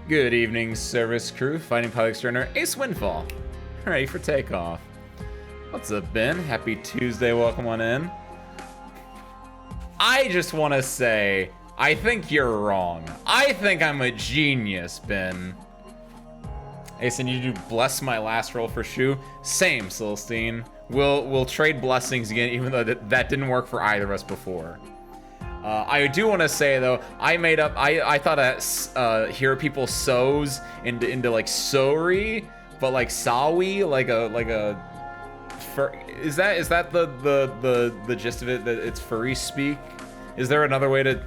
Good evening, service crew. Fighting pilot extraordinaire Ace Windfall. Ready for takeoff. What's up, Ben? Happy Tuesday. Welcome on in. I just want to say, I think you're wrong. I think I'm a genius, Ben. Ace, and you do bless my last roll for Shu. Same, Celestine. We'll trade blessings again, even though that didn't work for either of us before. I do want to say though, I made up. I thought that hear people sows into like Sori, but like Sawi, like a. Is that the gist of it? That it's furry speak? Is there another way to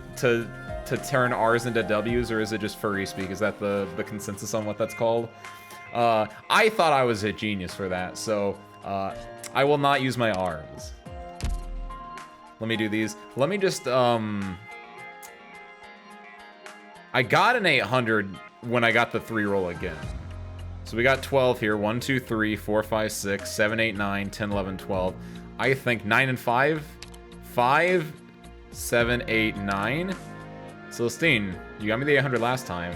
turn R's into W's, or is it just furry speak? Is that the consensus on what that's called? I thought I was a genius for that, so I will not use my R's. Let me do these. Let me just, I got an 800 when I got the 3 roll again. So we got 12 here. 1, 2, 3, 4, 5, 6, 7, 8, 9, 10, 11, 12. I think 9 and 5. 5, 7, 8, 9. Celestine, you got me the 800 last time.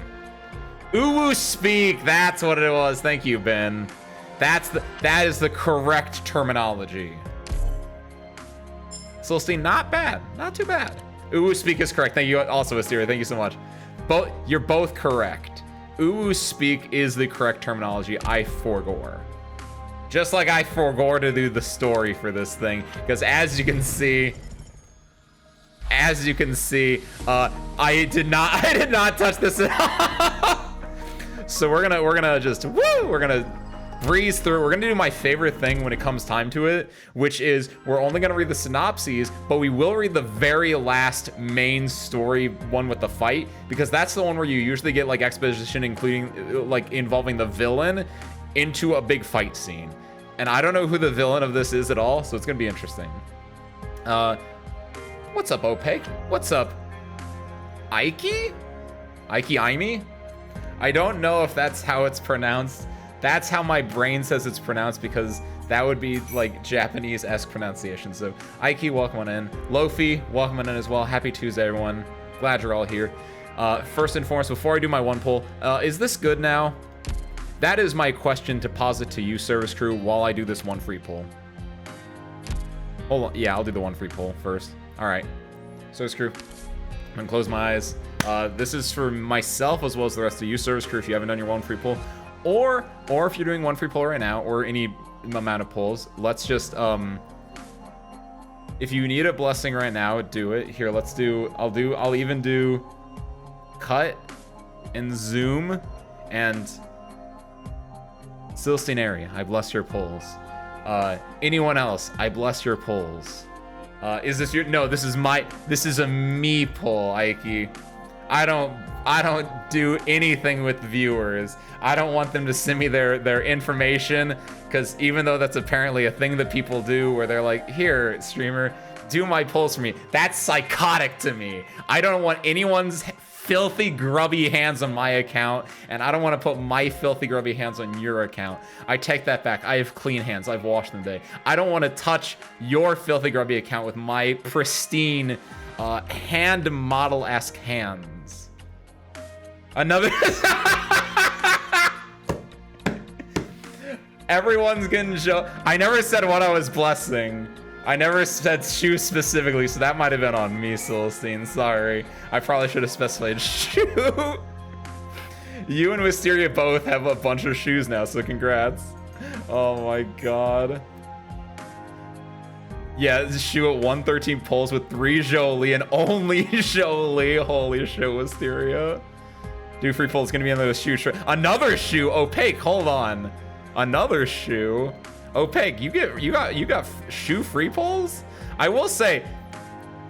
Uwu speak, that's what it was. Thank you, Ben. That is the correct terminology. Celestine, not bad. Not too bad. Uwu speak is correct. Thank you also, Asteria. Thank you so much. You're both correct. Uwu speak is the correct terminology. I forgor. Just like I forgor to do the story for this thing. Because as you can see, I did not touch this at all. So we're gonna breeze through. We're gonna do my favorite thing when it comes time to it, which is we're only gonna read the synopses, but we will read the very last main story one with the fight, because that's the one where you usually get like exposition, including like involving the villain into a big fight scene. And I don't know who the villain of this is at all, so it's gonna be interesting. What's up, Opaque? What's up, Aiki? Aimi? I don't know if that's how it's pronounced. That's how my brain says it's pronounced, because that would be like Japanese-esque pronunciation. So Aiki, welcome on in. Lofi, welcome on in as well. Happy Tuesday, everyone. Glad you're all here. First and foremost, before I do my one pull, is this good now? That is my question to posit to you, service crew, while I do this one free pull. Hold on. Yeah, I'll do the one free pull first. All right. Service crew, I'm gonna close my eyes. This is for myself as well as the rest of you, service crew, if you haven't done your one free pull. Or if you're doing one free pull right now, or any amount of pulls, let's just, if you need a blessing right now, do it. Here, I'll even do cut and zoom and Celestine area. I bless your pulls. Anyone else, I bless your pulls. Is this your, no, this is a me pull, Aiki. I don't do anything with viewers. I don't want them to send me their information, because even though that's apparently a thing that people do where they're like, here, streamer, do my pulls for me. That's psychotic to me. I don't want anyone's filthy, grubby hands on my account, and I don't want to put my filthy, grubby hands on your account. I take that back. I have clean hands. I've washed them today. I don't want to touch your filthy, grubby account with my pristine, hand model-esque hands. Another... Everyone's getting show. I never said what I was blessing. I never said shoe specifically, so that might have been on me, Celestine. Sorry. I probably should have specified shoe. You and Wisteria both have a bunch of shoes now, so congrats. Oh my god. Yeah, shoe at 113 pulls with 3 Jolie and only Jolie. Holy shit, Wisteria. Do free pull is gonna be another shoe. Another shoe? Opaque, hold on. Another shoe? Opaque, you got shoe free pulls? I will say,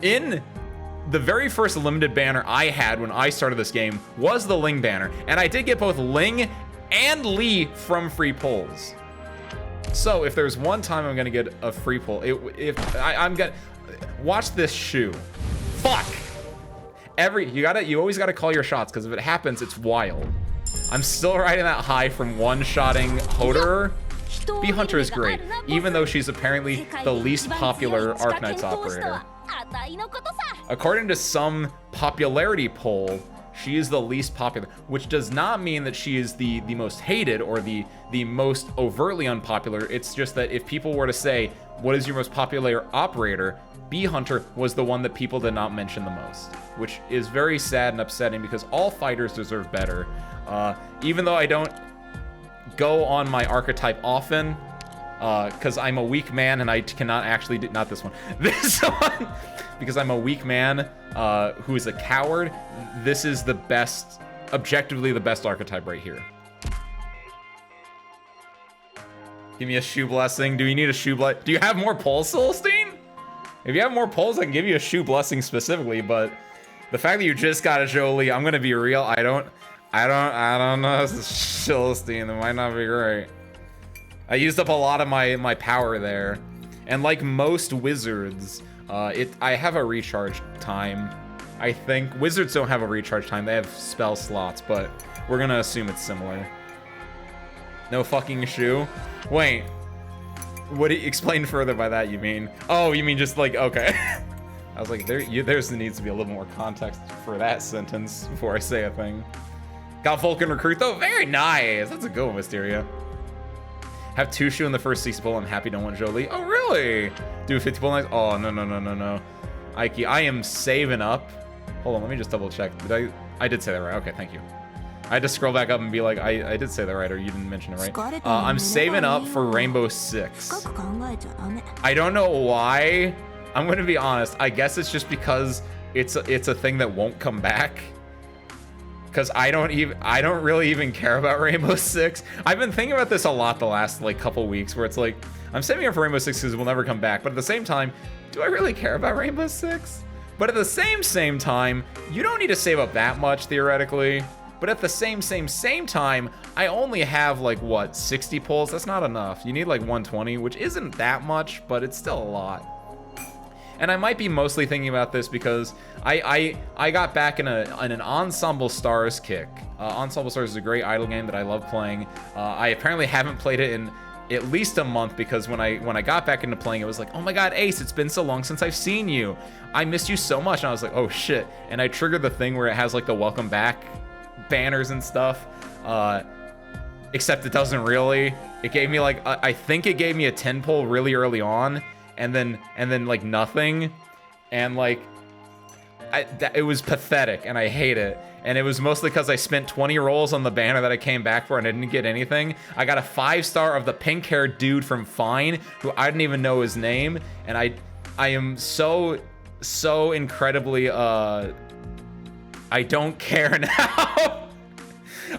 in the very first limited banner I had when I started this game was the Ling banner, and I did get both Ling and Lee from free pulls. So if there's one time I'm gonna get a free pull, I'm gonna watch this shoe. Fuck. You always gotta call your shots, because if it happens, it's wild. I'm still riding that high from one-shotting Hoder. Bee Hunter is great, even though she's apparently the least popular Arknights operator. According to some popularity poll, she is the least popular, which does not mean that she is the most hated or the most overtly unpopular. It's just that if people were to say, what is your most popular operator, Bee Hunter was the one that people did not mention the most, which is very sad and upsetting because all fighters deserve better. Even though I don't go on my archetype often, because I'm a weak man and I cannot actually do, not this one, this one, because I'm a weak man who is a coward, this is the best, objectively the best archetype right here. Give me a shoe blessing. Do you need a shoe blessing? Do you have more pulls, Celestine? If you have more pulls, I can give you a shoe blessing specifically, but the fact that you just got a Jolie, I'm gonna be real, I don't know, Celestine, that might not be great. I used up a lot of my power there. And like most wizards, I have a recharge time. I think wizards don't have a recharge time, they have spell slots, but we're gonna assume it's similar. No fucking shoe? Wait. What do you explain further by that, you mean? Oh, you mean just like, okay. I was like, there needs to be a little more context for that sentence before I say a thing. Got Vulcan recruit though? Very nice. That's a good one, Mysteria. Have 2 shoe in the first 6 pull. I'm happy don't want Jolie. Oh, really? Do a 50 pull next? Oh, no. Ike, I am saving up. Hold on, let me just double check. I did say that right. Okay, thank you. I had to scroll back up and be like, I did say that right, or you didn't mention it right. I'm saving up for Rainbow Six. I don't know why. I'm gonna be honest. I guess it's just because it's a thing that won't come back. Because I don't really even care about Rainbow Six. I've been thinking about this a lot the last like couple weeks, where it's like I'm saving up for Rainbow Six because it will never come back. But at the same time, do I really care about Rainbow Six? But at the same time, you don't need to save up that much theoretically. But at the same time, I only have like, what, 60 pulls? That's not enough. You need like 120, which isn't that much, but it's still a lot. And I might be mostly thinking about this because I got back in an Ensemble Stars kick. Ensemble Stars is a great idle game that I love playing. I apparently haven't played it in at least a month because when I got back into playing, it was like, oh my god, Ace, it's been so long since I've seen you. I missed you so much. And I was like, oh shit. And I triggered the thing where it has like the welcome back banners and stuff, except it doesn't really. It gave me like I think it gave me a 10 pull really early on, and then like nothing, and like it was pathetic, and I hate it. And it was mostly because I spent 20 rolls on the banner that I came back for and I didn't get anything. I got a 5-star of the pink-haired dude from Fine, who I didn't even know his name, and I am so incredibly I don't care now.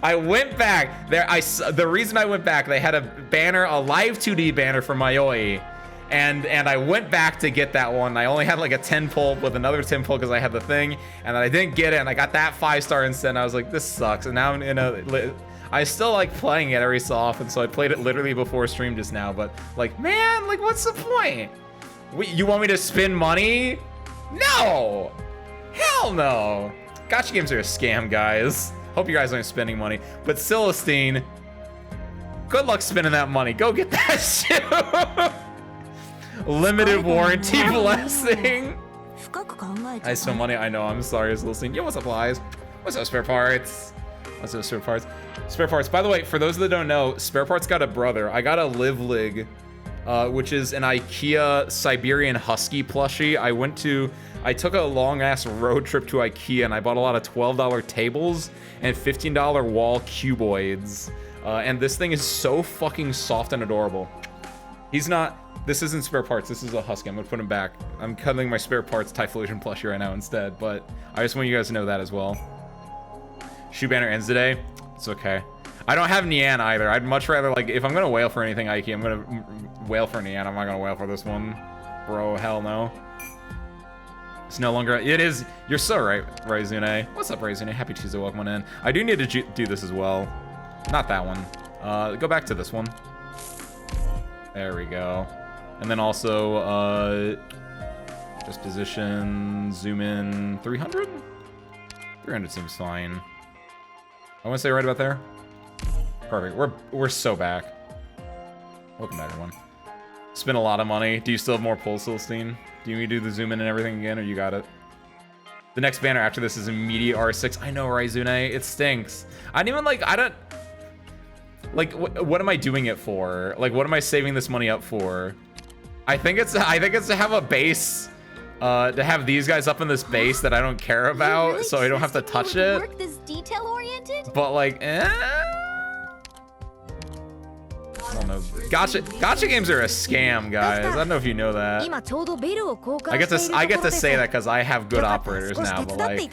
I went back there. The reason I went back, they had a banner, a live 2D banner for Mayoi, and I went back to get that one. I only had like a 10 pull with another 10 pull because I had the thing, and then I didn't get it, and I got that 5-star instead. And I was like, this sucks. And now I'm in a. I still like playing it every so often, so I played it literally before stream just now. But like, man, like, what's the point? You want me to spend money? No, hell no. Gacha games are a scam, guys. Hope you guys aren't spending money. But Celestine, good luck spending that money. Go get that shoe. Limited warranty blessing. I spend money. I know. I'm sorry, Celestine. Yo, what's up, Lies? What's up, Spare Parts? What's up, Spare Parts? Spare Parts. By the way, for those that don't know, Spare Parts got a brother. I got a Live Lig, which is an IKEA Siberian Husky plushie. I took a long-ass road trip to IKEA, and I bought a lot of $12 tables and $15 wall cuboids. And this thing is so fucking soft and adorable. This isn't Spare Parts, this is a Husky. I'm gonna put him back. I'm cuddling my Spare Parts Typhlosion plushie right now instead, but I just want you guys to know that as well. Shoe banner ends today. It's okay. I don't have Nian either. I'd much rather, like, if I'm gonna wail for anything IKEA, I'm gonna wail for Nian. I'm not gonna wail for this one. Bro, hell no. It's no longer. It is. You're so right, Raizune. What's up, Raizune? Happy Tuesday. Welcome on in. I do need to do this as well. Not that one. Go back to this one. There we go. And then also, just position, zoom in 300? 300 seems fine. I want to say right about there. Perfect. We're so back. Welcome back, everyone. Spent a lot of money. Do you still have more pulls, Celestine? Do you need to do the zoom in and everything again, or you got it? The next banner after this is immediate R6. I know, Raizune. It stinks. I don't even like, I don't... Like, what am I doing it for? Like, what am I saving this money up for? I think it's to have a base, to have these guys up in this base that I don't care about, really so I don't have to touch it. Work this detail-oriented? But like, I don't know. Gotcha games are a scam, guys. I don't know if you know that. I get to say that because I have good operators now, but like,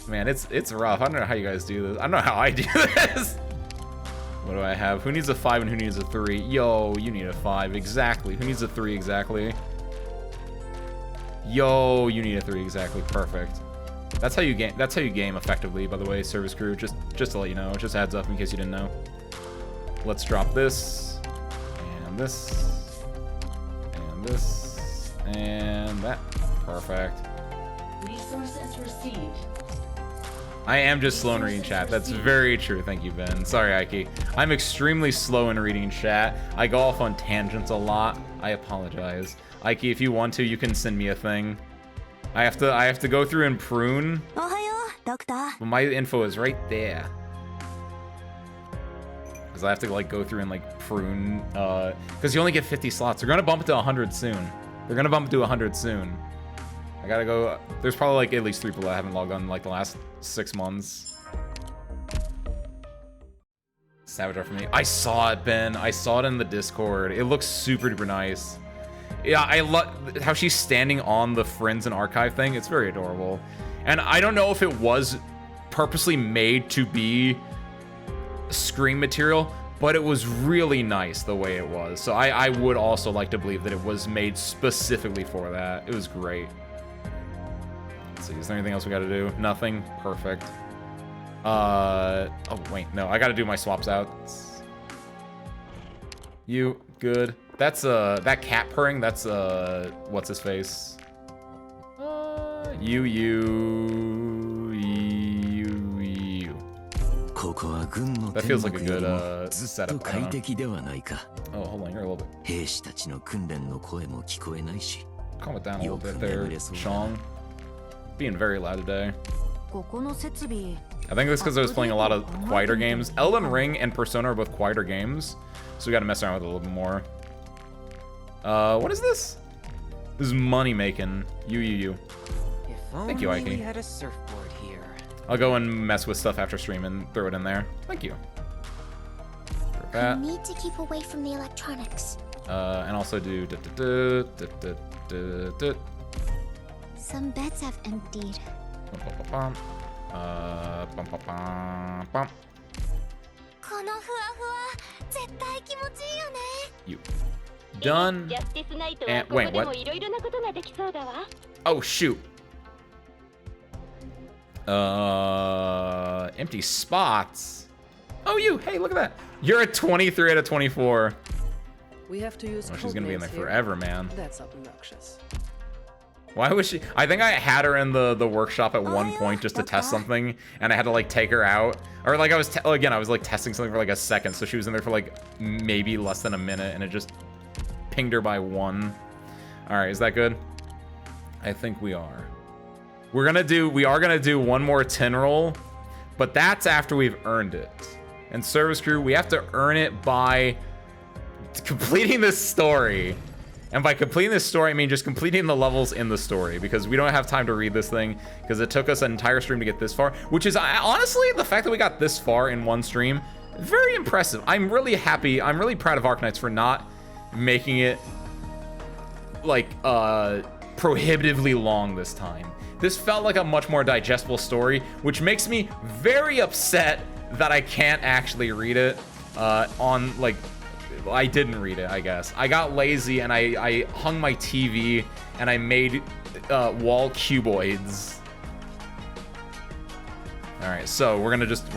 man, it's rough. I don't know how you guys do this. I don't know how I do this. What do I have? Who needs a 5 and who needs a 3? Yo, you need a 5 exactly. Who needs a 3 exactly? Yo, you need a 3 exactly. Perfect. That's how you game. That's how you game effectively. By the way, service crew. Just to let you know. Just heads up in case you didn't know. Let's drop this and this and this and that. Perfect. Resources received. I am just slow in reading chat. That's very true. Thank you, Ben. Sorry, Ike. I'm extremely slow in reading chat. I go off on tangents a lot. I apologize. Ike, if you want to, you can send me a thing. I have to go through and prune. But my info is right there. Because I have to like go through and like prune. Because you only get 50 slots. They're gonna bump it to 100 soon. They're gonna bump it to 100 soon. I gotta go. There's probably like at least 3 people that haven't logged on in like the last 6 months. Savage art for me. I saw it, Ben. I saw it in the Discord. It looks super duper nice. Yeah, I love how she's standing on the Friends and Archive thing. It's very adorable. And I don't know if it was purposely made to be screen material, but it was really nice the way it was. So I would also like to believe that it was made specifically for that. It was great. Let's see, is there anything else we gotta do? Nothing? Perfect. Oh wait, no, I gotta do my swaps out. You, good. That's, that cat purring, that's, what's his face? You. That feels like a good, setup. Oh, hold on, you're a little bit. Calm it down a little bit there, Chong. Being very loud today. I think that's because I was playing a lot of quieter games. Elden Ring and Persona are both quieter games, so we gotta mess around with it a little bit more. What is this? This is money making. You. Thank you, Ike. Had a surfboard here. I'll go and mess with stuff after stream and throw it in there. Thank you. I need to keep away from the electronics. And also do. Some beds have emptied. You done? And wait, what? Oh shoot. Empty spots. Oh, you. Hey, look at that. You're at 23 out of 24. We have to use. Oh, she's gonna be in there forever, man. That's obnoxious. Why was she? I think I had her in the workshop at one point just to test something, and I had to like take her out, or like I was like testing something for like a second, so she was in there for like maybe less than a minute, and it just pinged her by 1. All right, is that good? I think we are. We are gonna do one more 10 roll, but that's after we've earned it. And Service Crew, we have to earn it by completing this story. And by completing this story, I mean just completing the levels in the story, because we don't have time to read this thing, because it took us an entire stream to get this far, which is honestly, the fact that we got this far in one stream, very impressive. I'm really happy. I'm really proud of Arknights for not making it like prohibitively long this time. This felt like a much more digestible story, which makes me very upset that I can't actually read it on like, I didn't read it, I guess. I got lazy and I hung my TV and I made wall cuboids. All right, so we're gonna just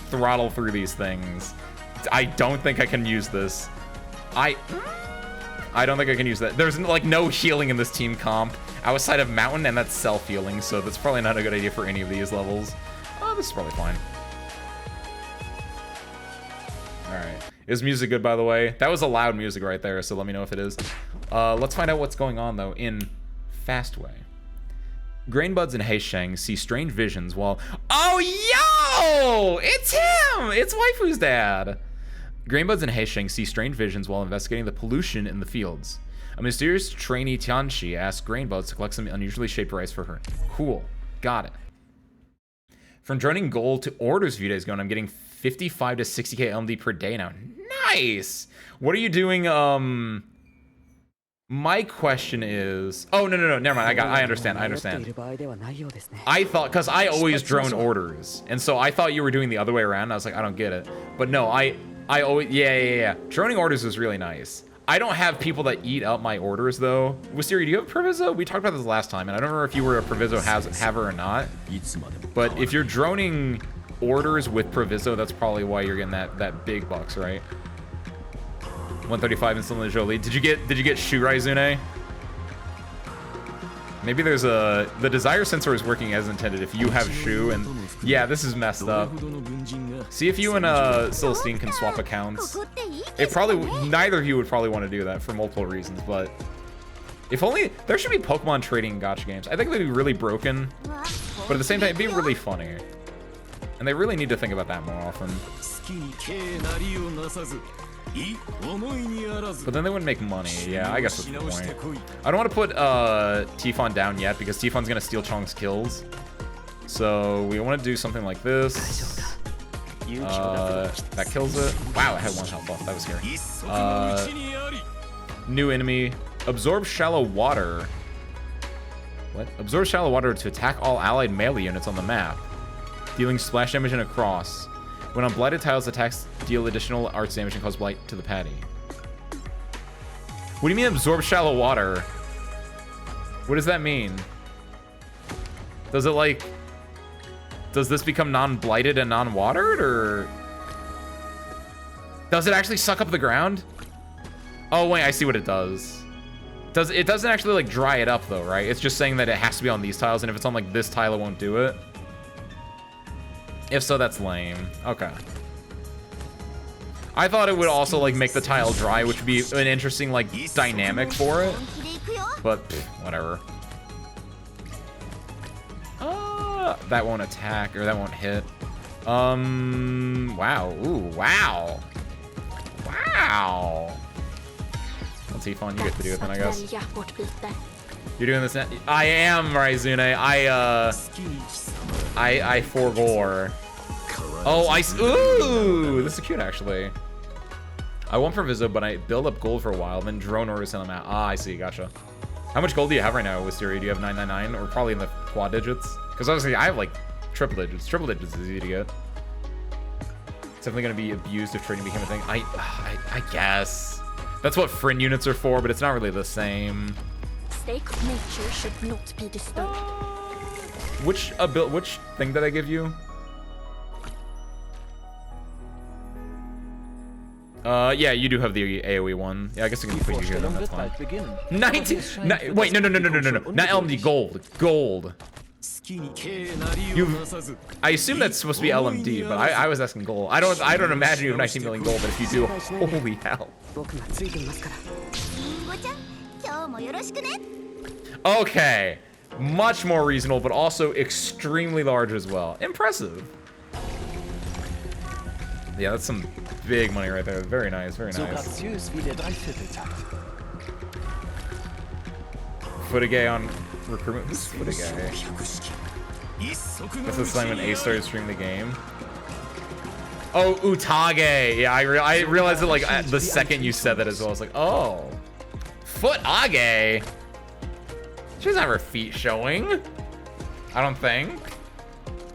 throttle through these things. I don't think I can use this. I don't think I can use that. There's like no healing in this team comp outside of mountain, and that's self-healing, so that's probably not a good idea for any of these levels. Oh, this is probably fine. All right. Is music good, by the way? That was a loud music right there, so let me know if it is. Let's find out what's going on, though, in Fastway. Grainbuds and Heisheng see strange visions while... Oh, yo! It's him! It's Waifu's dad! Grainbuds and Heisheng see strange visions while investigating the pollution in the fields. A mysterious trainee Tianchi asks Grainbuds to collect some unusually shaped rice for her. Cool. Got it. From joining gold to orders a few days ago, and I'm getting 55 to 60k LMD per day now. Nice! What are you doing, My question is... Oh, no, never mind. I understand. I thought... Because I always drone orders. And so I thought you were doing the other way around. I was like, I don't get it. But no, I always... Yeah. Droning orders is really nice. I don't have people that eat up my orders, though. Wisteria, do you have Proviso? We talked about this last time, and I don't remember if you were a Proviso haver or not. But if you're droning orders with Proviso, that's probably why you're getting that big bucks, right? 135 instantly Jolie. Did you get Shurai Zune? Maybe there's the desire sensor is working as intended if you have Shu, and yeah, this is messed up. See if you and Celestine can swap accounts. It probably, neither of you would probably want to do that for multiple reasons, but if only, there should be Pokemon trading gacha games. I think they'd be really broken, but at the same time, it'd be really funny. And they really need to think about that more often. But then they wouldn't make money. Yeah, I guess that's the point. I don't want to put Tifon down yet because Tifon's going to steal Chong's kills. So we want to do something like this. That kills it. Wow, I had 1 health off. That was scary. New enemy. Absorb shallow water. What? Absorb shallow water to attack all allied melee units on the map, dealing splash damage and a cross. When on blighted tiles, attacks deal additional arts damage and cause blight to the patty. What do you mean absorb shallow water? What does that mean? Does it like... Does this become non-blighted and non-watered, or... Does it actually suck up the ground? Oh, wait, I see what it does. It doesn't actually like dry it up though, right? It's just saying that it has to be on these tiles, and if it's on like this tile, it won't do it. If so, that's lame. Okay. I thought it would also like make the tile dry, which would be an interesting like dynamic for it. But pff, whatever. That won't attack, or that won't hit. Wow. Ooh, wow. Wow. Let's see, fun. You get to do it then, I guess. You're doing this now? I am, Raizune. I Forgor. Oh, ooh, this is cute, actually. I want Proviso, but I build up gold for a while, then drone orders send them out. Ah, I see, gotcha. How much gold do you have right now, Wisteria? Do you have 999, or probably in the quad digits? Because obviously, I have, like, triple digits. Triple digits is easy to get. It's definitely going to be abused if trading became a thing. I guess. That's what friend units are for, but it's not really the same. Sacred nature should not be disturbed. Which thing did I give you? Yeah, you do have the AoE one. Yeah, I guess I can put you here then, that's fine. 19! Wait, no. Not LMD, gold. I assume that's supposed to be LMD, but I was asking gold. I don't imagine you have 19 million gold, but if you do, holy hell. Okay. Much more reasonable, but also extremely large as well. Impressive. Yeah, that's some big money right there. Very nice, very nice. Footigay on recruitment. Who's Footigay? That's the time when Ace started streaming the game. Oh, Utage. Yeah, I realized it like the second you said that as well. I was like, oh. Footage? She doesn't have her feet showing. I don't think.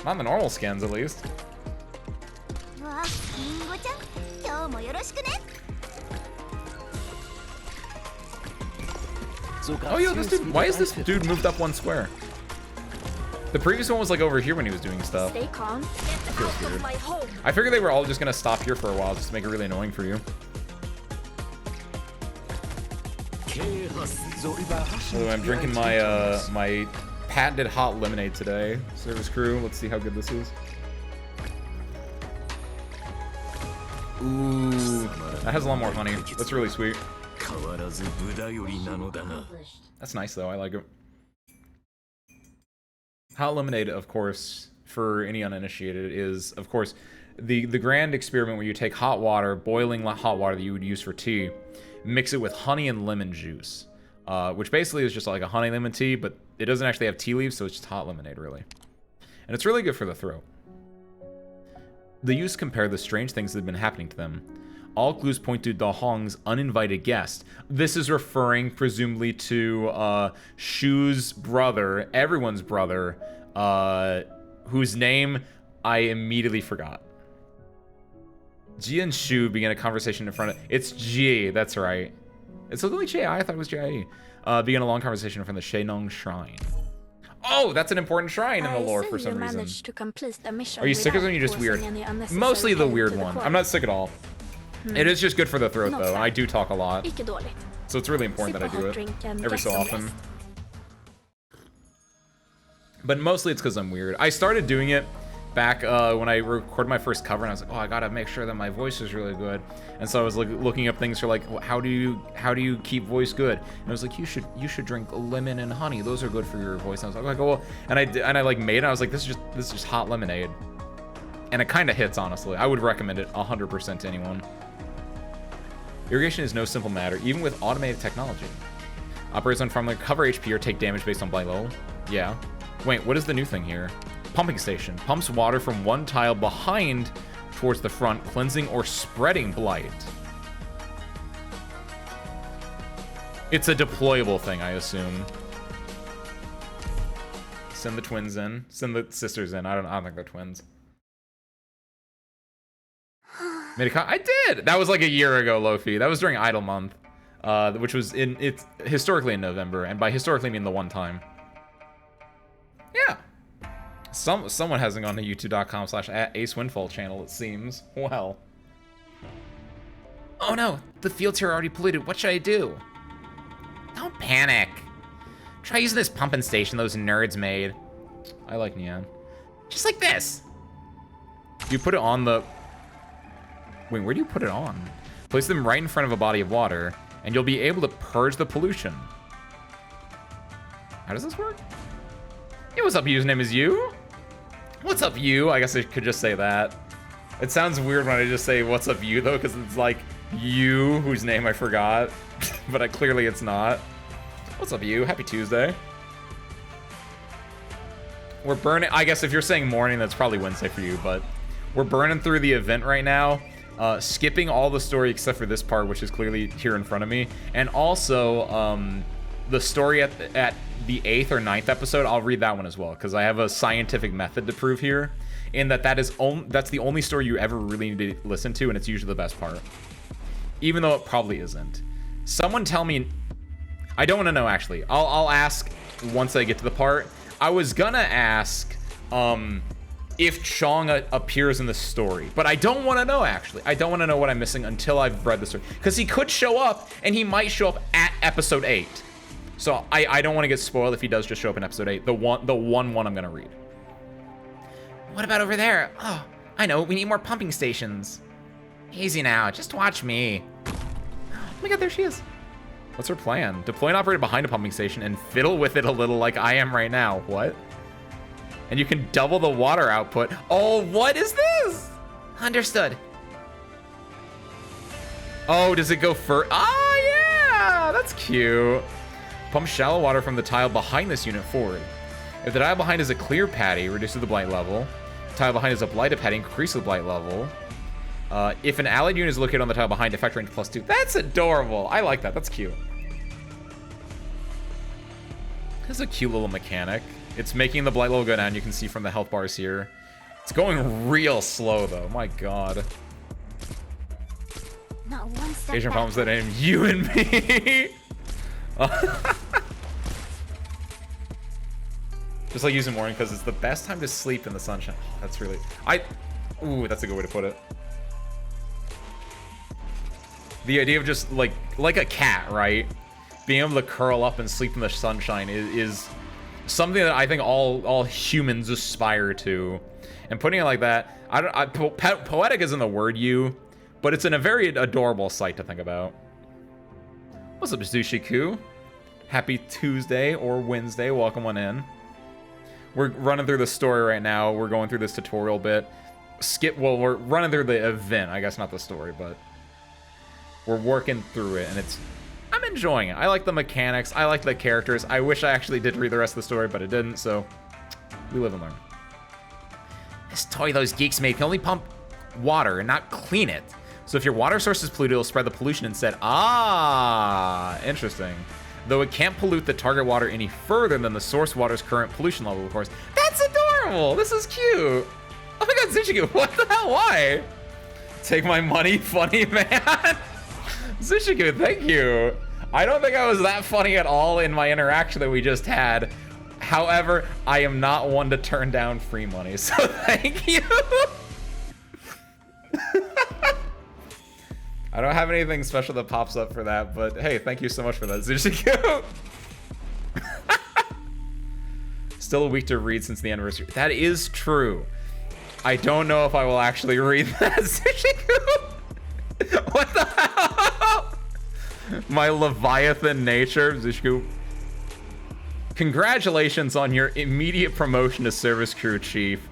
Not in the normal skins, at least. Oh, yo, this dude. Why is this dude moved up 1 square? The previous one was like over here when he was doing stuff. Stay calm. Feels weird. I figured they were all just gonna stop here for a while just to make it really annoying for you. So I'm drinking my my patented hot lemonade today. Service crew, let's see how good this is. Ooh, that has a lot more honey. That's really sweet. That's nice though, I like it. Hot lemonade, of course, for any uninitiated, is, of course, the grand experiment where you take hot water, boiling hot water that you would use for tea, mix it with honey and lemon juice, which basically is just like a honey lemon tea, but it doesn't actually have tea leaves, so it's just hot lemonade, really. And it's really good for the throat. The youths compare the strange things that have been happening to them. All clues point to Da Hong's uninvited guest. This is referring, presumably, to Shu's brother, everyone's brother, whose name I immediately forgot. Ji and Shu begin a conversation in front of... It's Ji, that's right. It's literally J.I. I thought it was J.I.E. Begin a long conversation in front of the Shenong Shrine. Oh, that's an important shrine in the lore for some reason. Are you sick or something? You're just weird. Mostly the weird one. I'm not sick at all. It is just good for the throat, though, and I do talk a lot. So it's really important that I do it every so often. But mostly it's because I'm weird. I started doing it back when I recorded my first cover, and I was like, oh, I gotta make sure that my voice is really good. And so I was like looking up things for like, how do you keep voice good? And I was like, you should drink lemon and honey. Those are good for your voice. And I was like, oh, well, and I like made it. And I was like, this is just hot lemonade, and it kind of hits, honestly. I would recommend it 100% to anyone. Irrigation is no simple matter, even with automated technology. Operates on farmland, cover HP or take damage based on blight level. Yeah. Wait, what is the new thing here? Pumping station. Pumps water from one tile behind towards the front, cleansing or spreading blight. It's a deployable thing, I assume. Send the twins in. Send the sisters in. I don't think they're twins. I did! That was like a year ago, Lofi. That was during Idle Month, which was it's historically in November, and by historically I mean the one time. Yeah. Someone hasn't gone to youtube.com/AceWindfall channel, it seems. Well. Oh no, the fields here are already polluted. What should I do? Don't panic. Try using this pumping station those nerds made. I like neon. Just like this. You put it on the... Wait, where do you put it on? Place them right in front of a body of water, and you'll be able to purge the pollution. How does this work? Hey, what's up, username is you? What's up, you? I guess I could just say that. It sounds weird when I just say what's up, you, though, because it's like you, whose name I forgot. But clearly it's not. What's up, you? Happy Tuesday. We're burning... I guess if you're saying morning, that's probably Wednesday for you, but... We're burning through the event right now. Skipping all the story except for this part, which is clearly here in front of me. And also, the story at the 8th or 9th episode, I'll read that one as well, because I have a scientific method to prove here, in that that's the only story you ever really need to listen to, and it's usually the best part. Even though it probably isn't. Someone tell me... I don't want to know, actually. I'll ask once I get to the part. I was gonna ask... if Chong appears in the story. But I don't want to know, actually. I don't want to know what I'm missing until I've read the story. Because he could show up, and he might show up at episode 8. So I don't want to get spoiled if he does just show up in episode 8. The one I'm going to read. What about over there? Oh, I know. We need more pumping stations. Easy now. Just watch me. Oh my god, there she is. What's her plan? Deploy an operator behind a pumping station and fiddle with it a little like I am right now. What? And you can double the water output. Oh, what is this? Understood. Oh, does it go Oh, yeah, that's cute. Pump shallow water from the tile behind this unit forward. If the tile behind is a clear patty, reduces the blight level. The tile behind is a blighted patty, increases the blight level. If an allied unit is located on the tile behind, effect range +2. That's adorable. I like that. That's cute. That's a cute little mechanic. It's making the blight level go down. You can see from the health bars here. It's going real slow, though. My god. Not one step Asian back. problems that aim you and me. Just like using morning because it's the best time to sleep in the sunshine. That's really... Ooh, that's a good way to put it. The idea of just like a cat, right? Being able to curl up and sleep in the sunshine is something that I think all humans aspire to. And putting it like that, poetic isn't the word you, but it's in a very adorable sight to think about. What's up, Zushiku? Happy Tuesday or Wednesday. Welcome on in. We're running through the story right now. We're going through this tutorial bit. Well, we're running through the event. I guess not the story, but we're working through it, and I'm enjoying it. I like the mechanics. I like the characters. I wish I actually did read the rest of the story, but I didn't, so we live and learn. This toy those geeks made can only pump water and not clean it. So if your water source is polluted, it'll spread the pollution instead. Ah, interesting. Though it can't pollute the target water any further than the source water's current pollution level, of course. That's adorable. This is cute. Oh my god, Zushiko, what the hell? Why? Take my money, funny man. Zushiko, thank you. I don't think I was that funny at all in my interaction that we just had. However, I am not one to turn down free money, so thank you. I don't have anything special that pops up for that, but hey, thank you so much for that, Zushiko. Still a week to read since the anniversary. That is true. I don't know if I will actually read that, Zushiko. What the hell? My Leviathan nature, Zushiko. Congratulations on your immediate promotion to Service Crew Chief.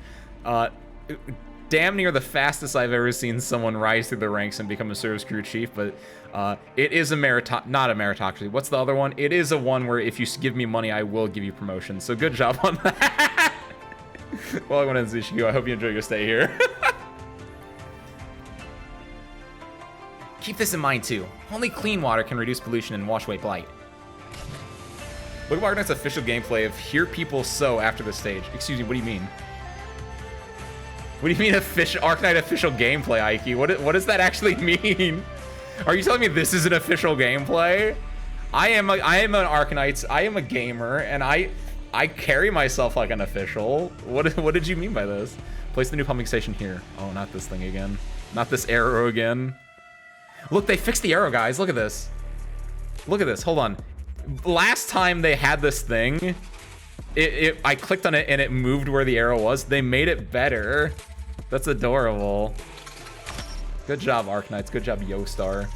Damn near the fastest I've ever seen someone rise through the ranks and become a Service Crew Chief, but it is a not a meritocracy. What's the other one? It is a one where if you give me money, I will give you promotion. So good job on that. Well, I went in Zushiko. I hope you enjoy your stay here. Keep this in mind too. Only clean water can reduce pollution and wash away blight. Look at Arknights' official gameplay of Hear People Sow after the stage. Excuse me, what do you mean? What do you mean Arknight official gameplay, Ike? What does that actually mean? Are you telling me this is an official gameplay? I am an Arknights. I am a gamer, and I carry myself like an official. What did you mean by this? Place the new pumping station here. Oh, not this thing again. Not this arrow again. Look, they fixed the arrow, guys. Look at this. Look at this. Hold on. Last time they had this thing, I clicked on it and it moved where the arrow was. They made it better. That's adorable. Good job, Arknights. Good job, Yostar.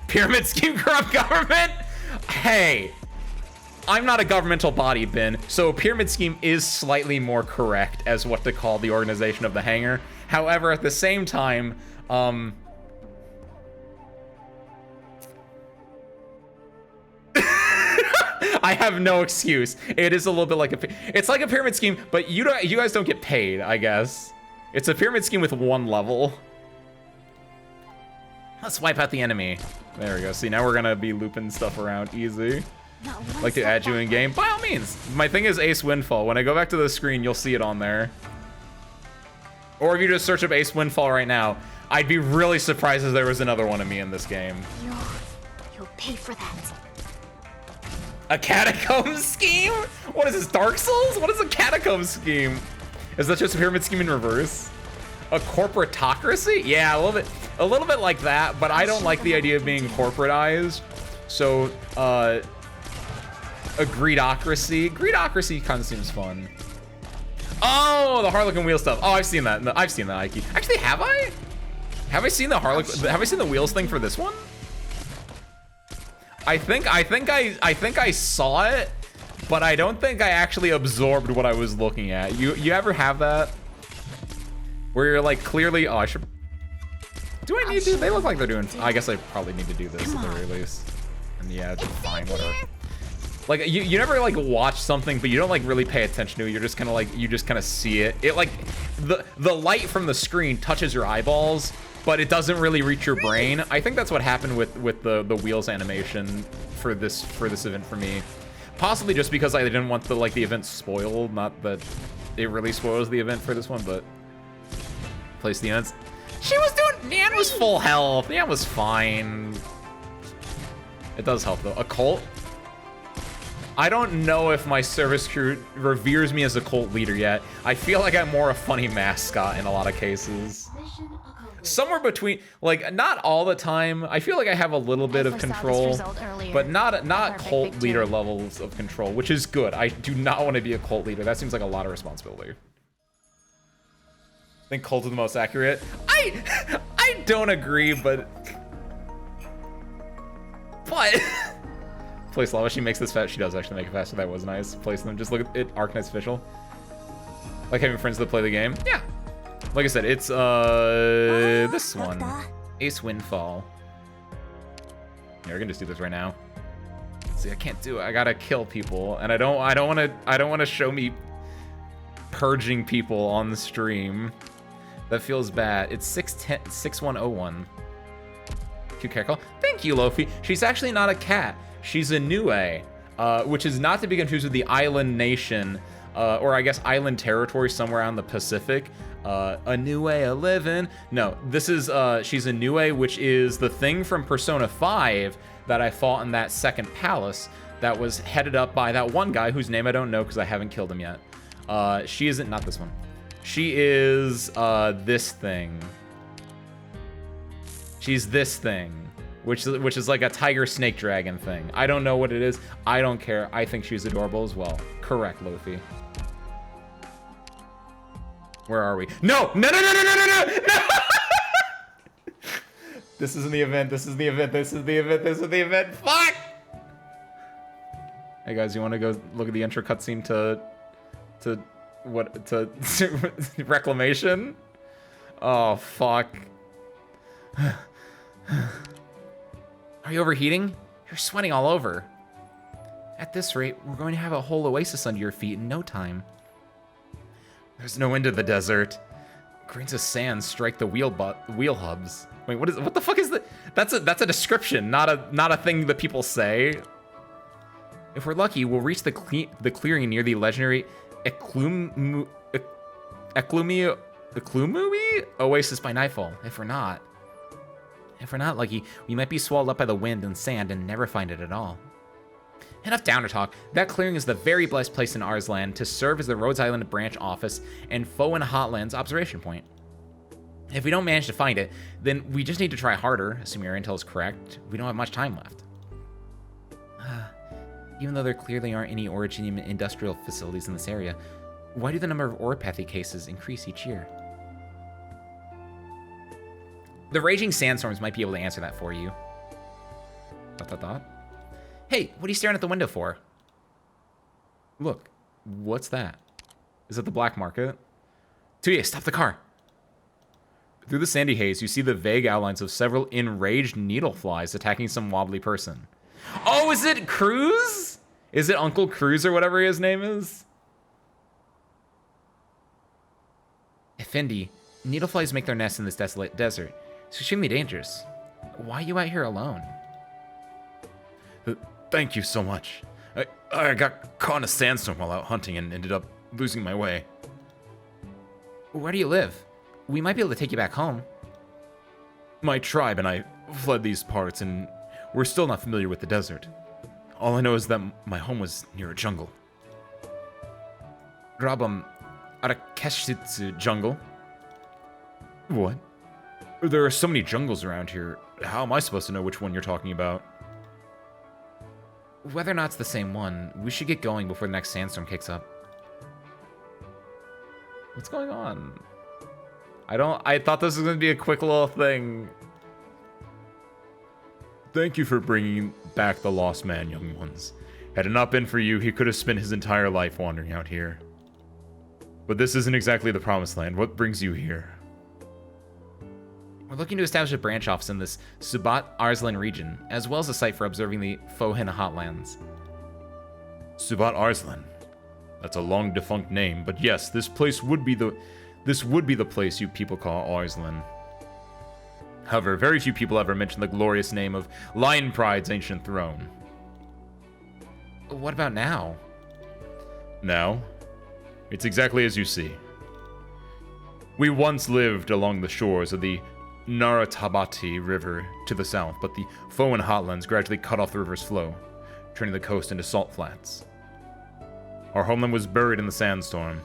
Pyramid scheme, corrupt government? Hey, I'm not a governmental body, Ben, so pyramid scheme is slightly more correct as what to call the organization of the hangar. However, at the same time, I have no excuse. It is a little bit like it's like a pyramid scheme, but you guys don't get paid, I guess. It's a pyramid scheme with one level. Let's wipe out the enemy. There we go. See, now we're gonna be looping stuff around easy. Like to add you in game, by all means. My thing is Ace Windfall. When I go back to the screen, you'll see it on there. Or if you just search up Ace Windfall right now, I'd be really surprised if there was another one of me in this game. You'll pay for that. A catacomb scheme? What is this, Dark Souls? What is a catacomb scheme? Is that just a pyramid scheme in reverse? A corporatocracy? Yeah, a little bit like that, but I don't like the idea of being corporatized. So, a greedocracy. Greedocracy kind of seems fun. Oh, the Harlequin wheel stuff. Oh, I've seen that. No, I've seen that, Ike. Actually, have I? Have I seen the Harlequin? Have I seen the wheels thing for this one? I think I saw it, but I don't think I actually absorbed what I was looking at. You ever have that? Where you're like clearly, oh, I should. Do I need to? They look like they're doing. I guess I probably need to do this at the very least. And yeah, it's fine, whatever. Like you never like watch something, but you don't like really pay attention to it. You're just kind of like you just kind of see it. It like the light from the screen touches your eyeballs, but it doesn't really reach your brain. I think that's what happened with the wheels animation for this event for me. Possibly just because I didn't want the event spoiled. Not that it really spoils the event for this one, but place the events. She was doing. Nan was full health. Nan was fine. It does help though. A cult. I don't know if my service crew reveres me as a cult leader yet. I feel like I'm more a funny mascot in a lot of cases. Somewhere between, like, not all the time. I feel like I have a little bit of control, but not cult leader levels of control, which is good. I do not want to be a cult leader. That seems like a lot of responsibility. I think cult is the most accurate. I don't agree, but place lava. She makes this fast. She does actually make it faster. That was nice. Place them. Just look at it. Arknights official. Like having friends that play the game? Yeah. Like I said, it's this one. Ace Windfall. Yeah, we're gonna just do this right now. See, I can't do it. I gotta kill people, and I don't wanna show me purging people on the stream. That feels bad. It's 6101. Cute cat call. Thank you, Lofi. She's actually not a cat. She's a Niue, which is not to be confused with the island nation, or I guess island territory somewhere out in the Pacific. A Niue, a living. No, this is, she's a Niue, which is the thing from Persona 5 that I fought in that second palace that was headed up by that one guy whose name I don't know because I haven't killed him yet. She isn't, not this one. She is, this thing. She's this thing, which is like a tiger snake dragon thing. I don't know what it is. I don't care. I think she's adorable as well. Correct, Lofi. Where are we? No! No, no, no, no, no, no, no! No! This isn't the event. This is the event. This is the event. This is the event. Fuck! Hey guys, you want to go look at the intro cutscene to Reclamation? Oh, fuck. Are you overheating? You're sweating all over. At this rate, we're going to have a whole oasis under your feet in no time. There's no end to the desert. Grains of sand strike the wheel hubs. Wait, what the fuck is that? That's a description, not a thing that people say. If we're lucky, we'll reach the clearing near the legendary Eklumui oasis by nightfall. If we're not lucky, we might be swallowed up by the wind and sand and never find it at all. Enough downer talk. That clearing is the very blessed place in Arslan to serve as the Rhodes Island branch office and Foen Hotland's observation point. If we don't manage to find it, then we just need to try harder, assuming our intel is correct. We don't have much time left. Even though there clearly aren't any Originium industrial facilities in this area, why do the number of oropathy cases increase each year? The raging sandstorms might be able to answer that for you. ... Hey, what are you staring at the window for? Look, what's that? Is it the black market? Tuya, stop the car! Through the sandy haze, you see the vague outlines of several enraged needleflies attacking some wobbly person. Oh, is it Cruz? Is it Uncle Cruz or whatever his name is? Effendi, needleflies make their nests in this desolate desert. It's extremely dangerous. Why are you out here alone? Thank you so much. I got caught in a sandstorm while out hunting and ended up losing my way. Where do you live? We might be able to take you back home. My tribe and I fled these parts, and we're still not familiar with the desert. All I know is that my home was near a jungle. Rabam Arakeshitsu jungle? What? There are so many jungles around here. How am I supposed to know which one you're talking about? Whether or not it's the same one, we should get going before the next sandstorm kicks up. What's going on? I thought this was going to be a quick little thing. Thank you for bringing back the lost man, young ones. Had it not been for you, he could have spent his entire life wandering out here. But this isn't exactly the promised land. What brings you here? We're looking to establish a branch office in this Subat Arslan region, as well as a site for observing the Foen Hotlands. Subat Arslan. That's a long defunct name, but yes, this would be the place you people call Arslan. However, very few people ever mention the glorious name of Lion Pride's ancient throne. What about now? Now? It's exactly as you see. We once lived along the shores of the Naratabati River to the south, but the Foen Hotlands gradually cut off the river's flow, turning the coast into salt flats. Our homeland was buried in the sandstorm.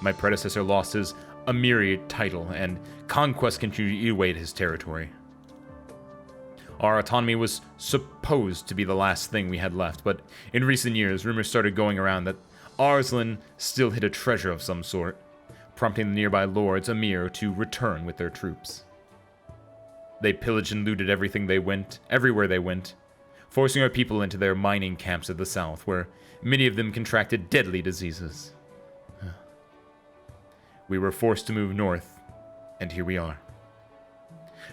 My predecessor lost his Amiri title, and conquest continued to eat away at his territory. Our autonomy was supposed to be the last thing we had left, but in recent years, rumors started going around that Arslan still hid a treasure of some sort, prompting the nearby lords Amir to return with their troops. They pillaged and looted everywhere they went, forcing our people into their mining camps at the south, where many of them contracted deadly diseases. We were forced to move north, and here we are.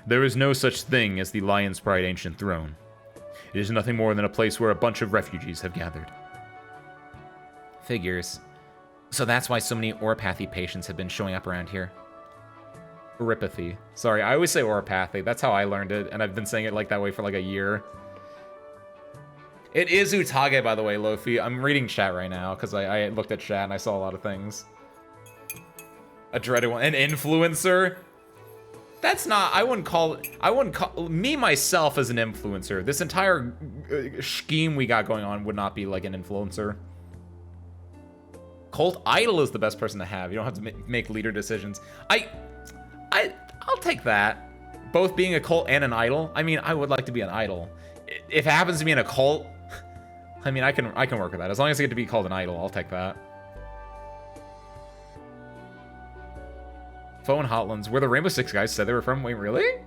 There is no such thing as the Lion's Pride Ancient Throne. It is nothing more than a place where a bunch of refugees have gathered. Figures. So that's why so many oropathy patients have been showing up around here. Oropathy. Sorry, I always say oropathy. That's how I learned it, and I've been saying it like that way for like a year. It is Utage, by the way, Lofi. I'm reading chat right now, because I looked at chat and I saw a lot of things. A dreaded one. An influencer? That's not... I wouldn't call me, myself, as an influencer. This entire scheme we got going on would not be like an influencer. Cult Idol is the best person to have. You don't have to make leader decisions. I'll take that. Both being a cult and an idol. I mean, I would like to be an idol. If it happens to be in a cult, I mean, I can work with that. As long as I get to be called an idol, I'll take that. Phone Hotlands, where the Rainbow Six guys said they were from. Wait, really?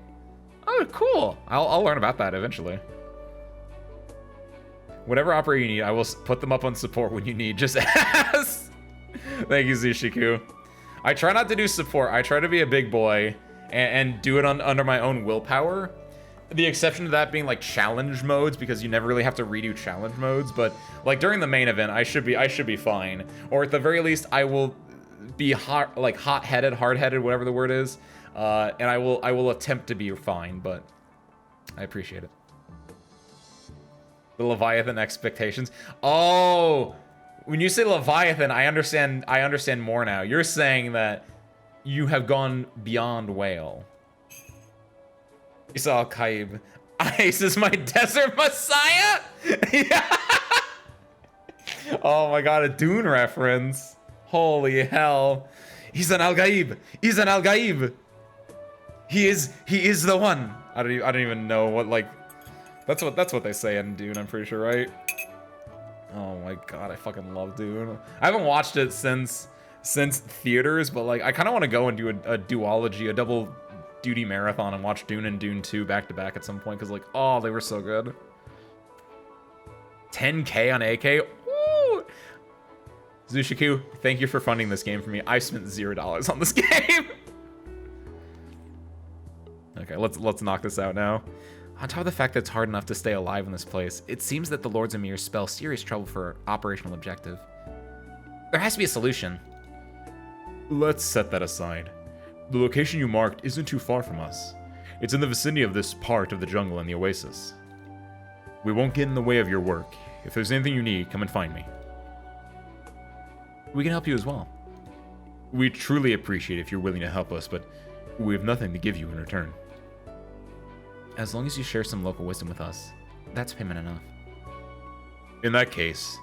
Oh, cool. I'll learn about that eventually. Whatever operator you need, I will put them up on support when you need. Just ask. Thank you, Zushiku. I try not to do support. I try to be a big boy and do it under my own willpower. The exception to that being like challenge modes, because you never really have to redo challenge modes. But like during the main event, I should be fine. Or at the very least, I will be hot-headed, hard-headed, whatever the word is, and I will attempt to be fine. But I appreciate it. The Leviathan expectations. Oh, when you say Leviathan, I understand more now. You're saying that you have gone beyond whale. Isa al-Kaib. Ice is my desert messiah? Yeah. Oh my god, a Dune reference. Holy hell. He's an al-Gaib. He's an al-Gaib. He is the one. I don't even know what, like, that's what they say in Dune, I'm pretty sure, right? Oh my god, I fucking love Dune. I haven't watched it since theaters, but like I kind of want to go and do a duology, a double duty marathon, and watch Dune and Dune 2 back to back at some point, because like, oh, they were so good. 10K on AK. Woo! Zushiku, thank you for funding this game for me. I spent $0 on this game. Okay, let's knock this out now. On top of the fact that it's hard enough to stay alive in this place, it seems that the Lords of Mir spell serious trouble for our operational objective. There has to be a solution. Let's set that aside. The location you marked isn't too far from us. It's in the vicinity of this part of the jungle and the oasis. We won't get in the way of your work. If there's anything you need, come and find me. We can help you as well. We truly appreciate if you're willing to help us, but we have nothing to give you in return. As long as you share some local wisdom with us, that's payment enough. In that case,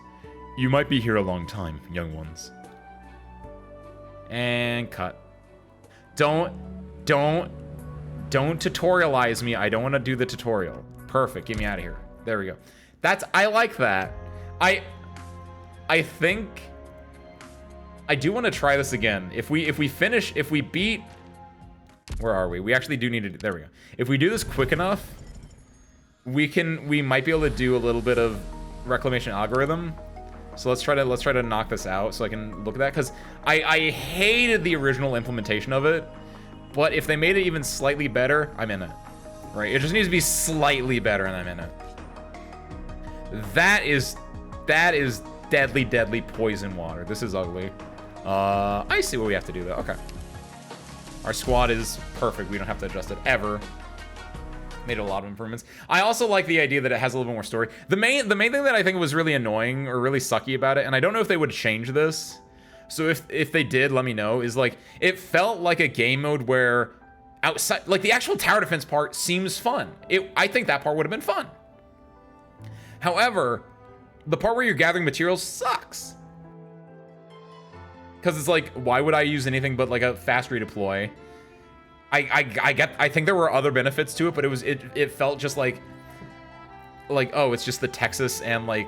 you might be here a long time, young ones. And cut. Don't tutorialize me. I don't want to do the tutorial. Perfect. Get me out of here. There we go. I like that. I think I do want to try this again. If we beat, where are we? We actually do need to, there we go. If we do this quick enough, we might be able to do a little bit of reclamation algorithm. So let's try to knock this out so I can look at that, because I hated the original implementation of it, but if they made it even slightly better, I'm in it. Right? It just needs to be slightly better and I'm in it. That is deadly poison water. This is ugly. I see what we have to do though. Okay. Our squad is perfect. We don't have to adjust it ever. Made a lot of improvements. I also like the idea that it has a little bit more story. The main thing that I think was really annoying or really sucky about it, and I don't know if they would change this, so if they did, let me know, is like, it felt like a game mode where outside, like the actual tower defense part seems fun. I think that part would have been fun. However, the part where you're gathering materials sucks. Because it's like, why would I use anything but like a fast redeploy? I think there were other benefits to it, but it felt just like oh, it's just the Texas and like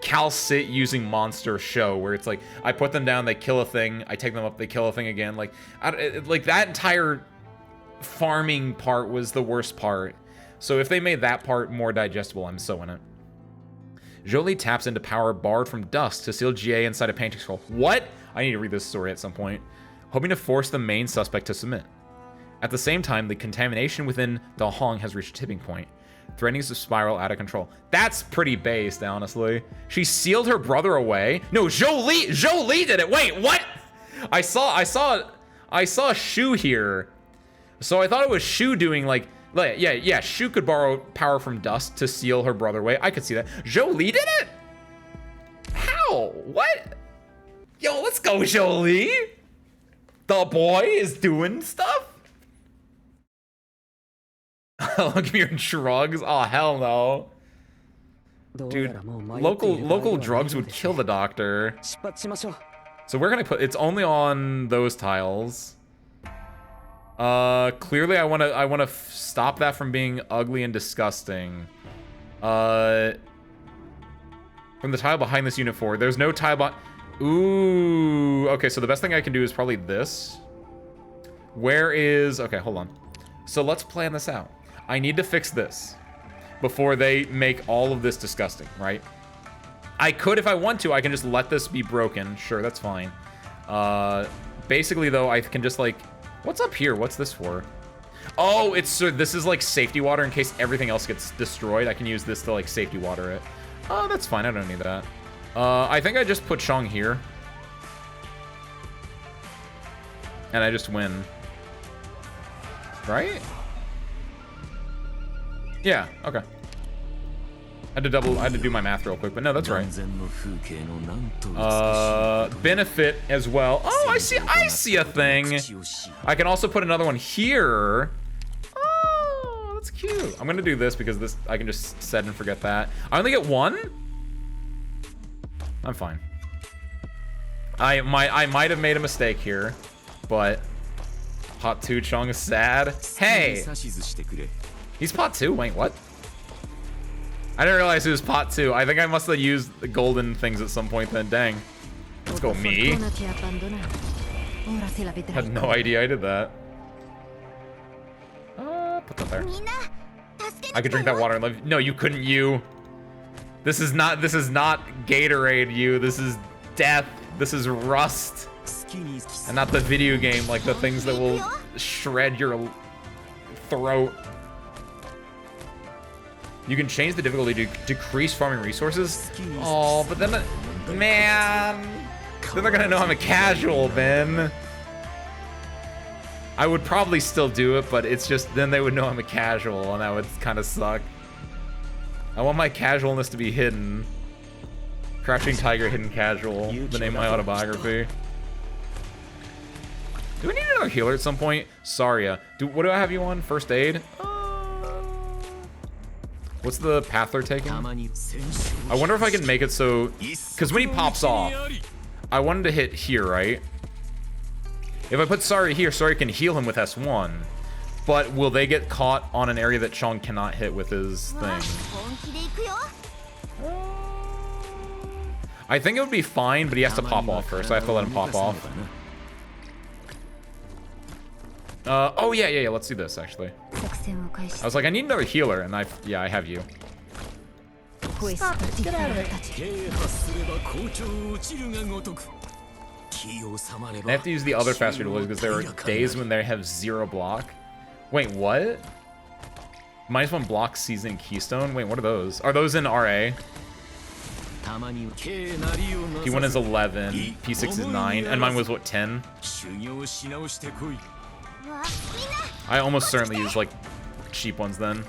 Cal Sit using monster show, where it's like I put them down, they kill a thing, I take them up, they kill a thing again. Like that entire farming part was the worst part. So if they made that part more digestible, I'm so in it. Jolie taps into power borrowed from Dust to seal GA inside a painting scroll. What? I need to read this story at some point. Hoping to force the main suspect to submit. At the same time, the contamination within Da Hong has reached a tipping point, threatening to spiral out of control. That's pretty based, honestly. She sealed her brother away. No, Zhou Li did it. Wait, what? I saw Shu here. So I thought it was Shu doing like yeah, Shu could borrow power from dust to seal her brother away. I could see that. Zhou Li did it? How? What? Yo, let's go, Zhou Li. The boy is doing stuff? Look at your drugs. Oh, hell no. Dude, local drugs would kill the doctor. So where can I put? It's only on those tiles. Clearly I wanna stop that from being ugly and disgusting. From the tile behind this unit 4. There's no tile Ooh, okay, so the best thing I can do is probably this. Okay, hold on. So let's plan this out. I need to fix this before they make all of this disgusting, right? I could, if I want to, I can just let this be broken. Sure, that's fine. Basically, though, I can just, like... What's up here? What's this for? Oh, so this is, like, safety water in case everything else gets destroyed. I can use this to, like, safety water it. Oh, that's fine. I don't need that. I think I just put Chong here. And I just win. Right? Yeah, okay. I had to do my math real quick, but no, that's right. Benefit as well. Oh, I see a thing. I can also put another one here. Oh, that's cute. I'm gonna do this because this I can just set and forget that. I only get one? I'm fine. I might have made a mistake here, but pot 2 Chong is sad. Hey! He's pot 2? Wait, what? I didn't realize it was pot 2. I think I must have used the golden things at some point then. Dang. Let's go, me. Had no idea I did that. Put that there. I could drink that water and live. No, you couldn't, you. This is not Gatorade, you. This is death. This is rust. And not the video game, like the things that will shred your throat. You can change the difficulty to decrease farming resources. Oh, but then, man, then they're gonna know I'm a casual, Ben. I would probably still do it, but it's just, then they would know I'm a casual, and that would kind of suck. I want my casualness to be hidden. Crouching Tiger, Hidden Casual, the name of my autobiography. Do we need another healer at some point? Saria. What do I have you on? First aid? What's the path they're taking? I wonder if I can make it so... Because when he pops off, I wanted to hit here, right? If I put Saria here, Saria can heal him with S1. But will they get caught on an area that Chong cannot hit with his thing? I think it would be fine, but he has to pop off first. I have to let him pop off. Oh, yeah, let's do this, actually. I was like, I need another healer, and I have you. Stop it, get out of it. They have to use the other faster abilities because there are days when they have 0 block. Wait, what? -1 block, season, keystone? Wait, what are those? Are those in RA? P1 is 11, P6 is 9, and mine was, what, 10? I almost certainly use, like, cheap ones then.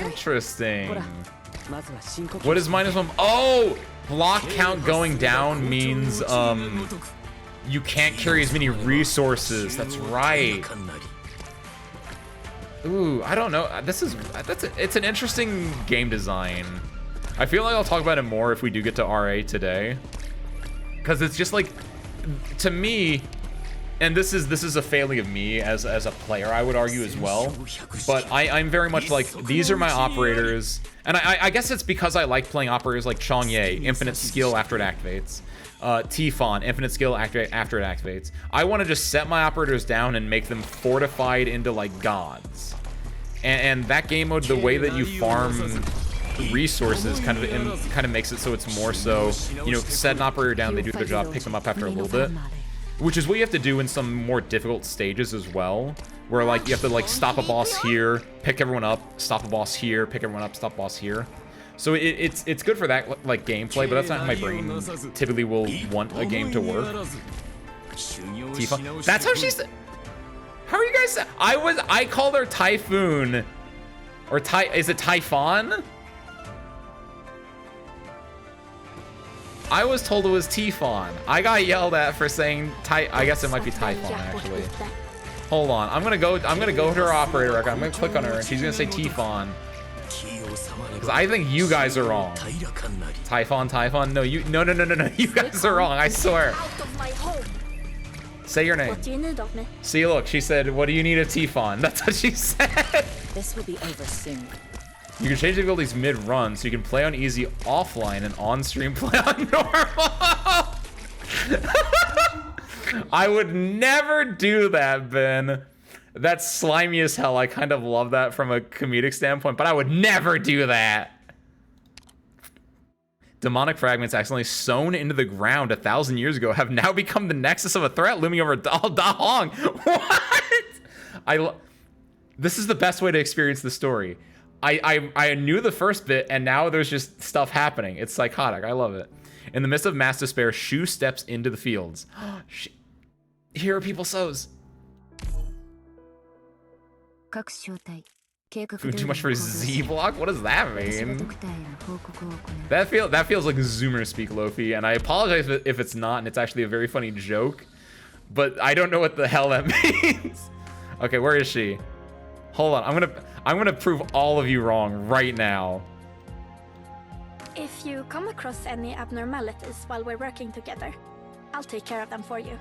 Interesting. What is -1? Oh! Block count going down means, you can't carry as many resources. That's right. Ooh, I don't know. It's an interesting game design. I feel like I'll talk about it more if we do get to RA today. Because it's just like, to me, and this is a failing of me as a player, I would argue as well. But I'm very much like, these are my operators. And I guess it's because I like playing operators like Chang'e, infinite skill after it activates. Tifon, infinite skill after it activates. I want to just set my operators down and make them fortified into like gods. And that game mode, the way that you farm resources kind of makes it so it's more so, you know, set an operator down, they do their job, pick them up after a little bit, which is what you have to do in some more difficult stages as well, where like you have to like stop a boss here, pick everyone up, stop a boss here, pick everyone up, stop boss here. So it's good for that like gameplay, but that's not how my brain typically will want a game to work. Tifa, that's how she's. How are you guys? I called her Typhoon, or is it Typhon? I was told it was Typhon. I got yelled at for saying I guess it might be Typhon actually. Hold on, I'm gonna go to her operator record. I'm gonna click on her and she's gonna say Typhon. Because I think you guys are wrong. Typhon. No, no. You guys are wrong. I swear. Say your name. What do you need of me? See, look, she said, "What do you need of Typhon?" That's what she said. This will be over soon. You can change difficulties mid-run, so you can play on easy offline and on-stream play on normal. I would never do that, Ben. That's slimy as hell. I kind of love that from a comedic standpoint, but I would never do that. Demonic fragments accidentally sewn into the ground 1,000 years ago have now become the nexus of a threat looming over Dahong. What? This is the best way to experience the story. I knew the first bit, and now there's just stuff happening. It's psychotic. I love it. In the midst of mass despair, Shu steps into the fields. Here are people's souls. Food too much for Z block? What does that mean? That feels like Zoomer speak, Lofi, and I apologize if it's not, and it's actually a very funny joke, but I don't know what the hell that means. Okay, where is she? Hold on, I'm gonna prove all of you wrong right now. If you come across any abnormalities while we're working together, I'll take care of them for you.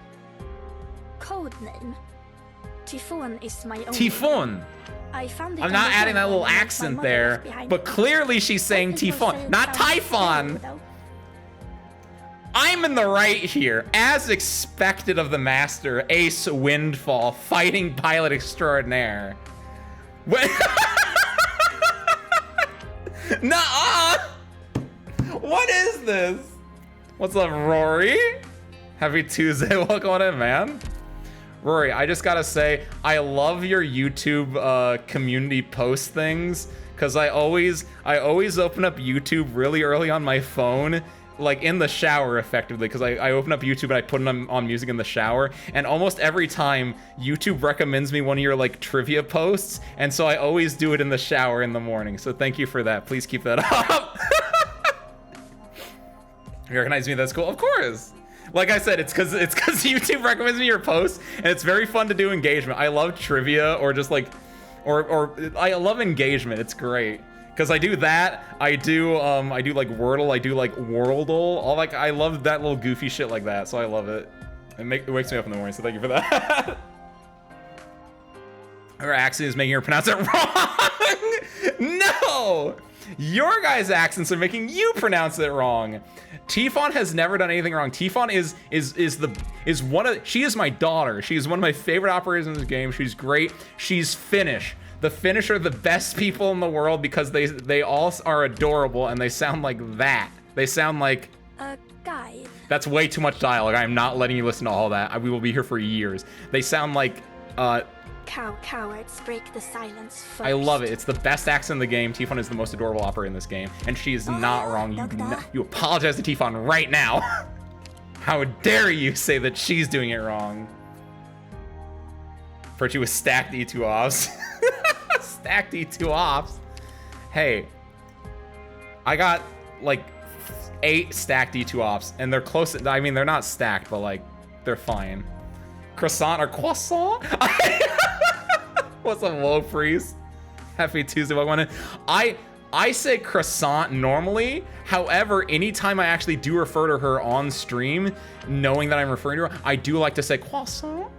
Code name. Typhon is my own. Typhon. I found it. I'm not adding that little accent there, but clearly she's saying Typhon, not Typhon. I'm in the right here, as expected of the master, Ace Windfall, fighting pilot extraordinaire. Nuh-uh! What is this? What's up, Rory? Happy Tuesday, welcome on in, man. Rory, I just gotta say, I love your YouTube community post things, because I always open up YouTube really early on my phone, like in the shower effectively, because I open up YouTube and I put on music in the shower, and almost every time YouTube recommends me one of your like trivia posts, and so I always do it in the shower in the morning, so thank you for that. Please keep that up. You recognize me? That's cool. Of course. Like I said, it's because YouTube recommends me your posts, and it's very fun to do engagement. I love trivia, or just like, or I love engagement. It's great because I do that. I do like Wordle. I do like Worldle. All like I love that little goofy shit like that. So I love it. It wakes me up in the morning. So thank you for that. Her accent is making her pronounce it wrong. No, your guys' accents are making you pronounce it wrong. Typhon has never done anything wrong. Typhon she is my daughter. She is one of my favorite operators in this game. She's great. She's Finnish. The Finnish are the best people in the world because they all are adorable and they sound like that. They sound like a guy. That's way too much dialogue. I am not letting you listen to all that. We will be here for years. They sound like Cowards break the silence first. I love it. It's the best accent in the game. Typhon is the most adorable operator in this game, and she is not wrong. You apologize to Typhon right now. How dare you say that she's doing it wrong? Virtue with stacked E2 offs. Stacked E2 offs. Hey, I got like 8 stacked E2 offs, and they're close. I mean, they're not stacked, but like they're fine. Croissant or croissant? What's up, low priest? Happy Tuesday, welcome in. I say croissant normally. However, anytime I actually do refer to her on stream, knowing that I'm referring to her, I do like to say croissant.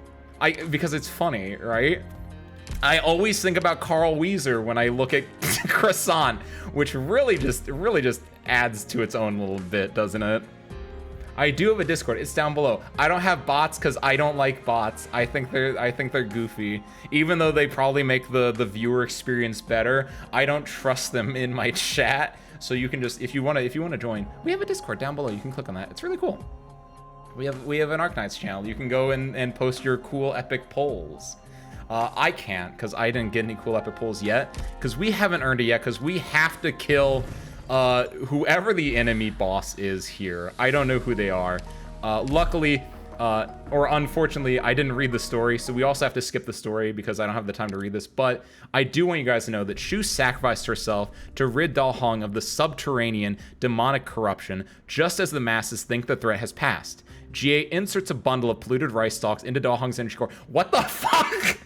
Because it's funny, right? I always think about Carl Weezer when I look at croissant, which really just adds to its own little bit, doesn't it? I do have a Discord. It's down below. I don't have bots because I don't like bots. I think they're goofy. Even though they probably make the viewer experience better, I don't trust them in my chat So you can just, if you want to join, we have a Discord down below. You can click on that. It's really cool. We have an Arknights channel. You can go and post your cool epic polls. I can't, because I didn't get any cool epic polls yet, because we haven't earned it yet, because we have to kill whoever the enemy boss is here. I don't know who they are. Luckily, or unfortunately, I didn't read the story, so we also have to skip the story because I don't have the time to read this, but I do want you guys to know that Shu sacrificed herself to rid Dalhong of the subterranean demonic corruption, just as the masses think the threat has passed. GA inserts a bundle of polluted rice stalks into Dalhong's energy core. What the fuck?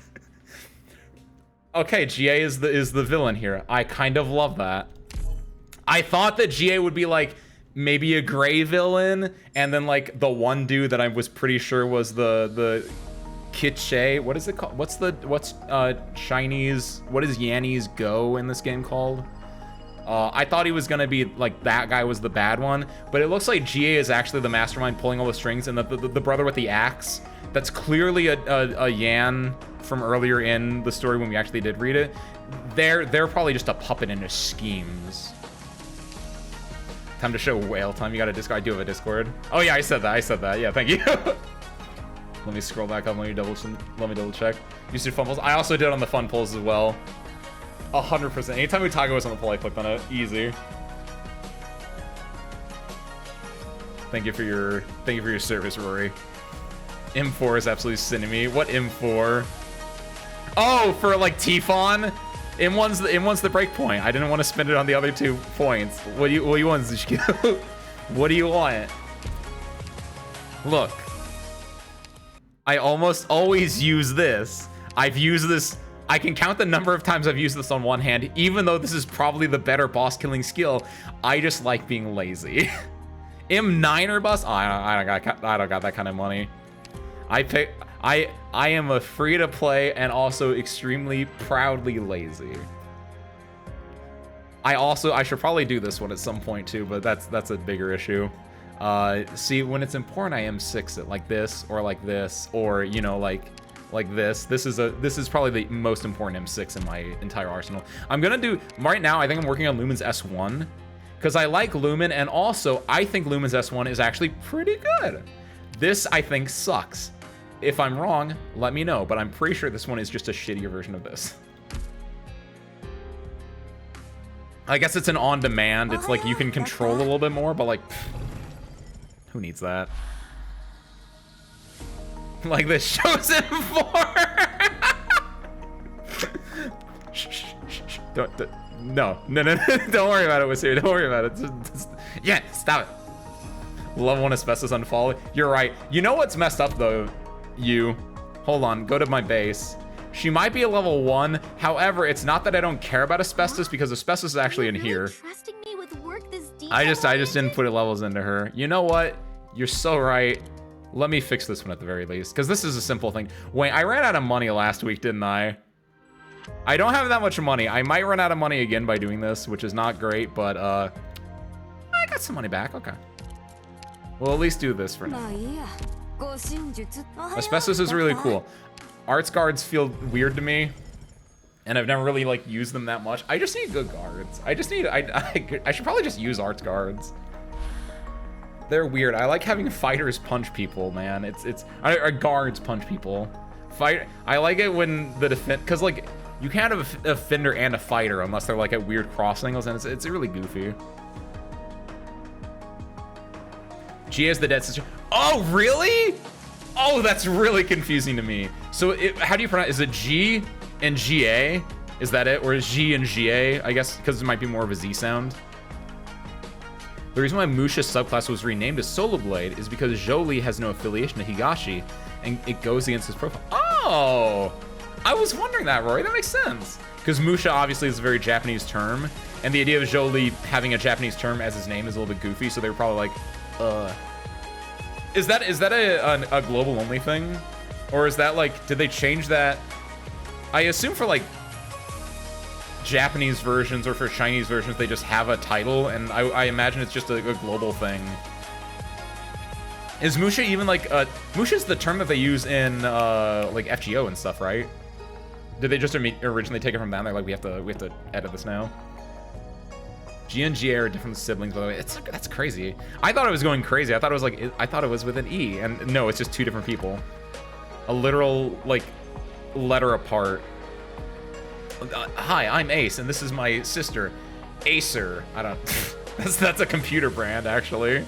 Okay, GA is the villain here. I kind of love that. I thought that GA would be like maybe a gray villain, and then like the one dude that I was pretty sure was the Kitche. What is it called? What's Chinese? What is Yanni's Go in this game called? I thought he was gonna be like that guy was the bad one, but it looks like GA is actually the mastermind pulling all the strings, and the brother with the axe, that's clearly a Yan from earlier in the story when we actually did read it. They're probably just a puppet in his schemes. Time to show whale time. You got a Discord? I do have a Discord. Oh yeah, I said that. Yeah, thank you. Let me scroll back up. Let me double check. You see fun polls. I also did on the fun polls as well. 100%. Anytime Utago was on the poll, I clicked on it. Easy. Thank you for your service, Rory. M4 is absolutely sending me. What M4? Oh, for like Tifon. M1's the break point. I didn't want to spend it on the other 2 points. What do you want, Zushiko? What do you want? Look. I almost always use this. I've used this. I can count the number of times I've used this on one hand, even though this is probably the better boss killing skill. I just like being lazy. M9er bus? I don't got that kind of money. I am a free-to-play and also extremely proudly lazy. I should probably do this one at some point too, but that's a bigger issue. See, when it's important, I M6 it like this, or you know, like this. This is probably the most important M6 in my entire arsenal. I'm gonna do right now. I think I'm working on Lumen's S1 because I like Lumen, and also I think Lumen's S1 is actually pretty good. This I think sucks. If I'm wrong, let me know, but I'm pretty sure this one is just a shittier version of this. I guess it's an on-demand. It's like you can control a little bit more, but like, who needs that? Like this shows him for. No, don't worry about it, Wazir. Don't worry about it. Yeah, stop it. Level 1 asbestos unfollow. You're right. You know what's messed up though? Hold on, go to my base. She might be a level 1. However, it's not that I don't care about asbestos, because asbestos is actually in here. I just didn't put levels into her. You know what? You're so right. Let me fix this one at the very least, because this is a simple thing. Wait, I ran out of money last week, didn't I? I don't have that much money. I might run out of money again by doing this, which is not great, but I got some money back. Okay. We'll at least do this for now. Asbestos is really cool. Arts guards feel weird to me, and I've never really like used them that much. I just need good guards. I should probably just use arts guards. They're weird. I like having fighters punch people, man. Or guards punch people. I like it when the defense, because like you can't have a defender and a fighter unless they're like at weird cross angles, and it's really goofy. G is the dead sister. Oh, really? Oh, that's really confusing to me. So how do you pronounce? Is it G and GA? Is that it? Or is G and GA? I guess because it might be more of a Z sound. The reason why Musha's subclass was renamed as Solar Blade is because Jolie has no affiliation to Higashi, and it goes against his profile. Oh, I was wondering that, Rory. That makes sense. Because Musha obviously is a very Japanese term, and the idea of Jolie having a Japanese term as his name is a little bit goofy, so they were probably like, Is that a global only thing? Or is that like, did they change that? I assume for like Japanese versions or for Chinese versions, they just have a title, and I imagine it's just a global thing. Is Musha even like, Musha's the term that they use in like FGO and stuff, right? Did they just originally take it from that? They're like, we have to edit this now. G and GA are different siblings, by the way. That's crazy. I thought it was going crazy. I thought it was with an E, and no, it's just two different people. A literal like letter apart. Hi, I'm Ace, and this is my sister, Acer. I don't. that's a computer brand, actually.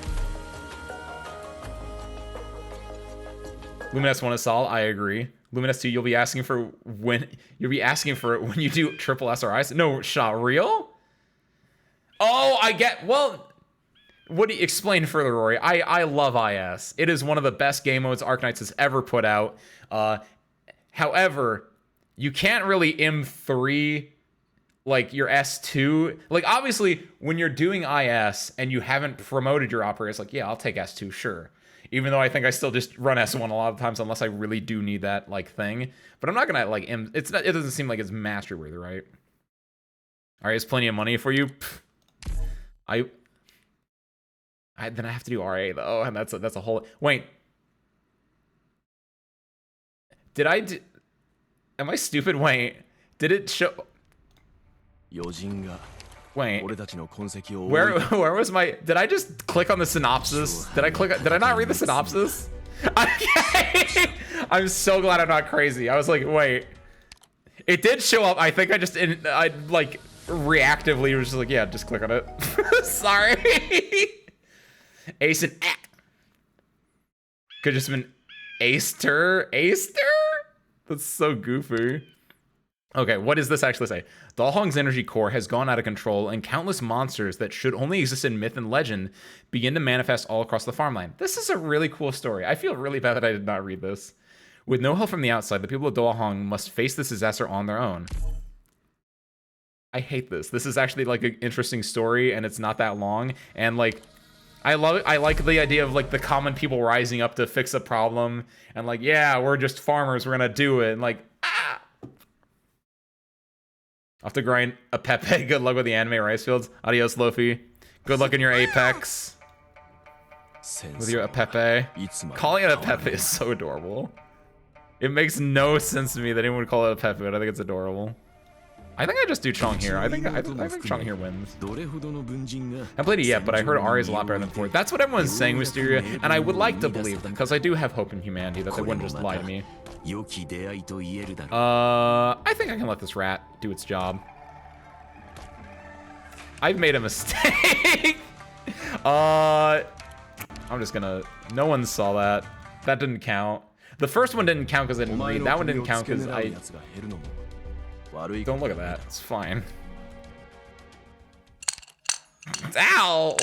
Luminous 1 is solid. I agree. Luminous 2, you'll be asking for it when you do triple SRIs. No, shot real. Oh, I get. Well, what do you explain further, Rory? I love IS. It is one of the best game modes Arknights has ever put out. However, you can't really M3 like your S2. Like obviously, when you're doing IS and you haven't promoted your operator, it's like, yeah, I'll take S2, sure. Even though I think I still just run S1 a lot of times unless I really do need that like thing. But I'm not gonna like it doesn't seem like it's mastery worthy, right? All right, it's plenty of money for you. Then I have to do RA though, and that's a whole. Wait, am I stupid? Wait, did it show? Wait, where was my? Did I just click on the synopsis? Did I not read the synopsis? Okay. I'm so glad I'm not crazy. I was like, wait, it did show up. I think I like reactively was just like, yeah, just click on it. Sorry. Ace and could just been Aster. That's so goofy. Okay, what does this actually say? Dalhong's energy core has gone out of control, and countless monsters that should only exist in myth and legend begin to manifest all across the farmland. This is a really cool story. I feel really bad that I did not read this. With no help from the outside, the people of Dalhong must face this disaster on their own. I hate this. This is actually like an interesting story, and it's not that long. And like, I love it. I like the idea of like the common people rising up to fix a problem, and like, yeah, we're just farmers. We're gonna do it, and like, I'll have to grind a Pepe. Good luck with the anime rice fields. Adios, Lofi. Good luck in your Apex. With your Pepe. Calling it a Pepe is so adorable. It makes no sense to me that anyone would call it a Pepe, but I think it's adorable. I think I just do Chong here. I think Chong here wins. I haven't played it yet, but I heard Ari is a lot better than 4. That's what everyone's saying, Wisteria, and I would like to believe them, because I do have hope in humanity that they wouldn't just lie to me. I think I can let this rat do its job. I've made a mistake. I'm just gonna. No one saw that. That didn't count. The first one didn't count because I didn't read. That one didn't count because I. Don't look at that. It's fine. Ow!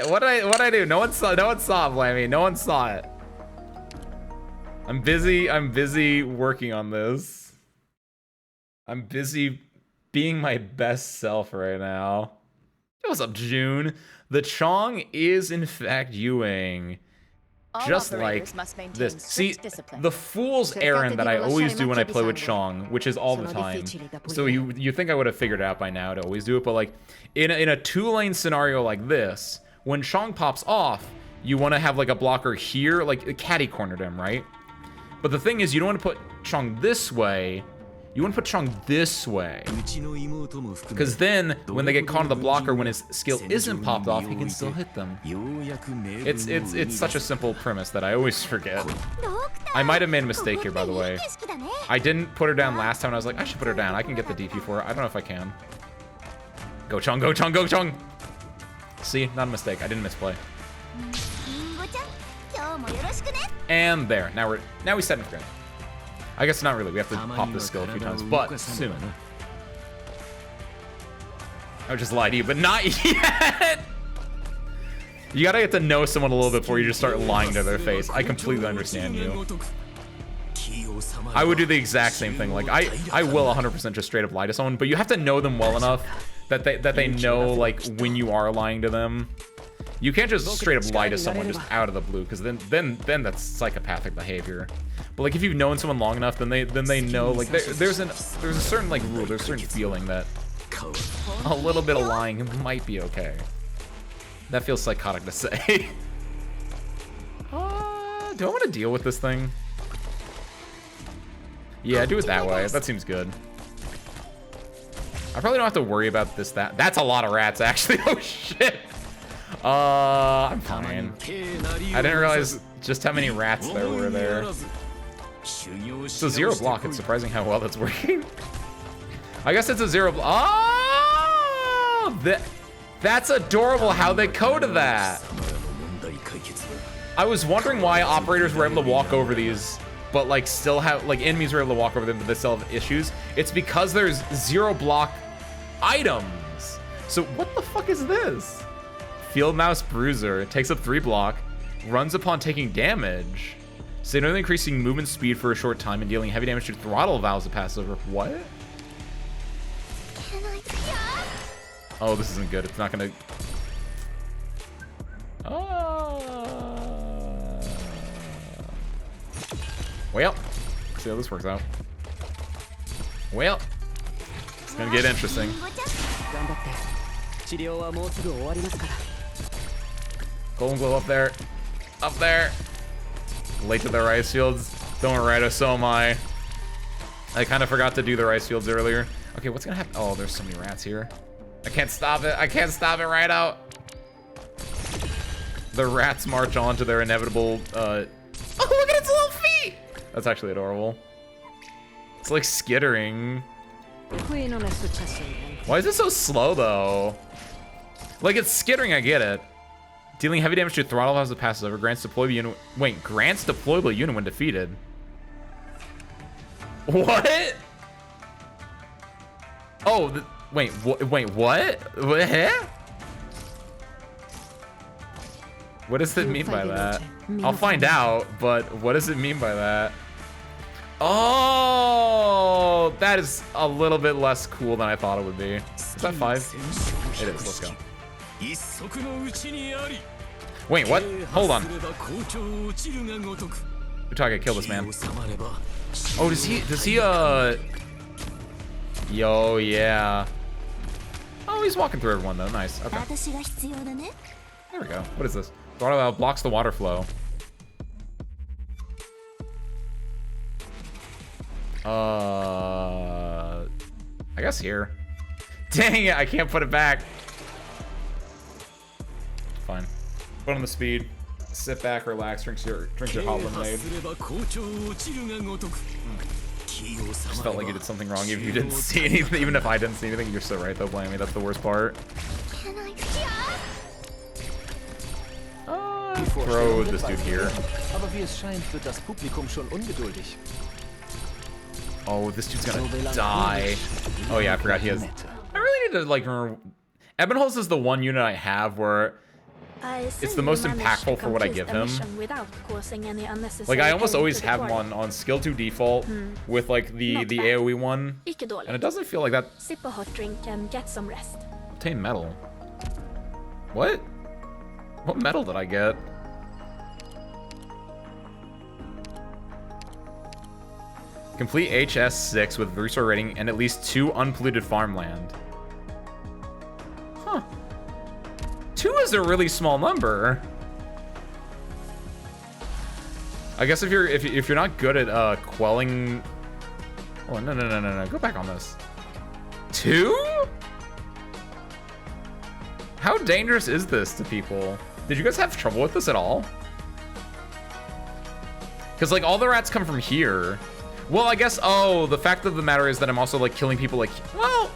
What did I do? No one saw it, Blammy. No one saw it. I'm busy working on this. I'm busy being my best self right now. What's up, June? The Chong is in fact Ewing. Just like this. See, the fool's errand that I always do when I play with Chong, which is all the time. So you think I would have figured it out by now to always do it, but like in a 2-lane scenario like this, when Chong pops off, you want to have like a blocker here, like catty cornered him, right? But the thing is, you don't want to put Chong this way. You want to put Chong this way. Because then, when they get caught on the blocker, when his skill isn't popped off, he can still hit them. It's such a simple premise that I always forget. I might have made a mistake here, by the way. I didn't put her down last time, and I was like, I should put her down. I can get the DP for her. I don't know if I can. Go Chong, go Chong, go Chong! See, not a mistake. I didn't misplay. And there. Now we set him free. I guess not really. We have to pop this skill a few times, but soon. I would just lie to you, but not yet. You gotta get to know someone a little bit before you just start lying to their face. I completely understand you. I would do the exact same thing. Like I will 100% just straight up lie to someone, but you have to know them well enough that they know like when you are lying to them. You can't just straight up lie to someone just out of the blue, because then that's psychopathic behavior. But like if you've known someone long enough, then they know like there's a certain like rule, there's a certain feeling that a little bit of lying might be okay. That feels psychotic to say. Do I want to deal with this thing? Yeah, do it that way. That seems good. I probably don't have to worry about this, that. That's a lot of rats, actually. Oh, shit. I'm fine. I didn't realize just how many rats there were there. It's a 0 block. It's surprising how well that's working. I guess it's a 0 block. Oh! That's adorable how they coded that. I was wondering why operators were able to walk over these, but like still have, like enemies were able to walk over them, but they still have issues. It's because there's 0 block items. So what the fuck is this? Field Mouse Bruiser. It takes up 3 block, runs upon taking damage. Significantly increasing movement speed for a short time and dealing heavy damage to throttle valves to pass over. What? Can I? Oh, this isn't good. It's not gonna. Well, let's see how this works out. Well, it's gonna get interesting. Golden Glow up there. Up there. Late to the rice fields. Don't worry, so am I. I kind of forgot to do the rice fields earlier. Okay, what's gonna happen? Oh, there's so many rats here. I can't stop it. I can't stop it right out. The rats march on to their inevitable, Oh, look at its little feet! That's actually adorable. It's like skittering. Why is it so slow, though? Like, it's skittering, I get it. Dealing heavy damage to throttle as it passes over. Grants deployable unit. Wait, grants deployable unit when defeated. What? Oh, wait, wait, what? What? What does it mean by that? I'll find out, but what does it mean by that? Oh, that is a little bit less cool than I thought it would be. Is that 5? It is, let's go. Wait, what? Hold on. Utage, kill this man. Oh, does he, Yo, yeah. Oh, he's walking through everyone, though. Nice. Okay. There we go. What is this? Throttle valve blocks the water flow. I guess here. Dang it, I can't put it back. Fine. Put on the speed. Sit back, relax, drink your hot lemonade. Just felt like you did something wrong if you didn't see anything. Even if I didn't see anything, you're so right though, Blamey. That's the worst part. Can I? Throw this dude here. Oh, this dude's gonna die. Oh yeah, I forgot he has. I really need to like remember. Ebenholz is the one unit I have where it's the most impactful for what I give him. Like I almost always have him on skill 2 default with like the AoE one, and it doesn't feel like that. Sip a hot drink and get some rest. Obtain metal. What? What metal did I get? Complete HS6 with resource rating and at least 2 unpolluted farmland. Huh. 2 is a really small number. I guess if you're not good at quelling. Oh no. Go back on this. 2? How dangerous is this to people? Did you guys have trouble with this at all? Because like all the rats come from here. Well, I guess, oh, the fact of the matter is that I'm also like killing people like, well,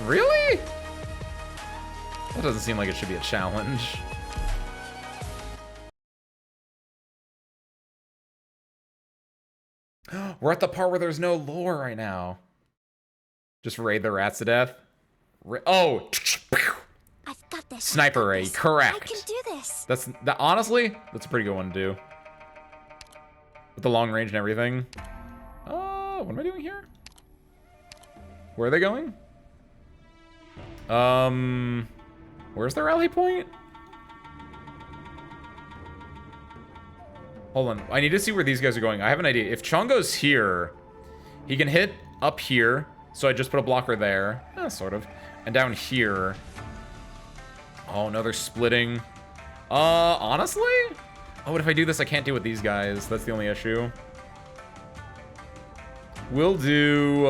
really? That doesn't seem like it should be a challenge. We're at the part where there's no lore right now. Just raid the rats to death. Oh, I've got this. sniper ray, correct. I can do this. Honestly, that's a pretty good one to do. With the long range and everything. Oh, what am I doing here? Where are they going? Where's the rally point? Hold on, I need to see where these guys are going. I have an idea. If Chongo's here, he can hit up here. So I just put a blocker there, sort of. And down here. Oh no, they're splitting. Honestly? Oh, but if I do this, I can't deal with these guys. That's the only issue. We'll do,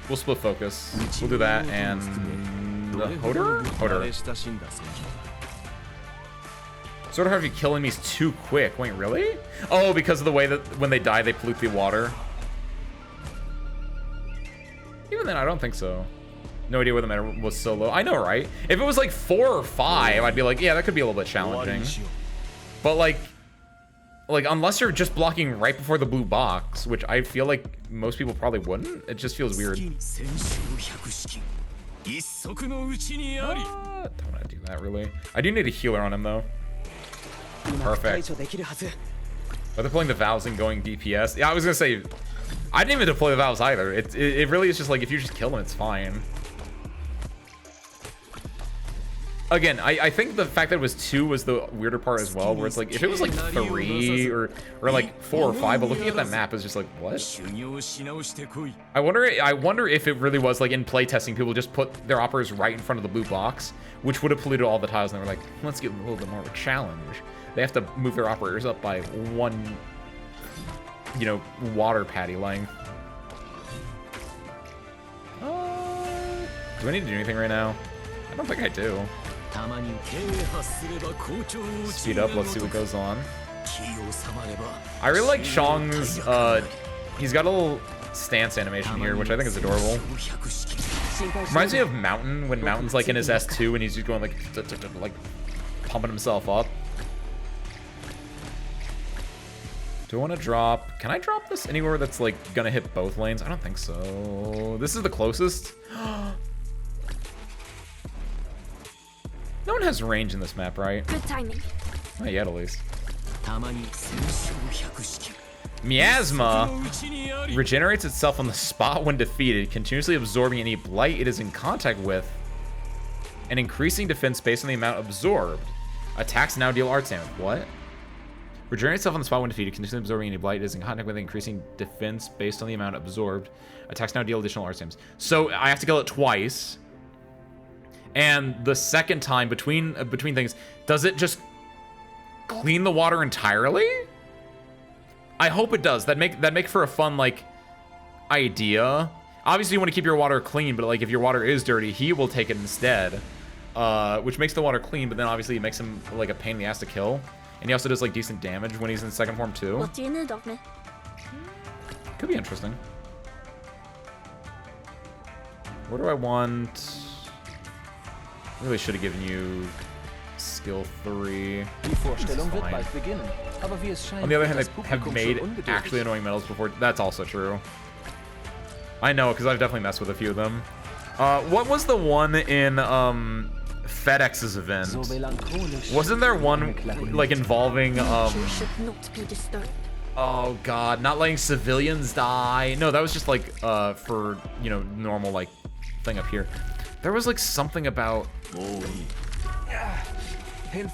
we'll split focus. We'll do that, and Hodor? Hodor. Sort of have you killing me too quick. Wait, really? Oh, because of the way that when they die, they pollute the water. Even then, I don't think so. No idea where the meta was so low. I know, right? If it was like 4 or 5, I'd be like, yeah, that could be a little bit challenging. But like unless you're just blocking right before the blue box, which I feel like most people probably wouldn't, it just feels weird. Don't want to do that really. I do need a healer on him though. Perfect. But they're pulling the valves and going DPS. Yeah, I was gonna say, I didn't even deploy the valves either. It really is just like if you just kill them, it's fine. Again, I think the fact that it was 2 was the weirder part as well, where it's like if it was like 3 or like 4 or 5, but looking at that map is just like what? I wonder if it really was like in playtesting, people just put their operators right in front of the blue box, which would have polluted all the tiles, and they were like, let's give them a little bit more of a challenge. They have to move their operators up by 1, you know, water patty length. Do I need to do anything right now? I don't think I do. Speed up, let's see what goes on. I really like Chong's, he's got a little stance animation here, which I think is adorable. Reminds me of Mountain, when Mountain's like in his S2 and he's just going like pumping himself up. Do I want to drop, can I drop this anywhere that's like gonna hit both lanes? I don't think so. This is the closest. No one has range in this map, right? Good timing. Not yet, at least. Miasma regenerates itself on the spot when defeated, continuously absorbing any blight it is in contact with, and increasing defense based on the amount absorbed. Attacks now deal arts damage. What? Regenerates itself on the spot when defeated, continuously absorbing any blight it is in contact with, increasing defense based on the amount absorbed. Attacks now deal additional arts damage. So I have to kill it twice. And the second time between things, does it just clean the water entirely? I hope it does. That make for a fun like idea. Obviously you want to keep your water clean, but like if your water is dirty, he will take it instead, which makes the water clean. But then obviously it makes him like a pain in the ass to kill, and he also does like decent damage when he's in second form too. What do you need of me? Could be interesting. What do I want? Really should have given you skill 3. On the other hand, they have made actually annoying medals before. That's also true. I know, because I've definitely messed with a few of them. What was the one in FedEx's event? Wasn't there one like involving oh god, not letting civilians die? No, that was just like for, you know, normal like thing up here. There was like something about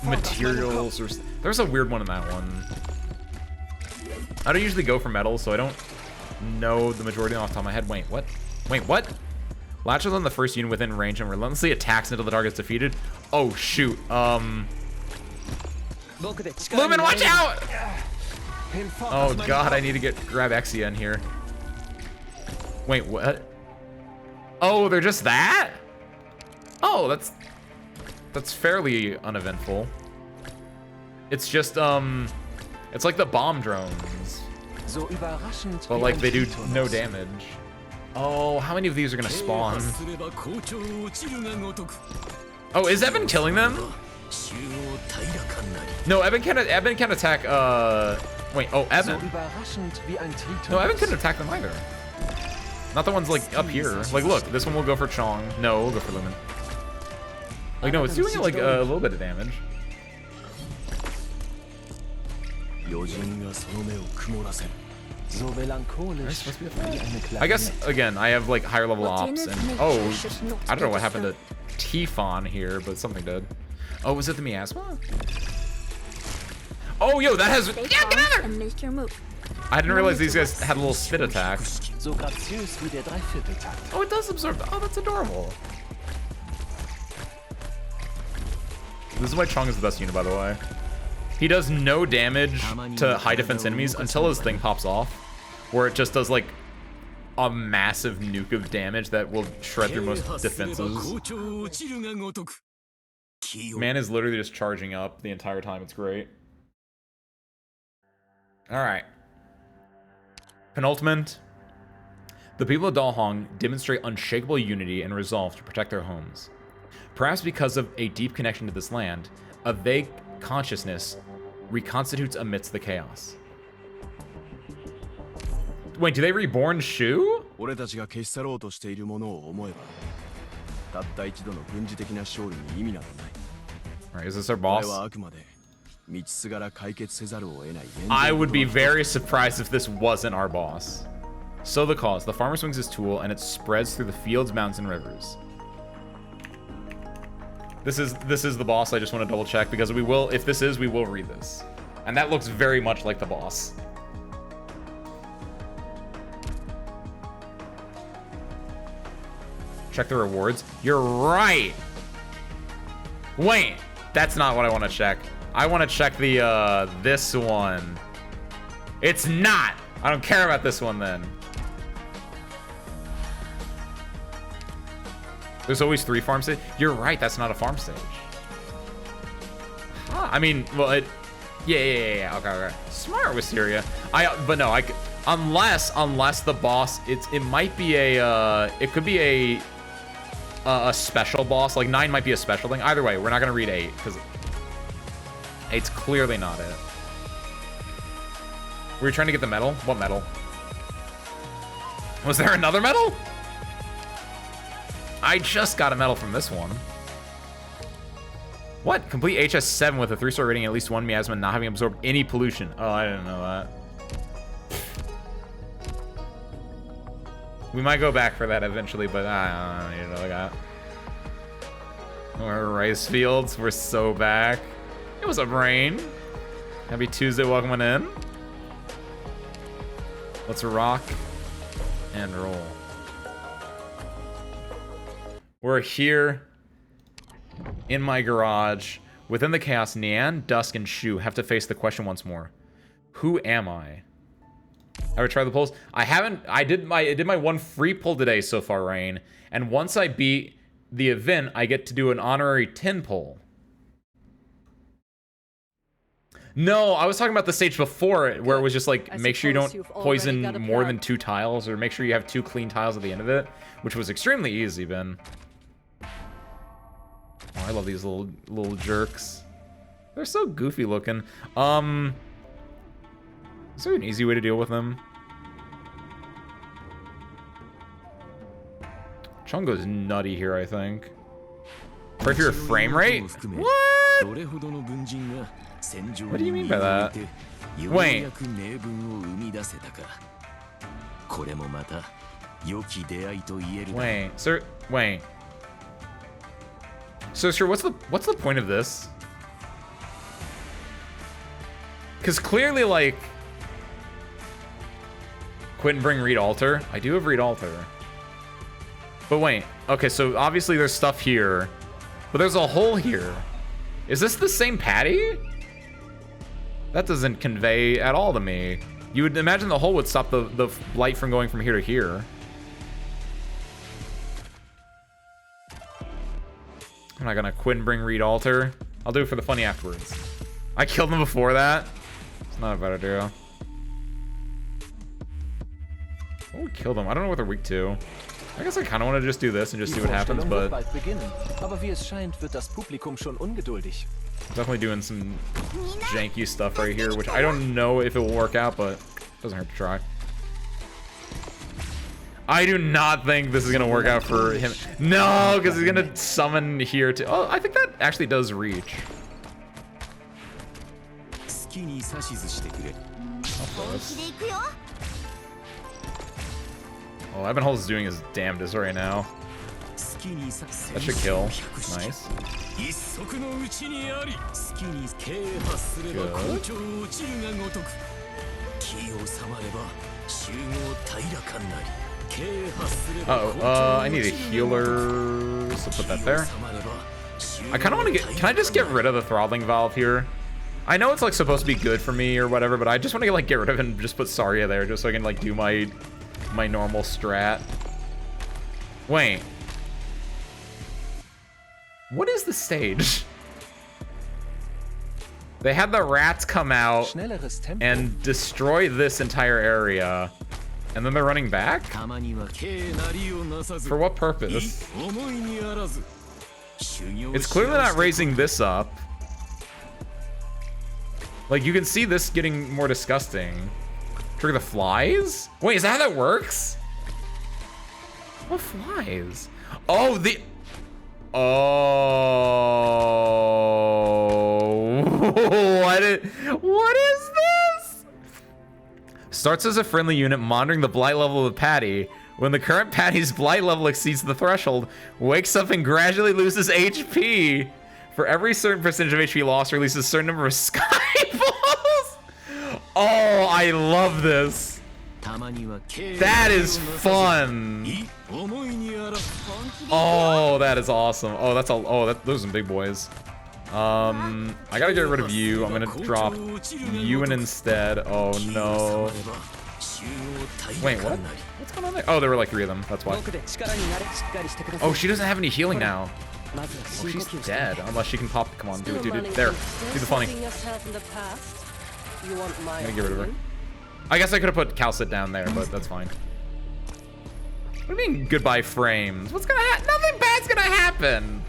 materials or there's a weird one in that one. I don't usually go for metals, so I don't know the majority off the top of my head. Wait, what? Wait, what? Latches on the first unit within range and relentlessly attacks until the target is defeated. Oh shoot. Lumen, watch out! Oh god, I need to grab Exia in here. Wait, what? Oh, they're just that? Oh, that's fairly uneventful. It's just it's like the bomb drones, but like they do no damage. Oh, how many of these are gonna spawn? Oh, is Evan killing them? No, Evan can attack. Wait. Oh, Evan. No, Evan couldn't attack them either. Not the ones like up here. Like, look, this one will go for Chong. No, we'll go for Lumen. Like, no, it's doing like a little bit of damage. I guess again, I have like higher level ops, and oh, I don't know what happened to Tifon here, but something did. Oh, was it the miasma? Oh, yo, that has. Yeah, get out of there! I didn't realize these guys had a little spit attack. Oh, it does absorb. Oh, that's adorable. This is why Chong is the best unit, by the way. He does no damage to high defense enemies until his thing pops off, where it just does like a massive nuke of damage that will shred through most defenses. Man is literally just charging up the entire time. It's great. Alright. Penultimate. The people of Dalhong demonstrate unshakable unity and resolve to protect their homes. Perhaps because of a deep connection to this land, a vague consciousness reconstitutes amidst the chaos. Wait, do they reborn Shu? Alright, is this our boss? I would be very surprised if this wasn't our boss. So the cause. The farmer swings his tool and it spreads through the fields, mountains, and rivers. This is the boss. I just want to double check because we will, if this is, we will read this. And that looks very much like the boss. Check the rewards. You're right. Wait, that's not what I want to check. I want to check the, this one. It's not. I don't care about this one then. There's always 3 farm stages. You're right, that's not a farm stage. Huh, I mean, well, yeah. Okay. Smart, Wisteria. But no, unless the boss, it might be it could be a special boss. Like 9 might be a special thing. Either way, we're not gonna read 8 because 8's clearly not it. Were you trying to get the medal? What medal? Was there another medal? I just got a medal from this one. What? Complete HS7 with a 3-star rating and at least 1 miasma not having absorbed any pollution. Oh, I didn't know that. We might go back for that eventually, but I don't need another guy. Our rice fields, we're so back. It was a brain. Happy Tuesday, welcome on in. Let's rock and roll. We're here in my garage. Within the chaos, Nian, Dusk, and Shu have to face the question once more. Who am I? Ever try the pulls? I haven't. I did my one free pull today so far, Rain. And once I beat the event, I get to do an honorary 10 pull. No, I was talking about the stage before it, where it was just like, make sure you don't poison more than 2 tiles, or make sure you have 2 clean tiles at the end of it, which was extremely easy, Ben. Oh, I love these little jerks. They're so goofy looking. Is there an easy way to deal with them? Chungo's nutty here, I think. Pray for your frame rate? What? What do you mean by that? Wait. Wait, sir, wait. So, sir, what's the point of this? Because clearly, like, quit and bring Reed Altar. I do have Reed Altar. But wait, okay, so obviously there's stuff here, but there's a hole here. Is this the same patty? That doesn't convey at all to me. You would imagine the hole would stop the light from going from here to here. I'm not gonna quit and bring Reed Altar. I'll do it for the funny afterwards. I killed them before that. It's not a bad idea. Oh, we killed them. I don't know what they're weak to. I guess I kind of want to just do this and just see what happens, but definitely doing some janky stuff right here, which I don't know if it will work out, but it doesn't hurt to try. I do not think this is going to work out for him. No, because he's going to summon here to... Oh, I think that actually does reach. Oh, Evanholz is doing his damnedest right now. That should kill. Nice. Good. Uh-oh, I need a healer, so put that there. I kind of want to get... Can I just get rid of the throttling valve here? I know it's like supposed to be good for me or whatever, but I just want to like get rid of it and just put Saria there just so I can like do my normal strat. Wait. What is the stage? They had the rats come out and destroy this entire area. And then they're running back? For what purpose? It's clearly not raising this up. Like, you can see this getting more disgusting. Trigger the flies? Wait, is that how that works? What flies? Oh, the... Oh... What is this? Starts as a friendly unit monitoring the blight level of the patty. When the current patty's blight level exceeds the threshold, wakes up and gradually loses HP. For every certain percentage of HP loss, releases a certain number of sky balls. Oh, I love this. That is fun. Oh, that is awesome. Oh, that's all. Oh, those are some big boys. I gotta get rid of you. I'm gonna drop you in instead. Oh no. Wait, what? What's going on there? Oh, there were like 3 of them. That's why. Oh, she doesn't have any healing now. Oh, she's dead. Unless she can pop. Come on, do it, There. Do the funny. I'm gonna get rid of her. I guess I could have put Calcit down there, but that's fine. What do you mean, goodbye frames? What's gonna happen? Nothing bad's gonna happen.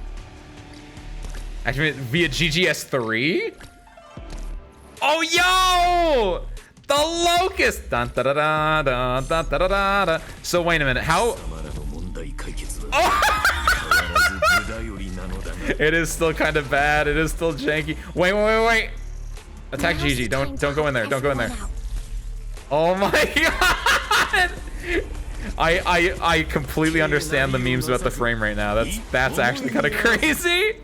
Activate via GGS3? Oh, yo! The Locust! Dun, da, da, da, da, da, da, da, da. So, wait a minute. How... Oh! It is still kind of bad. It is still janky. Wait. Attack Gigi. Don't go in there. Don't go in there. Oh my god! I completely understand the memes about the frame rate now. That's actually kind of crazy.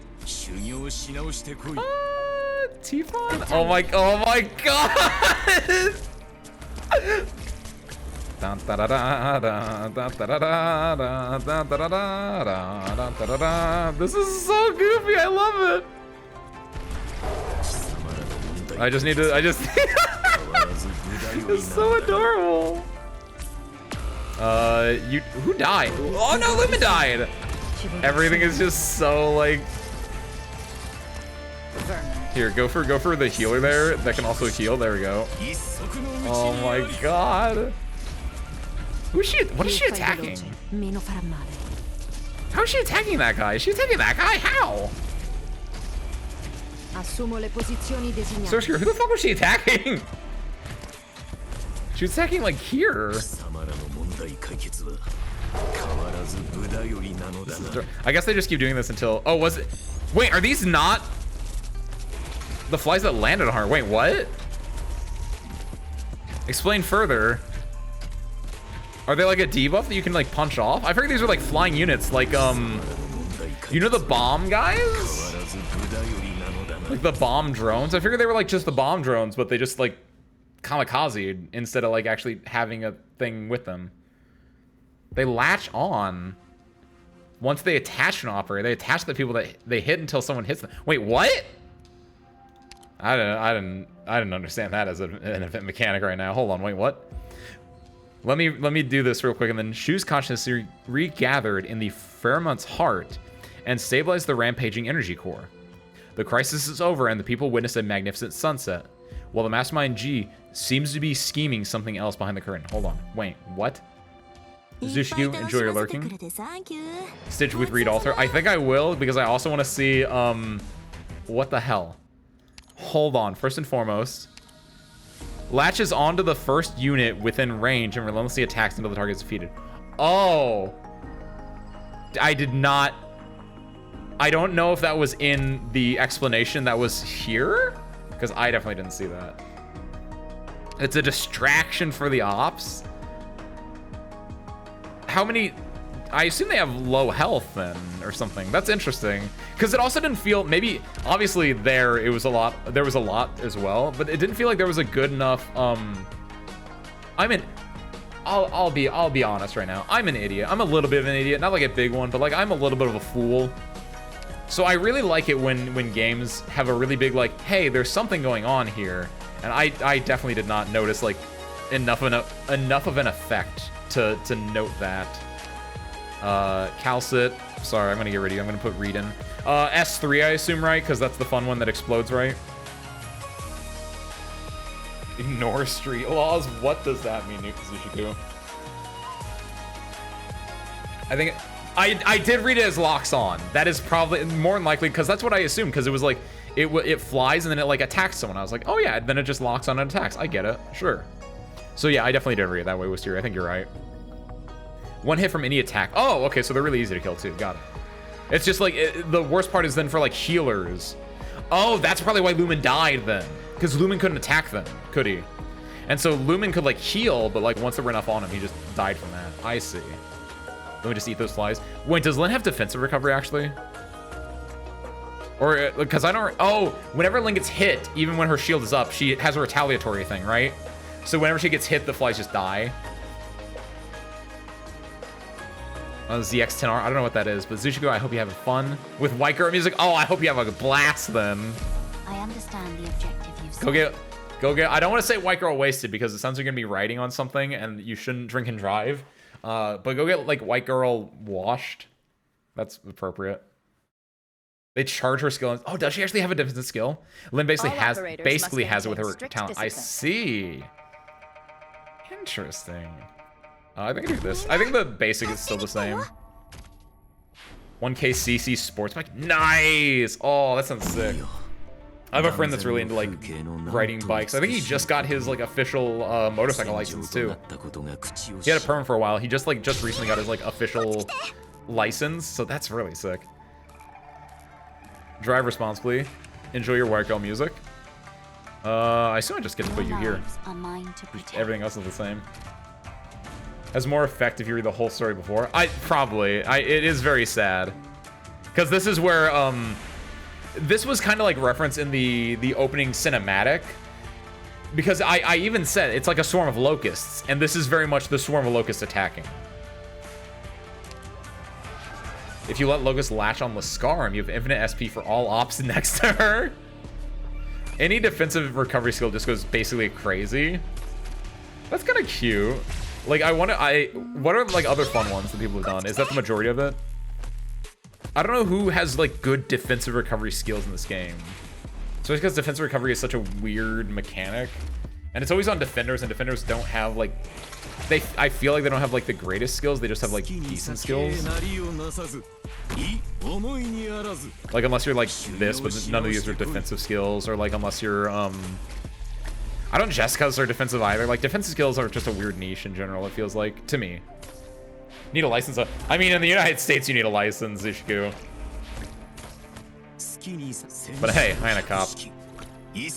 Tifon? Oh my god! This is so goofy, I love it. It's so adorable. Who died? Oh no, Luma died. Everything is just so like. Here, go for the healer there. That can also heal. There we go. Oh my god. Who's she? What is she attacking? How is she attacking that guy? Is she attacking that guy? How? Seriously, who the fuck was she attacking? She was attacking like here. I guess they just keep doing this until. Oh, was it? Wait, are these not the flies that landed on her? Wait, what? Explain further. Are they like a debuff that you can like punch off? I figured these were like flying units, like you know the bomb guys? Like the bomb drones? I figured they were like just the bomb drones, but they just like kamikaze instead of like actually having a thing with them. They latch on. Once they attach an operator, they attach the people that they hit until someone hits them. Wait, what? I didn't understand that as an event mechanic right now. Hold on, wait, what? Let me do this real quick, and then Shu's consciousness regathered in the Fairmont's heart and stabilized the rampaging energy core. The crisis is over, and the people witness a magnificent sunset, while the mastermind G seems to be scheming something else behind the curtain. Hold on, wait, what? Zushiku, enjoy your lurking. Stitch with Reed Alter. I think I will, because I also want to see, what the hell? Hold on, first and foremost. Latches onto the first unit within range and relentlessly attacks until the target is defeated. Oh. I did not... I don't know if that was in the explanation that was here, because I definitely didn't see that. It's a distraction for the ops. How many... I assume they have low health then, or something. That's interesting. Because it also didn't feel... Maybe... Obviously there, it was a lot... There was a lot as well. But it didn't feel like there was a good enough... I mean... I'll be honest right now. I'm an idiot. I'm a little bit of an idiot. Not like a big one, but like I'm a little bit of a fool. So I really like it when games have a really big, like, hey, there's something going on here. And I definitely did not notice, like, enough of an effect to note that. Calcit. Sorry, I'm gonna get rid of you. I'm gonna put read in. S3, I assume, right? Because that's the fun one that explodes, right? Ignore street laws? What does that mean, Zushiku? I think I did read it as locks on. That is probably more than likely, because that's what I assumed, because it was like it flies and then it like attacks someone. I was like, oh yeah, then it just locks on and attacks. I get it, sure. So yeah, I definitely did read it that way, Wisteria. I think you're right. One hit from any attack. Oh, okay, so they're really easy to kill too. Got it. It's just like the worst part is then for like healers. Oh, that's probably why Lumen died then, because Lumen couldn't attack them, could he? And so Lumen could like heal, but like once there were enough on him, he just died from that. I see. Let me just eat those flies. Wait, does Lyn have defensive recovery actually? Or because I don't. Oh, whenever Lyn gets hit, even when her shield is up, she has a retaliatory thing, right? So whenever she gets hit, the flies just die. ZX10R, I don't know what that is, but Zushiku, I hope you have fun with White Girl music. Oh, I hope you have a blast then. I understand the objective you've set. Go get. I don't want to say White Girl wasted because it sounds like you're gonna be riding on something and you shouldn't drink and drive. But go get like White Girl washed. That's appropriate. They charge her skill. Oh, does she actually have a defensive skill? Lyn basically has it with her talent. I see. Interesting. I think I do this. I think the basic is still the same. 1K CC sports bike. Nice. Oh, that sounds sick. I have a friend that's really into like riding bikes. I think he just got his like official motorcycle license too. He had a permit for a while. He just recently got his like official license, so that's really sick. Drive responsibly. Enjoy your White Girl music. I assume I just get to put you here. Everything else is the same. Has more effect if you read the whole story before. It is very sad. Because this is where, this was kind of like referenced in the opening cinematic. Because I even said, it's like a swarm of locusts. And this is very much the swarm of locusts attacking. If you let locusts latch on Lascarum, you have infinite SP for all ops next to her. Any defensive recovery skill just goes basically crazy. That's kind of cute. Like, what are, like, other fun ones that people have done? Is that the majority of it? I don't know who has, like, good defensive recovery skills in this game. Especially because defensive recovery is such a weird mechanic. And it's always on defenders, and defenders don't have, like... I feel like they don't have, like, the greatest skills. They just have, like, decent skills. Like, unless you're, like, this, but none of these are defensive skills. Or, like, unless you're, I don't Jessica's are defensive either. Like, defensive skills are just a weird niche in general, it feels like, to me. Need a license. I mean, in the United States, you need a license, Ishiku. But hey, I ain't a cop. Gives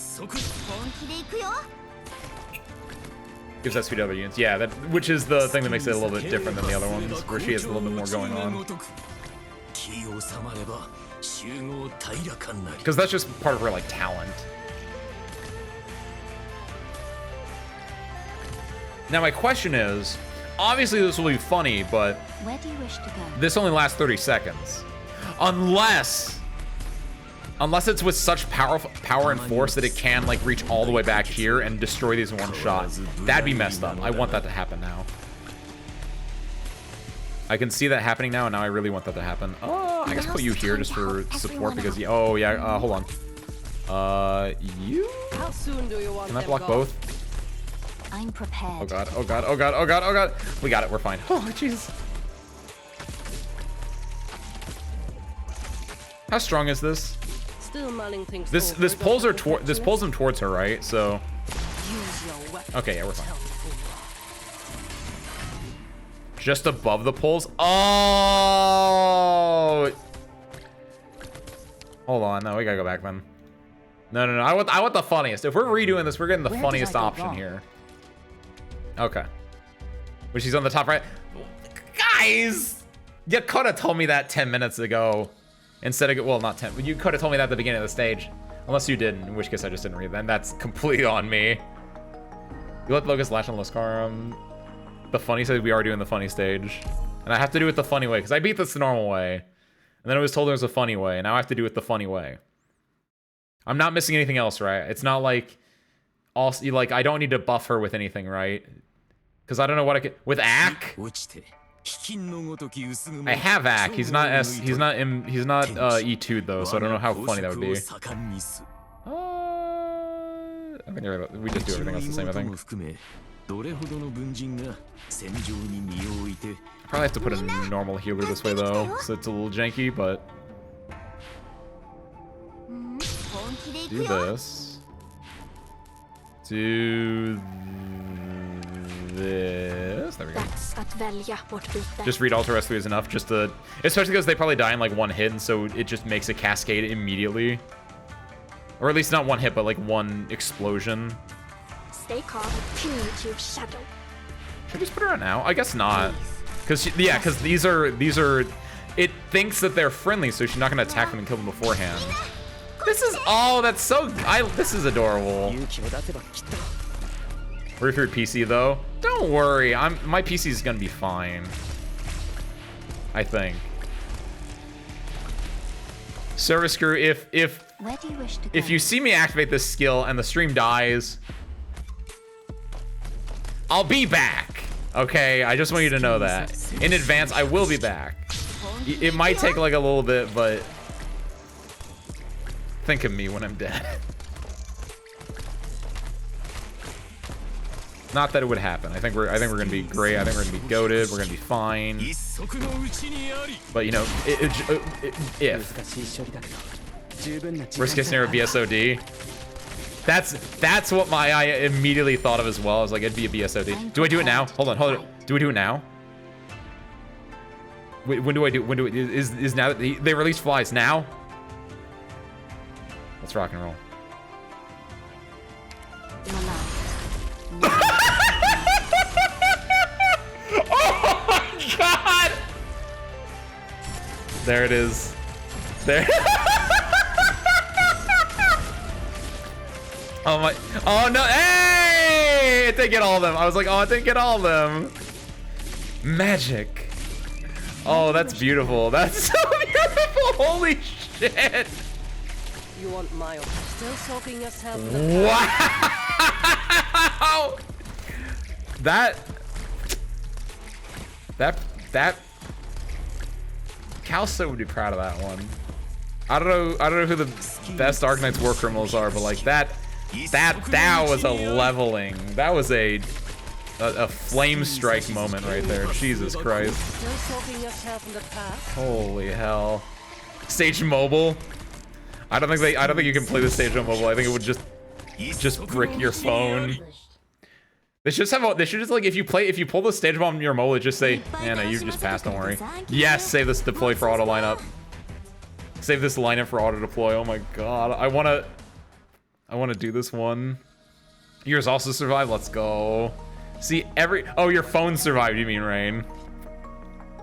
SP to other units. Yeah, which is the thing that makes it a little bit different than the other ones, where she has a little bit more going on. Because that's just part of her, like, talent. Now my question is, obviously this will be funny, but Where do you wish to go? This only lasts 30 seconds. Unless it's with such power and force that it can like reach all the way back here and destroy these in one shot. That'd be messed up. I want that to happen now. I can see that happening now, and now I really want that to happen. Oh, I guess put you here just for support because oh yeah, hold on. You? How soon do you want Can I them block gone? both? I'm prepared. Oh god, oh god, oh god, oh god, oh god. We got it, we're fine. Oh, Jesus. How strong is this? Still mulling things This over, pulls her Dr. this pulls him towards her, right? So Use your weapon. okay, yeah, we're fine. Just above the poles. Oh. Hold on, no, we gotta go back then. No. I want the funniest. If we're redoing this, we're getting the funniest option here. Okay. Which she's on the top right. Guys! You could have told me that 10 minutes ago. Instead of, well, not 10. You could have told me that at the beginning of the stage. Unless you didn't, in which case I just didn't read that. And that's completely on me. You let Locust latch on Lascarum. The funny stage, we are doing the funny stage. And I have to do it the funny way, because I beat this the normal way. And then I was told there was a funny way, and now I have to do it the funny way. I'm not missing anything else, right? It's not like... Also, like, I don't need to buff her with anything, right? Because I don't know what I could... With Ak? I have Ak. He's not E2 though, so I don't know how funny that would be. I think we just do everything else the same, I think. Probably have to put a normal healer this way though, so it's a little janky, but... Do this. Do this. There we go. Just read Alter S3 is enough, just to... Especially because they probably die in like one hit, and so it just makes a cascade immediately. Or at least not one hit, but like one explosion. Stay calm, to your shadow. Should I just put her out now? I guess not. Because, yeah, because these are... It thinks that they're friendly, so she's not going to attack them and kill them beforehand. This is... Oh, that's so... This is adorable. We're through PC, though. Don't worry. My PC is going to be fine. I think. Service crew, if you see me activate this skill and the stream dies, I'll be back. Okay, I just want you to know that. In advance, I will be back. It might take like a little bit, but think of me when I'm dead. Not that it would happen. I think we're gonna be great. I think we're gonna be goated. We're gonna be fine. But you know, if worst case scenario BSOD. That's what I immediately thought of as well. I was like, it'd be a BSOD. Do I do it now? Hold on. Do we do it now? When do I do? Is now that they release flies now? Let's rock and roll. Oh my god! There it is. There. Oh my. Oh no. Hey! It didn't get all of them. I was like, oh, it didn't get all of them. Magic. Oh, that's beautiful. That's so beautiful. Holy shit. You want my still soaking yourself in the wow. That Calso would be proud of that one. I don't know who the best Arknights war criminals are, but like that was a leveling. That was a flame strike moment right there. Jesus Christ. still soaking yourself in the past. Holy hell. Stage mobile. I don't think you can play the stage on mobile. I think it would just brick your phone. They should just like if you pull the stage bomb on your mobile, just say, yeah, no, you just passed, don't worry. Yes, save this deploy for auto lineup. Save this lineup for auto deploy. Oh my god. I wanna do this one. Yours also survived. Let's go. See oh, your phone survived, you mean, Rain.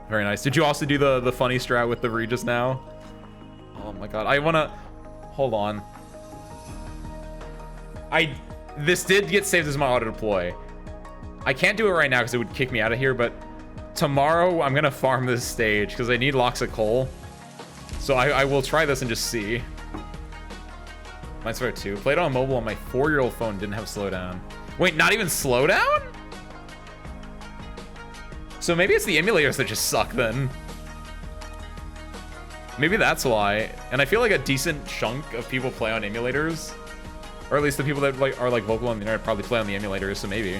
Very nice. Did you also do the funny strat with the Regis now? Oh my god. Hold on. This did get saved as my auto deploy. I can't do it right now because it would kick me out of here, but tomorrow I'm gonna farm this stage because I need locks of coal. So I will try this and just see. Mine's fair too. Played on mobile on my 4-year-old phone, didn't have slowdown. Wait, not even slowdown? So maybe it's the emulators that just suck then. Maybe that's why. And I feel like a decent chunk of people play on emulators. Or at least the people that are vocal on the internet probably play on the emulators, so maybe.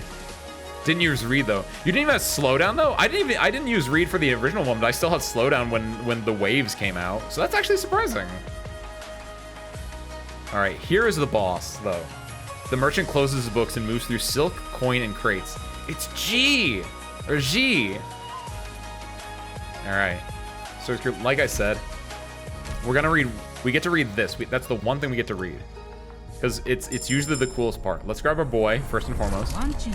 Didn't use read though. You didn't even have slowdown though? I didn't use read for the original one, but I still had slowdown when the waves came out. So that's actually surprising. Alright, here is the boss though. The merchant closes his books and moves through silk, coin, and crates. It's G! Or G! Alright. So like I said, we get to read this. That's the one thing we get to read. Because it's usually the coolest part. Let's grab our boy, first and foremost. Reads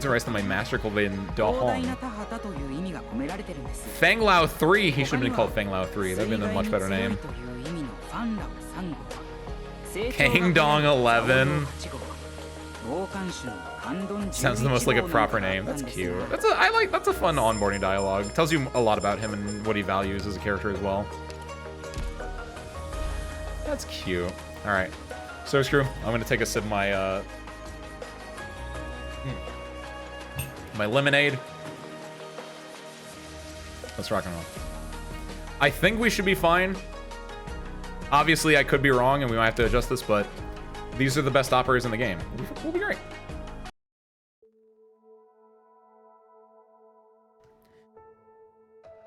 and writes to my master cultivated in Dahong. Fang Lao 3, he should have been called Fang Lao 3. That would have been a much better name. Kang Dong 11. Sounds the most like a proper name. That's cute. That's a fun onboarding dialogue. Tells you a lot about him and what he values as a character as well. That's cute. All right, so screw. I'm gonna take a sip of my my lemonade. Let's rock and roll. I think we should be fine. Obviously, I could be wrong, and we might have to adjust this, but these are the best operators in the game. We'll be great.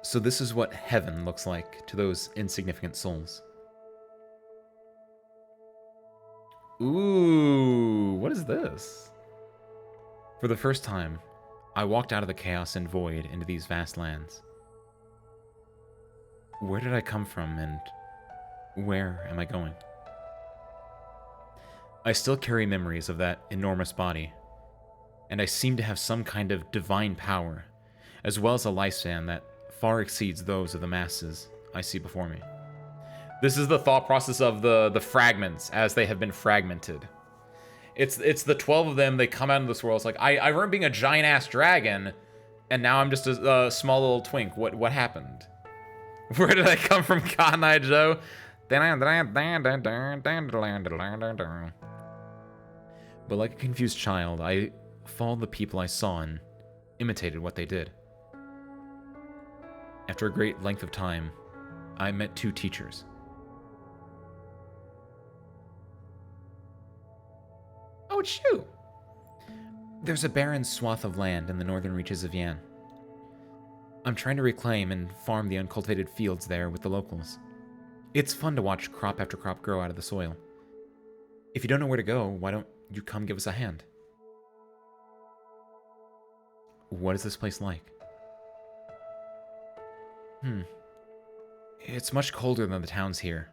So this is what heaven looks like to those insignificant souls. Ooh, what is this? For the first time, I walked out of the chaos and void into these vast lands. Where did I come from, and where am I going? I still carry memories of that enormous body, and I seem to have some kind of divine power, as well as a lifespan that far exceeds those of the masses I see before me. This is the thought process of the fragments as they have been fragmented. It's the 12 of them. They come out of this world. It's like I remember being a giant ass dragon, and now I'm just a small little twink. What happened? Where did I come from, Kanai Joe? But like a confused child, I followed the people I saw and imitated what they did. After a great length of time, I met two teachers. Oh, it's you! There's a barren swath of land in the northern reaches of Yan. I'm trying to reclaim and farm the uncultivated fields there with the locals. It's fun to watch crop after crop grow out of the soil. If you don't know where to go, why don't you come give us a hand? What is this place like? It's much colder than the towns here.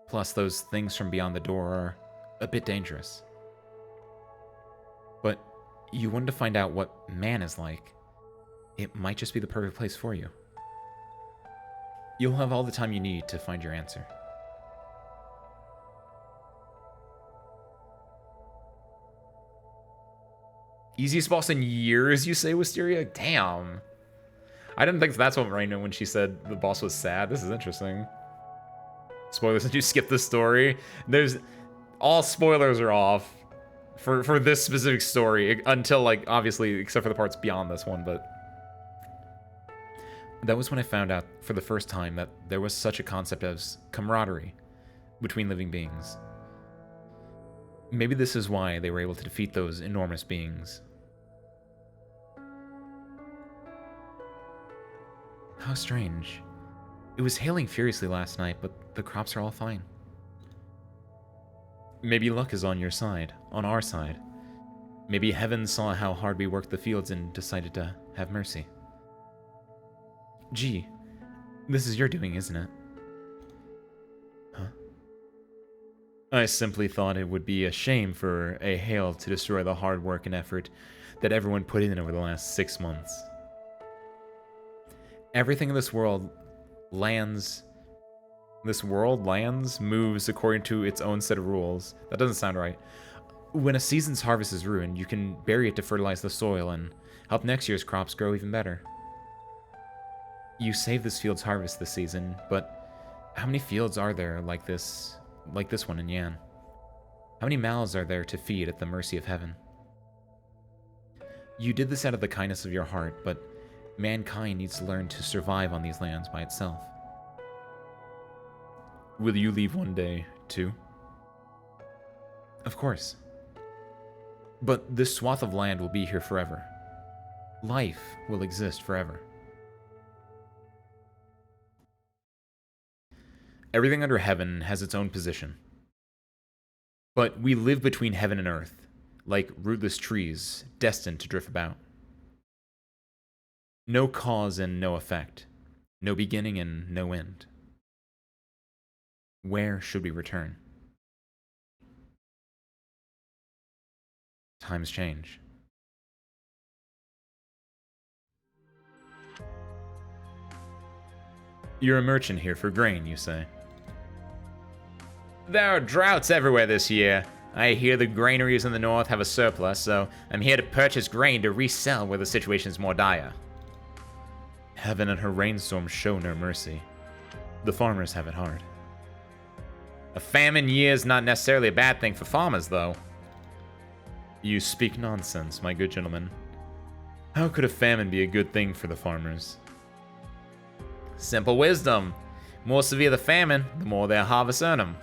Plus, those things from beyond the door are a bit dangerous. But you wanted to find out what man is like. It might just be the perfect place for you. You'll have all the time you need to find your answer. Easiest boss in years, you say, Wisteria? Damn. I didn't think that's what Raina when she said the boss was sad. This is interesting. Spoilers, since you skipped the story. All spoilers are off for this specific story until, like, obviously, except for the parts beyond this one, but that was when I found out for the first time that there was such a concept as camaraderie between living beings. Maybe this is why they were able to defeat those enormous beings. How strange. It was hailing furiously last night, but the crops are all fine. Maybe luck is on your side, on our side. Maybe heaven saw how hard we worked the fields and decided to have mercy. Gee, this is your doing, isn't it? Huh? I simply thought it would be a shame for a hail to destroy the hard work and effort that everyone put in over the last 6 months. Everything in this world lands moves according to its own set of rules. That doesn't sound right. When a season's harvest is ruined, you can bury it to fertilize the soil and help next year's crops grow even better. You saved this field's harvest this season, but how many fields are there like this one in Yan? How many mouths are there to feed at the mercy of heaven? You did this out of the kindness of your heart, but mankind needs to learn to survive on these lands by itself. Will you leave one day, too? Of course. But this swath of land will be here forever. Life will exist forever. Everything under heaven has its own position. But we live between heaven and earth, like rootless trees destined to drift about. No cause and no effect. No beginning and no end. Where should we return? Times change. You're a merchant here for grain, you say. There are droughts everywhere this year. I hear the granaries in the north have a surplus, so I'm here to purchase grain to resell where the situation is more dire. Heaven and her rainstorms show no mercy. The farmers have it hard. A famine year is not necessarily a bad thing for farmers, though. You speak nonsense, my good gentleman. How could a famine be a good thing for the farmers? Simple wisdom. More severe the famine, the more their harvests earn them.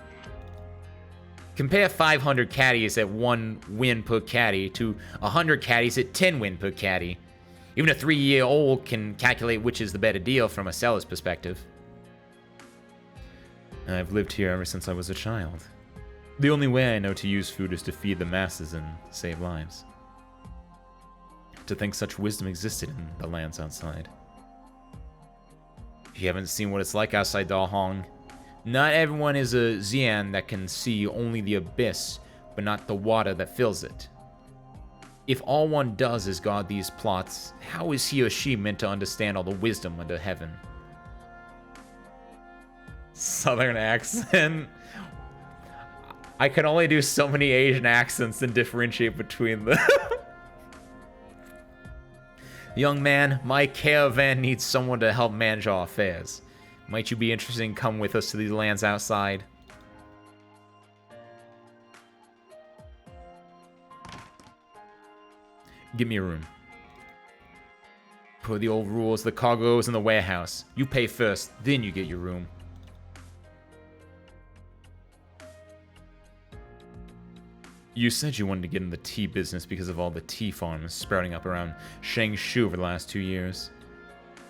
Compare 500 caddies at 1 win per caddy to 100 caddies at 10 win per caddy. Even a 3-year-old can calculate which is the better deal from a seller's perspective. I've lived here ever since I was a child. The only way I know to use food is to feed the masses and save lives. To think such wisdom existed in the lands outside. If you haven't seen what it's like outside Dalhong, not everyone is a Xian that can see only the abyss, but not the water that fills it. If all one does is guard these plots, how is he or she meant to understand all the wisdom under heaven? Southern accent. I can only do so many Asian accents and differentiate between them. Young man, my caravan needs someone to help manage our affairs. Might you be interested in coming with us to these lands outside? Give me a room. Per the old rules, the cargo is in the warehouse. You pay first, then you get your room. You said you wanted to get in the tea business because of all the tea farms sprouting up around Shangshu over the last 2 years.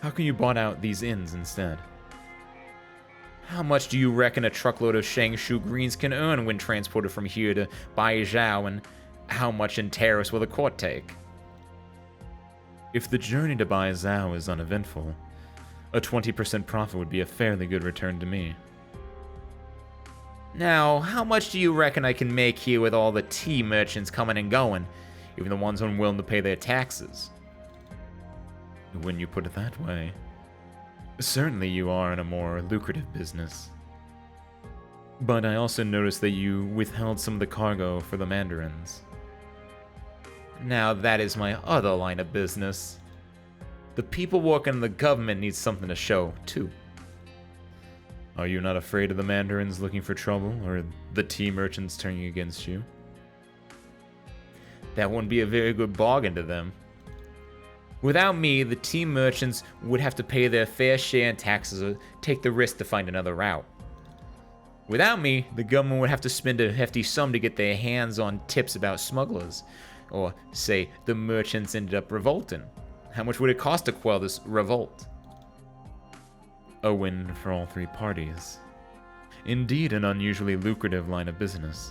How come you bought out these inns instead? How much do you reckon a truckload of Shangshu greens can earn when transported from here to Baizhou, and how much in tariffs will the court take? If the journey to Baizhou is uneventful, a 20% profit would be a fairly good return to me. Now, how much do you reckon I can make here with all the tea merchants coming and going, even the ones unwilling to pay their taxes? When you put it that way, certainly you are in a more lucrative business. But I also noticed that you withheld some of the cargo for the mandarins. Now that is my other line of business. The people working in the government need something to show, too. Are you not afraid of the mandarins looking for trouble, or the tea merchants turning against you? That wouldn't be a very good bargain to them. Without me, the tea merchants would have to pay their fair share in taxes or take the risk to find another route. Without me, the government would have to spend a hefty sum to get their hands on tips about smugglers. Or, say, the merchants ended up revolting. How much would it cost to quell this revolt? A win for all 3 parties. Indeed, an unusually lucrative line of business.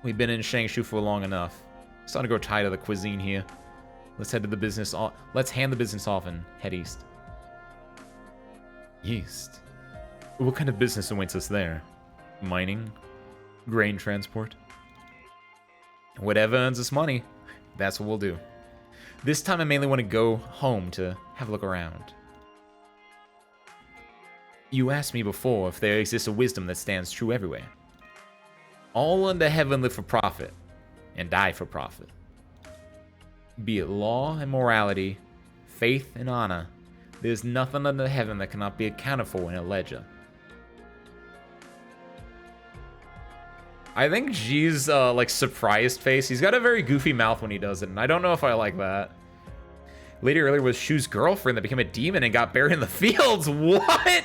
We've been in Shangshu for long enough. Starting to grow tired of the cuisine here. Let's hand the business off and head east. East? What kind of business awaits us there? Mining? Grain transport? Whatever earns us money, that's what we'll do. This time I mainly want to go home to have a look around. You asked me before if there exists a wisdom that stands true everywhere. All under heaven live for profit, and die for profit. Be it law and morality, faith and honor, there's nothing under heaven that cannot be accounted for in a ledger. I think G's like surprised face. He's got a very goofy mouth when he does it, and I don't know if I like that. Lady earlier was Shu's girlfriend that became a demon and got buried in the fields. What?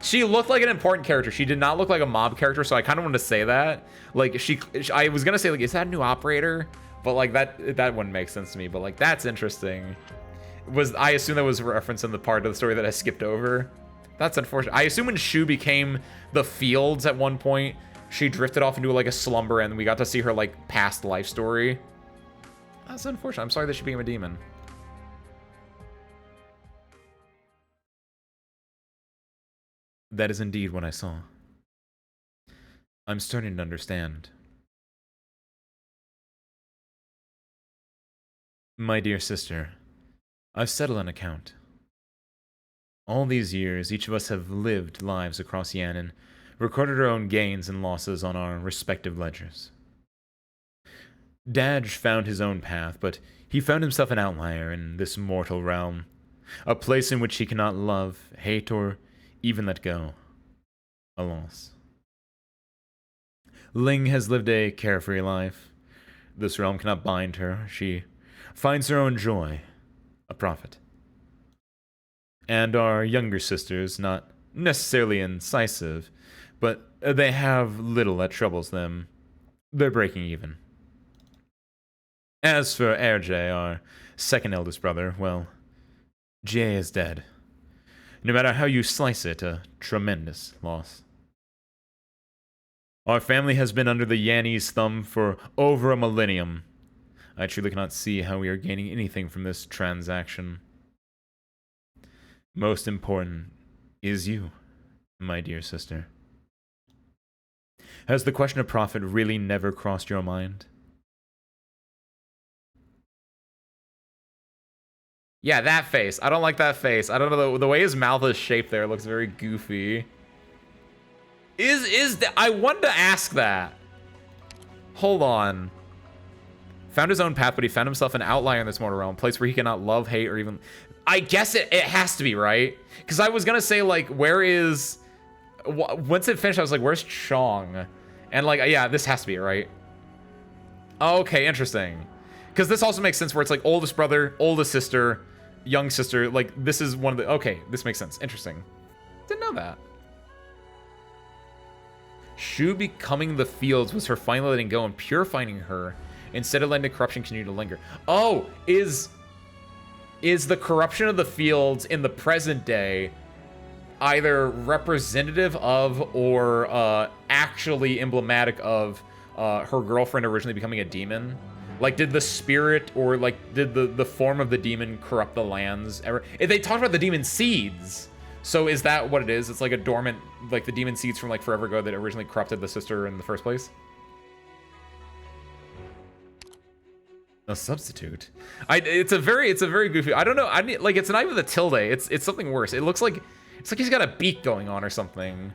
She looked like an important character. She did not look like a mob character, so I kind of wanted to say that. Like I was gonna say like, is that a new operator? But like that wouldn't make sense to me. But like that's interesting. I assume that was a reference in the part of the story that I skipped over. That's unfortunate. I assume when Shu became the fields at one point, she drifted off into like a slumber, and we got to see her like past life story. That's unfortunate. I'm sorry that she became a demon. That is indeed what I saw. I'm starting to understand. My dear sister, I've settled an account. All these years, each of us have lived lives across Yannon, recorded our own gains and losses on our respective ledgers. Daj found his own path, but he found himself an outlier in this mortal realm, a place in which he cannot love, hate, or even let go. A loss. Ling has lived a carefree life. This realm cannot bind her. She finds her own joy, a prophet. And our younger sisters, not necessarily incisive, but they have little that troubles them. They're breaking even. As for RJ, our second eldest brother, well, Jay is dead. No matter how you slice it, a tremendous loss. Our family has been under the Yanni's thumb for over a millennium. I truly cannot see how we are gaining anything from this transaction. Most important is you, my dear sister. Has the question of profit really never crossed your mind? Yeah, that face. I don't like that face. I don't know, the way his mouth is shaped there looks very goofy. I wanted to ask that. Hold on. Found his own path, but he found himself an outlier in this mortal realm, a place where he cannot love, hate, or even... I guess it has to be, right? Because I was gonna say, like, where is... Once it finished, I was like, where's Chong? And, like, yeah, this has to be it, right? Okay, interesting. Because this also makes sense where it's, like, oldest brother, oldest sister, young sister. Like, this is one of the... Okay, this makes sense. Interesting. Didn't know that. Shu becoming the fields was her finally letting go and purifying her instead of letting the corruption continue to linger. Oh, is the corruption of the fields in the present day either representative of or actually emblematic of her girlfriend originally becoming a demon? Like, did the spirit or, like, did the form of the demon corrupt the lands ever? They talked about the demon seeds. So is that what it is? It's like a dormant, like the demon seeds from like forever ago that originally corrupted the sister in the first place? A substitute? It's a very goofy. I don't know. Like, it's not even the tilde. It's something worse. It looks like he's got a beak going on or something.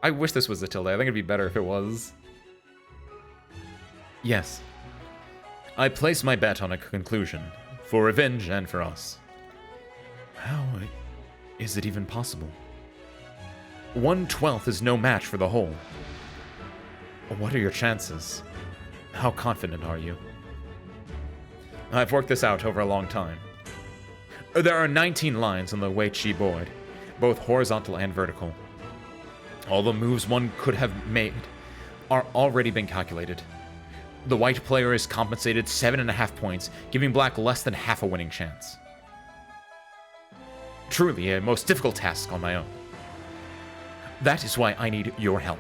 I wish this was a tilde. I think it'd be better if it was. Yes. I place my bet on a conclusion, for revenge and for us. How is it even possible? 1/12 is no match for the whole. What are your chances? How confident are you? I've worked this out over a long time. There are 19 lines on the Wei Chi board, both horizontal and vertical. All the moves one could have made are already been calculated. The white player is compensated 7.5 points, giving black less than half a winning chance. Truly a most difficult task on my own. That is why I need your help.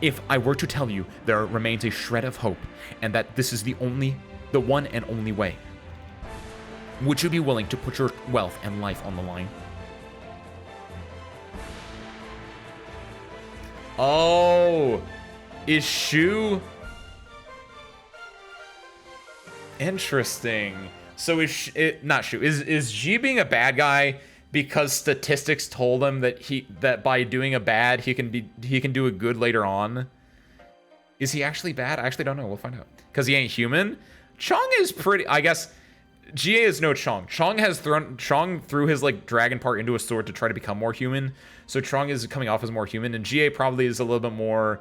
If I were to tell you there remains a shred of hope, and that this is the one and only way, would you be willing to put your wealth and life on the line? Oh, is Shu... Interesting. So is G being a bad guy because statistics told him that by doing a bad he can do a good later on? Is he actually bad? I actually don't know. We'll find out. Because he ain't human. Chong is pretty. I guess GA is no Chong. Chong threw his like dragon part into a sword to try to become more human. So Chong is coming off as more human, and GA probably is a little bit more.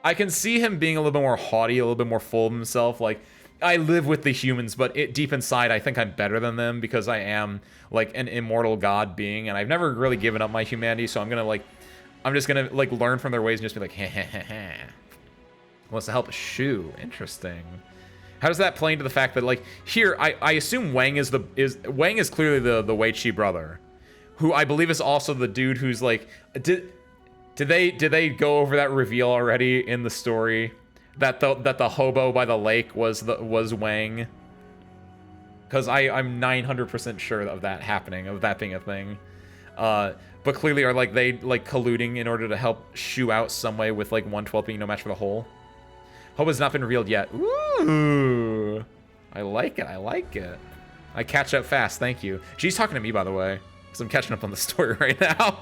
I can see him being a little bit more haughty, a little bit more full of himself, like. I live with the humans, but deep inside, I think I'm better than them because I am, like, an immortal god being, and I've never really given up my humanity, so I'm just gonna, like, learn from their ways and just be like, heh heh heh heh. Wants to help Shu. Interesting. How does that play into the fact that, like, here, I assume Wang is clearly the Wei Chi brother, who I believe is also the dude who's, like, did they go over that reveal already in the story? That the hobo by the lake was Wang, because I'm 900% sure of that happening, of that being a thing. But clearly are they colluding in order to help Shu out some way with like 1/12 being no match for the whole. Hope has not been revealed yet. Ooh, I like it. I catch up fast. Thank you. She's talking to me, by the way, because I'm catching up on the story right now.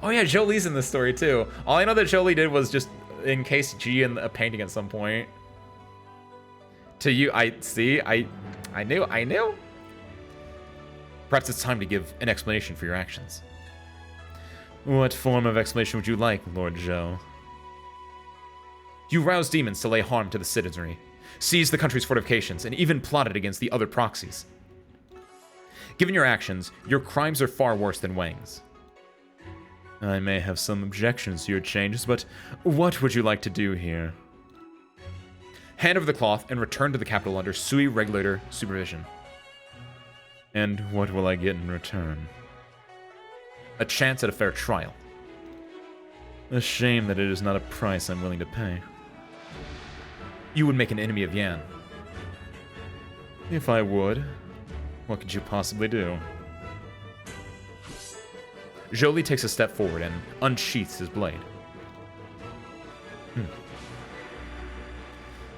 Oh yeah, Jolie's in this story too. All I know that Jolie did was just encase G in a painting at some point. To you, I knew. Perhaps it's time to give an explanation for your actions. What form of explanation would you like, Lord Zhou? You roused demons to lay harm to the citizenry, seized the country's fortifications, and even plotted against the other proxies. Given your actions, your crimes are far worse than Wang's. I may have some objections to your changes, but what would you like to do here? Hand over the cloth and return to the capital under Sui regulator supervision. And what will I get in return? A chance at a fair trial. A shame that it is not a price I'm willing to pay. You would make an enemy of Yan. If I would, what could you possibly do? Jolie takes a step forward and unsheaths his blade.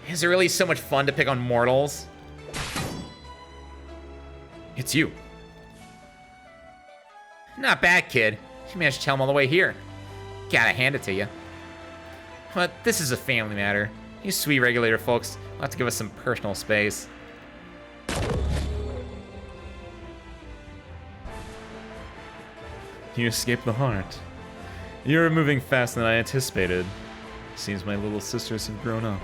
Is it really so much fun to pick on mortals? It's you. Not bad, kid. You managed to tell him all the way here. Gotta hand it to you. But this is a family matter. You sweet regulator folks will have to give us some personal space. You escaped the heart. You're moving faster than I anticipated. Seems my little sisters have grown up.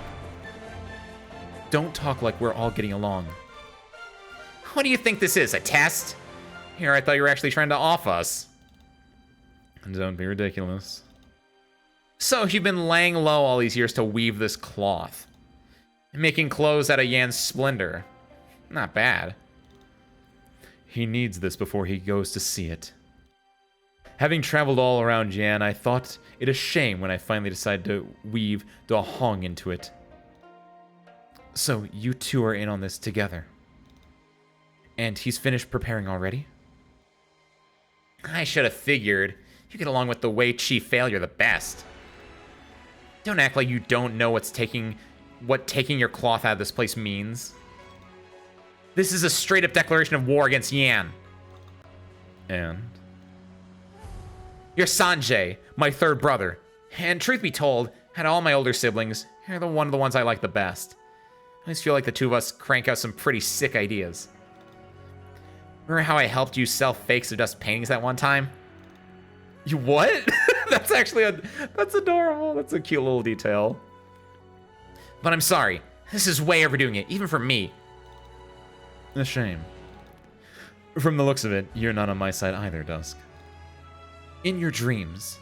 Don't talk like we're all getting along. What do you think this is, a test? Here, I thought you were actually trying to off us. Don't be ridiculous. So you've been laying low all these years to weave this cloth. Making clothes out of Yan's splendor. Not bad. He needs this before he goes to see it. Having traveled all around Yan, I thought it a shame when I finally decided to weave Da Hong into it. So you two are in on this together. And he's finished preparing already? I should have figured. You get along with the Wei Chi failure the best. Don't act like you don't know what taking your cloth out of this place means. This is a straight-up declaration of war against Yan. And? You're Sanjay, my third brother. And truth be told, out of all my older siblings, you're one of the ones I like the best. I just feel like the two of us crank out some pretty sick ideas. Remember how I helped you sell fakes of dust paintings that one time? You what? That's adorable. That's a cute little detail. But I'm sorry. This is way overdoing it, even for me. A shame. From the looks of it, you're not on my side either, Dusk. In your dreams.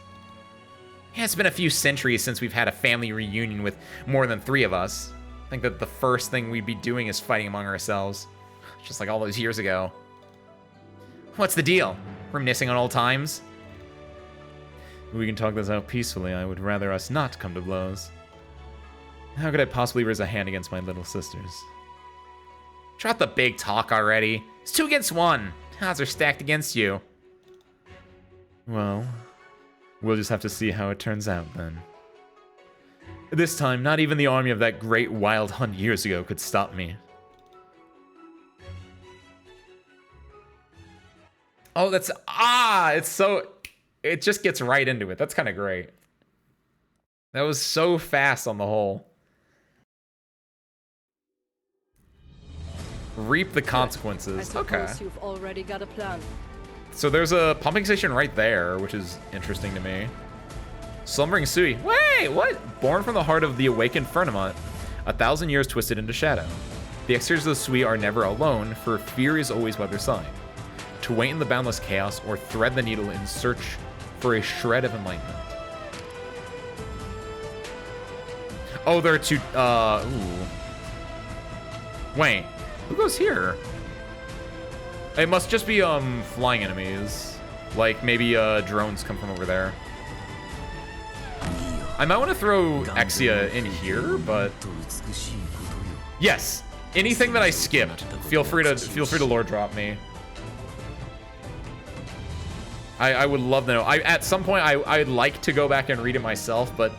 Yeah, it's been a few centuries since we've had a family reunion with more than 3 of us. I think that the first thing we'd be doing is fighting among ourselves. Just like all those years ago. What's the deal? Reminiscing on old times? We can talk this out peacefully. I would rather us not come to blows. How could I possibly raise a hand against my little sisters? Drop the big talk already. It's 2 against 1. Odds are stacked against you. Well, we'll just have to see how it turns out then. This time, not even the army of that great wild hunt years ago could stop me. Oh, it just gets right into it. That's kind of great. That was so fast on the whole. Reap the consequences. I suppose Okay. you've already got a plan. So there's a pumping station right there, which is interesting to me. Slumbering Sui. Wait, what? Born from the heart of the awakened firmament, 1,000 years twisted into shadow. The exteriors of the Sui are never alone, for fear is always by their side. To wait in the boundless chaos or thread the needle in search for a shred of enlightenment. Oh, there are 2, ooh. Wait, who goes here? It must just be, flying enemies. Like, maybe, drones come from over there. I might want to throw Exia in here, but... Yes! Anything that I skipped, feel free to lore drop me. I would love to know. At some point, I'd like to go back and read it myself, but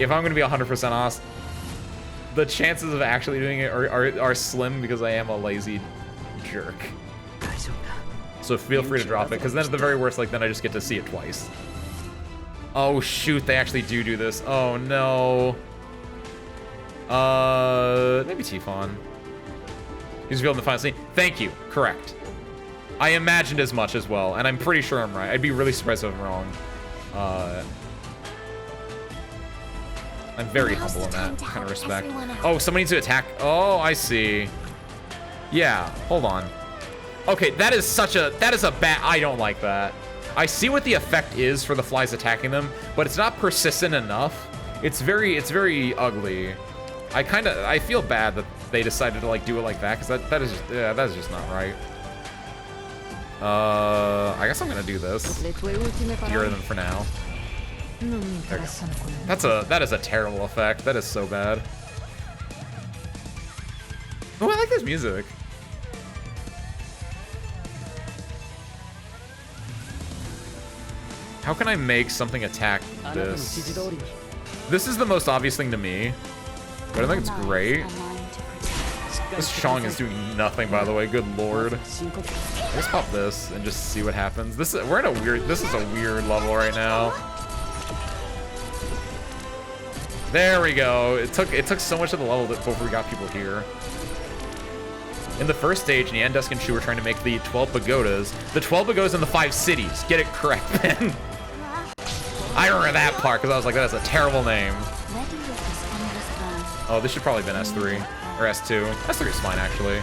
if I'm going to be 100% honest, the chances of actually doing it are slim because I am a lazy jerk. So feel free to drop it, because then at the very worst, like, then I just get to see it twice. Oh shoot, they actually do this. Oh no. Maybe Tifon. He's revealed in the final scene. Thank you. Correct. I imagined as much as well, and I'm pretty sure I'm right. I'd be really surprised if I'm wrong. I'm very humble in that kind of respect. Oh, someone needs to attack. Oh, I see. Yeah, hold on. Okay, that is a bad, I don't like that. I see what the effect is for the flies attacking them, but it's not persistent enough. It's very ugly. I feel bad that they decided to like do it like that, because that is just not right. I guess I'm gonna do this. Get rid of them for now. That is a terrible effect. That is so bad. Oh, I like this music. How can I make something attack this? This is the most obvious thing to me, but I think it's great. This Shang is doing nothing, by the way. Good lord. Let's pop this and just see what happens. This is a weird level right now. There we go. It took so much of the level before we got people here. In the first stage, Nian, Dusk, and Shu were trying to make the 12 pagodas. The 12 pagodas in the 5 cities. Get it correct, man. I remember that part because I was like, that is a terrible name. Oh, this should probably have been S3 or S2. S3 is fine, actually.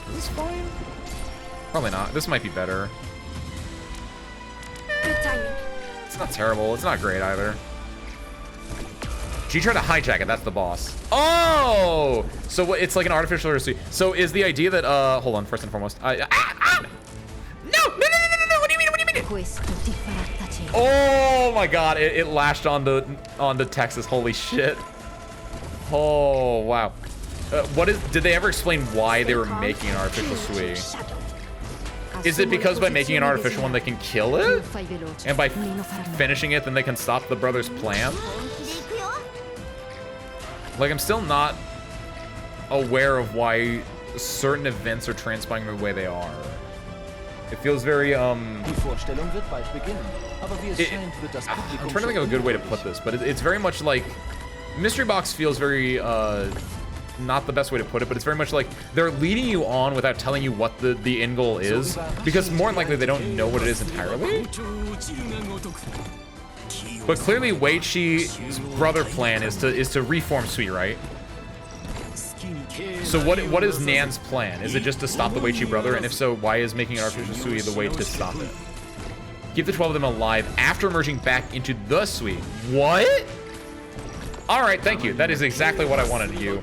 Is this fine? Probably not. This might be better. Good timing. It's not terrible. It's not great either. She tried to hijack it. That's the boss. Oh! So what? It's like an artificial receipt. So is the idea that hold on, first and foremost. No! What do you mean? Oh my god! It lashed onto Texas. Holy shit! Oh wow. Did they ever explain why they were making an artificial Sui? Is it because by making an artificial one they can kill it, and by finishing it then they can stop the brothers' plan? Like, I'm still not aware of why certain events are transpiring the way they are. It feels very, I'm trying to think of a good way to put this, but it's very much like, Mystery Box feels very, not the best way to put it, but it's very much like they're leading you on without telling you what the end goal is, because more than likely they don't know what it is entirely. But clearly Wei Chi's brother plan is to reform Sui, right? So what is Nan's plan? Is it just to stop the Wei Chi brother? And if so, why is making an artificial Sui the way to stop it? Keep the 12 of them alive after merging back into the Sui. What? Alright, thank you. That is exactly what I wanted to do.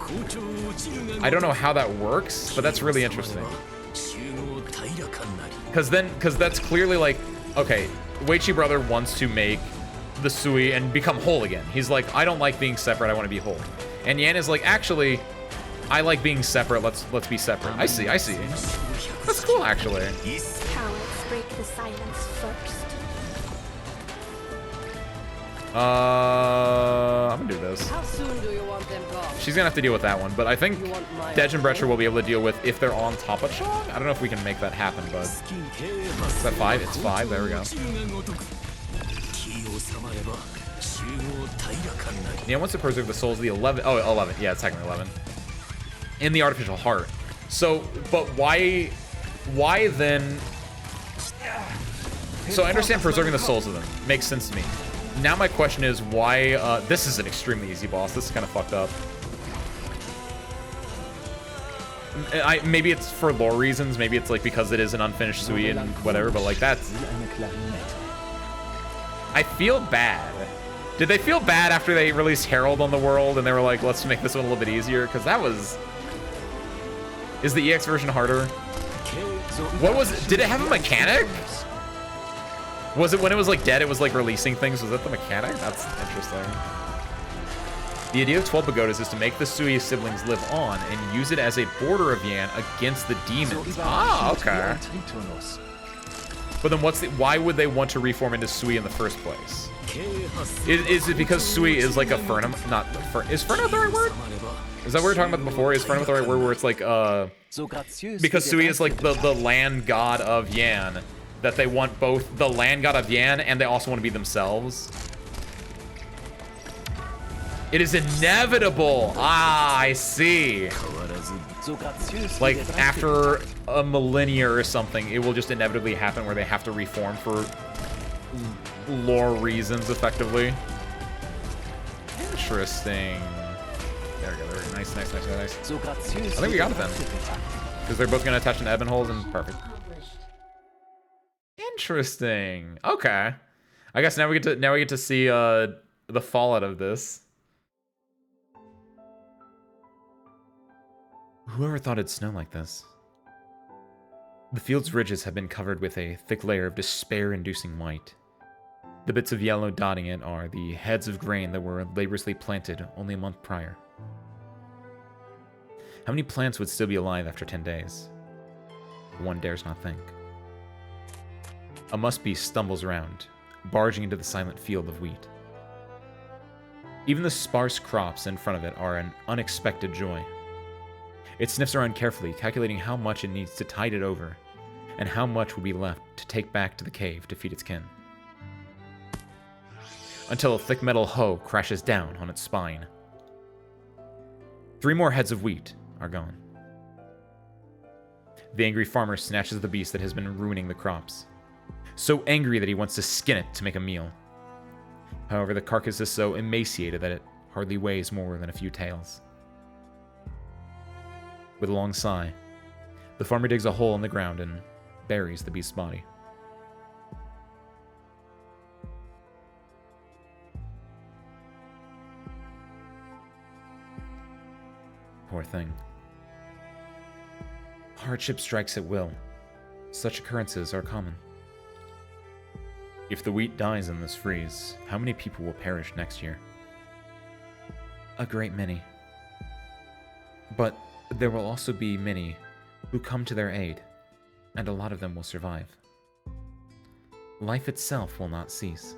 I don't know how that works, but that's really interesting. Because that's clearly like, okay, Wei Chi brother wants to make the Sui and become whole again. He's like, I don't like being separate, I want to be whole. And Yan is like, actually, I like being separate, let's be separate. I see. That's cool, actually. Cowards break the silence first. I'm gonna do this. How soon do you want them gone? She's gonna have to deal with that one, but I think Dej and Brecher will be able to deal with if they're on top of Chong. I don't know if we can make that happen, but is that 5? It's 5. There we go. Yeah, wants to preserve the souls of the 11. Oh, 11. Yeah, it's technically 11. In the artificial heart. So, but why then? So I understand preserving the souls of them. Makes sense to me. Now my question is why, this is an extremely easy boss. This is kind of fucked up. Maybe it's for lore reasons. Maybe it's like because it is an unfinished Sui and whatever, but like that's... I feel bad. Did they feel bad after they released Herald on the world and they were like, let's make this one a little bit easier? Because that was... Is the EX version harder? What was it? Did it have a mechanic? Was it when it was like dead, it was like releasing things? Was that the mechanic? That's interesting. The idea of 12 pagodas is to make the Sui siblings live on and use it as a border of Yan against the demons. Ah, okay. But then why would they want to reform into Sui in the first place? Is it because Sui is like a Fernum? Is Fernum the right word? Is that what we were talking about before? Is Fernum the right word where it's like, because Sui is like the land god of Yan, that they want both the land god of Yan and they also want to be themselves. It is inevitable. Ah, I see. Like, after a millennia or something, it will just inevitably happen where they have to reform for lore reasons, effectively. Interesting. There we go. There we go. Nice, nice, nice, nice. I think we got it then. Because they're both going to attach an ebon holes and perfect. Interesting. Okay. I guess now we get to see the fallout of this. Whoever thought it'd snow like this? The field's ridges have been covered with a thick layer of despair-inducing white. The bits of yellow dotting it are the heads of grain that were laboriously planted only a month prior. How many plants would still be alive after 10 days? One dares not think. A must-be stumbles around, barging into the silent field of wheat. Even the sparse crops in front of it are an unexpected joy. It sniffs around carefully, calculating how much it needs to tide it over, and how much would be left to take back to the cave to feed its kin. Until a thick metal hoe crashes down on its spine. 3 more heads of wheat are gone. The angry farmer snatches the beast that has been ruining the crops. So angry that he wants to skin it to make a meal. However, the carcass is so emaciated that it hardly weighs more than a few taels. With a long sigh, the farmer digs a hole in the ground and buries the beast's body. Poor thing. Hardship strikes at will. Such occurrences are common. If the wheat dies in this freeze, how many people will perish next year? A great many. But there will also be many who come to their aid, and a lot of them will survive. Life itself will not cease.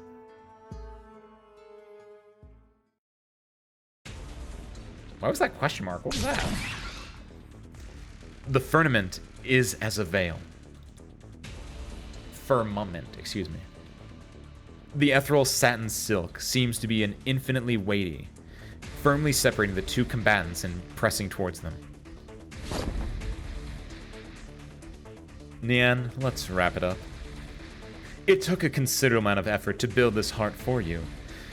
Why was that question mark? What was that? The firmament is as a veil. Firmament, excuse me. The ethereal satin silk seems to be an infinitely weighty, firmly separating the two combatants and pressing towards them. Nian, let's wrap it up. It took a considerable amount of effort to build this heart for you.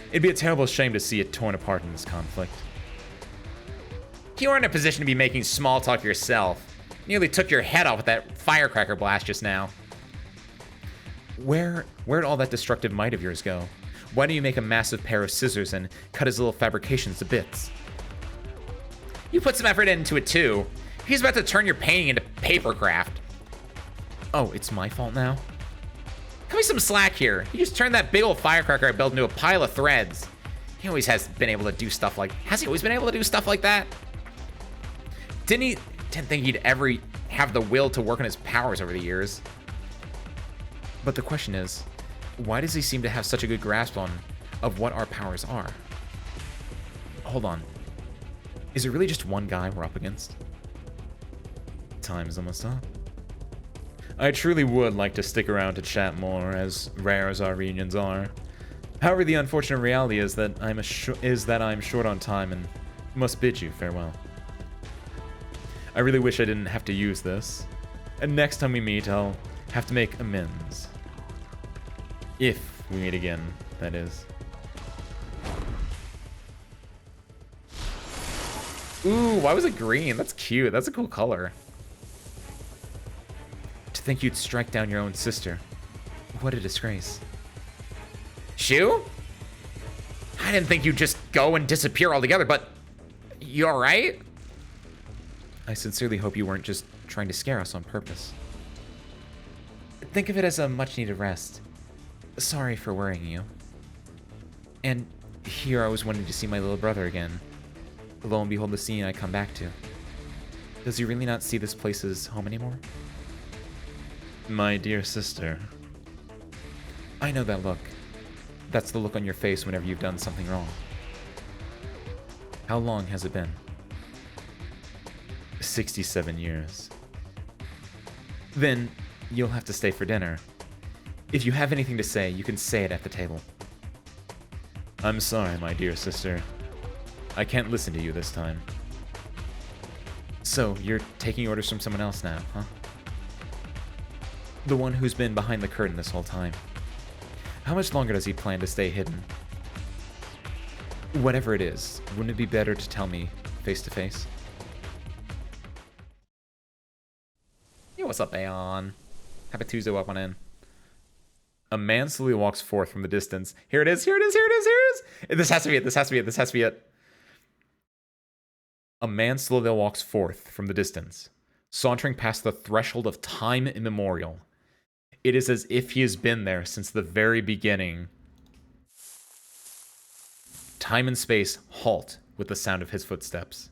It'd be a terrible shame to see it torn apart in this conflict. You weren't in a position to be making small talk yourself. Nearly took your head off with that firecracker blast just now. Where'd all that destructive might of yours go? Why don't you make a massive pair of scissors and cut his little fabrications to bits? You put some effort into it too. He's about to turn your painting into papercraft. Oh, it's my fault now? Cut me some slack here. He just turned that big old firecracker I built into a pile of threads. He always has been able to do stuff like... Has he always been able to do stuff like that? Didn't think he'd ever have the will to work on his powers over the years. But the question is, why does he seem to have such a good grasp of what our powers are? Hold on. Is it really just one guy we're up against? Time is almost up. I truly would like to stick around to chat more, as rare as our reunions are. However, the unfortunate reality is that I'm short on time and must bid you farewell. I really wish I didn't have to use this, and next time we meet, I'll have to make amends. If we meet again, that is. Ooh, why was it green? That's cute. That's a cool color. To think you'd strike down your own sister. What a disgrace. Shu? I didn't think you'd just go and disappear altogether, but you alright? I sincerely hope you weren't just trying to scare us on purpose. Think of it as a much-needed rest. Sorry for worrying you. And here I was wanting to see my little brother again. Lo and behold, the scene I come back to. Does he really not see this place as home anymore? My dear sister. I know that look. That's the look on your face whenever you've done something wrong. How long has it been? 67 years. Then you'll have to stay for dinner. If you have anything to say, you can say it at the table. I'm sorry, my dear sister. I can't listen to you this time. So, you're taking orders from someone else now, huh? The one who's been behind the curtain this whole time. How much longer does he plan to stay hidden? Whatever it is, wouldn't it be better to tell me face to face? Yo, what's up, Aeon? Happy Tuesday, welcome in. A man slowly walks forth from the distance. Here it is, here it is, here it is, here it is! This has to be it, this has to be it, this has to be it. A man slowly walks forth from the distance, sauntering past the threshold of time immemorial. It is as if he has been there since the very beginning. Time and space halt with the sound of his footsteps.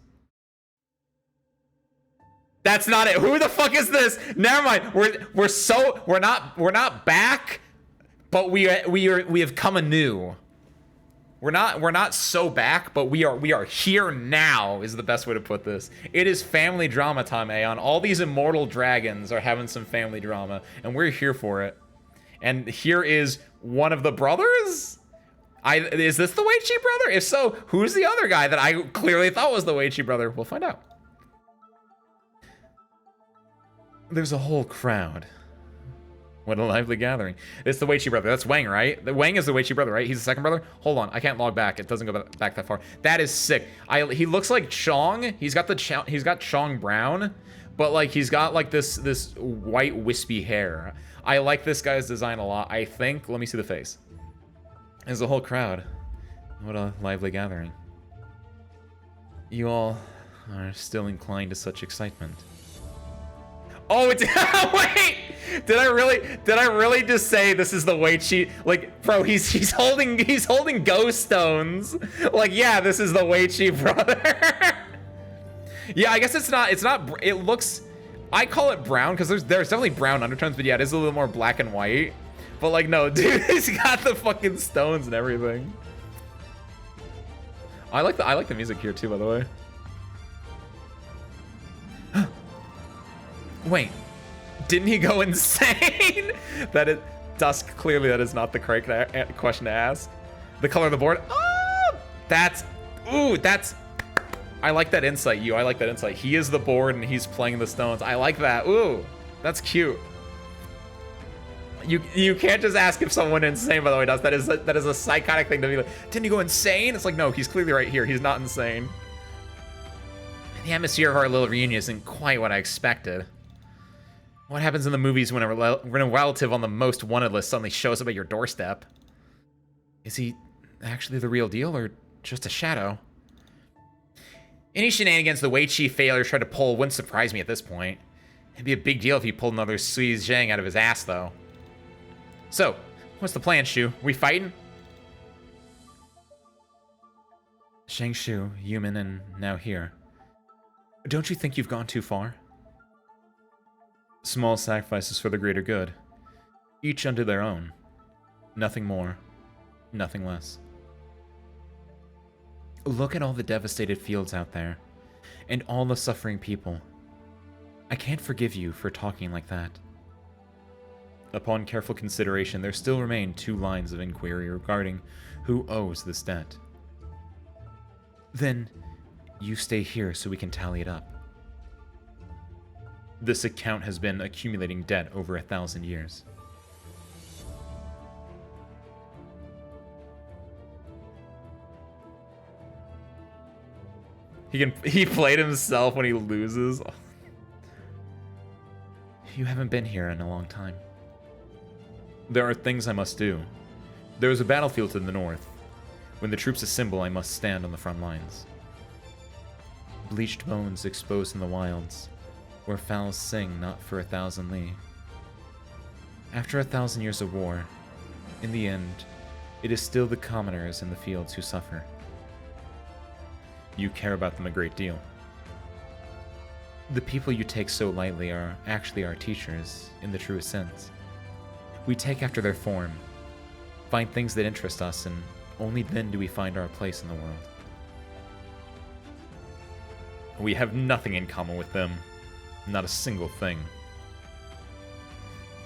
That's not it. Who the fuck is this? Never mind. We're not back, but we have come anew. We're not so back, but we are here now is the best way to put this. It is family drama time, Aeon. All these immortal dragons are having some family drama, and we're here for it. And here is one of the brothers? Is this the Weichi brother? If so, who's the other guy that I clearly thought was the Weichi brother? We'll find out. There's a whole crowd. What a lively gathering. It's the Weichi brother. That's Wang, right? Wang is the Weichi brother, right? He's the second brother? Hold on. I can't log back. It doesn't go back that far. That is sick. He looks like Chong. He's got Chong Brown, but like he's got like this white wispy hair. I like this guy's design a lot. I think, let me see the face. There's a whole crowd. What a lively gathering. You all are still inclined to such excitement. Oh, it's wait! Did I really just say this is the Weichi? Like, bro, he's holding ghost stones. Like, yeah, this is the Weichi brother. Yeah, I guess it's not. It looks. I call it brown because there's definitely brown undertones, but yeah, it is a little more black and white. But like, no, dude, he's got the fucking stones and everything. I like the music here too, by the way. Wait, didn't he go insane? Dusk, clearly that is not the correct question to ask. The color of the board? Oh, I like that insight, I like that insight. He is the board and he's playing the stones. I like that. Ooh, that's cute. You can't just ask if someone insane, by the way, Dusk. That is a psychotic thing to be like, didn't he go insane? It's like, no, he's clearly right here. He's not insane. The atmosphere of our little reunion isn't quite what I expected. What happens in the movies when a relative on the most wanted list suddenly shows up at your doorstep? Is he actually the real deal or just a shadow? Any shenanigans the Weichi failures tried to pull wouldn't surprise me at this point. It'd be a big deal if he pulled another Sui Zhang out of his ass, though. So, what's the plan, Shu? We fighting? Shang Shu, human, and now here. Don't you think you've gone too far? Small sacrifices for the greater good. Each unto their own. Nothing more, nothing less. Look at all the devastated fields out there, and all the suffering people. I can't forgive you for talking like that. Upon careful consideration, there still remain 2 lines of inquiry regarding who owes this debt. Then, you stay here so we can tally it up. This account has been accumulating debt over 1,000 years. He played himself when he loses. You haven't been here in a long time. There are things I must do. There is a battlefield to the north. When the troops assemble, I must stand on the front lines. Bleached bones exposed in the wilds, where fowls sing not for 1,000 li. After 1,000 years of war, in the end, it is still the commoners in the fields who suffer. You care about them a great deal. The people you take so lightly are actually our teachers, in the truest sense. We take after their form, find things that interest us, and only then do we find our place in the world. We have nothing in common with them. Not a single thing.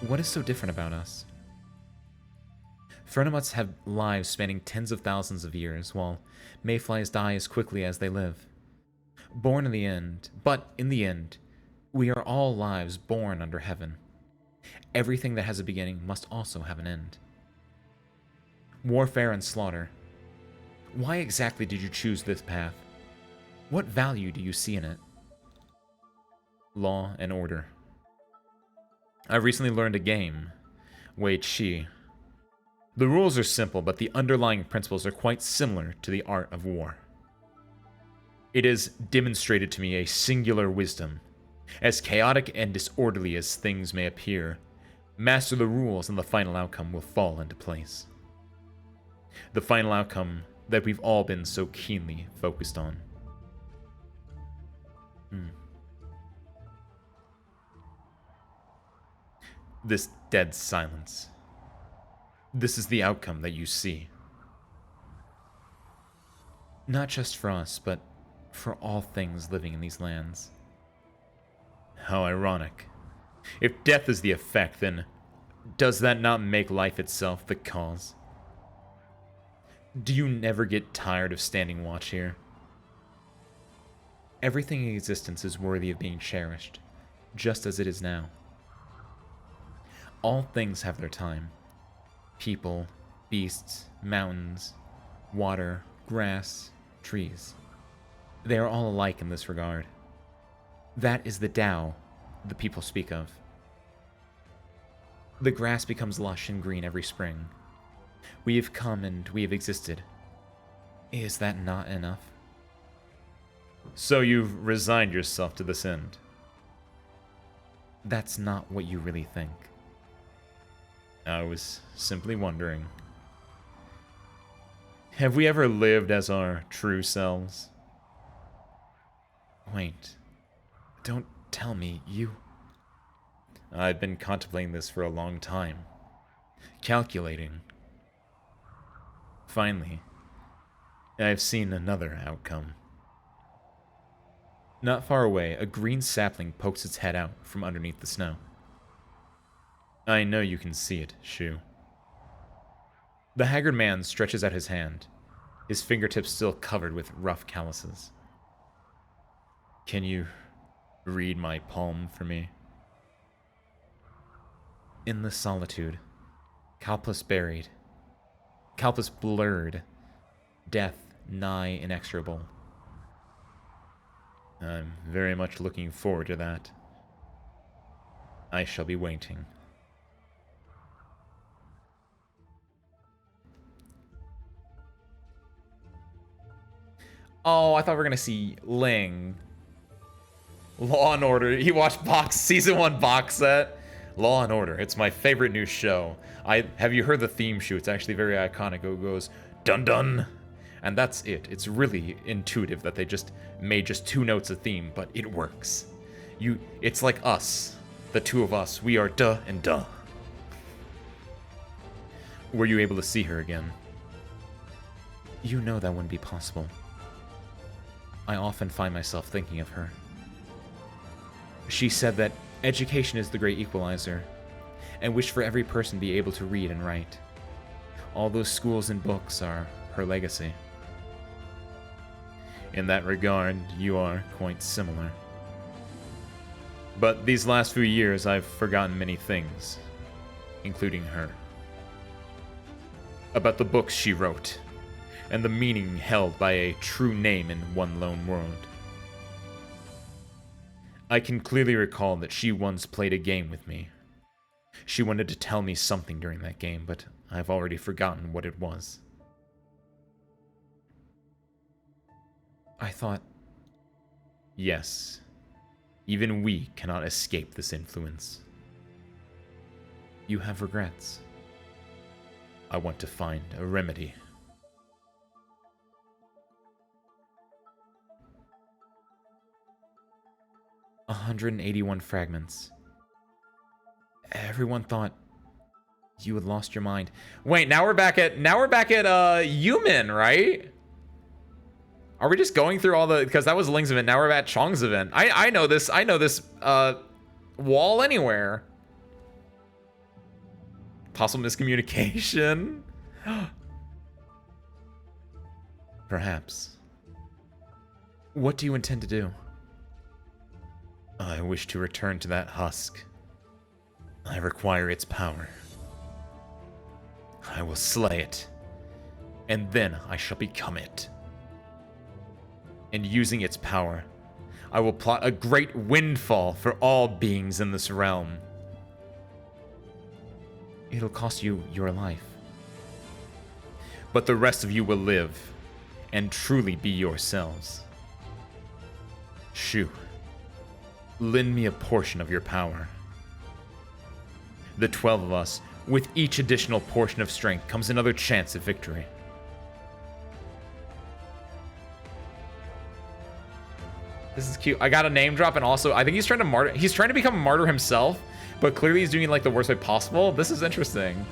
What is so different about us? Fernimuts have lives spanning tens of thousands of years, while mayflies die as quickly as they live. But in the end, we are all lives born under heaven. Everything that has a beginning must also have an end. Warfare and slaughter. Why exactly did you choose this path? What value do you see in it? Law and order. I recently learned a game, Wei Qi. The rules are simple, but the underlying principles are quite similar to the art of war. It has demonstrated to me a singular wisdom. As chaotic and disorderly as things may appear, master the rules and the final outcome will fall into place. The final outcome that we've all been so keenly focused on. This dead silence. This is the outcome that you see. Not just for us, but for all things living in these lands. How ironic. If death is the effect, then does that not make life itself the cause? Do you never get tired of standing watch here? Everything in existence is worthy of being cherished, just as it is now. All things have their time. People, beasts, mountains, water, grass, trees. They are all alike in this regard. That is the Tao the people speak of. The grass becomes lush and green every spring. We have come and we have existed. Is that not enough? So you've resigned yourself to this end? That's not what you really think. I was simply wondering. Have we ever lived as our true selves? Wait. Don't tell me you... I've been contemplating this for a long time. Calculating. Finally, I've seen another outcome. Not far away, a green sapling pokes its head out from underneath the snow. I know you can see it, Shu. The haggard man stretches out his hand, his fingertips still covered with rough calluses. Can you read my palm for me? In the solitude, Kalpus buried, Kalpus blurred, death nigh inexorable. I'm very much looking forward to that. I shall be waiting. Oh, I thought we were gonna see Ling. Law and Order. You watched Season 1 box set? Law and Order. It's my favorite new show. Have you heard the theme, Shu? It's actually very iconic. It goes, dun dun. And that's it. It's really intuitive that they just made just 2 notes of theme, but it works. It's like us. The two of us. We are duh and duh. Were you able to see her again? You know that wouldn't be possible. I often find myself thinking of her. She said that education is the great equalizer, and wished for every person to be able to read and write. All those schools and books are her legacy. In that regard, you are quite similar. But these last few years, I've forgotten many things, including her. About the books she wrote, and the meaning held by a true name in one lone world. I can clearly recall that she once played a game with me. She wanted to tell me something during that game, but I've already forgotten what it was. I thought... Yes, even we cannot escape this influence. You have regrets. I want to find a remedy. A 181 fragments. Everyone thought you had lost your mind. Wait, now we're back at Yumin, right? Are we just going through all the, because that was Ling's event, now we're at Chong's event. I know this wall anywhere. Possible miscommunication. Perhaps. What do you intend to do? I wish to return to that husk. I require its power. I will slay it, and then I shall become it. And using its power, I will plot a great windfall for all beings in this realm. It'll cost you your life. But the rest of you will live, and truly be yourselves. Shu, lend me a portion of your power. The 12 of us, with each additional portion of strength, comes another chance at victory. This is cute. I got a name drop, and also I think he's trying to martyr. He's trying to become a martyr himself, but clearly he's doing it like the worst way possible. This is interesting.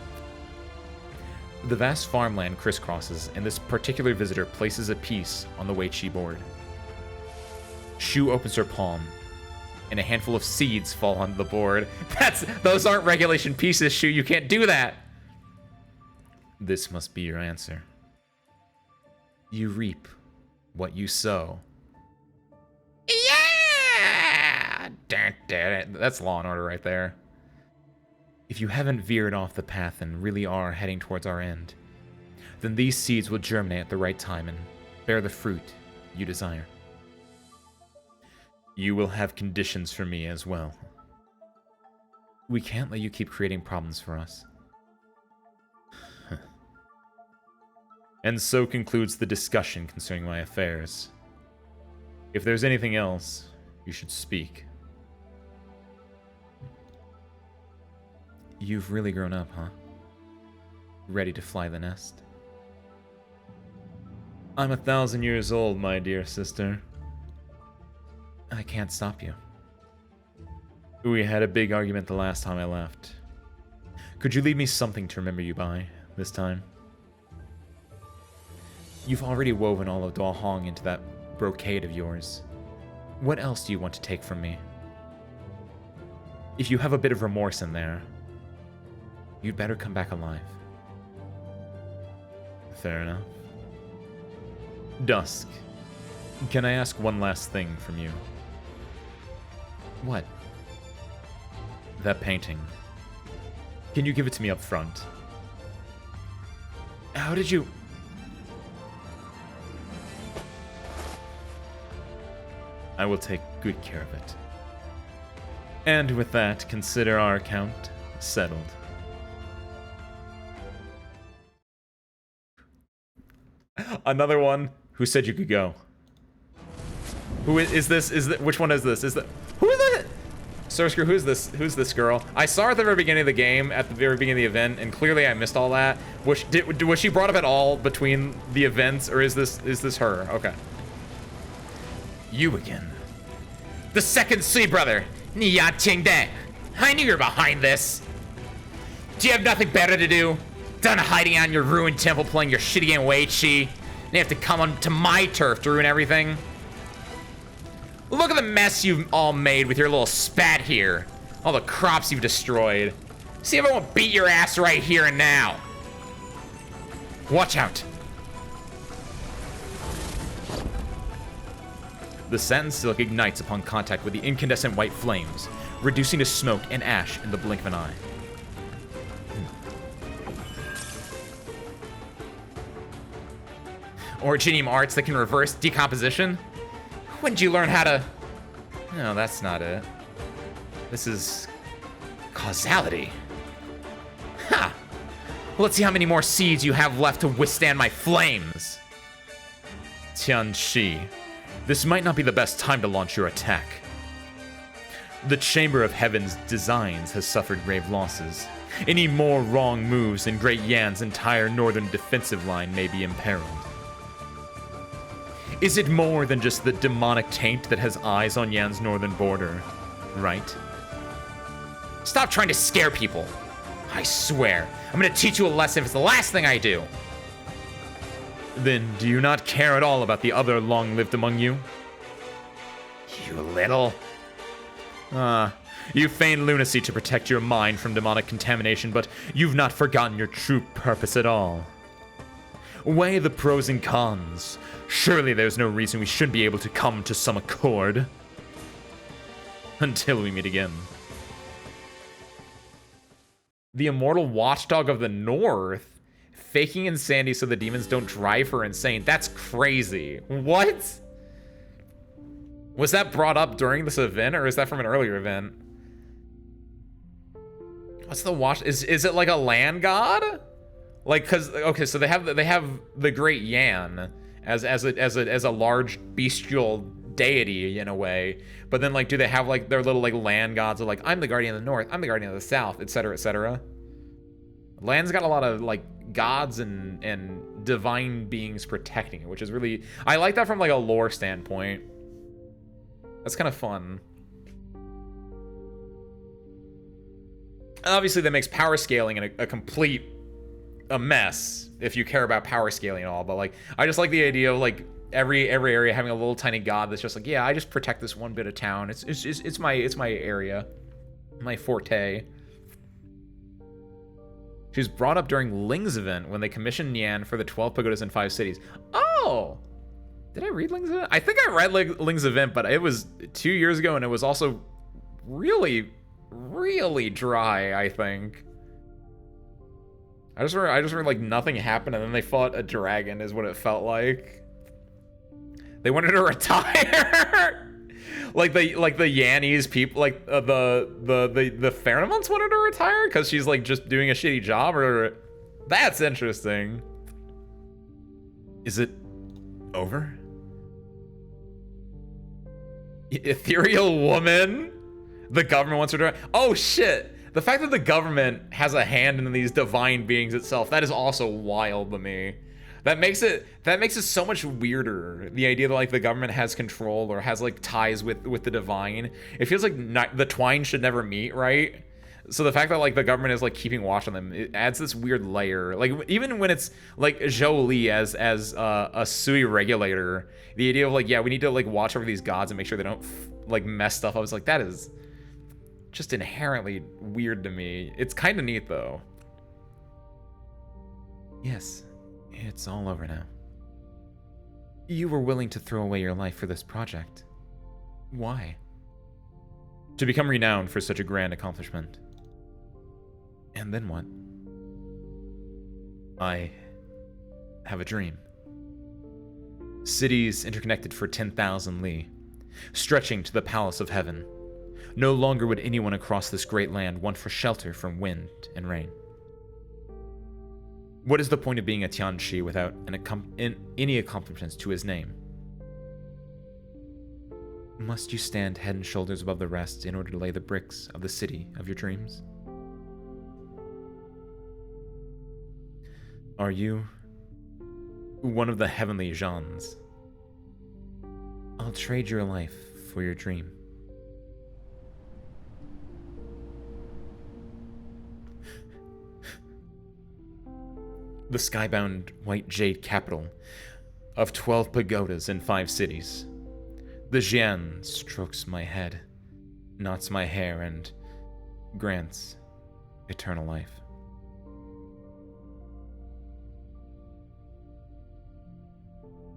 The vast farmland crisscrosses, and this particular visitor places a piece on the Weiqi board. Shu opens her palm, and a handful of seeds fall onto the board. Those aren't regulation pieces, Shu. You can't do that. This must be your answer. You reap what you sow. Yeah! That's Law and Order right there. If you haven't veered off the path and really are heading towards our end, then these seeds will germinate at the right time and bear the fruit you desire. You will have conditions for me as well. We can't let you keep creating problems for us. And so concludes the discussion concerning my affairs. If there's anything else, you should speak. You've really grown up, huh? Ready to fly the nest? I'm 1,000 years old, my dear sister. I can't stop you. We had a big argument the last time I left. Could you leave me something to remember you by, this time? You've already woven all of Dawhong into that brocade of yours. What else do you want to take from me? If you have a bit of remorse in there, you'd better come back alive. Fair enough. Dusk, can I ask one last thing from you? What? That painting. Can you give it to me up front? How did you... I will take good care of it. And with that, consider our account settled. Another one. Who said you could go? Who is this? Which one is this? Who is that? Sorcerer, who's this girl? I saw her at the very beginning of the game, at the very beginning of the event, and clearly I missed all that. Was she brought up at all between the events, or is this her? Okay. You again. The second Sui brother, Nia Qingde. I knew you were behind this. Do you have nothing better to do? Done hiding out in your ruined temple playing your shitty game Weiqi? And you have to come onto my turf to ruin everything? Look at the mess you've all made with your little spat here. All the crops you've destroyed. See if I won't beat your ass right here and now. Watch out. The satin silk ignites upon contact with the incandescent white flames, reducing to smoke and ash in the blink of an eye. Originium arts that can reverse decomposition? When did you learn how to... No, that's not it. This is... causality. Ha! Let's see how many more seeds you have left to withstand my flames. Tianxi, this might not be the best time to launch your attack. The Chamber of Heaven's designs has suffered grave losses. Any more wrong moves and Great Yan's entire northern defensive line may be imperiled. Is it more than just the demonic taint that has eyes on Yan's northern border, right? Stop trying to scare people. I swear, I'm gonna teach you a lesson if it's the last thing I do. Then, do you not care at all about the other long-lived among you? You little... you feign lunacy to protect your mind from demonic contamination, but you've not forgotten your true purpose at all. Weigh the pros and cons. Surely there's no reason we shouldn't be able to come to some accord. Until we meet again. The immortal watchdog of the North, faking insanity so the demons don't drive her insane. That's crazy. What? Was that brought up during this event, or is that from an earlier event? What's the watch? Is it like a land god? Like, cause okay, so they have the Great Yan as a large bestial deity in a way, but then like, do they have like their little like land gods of like, I'm the guardian of the North, I'm the guardian of the South, etc., etc. Land's got a lot of like gods and divine beings protecting it, which is really, I like that from like a lore standpoint. That's kind of fun. Obviously, that makes power scaling a mess if you care about power scaling at all. But like, I just like the idea of like every area having a little tiny god that's just like, yeah, I just protect this one bit of town. It's my area, my forte. She was brought up during Ling's event when they commissioned Nian for the 12 pagodas in 5 cities. Oh, did I read Ling's event? I think I read Ling's event, but it was 2 years ago, and it was also really, really dry, I think. I just remember like nothing happened, and then they fought a dragon, is what it felt like. They wanted to retire. like the Yannies people, like the Pheromones wanted to retire because she's like just doing a shitty job, or that's interesting. Is it over? Ethereal woman? The government wants her to... Oh, shit. The fact that the government has a hand in these divine beings itself, that is also wild to me. That makes it so much weirder. The idea that like the government has control or has like ties with the divine. It feels like the twine should never meet, right? So the fact that like the government is like keeping watch on them, it adds this weird layer. Like even when it's like Zhou Li as a Sui regulator, the idea of like, yeah, we need to like watch over these gods and make sure they don't like mess stuff up. I was like, that is just inherently weird to me. It's kind of neat though. Yes, it's all over now. You were willing to throw away your life for this project. Why? To become renowned for such a grand accomplishment. And then what? I have a dream. Cities interconnected for 10,000 li, stretching to the palace of heaven. No longer would anyone across this great land want for shelter from wind and rain. What is the point of being a Tianshi without any accomplishments to his name? Must you stand head and shoulders above the rest in order to lay the bricks of the city of your dreams? Are you one of the heavenly Zhans? I'll trade your life for your dream. The skybound white jade capital of 12 pagodas in 5 cities. The Jian strokes my head, knots my hair, and grants eternal life.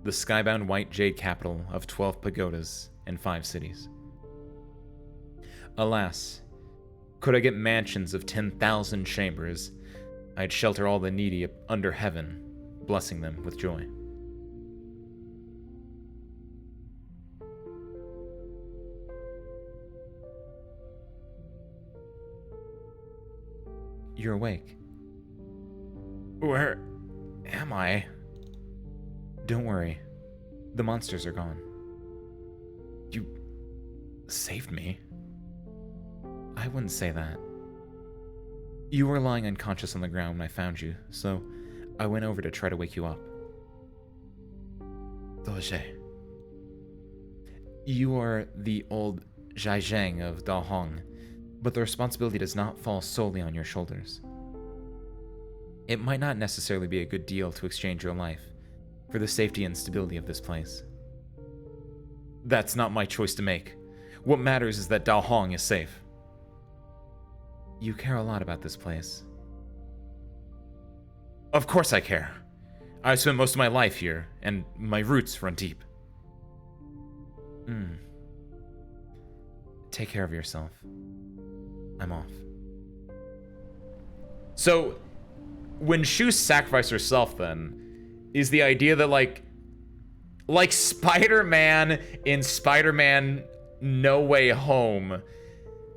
The skybound white jade capital of 12 pagodas in 5 cities. Alas, could I get mansions of 10,000 chambers, I'd shelter all the needy under heaven, blessing them with joy. You're awake. Where am I? Don't worry. The monsters are gone. You saved me? I wouldn't say that. You were lying unconscious on the ground when I found you, so I went over to try to wake you up. Doge. You are the old Zhaizheng of Dahong, but the responsibility does not fall solely on your shoulders. It might not necessarily be a good deal to exchange your life for the safety and stability of this place. That's not my choice to make. What matters is that Dahong is safe. You care a lot about this place. Of course I care. I've spent most of my life here, and my roots run deep. Take care of yourself. I'm off. So, when Shu sacrificed herself, then, is the idea that, like Spider-Man in Spider-Man No Way Home,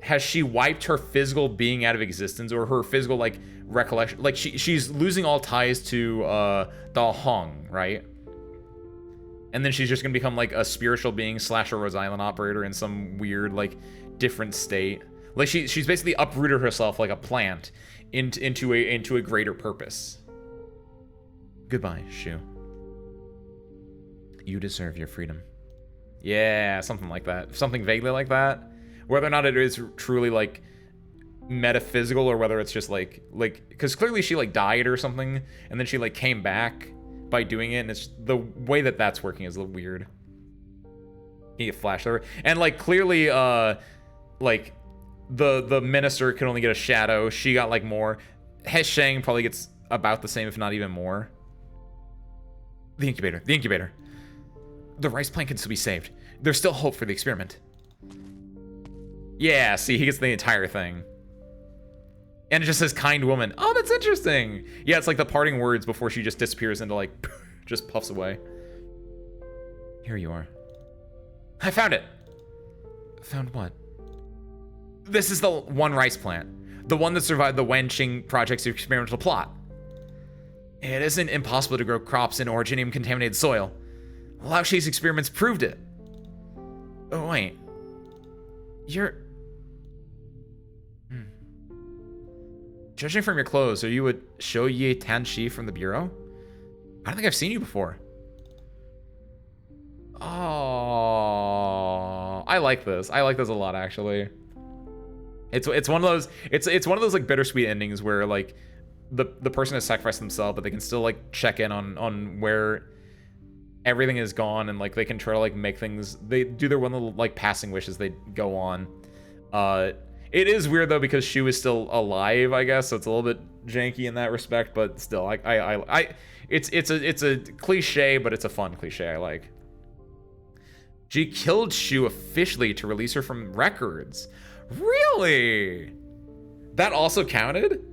has she wiped her physical being out of existence, or her physical, like, recollection? Like, she's losing all ties to, Da Hong, right? And then she's just gonna become, like, a spiritual being / a Rhode Island operator in some weird, like, different state. Like, she's basically uprooted herself like a plant into a greater purpose. Goodbye, Shu. You deserve your freedom. Yeah, something like that. Something vaguely like that. Whether or not it is truly, like, metaphysical, or whether it's just, like, because clearly she, like, died or something, and then she, like, came back by doing it, and it's the way that that's working is a little weird. You get flashed over. And, like, clearly, like, the minister can only get a shadow. She got, like, more. He Sheng probably gets about the same, if not even more. The incubator. The rice plant can still be saved. There's still hope for the experiment. Yeah, see, he gets the entire thing. And it just says kind woman. Oh, that's interesting. Yeah, it's like the parting words before she just disappears into, like, just puffs away. Here you are. I found it. Found what? This is the one rice plant. The one that survived the Wenqing Project's experimental plot. It isn't impossible to grow crops in originium-contaminated soil. Lao Shi's experiments proved it. Oh, wait. You're... Judging from your clothes, are you a Shou Yi Tanshi from the Bureau? I don't think I've seen you before. Oh, I like this. I like this a lot, actually. It's one of those it's one of those, like, bittersweet endings where, like, the person has sacrificed themselves, but they can still, like, check in on where everything is gone, and, like, they can try to, like, make things. They do their one little, like, passing wish as they go on. It is weird though because Shu is still alive, I guess, so it's a little bit janky in that respect, but still, it's a cliche, but it's a fun cliche I like. She killed Shu officially to release her from records. Really? That also counted?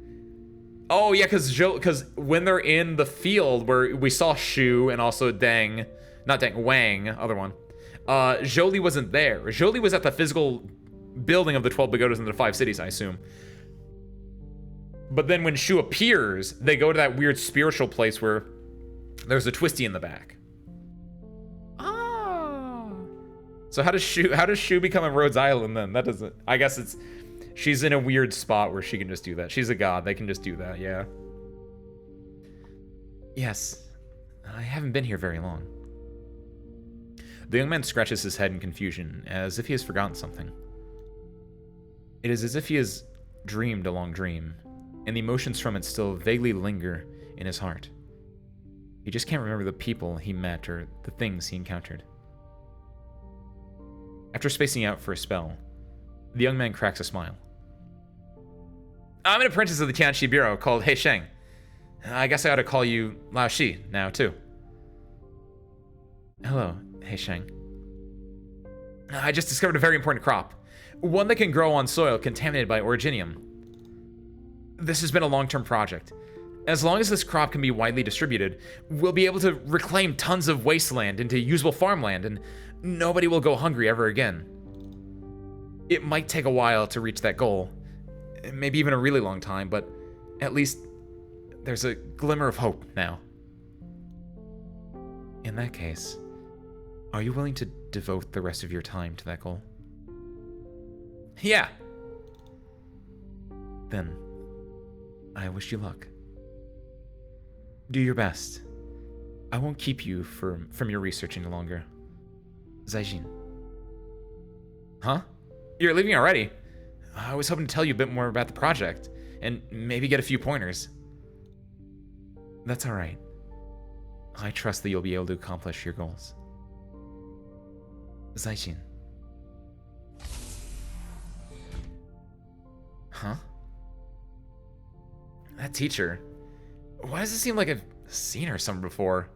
Oh yeah, because when they're in the field where we saw Shu and also Wang, other one. Jolie wasn't there. Jolie was at the physical building of the 12 pagodas in the 5 cities, I assume. But then when Shu appears, they go to that weird spiritual place where there's a twisty in the back. Ah. So how does Shu become a Rhodes Island then? That doesn't. I guess she's in a weird spot where she can just do that. She's a god. They can just do that. Yeah. Yes. I haven't been here very long. The young man scratches his head in confusion, as if he has forgotten something. It is as if he has dreamed a long dream, and the emotions from it still vaguely linger in his heart. He just can't remember the people he met or the things he encountered. After spacing out for a spell, the young man cracks a smile. I'm an apprentice of the Tianxi Bureau called He Sheng. I guess I ought to call you Lao Shi now, too. Hello, He Sheng. I just discovered a very important crop. One that can grow on soil contaminated by originium. This has been a long-term project. As long as this crop can be widely distributed, we'll be able to reclaim tons of wasteland into usable farmland, and nobody will go hungry ever again. It might take a while to reach that goal, maybe even a really long time, but at least there's a glimmer of hope now. In that case, are you willing to devote the rest of your time to that goal? Yeah. Then, I wish you luck. Do your best. I won't keep you from your research any longer. Zaijin. Huh? You're leaving already? I was hoping to tell you a bit more about the project, and maybe get a few pointers. That's alright. I trust that you'll be able to accomplish your goals. Zaijin. Huh? That teacher. Why does it seem like I've seen her somewhere before.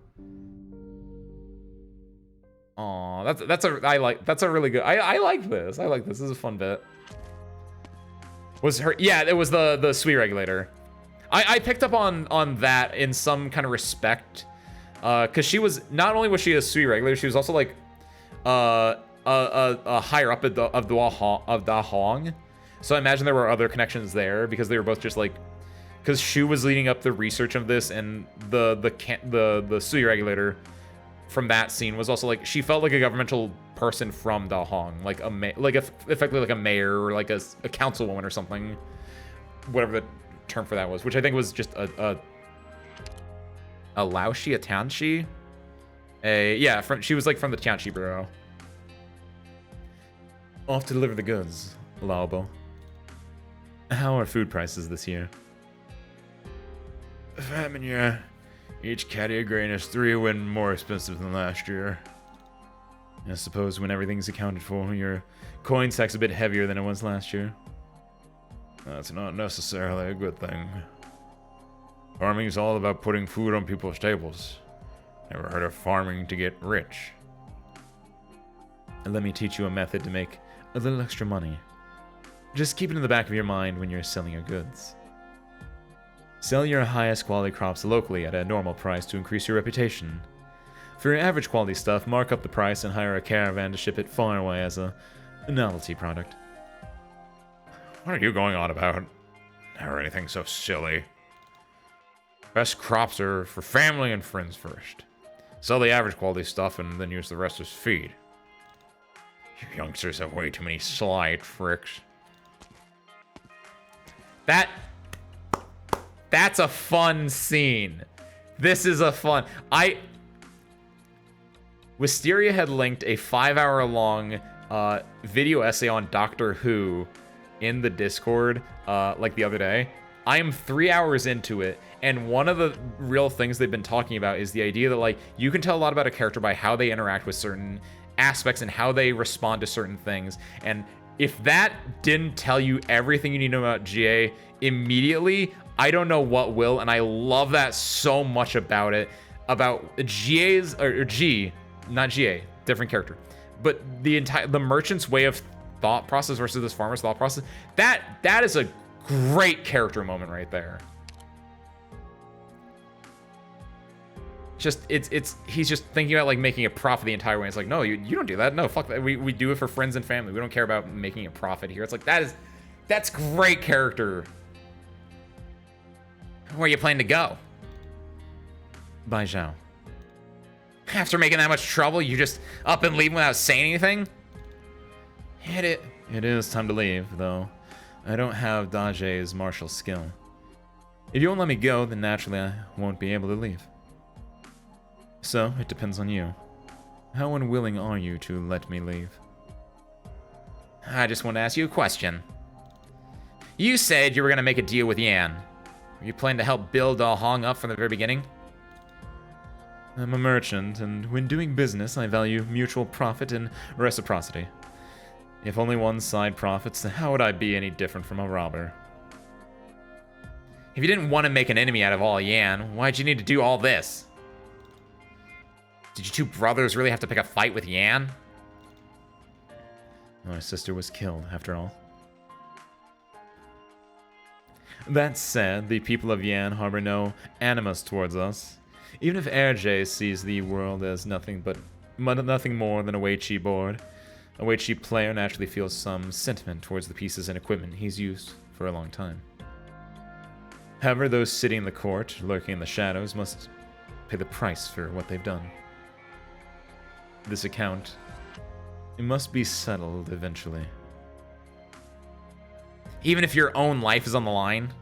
Aw, that's a really good. I like this. I like this. This is a fun bit. Was her? Yeah, it was the sweet regulator. I picked up on that in some kind of respect, because she was, not only was she a sweet regulator, she was also like a higher up of Da Hong. So I imagine there were other connections there because they were both just like, because Shu was leading up the research of this, and the sui regulator from that scene was also like, she felt like a governmental person from Da Hong, like effectively like a mayor or like a councilwoman or something, whatever the term for that was, which I think was just a Laoshi, a Tianxi, she was like from the Tianxi bureau. Off to deliver the goods, Laobo. How are food prices this year? Famine year. Each caddy of grain is 3 win more expensive than last year. I suppose when everything's accounted for, your coin stack's a bit heavier than it was last year. That's not necessarily a good thing. Farming's all about putting food on people's tables. Never heard of farming to get rich. And let me teach you a method to make a little extra money. Just keep it in the back of your mind when you're selling your goods. Sell your highest quality crops locally at a normal price to increase your reputation. For your average quality stuff, mark up the price and hire a caravan to ship it far away as a novelty product. What are you going on about? Never anything so silly. Best crops are for family and friends first. Sell the average quality stuff and then use the rest as feed. You youngsters have way too many sly tricks. That's a fun scene. This is a fun... Wisteria had linked a 5-hour-long video essay on Doctor Who in the Discord like the other day. I am 3 hours into it, and one of the real things they've been talking about is the idea that, like, you can tell a lot about a character by how they interact with certain aspects and how they respond to certain things. And if that didn't tell you everything you need to know about GA immediately, I don't know what will. And I love that so much about it, about GA's or G, not GA, different character, but the merchant's way of thought process versus this farmer's thought process. That is a great character moment right there. Just he's just thinking about like making a profit the entire way. It's like, no, you don't do that. No, fuck that. We do it for friends and family. We don't care about making a profit here. It's like, that's great character. Where are you planning to go? Bai Zhao. After making that much trouble, you just up and leave without saying anything? It is time to leave, though. I don't have Dage's martial skill. If you won't let me go, then naturally I won't be able to leave. So, it depends on you. How unwilling are you to let me leave? I just want to ask you a question. You said you were going to make a deal with Yan. Were you planning to help build Da Hong up from the very beginning? I'm a merchant, and when doing business, I value mutual profit and reciprocity. If only one side profits, then how would I be any different from a robber? If you didn't want to make an enemy out of all Yan, why'd you need to do all this? Did you two brothers really have to pick a fight with Yan? My sister was killed, after all. That said, the people of Yan harbor no animus towards us. Even if Erje sees the world as nothing more than a Weiqi board, a Weiqi player naturally feels some sentiment towards the pieces and equipment he's used for a long time. However, those sitting in the court, lurking in the shadows, must pay the price for what they've done. This account, it must be settled eventually. Even if your own life is on the line?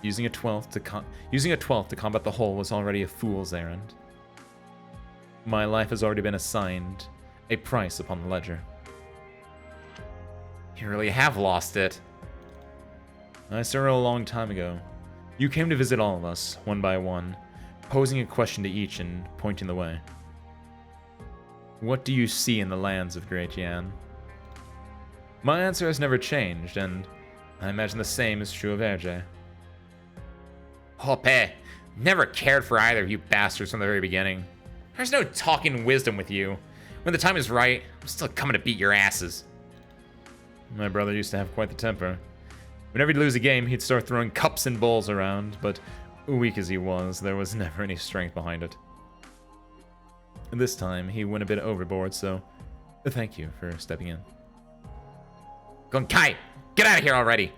Using a 12th to combat the whole was already a fool's errand. My life has already been assigned a price upon the ledger. You really have lost it. I started a long time ago. You came to visit all of us, one by one, posing a question to each and pointing the way. What do you see in the lands of Great Yan? My answer has never changed, and I imagine the same is true of Erje. Hoppe, Never cared for either of you bastards from the very beginning. There's no talking wisdom with you. When the time is right, I'm still coming to beat your asses. My brother used to have quite the temper. Whenever he'd lose a game, he'd start throwing cups and bowls around, but weak as he was, there was never any strength behind it. And this time, he went a bit overboard, so thank you for stepping in. Gonkai, get out of here already!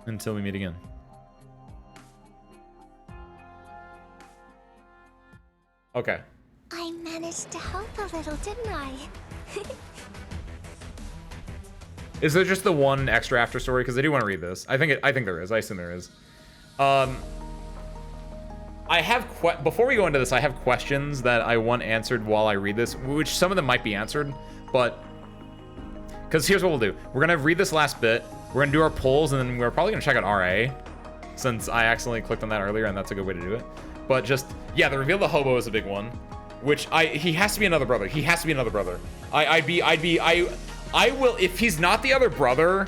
Until we meet again. Okay. I managed to help a little, didn't I? Is there just the one extra after story? Because I do want to read this. I think there is. I assume there is. I have before we go into this, I have questions that I want answered while I read this, which some of them might be answered, but because here's what we'll do: we're gonna read this last bit, we're gonna do our polls, and then we're probably gonna check out RA, since I accidentally clicked on that earlier, and that's a good way to do it. But just yeah, the reveal of the hobo is a big one, which he has to be another brother. He has to be another brother. I will, if he's not the other brother,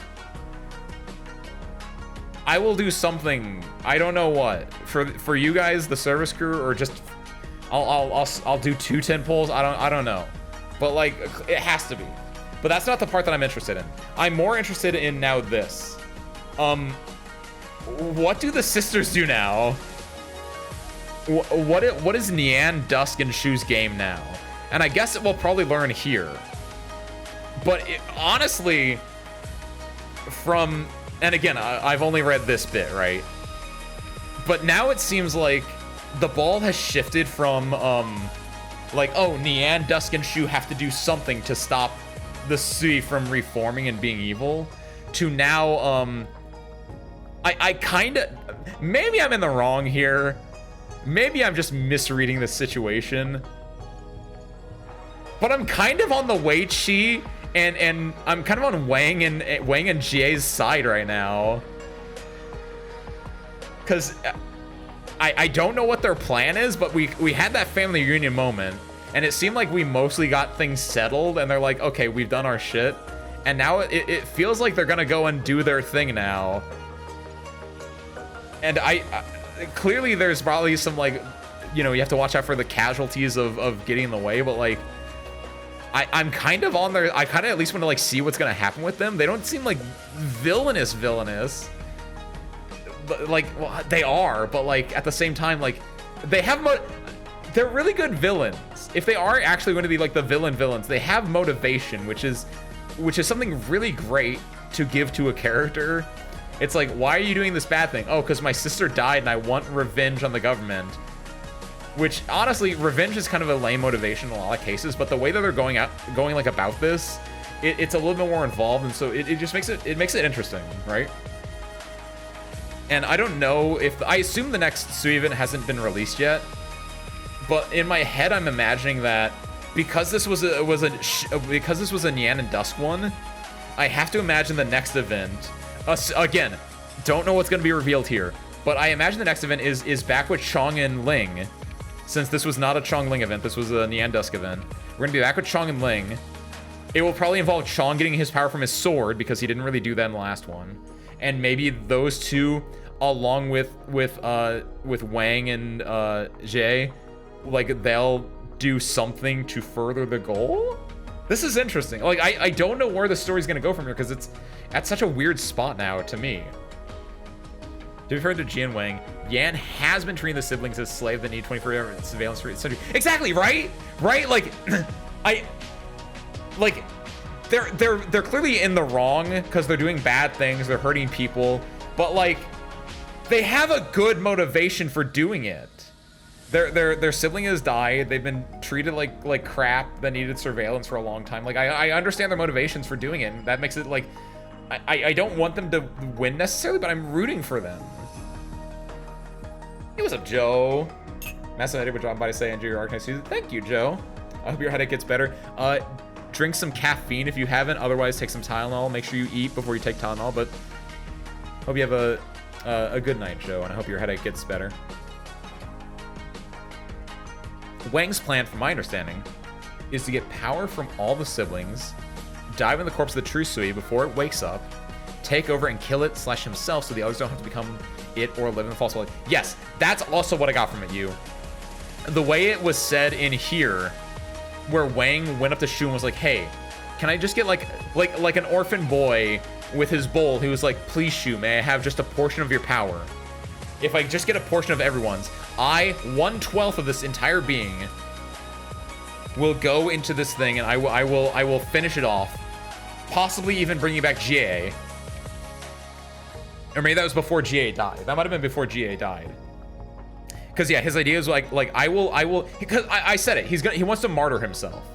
I will do something. I don't know what for you guys, the service crew, or just I'll do 2 10 polls. I don't know, but like it has to be. But that's not the part that I'm interested in. I'm more interested in now this. What do the sisters do now? What is Nian, Dusk, and Shu's game now? And I guess it will probably learn here. But honestly, and again, I've only read this bit, right? But now it seems like the ball has shifted from, like, oh, Nian, Dusk, and Shu have to do something to stop the Sui from reforming and being evil, to now, I kind of, maybe I'm in the wrong here. Maybe I'm just misreading the situation. But I'm kind of on the Wei Chi and I'm kind of on Wang and Jie's side right now. Cause I don't know what their plan is, but we had that family reunion moment, and it seemed like we mostly got things settled, and they're like, okay, we've done our shit. And now it feels like they're gonna go and do their thing now. And clearly there's probably some, like, you know, you have to watch out for the casualties of getting in the way, but like, I'm kind of on their, I kind of at least want to like see what's gonna happen with them. They don't seem like villainous, but like, well, they are, but like at the same time, like they have they're really good villains. If they are actually going to be like the villains, they have motivation, which is something really great to give to a character. It's like, why are you doing this bad thing? Oh, because my sister died and I want revenge on the government. Which, honestly, revenge is kind of a lame motivation in a lot of cases, but the way that they're going like about this, it's a little bit more involved, and so it just makes it interesting, right? And I don't know if, I assume the next Suivan hasn't been released yet, but in my head I'm imagining that because this was a Nyan and Dusk one, I have to imagine the next event. Again, don't know what's going to be revealed here, but I imagine the next event is back with Chong and Ling. Since this was not a Chong Ling event, this was a Nyan Dusk event. We're gonna be back with Chong and Ling. It will probably involve Chong getting his power from his sword, because he didn't really do that in the last one. And maybe those two, along with Wang and Jie, like they'll do something to further the goal. This is interesting. Like I don't know where the story's gonna go from here, because it's at such a weird spot now to me. To be fair to Jian Wang, Yan has been treating the siblings as slaves that need 24-hour surveillance for century. Exactly, right? Right? Like, they're clearly in the wrong because they're doing bad things, they're hurting people, but like, they have a good motivation for doing it. Their sibling has died. They've been treated like crap that needed surveillance for a long time. Like, I understand their motivations for doing it, and that makes it like, I don't want them to win necessarily, but I'm rooting for them. Hey, what's up, Joe? Massive headache would drop by to say enjoy your Arknights season. Thank you, Joe. I hope your headache gets better. Drink some caffeine if you haven't. Otherwise, take some Tylenol. Make sure you eat before you take Tylenol. But hope you have a good night, Joe, and I hope your headache gets better. Wang's plan, from my understanding, is to get power from all the siblings, dive in the corpse of the true Sui before it wakes up, take over and kill it / himself so the others don't have to become it or live in the false reality. Yes, that's also what I got from it, you. The way it was said in here, where Wang went up to Shu and was like, hey, can I just get like an orphan boy with his bowl who was like, please Shu, may I have just a portion of your power? If I just get a portion of everyone's, 1/12 of this entire being will go into this thing, and I will finish it off, possibly even bringing back GA. Or maybe that was before GA died. That might have been before GA died. Because yeah, his idea is like I will, because I said it. He wants to martyr himself.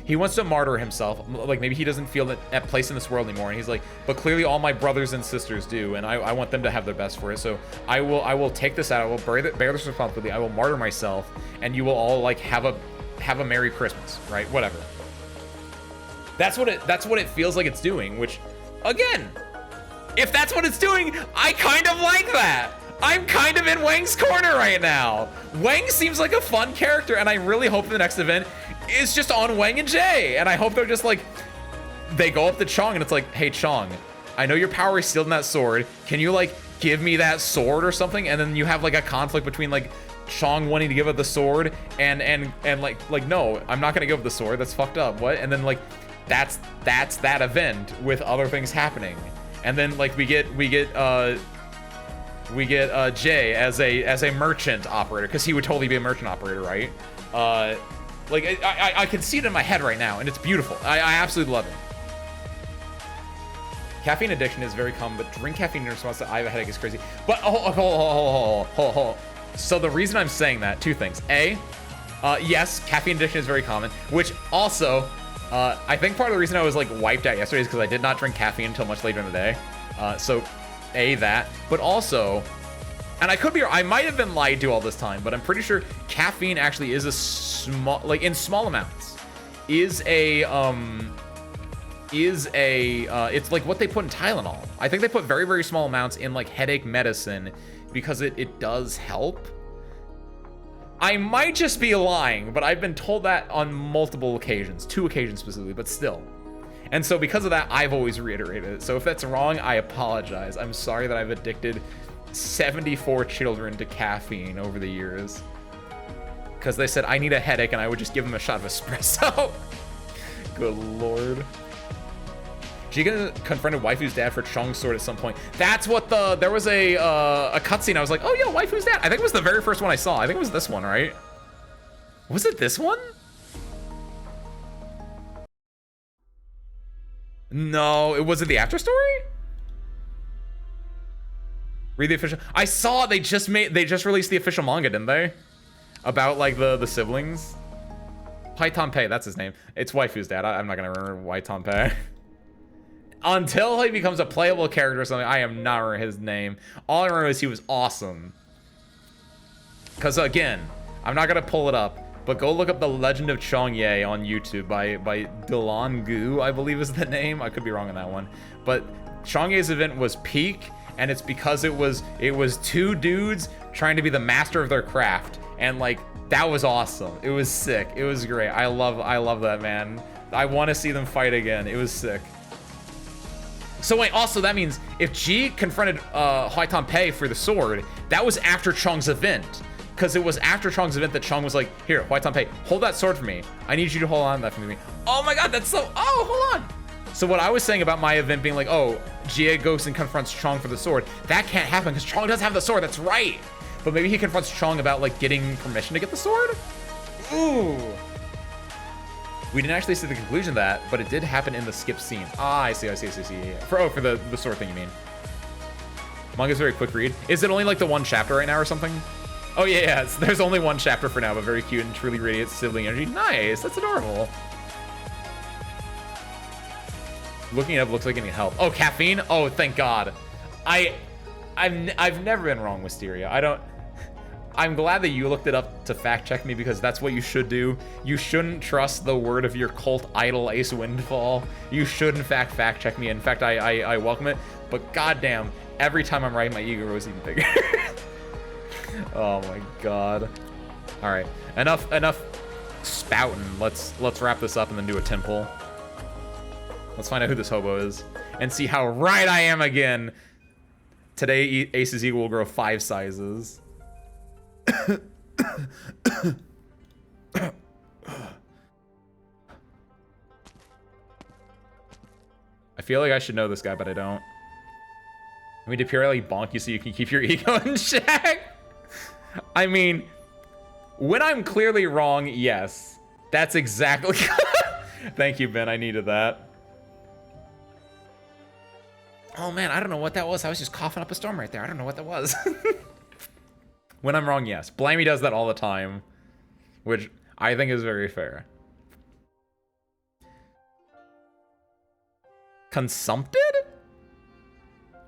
He wants to martyr himself. Like maybe he doesn't feel at place in this world anymore, and he's like, but clearly all my brothers and sisters do, and I want them to have their best for it. So I will take this out. I will bear this responsibility. I will martyr myself, and you will all like have a Merry Christmas, right? Whatever. That's what it feels like it's doing. Which, again, if that's what it's doing, I kind of like that. I'm kind of in Wang's corner right now. Wang seems like a fun character, and I really hope the next event is just on Wang and Jay. And I hope they're just like, they go up to Chong, and it's like, hey, Chong, I know your power is sealed in that sword. Can you like give me that sword or something? And then you have like a conflict between like Chong wanting to give up the sword and like no, I'm not gonna give up the sword. That's fucked up. What? And then like that's that event with other things happening. And then like we get Jay as a merchant operator, because he would totally be a merchant operator, right? Like I can see it in my head right now, and it's beautiful. I absolutely love it. Caffeine addiction is very common, but drink caffeine in response to I have a headache is crazy. But hold. So the reason I'm saying that, two things. A, yes, caffeine addiction is very common, which also, I think part of the reason I was like wiped out yesterday is because I did not drink caffeine until much later in the day. So A, that, but also, and I might have been lied to all this time, but I'm pretty sure caffeine actually is a small, like in small amounts, it's like what they put in Tylenol. I think they put very, very small amounts in like headache medicine because it does help. I might just be lying, but I've been told that on multiple occasions, 2 occasions specifically, but still. And so because of that, I've always reiterated it. So if that's wrong, I apologize. I'm sorry that I've addicted 74 children to caffeine over the years. Because they said, I need a headache, and I would just give them a shot of espresso. Good lord. Jigen confronted Waifu's dad for Chong's sword at some point. That's what there was a cutscene. I was like, oh yeah, Waifu's dad. I think it was the very first one I saw. I think it was this one, right? Was it this one? No, was it the after story? Read the official. I saw they just released the official manga, didn't they? About like the siblings. Pai Tanpei, that's his name. It's Waifu's dad. I'm not gonna remember Wai Tanpei. Until he becomes a playable character or something, I am not remembering his name. All I remember is he was awesome. Because again, I'm not gonna pull it up, but go look up The Legend of Chong Ye on YouTube by Dylan Gu, I believe is the name. I could be wrong on that one. But Chong Ye's event was peak, and it's because it was 2 dudes trying to be the master of their craft. And like, that was awesome. It was sick. It was great. I love that, man. I want to see them fight again. It was sick. So wait, also that means if Ji confronted Huai Tanpei for the sword, that was after Chong's event. Because it was after Chong's event that Chong was like, here, Huai Tanpei, hold that sword for me. I need you to hold on to that for me. Oh my god, that's so, oh, hold on. So what I was saying about my event being like, oh, Jie goes and confronts Chong for the sword, that can't happen because Chong doesn't have the sword, that's right. But maybe he confronts Chong about like getting permission to get the sword? Ooh. We didn't actually see the conclusion of that, but it did happen in the skip scene. Ah, I see. Yeah. For the sword thing, you mean. Manga's very quick read. Is it only like the 1 chapter right now or something? Oh yeah, there's only 1 chapter for now, but very cute and truly radiates sibling energy. Nice, that's adorable. Looking it up looks like it needs help. Oh, caffeine? Oh, thank God. I've never been wrong, Wisteria. I'm glad that you looked it up to fact check me, because that's what you should do. You shouldn't trust the word of your cult idol Ace Windfall. You should in fact check me. In fact, I welcome it. But goddamn, every time I'm right, my ego grows even bigger. Oh my god. All right, enough spouting. Let's wrap this up and then do a temple. Let's find out who this hobo is and see how right I am again. Today, Ace's ego will grow 5 sizes. I feel like I should know this guy, but I don't. I mean, to purely bonk you so you can keep your ego in check? I mean, when I'm clearly wrong, yes. That's exactly... Thank you, Ben. I needed that. Oh, man, I don't know what that was. I was just coughing up a storm right there. I don't know what that was. When I'm wrong, yes. Blimey does that all the time, which I think is very fair. Consumpted?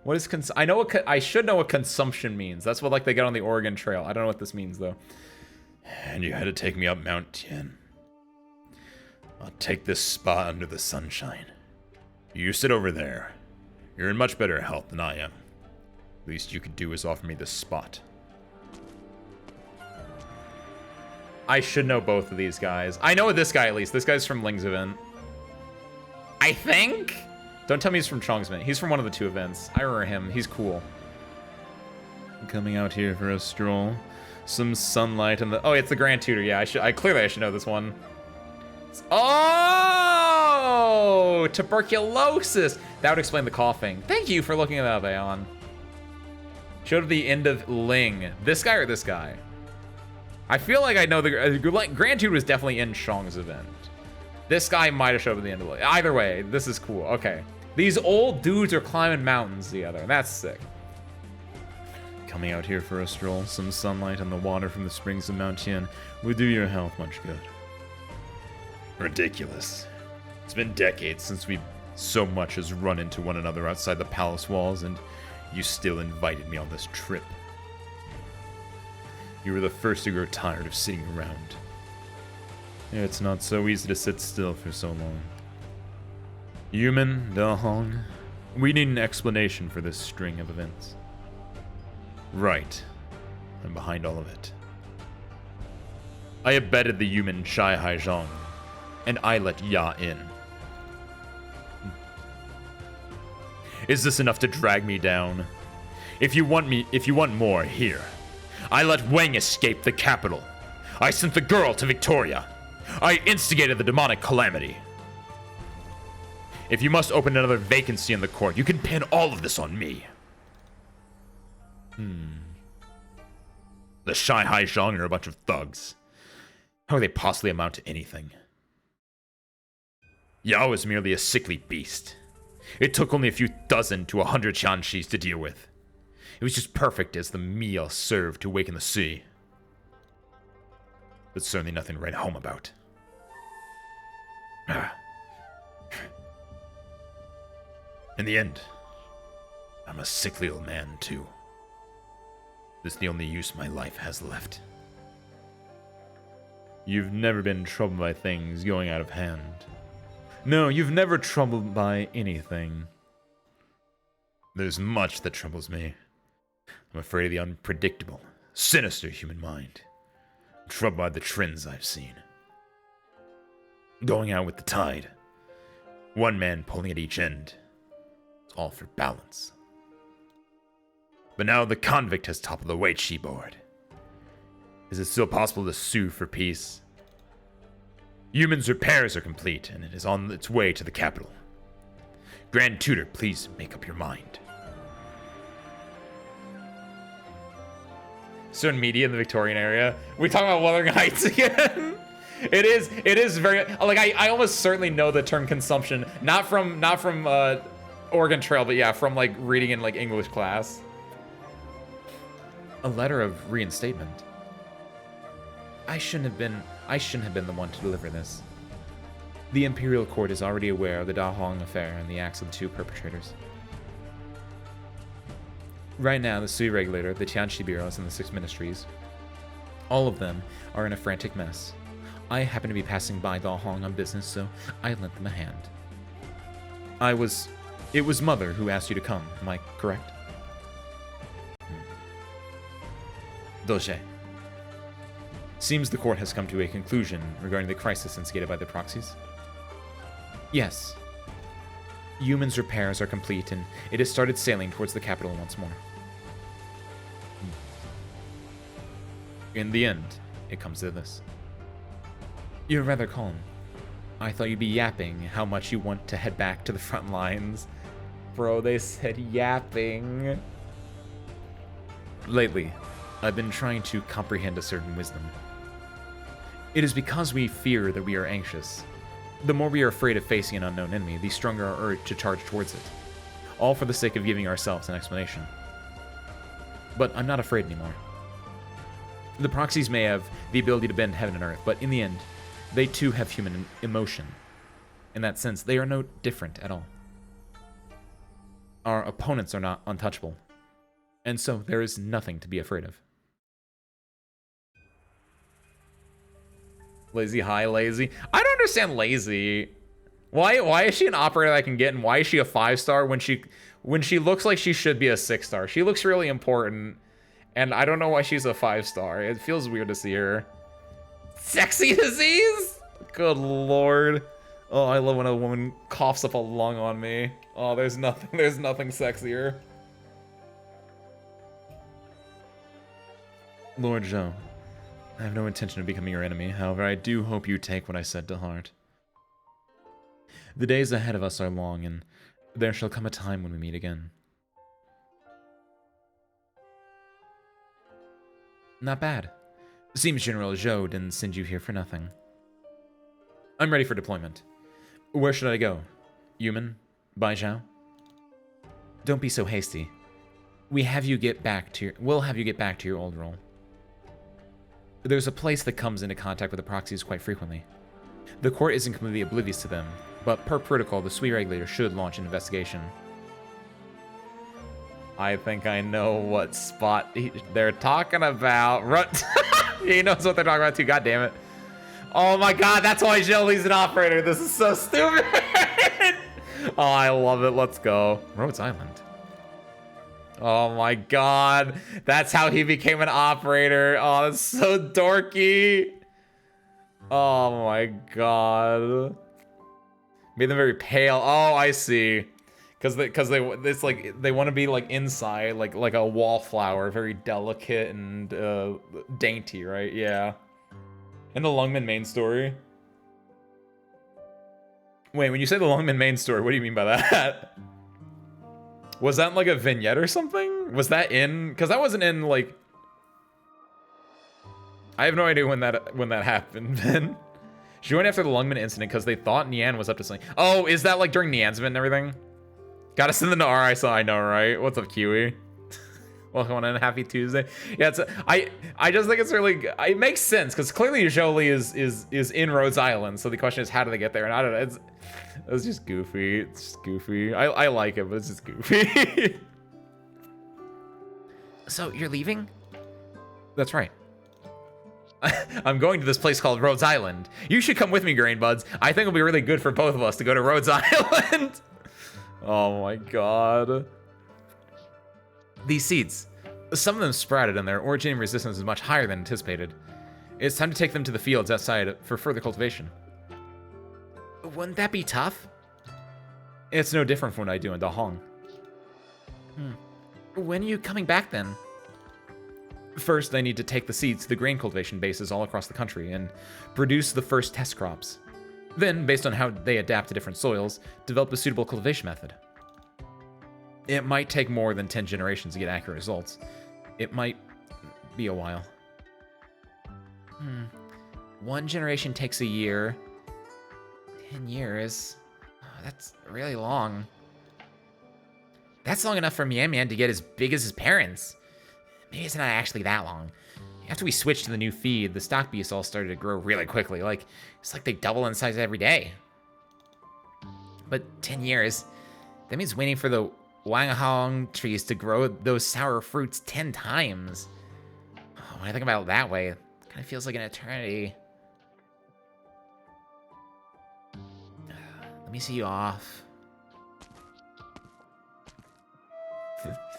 What is I know what I should know what consumption means. That's what like they get on the Oregon Trail. I don't know what this means though. And you had to take me up Mount Tien. I'll take this spot under the sunshine. You sit over there. You're in much better health than I am. Least you could do is offer me this spot. I should know both of these guys. I know this guy at least. This guy's from Ling's event. I think? Don't tell me he's from Chong's event. He's from one of the 2 events. I remember him. He's cool. Coming out here for a stroll. Some sunlight and the... Oh, it's the Grand Tutor. Yeah, clearly I should know this one. Oh! Tuberculosis! That would explain the coughing. Thank you for looking at that, Bayon. Showed the end of Ling. This guy or this guy? I feel like I know the... Grand Tutor was definitely in Chong's event. This guy might have showed up at the end of Ling. Either way, this is cool. Okay. These old dudes are climbing mountains together. That's sick. Coming out here for a stroll, some sunlight and the water from the springs of Mount Tien would do your health much good. Ridiculous. It's been decades since we so much as run into one another outside the palace walls, and you still invited me on this trip. You were the first to grow tired of sitting around. It's not so easy to sit still for so long. Human, Da Hong, we need an explanation for this string of events. Right. I'm behind all of it. I abetted the human Shai Haizhong, and I let Ya in. Is this enough to drag me down? If you want more, here. I let Wang escape the capital. I sent the girl to Victoria. I instigated the demonic calamity. If you must open another vacancy in the court, you can pin all of this on me. The Shai Haizhong are a bunch of thugs. How would they possibly amount to anything? Yao is merely a sickly beast. It took only a few dozen to 100 Qianxis to deal with. It was just perfect as the meal served to awaken the sea. But certainly nothing to write home about. In the end, I'm a sickly old man, too. This is the only use my life has left. You've never been troubled by things going out of hand. No, you've never troubled by anything. There's much that troubles me. I'm afraid of the unpredictable, sinister human mind. I'm troubled by the trends I've seen. Going out with the tide. One man pulling at each end. It's all for balance. But now the convict has toppled the weight she board. Is it still possible to sue for peace? Human's repairs are complete, and it is on its way to the capital. Grand Tutor, please make up your mind. Certain media in the Victorian area. We talking about Wuthering Heights again? It is very like I almost certainly know the term consumption, not from Oregon Trail, but yeah, from like reading in like English class. A letter of reinstatement. I shouldn't have been the one to deliver this. The Imperial Court is already aware of the Da Hong affair and the acts of the 2 perpetrators. Right now, the Sui Regulator, the Tianxi Bureaus, and the 6 ministries, all of them are in a frantic mess. I happen to be passing by Da Hong on business, so I lent them a hand. It was Mother who asked you to come, am I correct? Doge. Seems the court has come to a conclusion regarding the crisis instigated by the proxies. Yes. Human's repairs are complete, and it has started sailing towards the capital once more. In the end, it comes to this. You're rather calm. I thought you'd be yapping how much you want to head back to the front lines. Bro, they said yapping. Lately, I've been trying to comprehend a certain wisdom. It is because we fear that we are anxious. The more we are afraid of facing an unknown enemy, the stronger our urge to charge towards it. All for the sake of giving ourselves an explanation. But I'm not afraid anymore. The proxies may have the ability to bend heaven and earth, but in the end, they too have human emotion. In that sense, they are no different at all. Our opponents are not untouchable, and so there is nothing to be afraid of. Lazy, hi, Lazy. I don't understand Lazy. Why is she an operator that I can get, and why is she a 5-star when she looks like she should be a 6-star? She looks really important, and I don't know why she's a 5-star. It feels weird to see her. Sexy disease? Good lord. Oh, I love when a woman coughs up a lung on me. Oh, there's nothing sexier. Lord Zhou, I have no intention of becoming your enemy. However, I do hope you take what I said to heart. The days ahead of us are long, and there shall come a time when we meet again. Not bad. Seems General Zhou didn't send you here for nothing. I'm ready for deployment. Where should I go? Yumen? Bai Zhao? Don't be so hasty. We'll have you get back to your old role. There's a place that comes into contact with the proxies quite frequently. The court isn't completely oblivious to them, but per protocol, the Sui regulator should launch an investigation. I think I know what spot they're talking about. He knows what they're talking about too, god damn it. Oh my god, that's why Jolie's an operator. This is so stupid. Oh, I love it. Let's go. Rhodes Island. Oh my god. That's how he became an operator. Oh, that's so dorky. Oh my god. Made them very pale. Oh, I see. Because it's like they want to be like inside, like a wallflower, very delicate and dainty, right? Yeah. In the Lungman main story. Wait, when you say the Lungman main story, what do you mean by that? Was that like a vignette or something? Was that in? Because that wasn't in like. I have no idea when that happened. Then she went after the Lungman incident because they thought Nian was up to something. Oh, is that like during Nian's event and everything? Gotta send them to R. I know, right? What's up, Kiwi? Welcome on in, happy Tuesday. Yeah, it's I just think it's really, it makes sense because clearly Jolie is in Rhodes Island. So the question is, how do they get there? And I don't know. It's just goofy. It's just goofy. I like it, but it's just goofy. So you're leaving? That's right. I'm going to this place called Rhodes Island. You should come with me, Grain Buds. I think it'll be really good for both of us to go to Rhodes Island. Oh my god. These seeds, some of them sprouted and their originating resistance is much higher than anticipated. It's time to take them to the fields outside for further cultivation. Wouldn't that be tough? It's no different from what I do in Dahong. When are you coming back then? First, I need to take the seeds to the grain cultivation bases all across the country and produce the first test crops. Then, based on how they adapt to different soils, develop a suitable cultivation method. It might take more than 10 generations to get accurate results. It might be a while. One generation takes a year. 10 years? Oh, that's really long. That's long enough for Mian Mian to get as big as his parents. Maybe it's not actually that long. After we switched to the new feed, the stock beasts all started to grow really quickly. It's like they double in size every day. But 10 years, that means waiting for the Wanghong trees to grow those sour fruits 10 times. Oh, when I think about it that way, it kind of feels like an eternity. Let me see you off.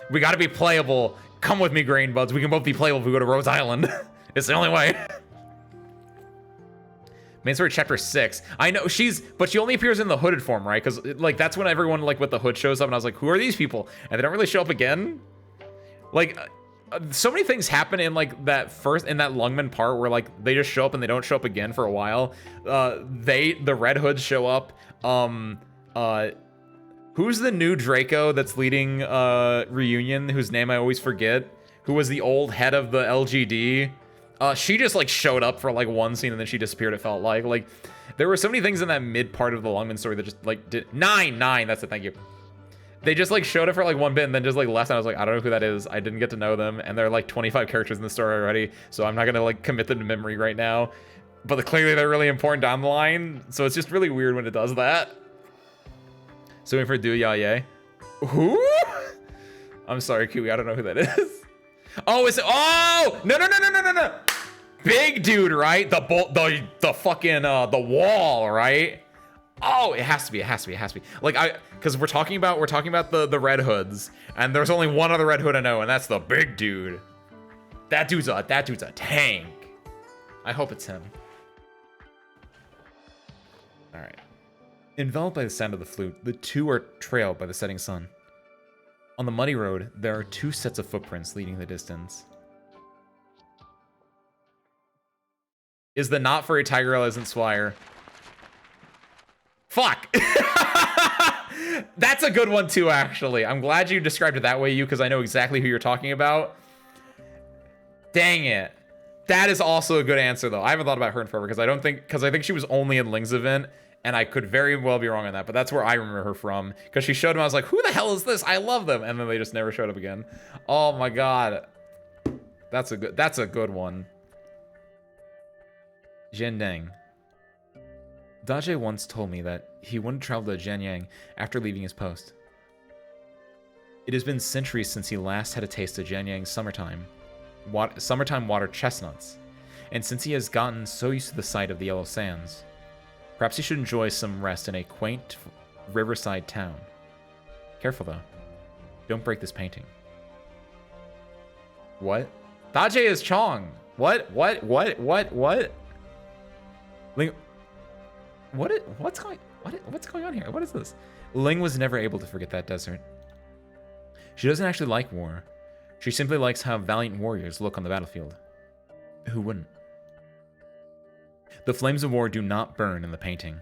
We gotta be playable. Come with me, Grain Buds. We can both be playable if we go to Rhodes Island. It's the only way. Main story chapter 6. I know but she only appears in the hooded form, right? Because like that's when everyone like with the hood shows up, and I was like, who are these people? And they don't really show up again. Like, so many things happen in like that Lungman part where like they just show up and they don't show up again for a while. The Red Hoods show up. Who's the new Draco that's leading Reunion, whose name I always forget, who was the old head of the LGD? She just like showed up for like one scene and then she disappeared, it felt like there were so many things in that mid part of the Longman story that just like did nine, that's it, thank you. They just like showed up for like one bit and then just like left, and I was like, I don't know who that is. I didn't get to know them, and there are like 25 characters in the story already, so I'm not gonna like commit them to memory right now. But clearly they're really important down the line, so it's just really weird when it does that. So waiting for Du Yaye. Who? I'm sorry, Kiwi, I don't know who that is. Oh, no. Big dude, right? The fucking the wall, right? Oh, it has to be. Like because we're talking about the Red Hoods, and there's only one other Red Hood I know, and that's the big dude. That dude's a tank. I hope it's him. All right. Enveloped by the sound of the flute, the two are trailed by the setting sun. On the muddy road, there are two sets of footprints leading the distance. Is the not furry tiger isn't Swire? Fuck! That's a good one too, actually. I'm glad you described it that way, you, because I know exactly who you're talking about. Dang it. That is also a good answer, though. I haven't thought about her in forever, because I think she was only in Ling's event, and I could very well be wrong on that, but that's where I remember her from. Because she showed them, I was like, who the hell is this? I love them. And then they just never showed up again. Oh my god. That's a good one. Jiandang. Daje once told me that he wouldn't travel to Jianyang after leaving his post. It has been centuries since he last had a taste of Jianyang's summertime water chestnuts, and since he has gotten so used to the sight of the yellow sands, perhaps he should enjoy some rest in a quaint riverside town. Careful though, don't break this painting. What? Daje is Chong. What? Ling, what's going on here? What is this? Ling was never able to forget that desert. She doesn't actually like war. She simply likes how valiant warriors look on the battlefield. Who wouldn't? The flames of war do not burn in the painting.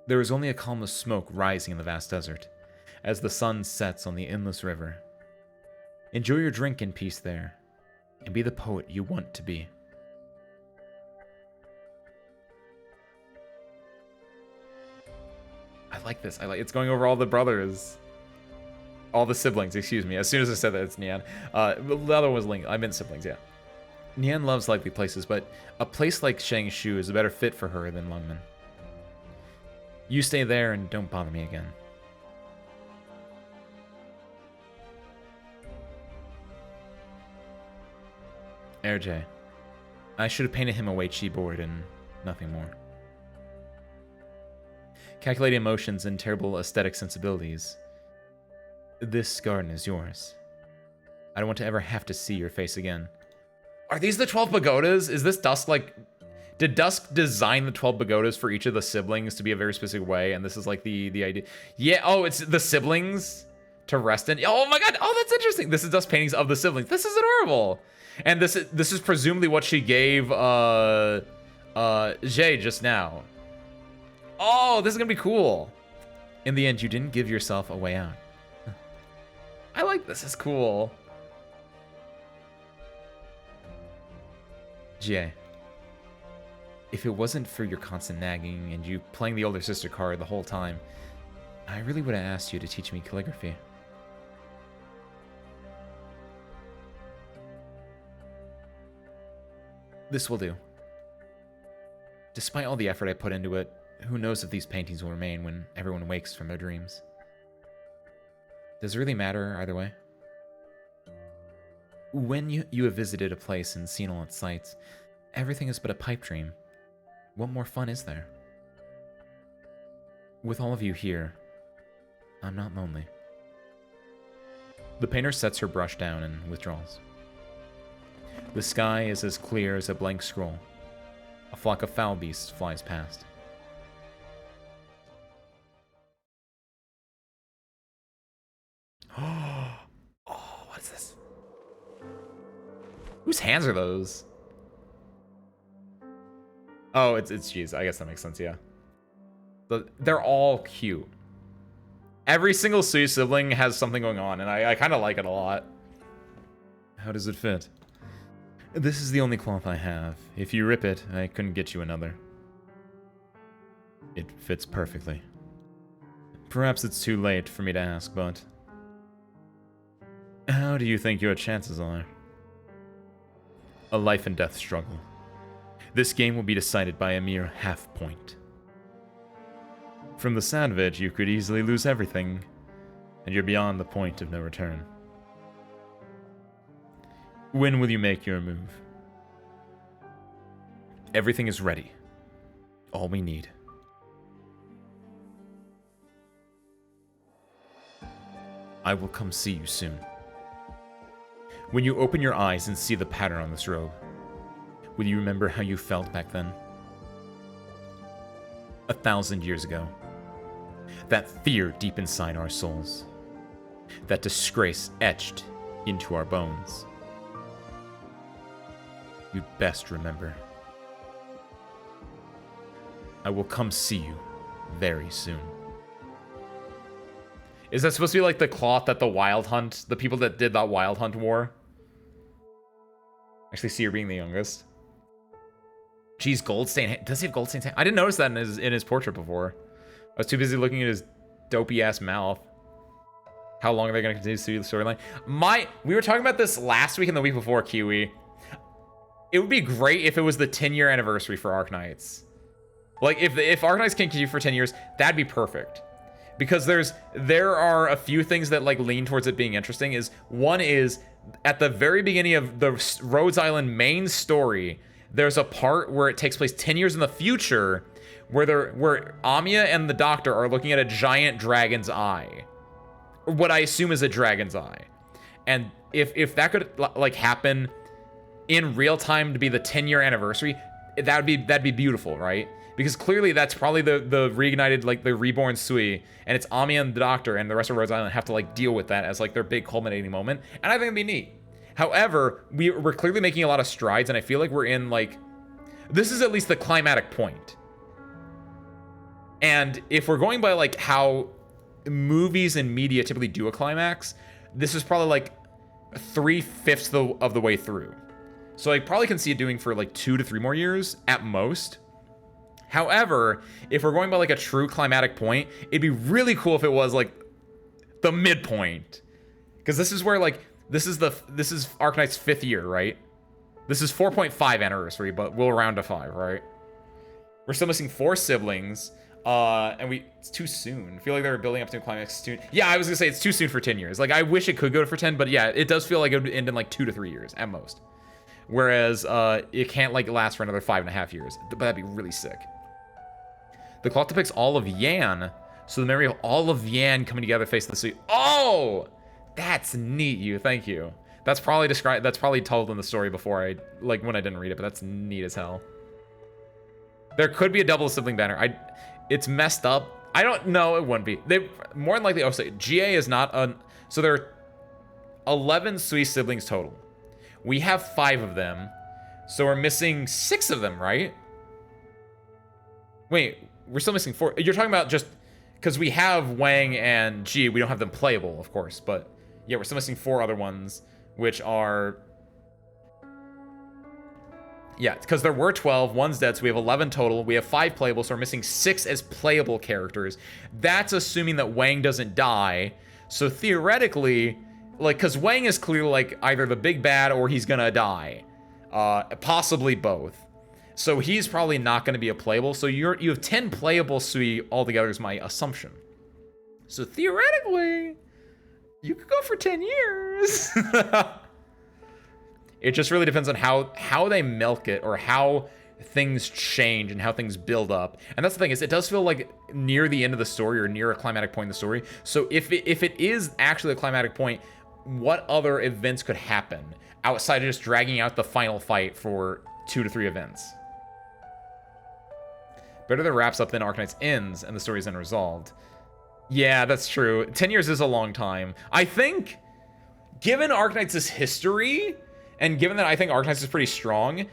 There is only a column of smoke rising in the vast desert, as the sun sets on the endless river. Enjoy your drink in peace there, and be the poet you want to be. I like this. It's going over all the brothers. All the siblings, excuse me. As soon as I said that, it's Nian. The other one was Ling. I meant siblings, yeah. Nian loves lively places, but a place like Shangshu is a better fit for her than Lungmen. You stay there and don't bother me again. RJ. I should have painted him a Weiqi board and nothing more. Calculating emotions and terrible aesthetic sensibilities. This garden is yours. I don't want to ever have to see your face again. Are these the 12 pagodas? Is this Dusk like... Did Dusk design the 12 pagodas for each of the siblings to be a very specific way? And this is like the idea... Yeah, oh, it's the siblings to rest in. Oh my god, oh, that's interesting. This is Dusk paintings of the siblings. This is adorable. And this is presumably what she gave Jay just now. Oh, this is gonna be cool. In the end, you didn't give yourself a way out. I like this. It's cool. Jay, if it wasn't for your constant nagging and you playing the older sister card the whole time, I really would have asked you to teach me calligraphy. This will do. Despite all the effort I put into it, who knows if these paintings will remain when everyone wakes from their dreams. Does it really matter either way? When you have visited a place and seen all its sights, everything is but a pipe dream. What more fun is there? With all of you here, I'm not lonely. The painter sets her brush down and withdraws. The sky is as clear as a blank scroll. A flock of foul beasts flies past. Oh, what is this? Whose hands are those? Oh, it's G's. I guess that makes sense, yeah. They're all cute. Every single Sui sibling has something going on, and I kind of like it a lot. How does it fit? This is the only cloth I have. If you rip it, I couldn't get you another. It fits perfectly. Perhaps it's too late for me to ask, but... how do you think your chances are? A life and death struggle. This game will be decided by a mere half point. From the sound of it, you could easily lose everything, and you're beyond the point of no return. When will you make your move? Everything is ready. All we need. I will come see you soon. When you open your eyes and see the pattern on this robe, will you remember how you felt back then? 1,000 years ago. That fear deep inside our souls. That disgrace etched into our bones. You'd best remember. I will come see you very soon. Is that supposed to be like the cloth that the Wild Hunt, the people that did that Wild Hunt wore? Actually, see her being the youngest. Geez, gold stain. Does he have gold stain? I didn't notice that in his portrait before. I was too busy looking at his dopey ass mouth. How long are they going to continue to see the storyline? We were talking about this last week and the week before, Kiwi. It would be great if it was the 10-year anniversary for Arknights. Like, if Arknights can continue for 10 years, that'd be perfect. Because there are a few things that like lean towards it being interesting. One is at the very beginning of the Rhodes Island main story, there's a part where it takes place 10 years in the future where Amiya and the Doctor are looking at a giant dragon's eye. What I assume is a dragon's eye. And if that could like happen in real time to be the 10-year anniversary, that'd be beautiful, right? Because clearly that's probably the reignited, like the reborn Sui, and it's Amiya and the Doctor and the rest of Rhodes Island have to like deal with that as like their big culminating moment, and I think it'd be neat. However, we're clearly making a lot of strides, and I feel like we're in like, this is at least the climatic point. And if we're going by like how movies and media typically do a climax, this is probably like 3/5 of the way through. So I probably can see it doing for like 2 to 3 more years at most. However, if we're going by like a true climatic point, it'd be really cool if it was like the midpoint. Because this is where like, this is Arknight's 5th year, right? This is 4.5 anniversary, but we'll round to 5, right? We're still missing 4 siblings. And it's too soon. I feel like they were building up to a climax too. Yeah, I was gonna say it's too soon for 10 years. Like, I wish it could go for 10, but yeah, it does feel like it would end in like 2 to 3 years at most. Whereas, it can't like last for another 5.5 years, but that'd be really sick. The clock depicts all of Yan, so the memory of all of Yan coming together facing the sea. Oh, that's neat. Thank you. That's probably described. That's probably told in the story before when I didn't read it, but that's neat as hell. There could be a double sibling banner. It's messed up. I don't know. It wouldn't be. They more than likely. Oh, so GA is not an. So there are 11 Sui siblings total. We have 5 of them, so we're missing 6 of them, right? Wait, we're still missing 4. You're talking about just because we have Wang and G. We don't have them playable, of course, but yeah, we're still missing 4 other ones, which are. Yeah, because there were 12, one's dead, so we have 11 total. We have 5 playable, so we're missing 6 as playable characters. That's assuming that Wang doesn't die. So theoretically, like, because Wang is clearly like either the big bad or he's gonna die. Possibly both. So he's probably not gonna be a playable. So you have 10 playable Sui altogether is my assumption. So theoretically, you could go for 10 years. It just really depends on how they milk it or how things change and how things build up. And that's the thing, is it does feel like near the end of the story or near a climatic point in the story. So if it is actually a climatic point, what other events could happen outside of just dragging out the final fight for 2 to 3 events? Better that wraps up than Arknights ends and the story's unresolved. Yeah, that's true. 10 years is a long time. I think, given Arknights' history And given that I think Arknights is pretty strong,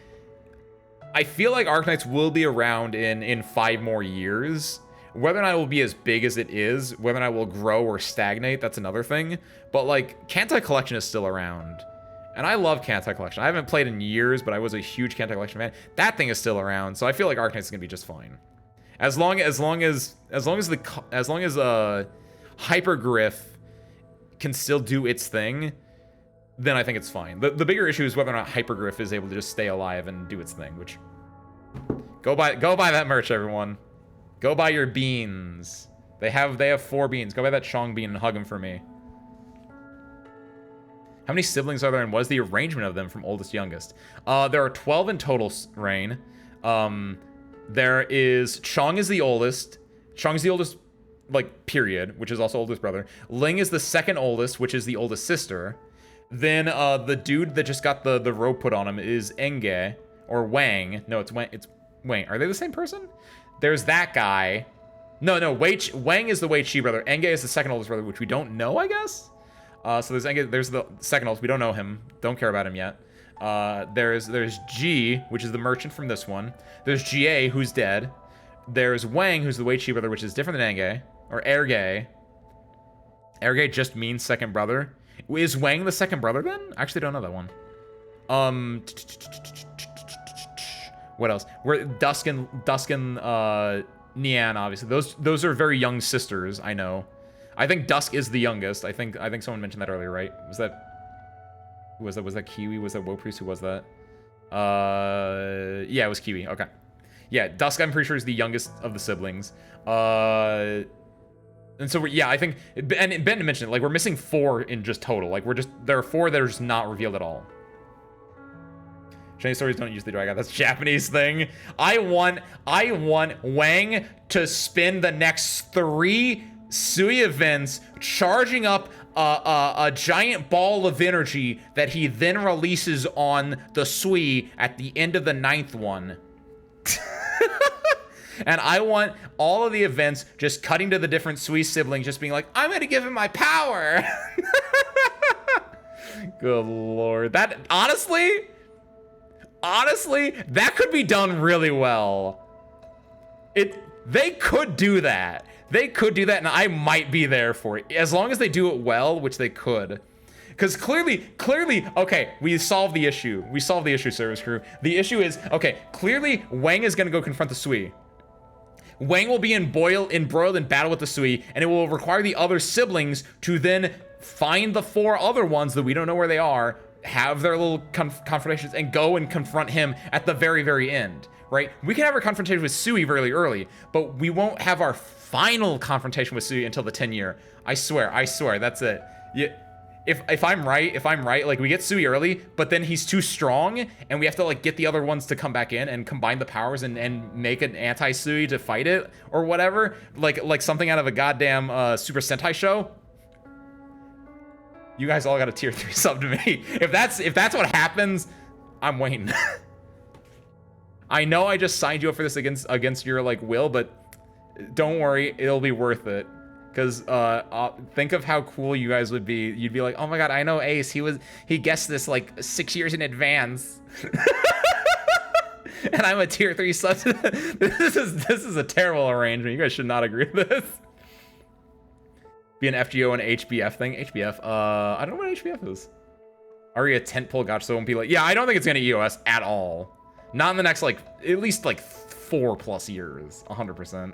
I feel like Arknights will be around in 5 more years. Whether or not it will be as big as it is, whether or not it will grow or stagnate, that's another thing. But, like, Kantai Collection is still around. And I love Kantai Collection. I haven't played in years, but I was a huge Kantai Collection fan. That thing is still around, so I feel like Arknights is gonna be just fine. As long as Hypergriff can still do its thing, then I think it's fine. The bigger issue is whether or not Hypergriff is able to just stay alive and do its thing, which... Go buy that merch, everyone. Go buy your beans. They have 4 beans. Go buy that Chong bean and hug him for me. How many siblings are there, and what is the arrangement of them from oldest to youngest? There are 12 in total, Rain. There is... Chong is the oldest. Chong is the oldest, like, period, which is also oldest brother. Ling is the second oldest, which is the oldest sister. Then, the dude that just got the robe put on him is Enge, or Wang. No, it's Wang. Are they the same person? There's that guy. No, Wang is the Wei Chi brother. Enge is the second oldest brother, which we don't know, I guess? So there's Enge, there's the second oldest. We don't know him. Don't care about him yet. There's G, which is the merchant from this one. There's Ga, who's dead. There's Wang, who's the Wei Chi brother, which is different than Enge. Or Erge. Erge just means second brother. Is Wang the second brother then? I actually don't know that one. What else? We're Dusk and Nian, obviously. Those are very young sisters, I know. I think Dusk is the youngest. I think someone mentioned that earlier, right? Was that Kiwi? Was that Woe Priest? Who was that? Yeah, it was Kiwi. Okay. Yeah, Dusk, I'm pretty sure, is the youngest of the siblings. And so I think, and Ben mentioned it, like, we're missing 4 in just total. Like, there are 4 that are just not revealed at all. Chinese stories don't use the dragon. That's a Japanese thing. I want Wang to spin the next 3 Sui events charging up a giant ball of energy that he then releases on the Sui at the end of the 9th one. And I want all of the events just cutting to the different Sui siblings just being like, I'm gonna give him my power. Good lord. That, honestly, that could be done really well. They could do that. They could do that, and I might be there for it. As long as they do it well, which they could. Because clearly, okay, we solved the issue. We solved the issue, service crew. The issue is, okay, clearly Wang is gonna go confront the Sui. Wang will be embroiled in battle with the Sui, and it will require the other siblings to then find the 4 other ones that we don't know where they are, have their little confrontations, and go and confront him at the very, very end, right? We can have our confrontation with Sui really early, but we won't have our final confrontation with Sui until the 10-year. I swear, that's it. Yeah. If I'm right, like, we get Sui early, but then he's too strong, and we have to, like, get the other ones to come back in and combine the powers and make an anti-Sui to fight it, or whatever, like something out of a goddamn Super Sentai show. You guys all got a tier 3 sub to me. If that's what happens, I'm waiting. I know I just signed you up for this against your, like, will, but don't worry, it'll be worth it. Because think of how cool you guys would be. You'd be like, oh my god, I know Ace. He guessed this like 6 years in advance. And I'm a tier 3 sub. This is a terrible arrangement. You guys should not agree with this. Be an FGO and HBF thing. HBF, I don't know what HBF is. Are you a tentpole gotcha? So it won't be like, yeah, I don't think it's gonna EOS at all. Not in the next, like, at least like 4+ years. 100%.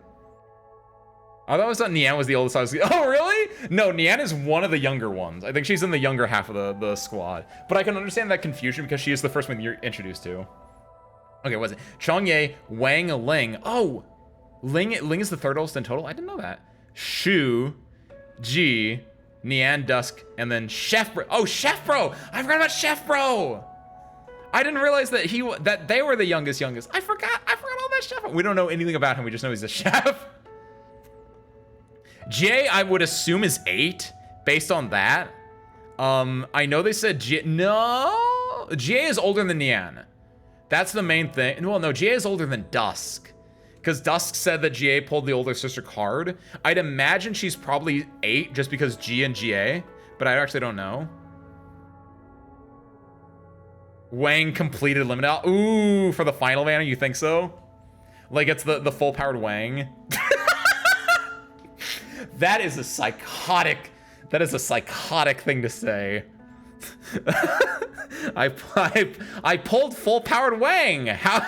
I always thought Nian was the oldest. Oh, really? No, Nian is one of the younger ones. I think she's in the younger half of the squad. But I can understand that confusion because she is the first one you're introduced to. Okay, what is it? Changye, Wang, Ling. Oh, Ling is the 3rd oldest in total? I didn't know that. Shu, Ji, Nian, Dusk, and then Chef Bro. Oh, Chef Bro! I forgot about Chef Bro! I didn't realize that they were the youngest. I forgot all about Chef Bro. We don't know anything about him. We just know he's a chef. Jay, I would assume, is 8, based on that. I know they said no, Jay is older than Nian. That's the main thing. Well, no, Jay is older than Dusk. Because Dusk said that GA pulled the older sister card. I'd imagine she's probably 8, just because G and GA, but I actually don't know. Wang completed limit out. Ooh, for the final banner, you think so? Like it's the full powered Wang. That is a psychotic thing to say. I pulled full powered Wang. How?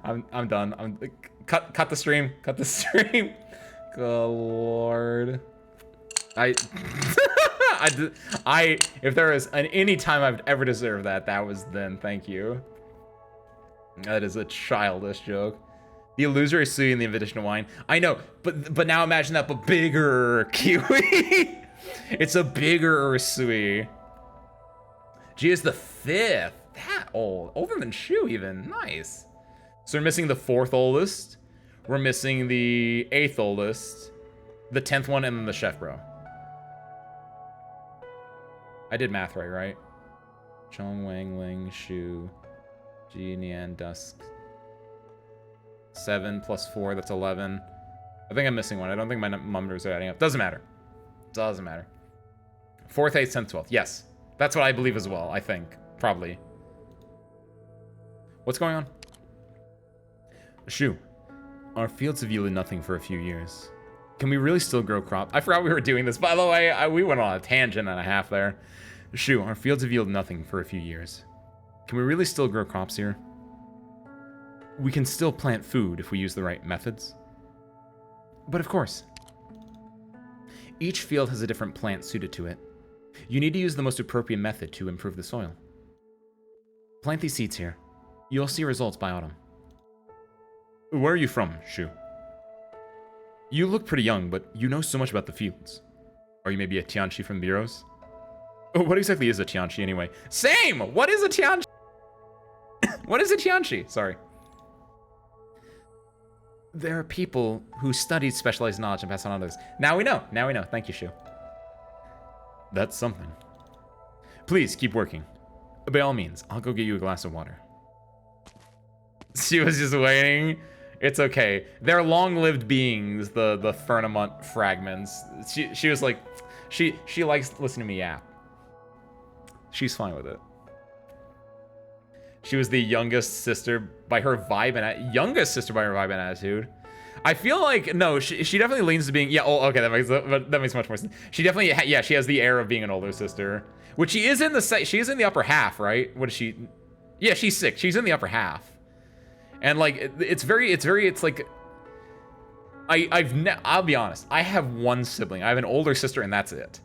I'm done. Cut the stream. Cut the stream. Good lord. If there is any time I've ever deserved that, that was then. Thank you. That is a childish joke. The illusory Sui and the invitation to wine. I know, but now imagine that, but bigger Kiwi. It's a bigger Ursui. G is the 5th. That old. Older than Shu even. Nice. So we're missing the 4th oldest. We're missing the 8th oldest. The 10th one, and then the chef bro. I did math right? Chong, Wang, Ling, Shu, Ji, Nian, Dusk. 7 plus 4, that's 11. I think I'm missing one. I don't think my numbers are adding up. Doesn't matter. Doesn't matter. 4th, 8th, 10th, 12th. Yes. That's what I believe as well, I think. Probably. What's going on? Shu, our fields have yielded nothing for a few years. Can we really still grow crops? I forgot we were doing this. By the way, we went on a tangent and a half there. Shu, our fields have yielded nothing for a few years. Can we really still grow crops here? We can still plant food if we use the right methods. But of course, each field has a different plant suited to it. You need to use the most appropriate method to improve the soil. Plant these seeds here. You'll see results by autumn. Where are you from, Shu? You look pretty young, but you know so much about the fields. Are you maybe a Tianchi from the Bureaus? Oh, what exactly is a Tianchi anyway? Same! What is a Tianchi? What is a Tianchi? Sorry. There are people who studied specialized knowledge and pass on others. Now we know. Now we know. Thank you, Shu. That's something. Please, keep working. By all means, I'll go get you a glass of water. She was just waiting. It's okay. They're long-lived beings, the Fernamont fragments. She was like, she likes listening to me yap. She's fine with it. She was the youngest sister by her vibe and attitude. I feel like, no, she definitely leans to being, yeah, oh, okay, that makes much more sense. She definitely, yeah, she has the air of being an older sister, which she is in the upper half, right? What is she? Yeah, she's 6. She's in the upper half. And like, it's like, I'll be honest, I have one sibling. I have an older sister and that's it.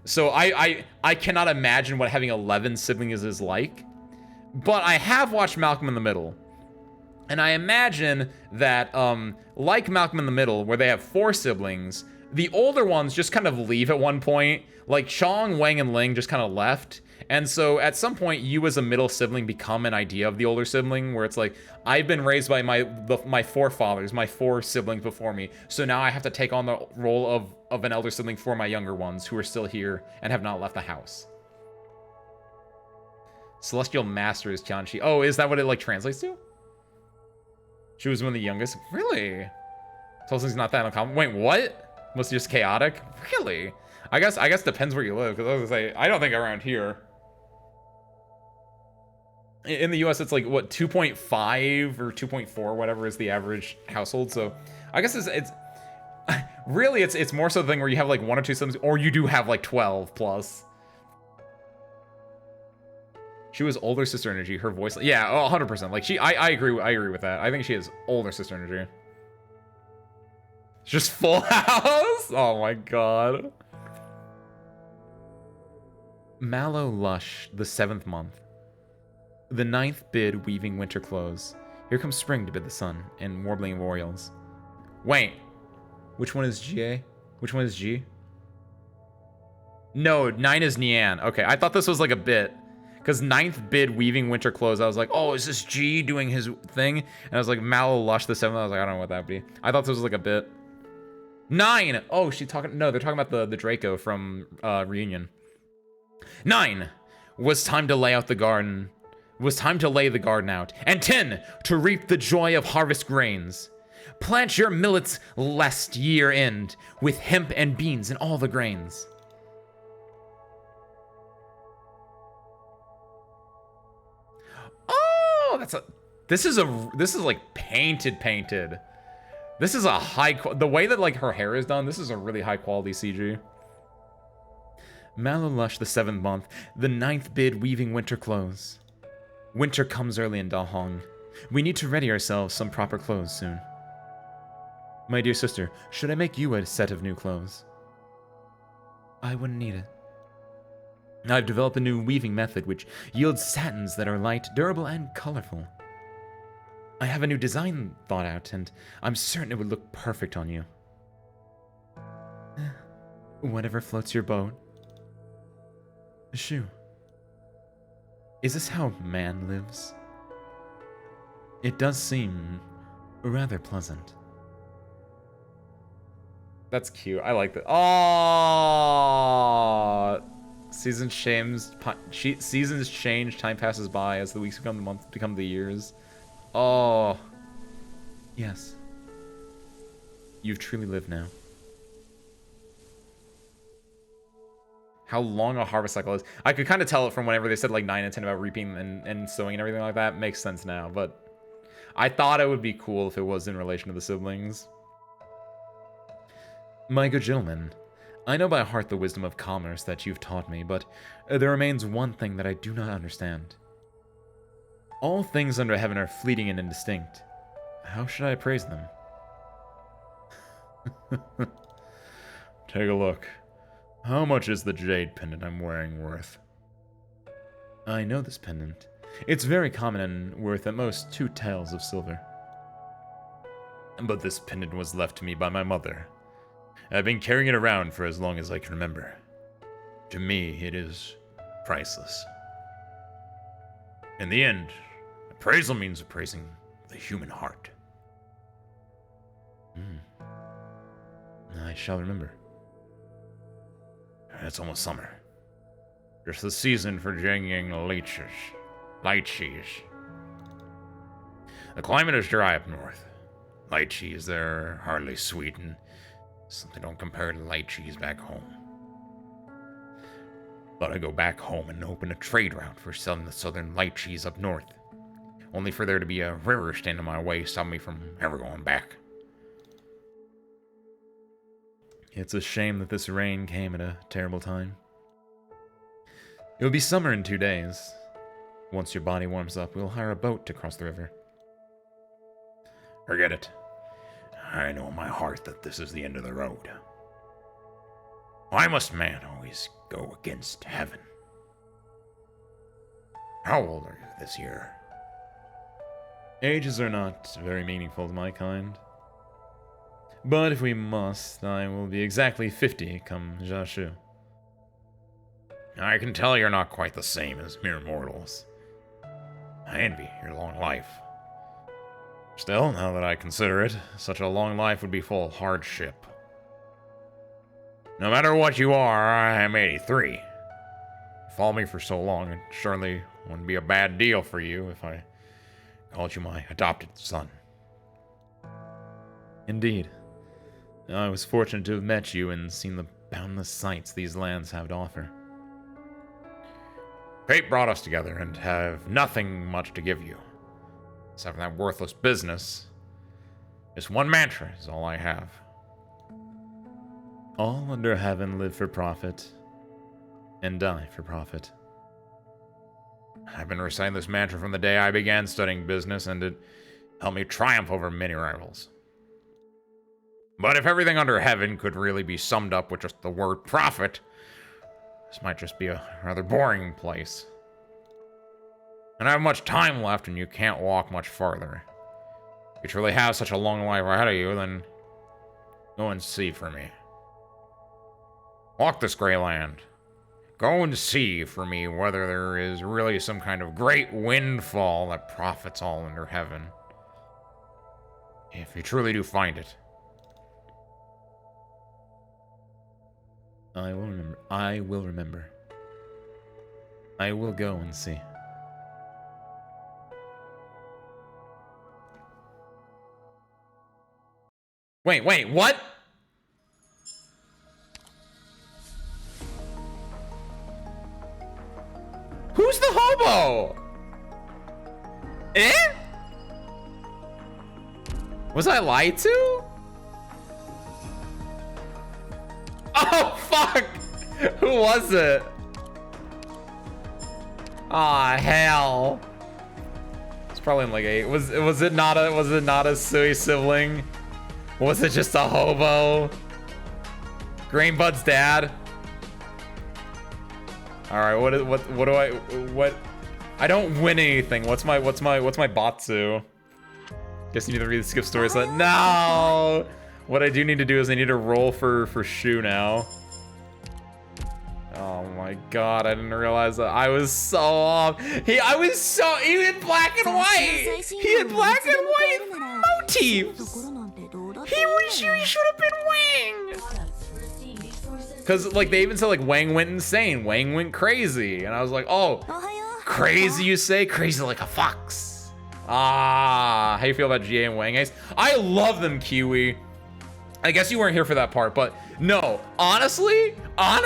So I cannot imagine what having 11 siblings is like. But I have watched Malcolm in the Middle. And I imagine that, like Malcolm in the Middle, where they have 4 siblings, the older ones just kind of leave at one point. Like Chong, Wang, and Ling just kind of left. And so at some point, you as a middle sibling become an idea of the older sibling, where it's like, I've been raised by my forefathers, my 4 siblings before me. So now I have to take on the role of an elder sibling for my younger ones who are still here and have not left the house. Celestial Master is Tianchi. Oh, is that what it like translates to? She was one of the youngest. Really? Tulsa's not that uncommon. Wait, what? Mostly just chaotic? Really? I guess depends where you live. Because I was gonna say, I don't think around here. In the US, it's like what 2.5 or 2.4, whatever is the average household. So I guess it's really it's more so the thing where you have like 1 or 2 siblings, or you do have like 12 plus. She was older sister energy. Her voice, yeah, 100%. Like I agree with that. I think she has older sister energy. It's just Full House. Oh my god. Mallow Lush, the 7th month. The 9th bid weaving winter clothes. Here comes spring to bid the sun and warbling of orioles. Wait, which one is G? Which one is G? No, 9 is Nian. Okay, I thought this was like a bit. Because 9th bid weaving winter clothes, I was like, oh, is this G doing his thing? And I was like, Mallow Lush the 7th. I was like, I don't know what that would be. I thought this was like a bit. 9! Oh, she's talking. No, they're talking about the Draco from Reunion. 9 was time to lay out the garden. Was time to lay the garden out. And 10 to reap the joy of harvest grains. Plant your millets lest year end with hemp and beans and all the grains. that's a. This is like painted. This is a the way that like her hair is done. This is a really high quality CG. Malolush, the 7th month, the 9th bid weaving winter clothes. Winter comes early in Dahong. We need to ready ourselves some proper clothes soon. My dear sister, should I make you a set of new clothes? I wouldn't need it. I've developed a new weaving method which yields satins that are light, durable, and colorful. I have a new design thought out, and I'm certain it would look perfect on you. Whatever floats your boat. Shu, is this how man lives? It does seem rather pleasant. That's cute. I like that. Oh, seasons change. Time passes by as the weeks become the months, become the years. Oh, yes. You've truly lived now. How long a harvest cycle is. I could kind of tell it from whenever they said like 9 and 10 about reaping and sowing and everything like that. Makes sense now, but I thought it would be cool if it was in relation to the siblings. My good gentleman, I know by heart the wisdom of commerce that you've taught me, but there remains one thing that I do not understand. All things under heaven are fleeting and indistinct. How should I praise them? Take a look. How much is the jade pendant I'm wearing worth? I know this pendant. It's very common and worth at most 2 taels of silver. But this pendant was left to me by my mother. I've been carrying it around for as long as I can remember. To me, it is priceless. In the end, appraisal means appraising the human heart. I shall remember. It's almost summer. Just the season for janging lychees. The climate is dry up north. Lychees there are hardly sweet, and something don't compare to lychees back home. But I go back home and open a trade route for selling the southern lychees up north, only for there to be a river standing in my way, stopping me from ever going back. It's a shame that this rain came at a terrible time. It will be summer in 2 days. Once your body warms up, we'll hire a boat to cross the river. Forget it. I know in my heart that this is the end of the road. Why must man always go against heaven? How old are you this year? Ages are not very meaningful to my kind. But if we must, I will be exactly 50 come Jashu. I can tell you're not quite the same as mere mortals. I envy your long life. Still, now that I consider it, such a long life would be full of hardship. No matter what you are, I am 83. You followed me for so long, it surely wouldn't be a bad deal for you if I called you my adopted son. Indeed. I was fortunate to have met you and seen the boundless sights these lands have to offer. Fate brought us together and have nothing much to give you. Except for that worthless business. This one mantra is all I have. All under heaven live for profit, and die for profit. I've been reciting this mantra from the day I began studying business, and it helped me triumph over many rivals. But if everything under heaven could really be summed up with just the word profit, this might just be a rather boring place. And I have much time left, and you can't walk much farther. If you truly have such a long life ahead of you, then go and see for me. Walk this gray land. Go and see for me whether there is really some kind of great windfall that profits all under heaven. If you truly do find it. I will remember. I will remember. I will go and see. Wait, what? Who's the hobo? Eh? Was I lied to? Oh, fuck! Who was it? Aw, hell. It's probably in like 8. Was it not a Sui sibling? Was it just a hobo? Grainbud's dad? Alright, what do I don't win anything. What's my Batsu? Guess you need to read the skip story set. No! What I do need to do is I need to roll for Shu now. Oh my god, I didn't realize that. I was so off. He had black and white. He had black and white motifs. He should have been Wang. Cause like they even said like Wang went insane. Wang went crazy. And I was like, oh, crazy you say? Crazy like a fox. Ah, how you feel about GA and Wang Ace? I love them, Kiwi. I guess you weren't here for that part, but no, honestly, I'm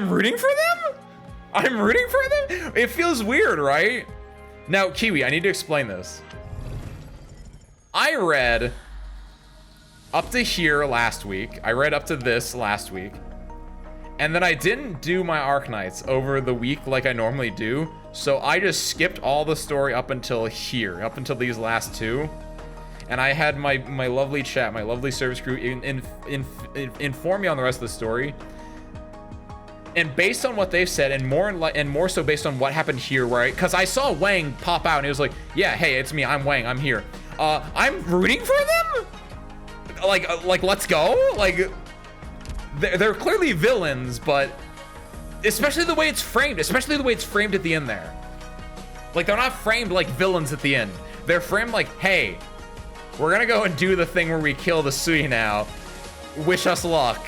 rooting for them. I'm rooting for them. It feels weird, right? Now, Kiwi, I need to explain this. I read up to here last week. I read up to this last week. And then I didn't do my Arknights over the week like I normally do. So I just skipped all the story up until here, up until these last 2. And I had my lovely chat, my lovely service crew inform me on the rest of the story. And based on what they've said, and more so based on what happened here, where because I saw Wang pop out and he was like, yeah, hey, it's me, I'm Wang, I'm here. I'm rooting for them. Like let's go. Like they're clearly villains, but especially the way it's framed, at the end there. Like they're not framed like villains at the end. They're framed like, hey, we're gonna go and do the thing where we kill the Sui now. Wish us luck.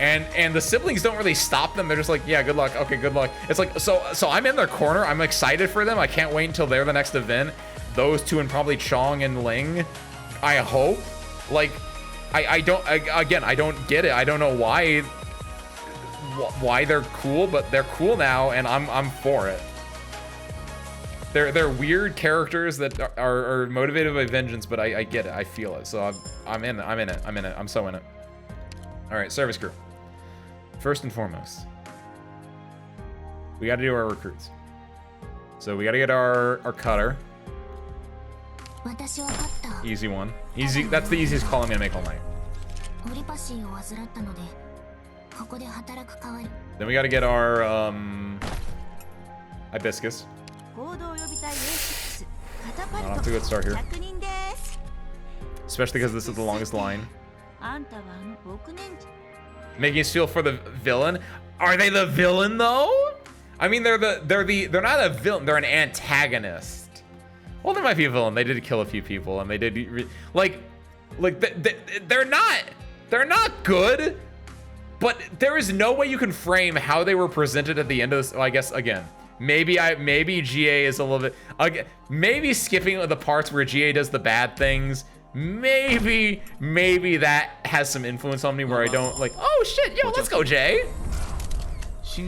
And the siblings don't really stop them. They're just like, yeah, good luck. Okay, good luck. It's like, so I'm in their corner. I'm excited for them. I can't wait until they're the next event. Those two and probably Chong and Ling. I hope. Like, I don't get it. I don't know why they're cool, but they're cool now, and I'm for it. They're weird characters that are motivated by vengeance, but I get it. I feel it. So I'm in it. I'm so in it. All right, service crew. First and foremost, we got to do our recruits. So we got to get our cutter. Easy one. Easy. That's the easiest call I'm gonna make all night. Then we got to get our hibiscus. Not off to a good start here. Especially because this is the longest line. Making us feel for the villain. Are they the villain though? I mean, they're not a villain. They're an antagonist. Well, they might be a villain. They did kill a few people, and they did they're not good. But there is no way you can frame how they were presented at the end of this. Well, I guess again, maybe GA is a little bit. Maybe skipping the parts where GA does the bad things. Maybe that has some influence on me where I don't like, oh shit, yo, let's go, Jay.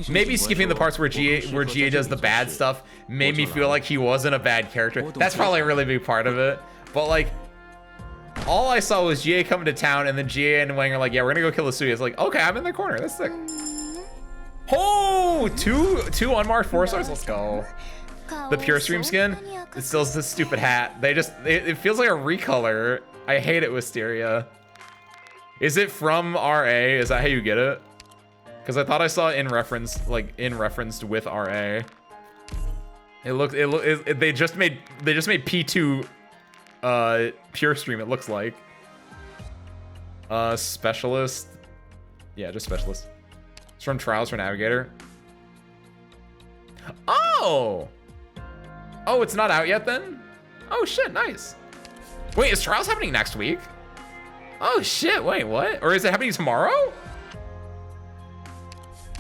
Maybe skipping the parts where GA does the bad stuff made me feel like he wasn't a bad character. That's probably a really big part of it. But like, all I saw was GA coming to town, and then GA and Wang are like, yeah, we're gonna go kill the Sui. It's like, okay, I'm in their corner. That's sick. Oh, two unmarked 4-stars. Let's go. The pure stream skin. It still is this stupid hat. It feels like a recolor. I hate it, Wisteria. Is it from RA? Is that how you get it? Because I thought I saw in referenced with RA. They just made P2 pure stream, it looks like. Specialist. Yeah, just specialist. It's from Trials for Navigator. Oh! Oh, it's not out yet then? Oh shit, nice. Wait, is Trials happening next week? Oh shit, wait, what? Or is it happening tomorrow?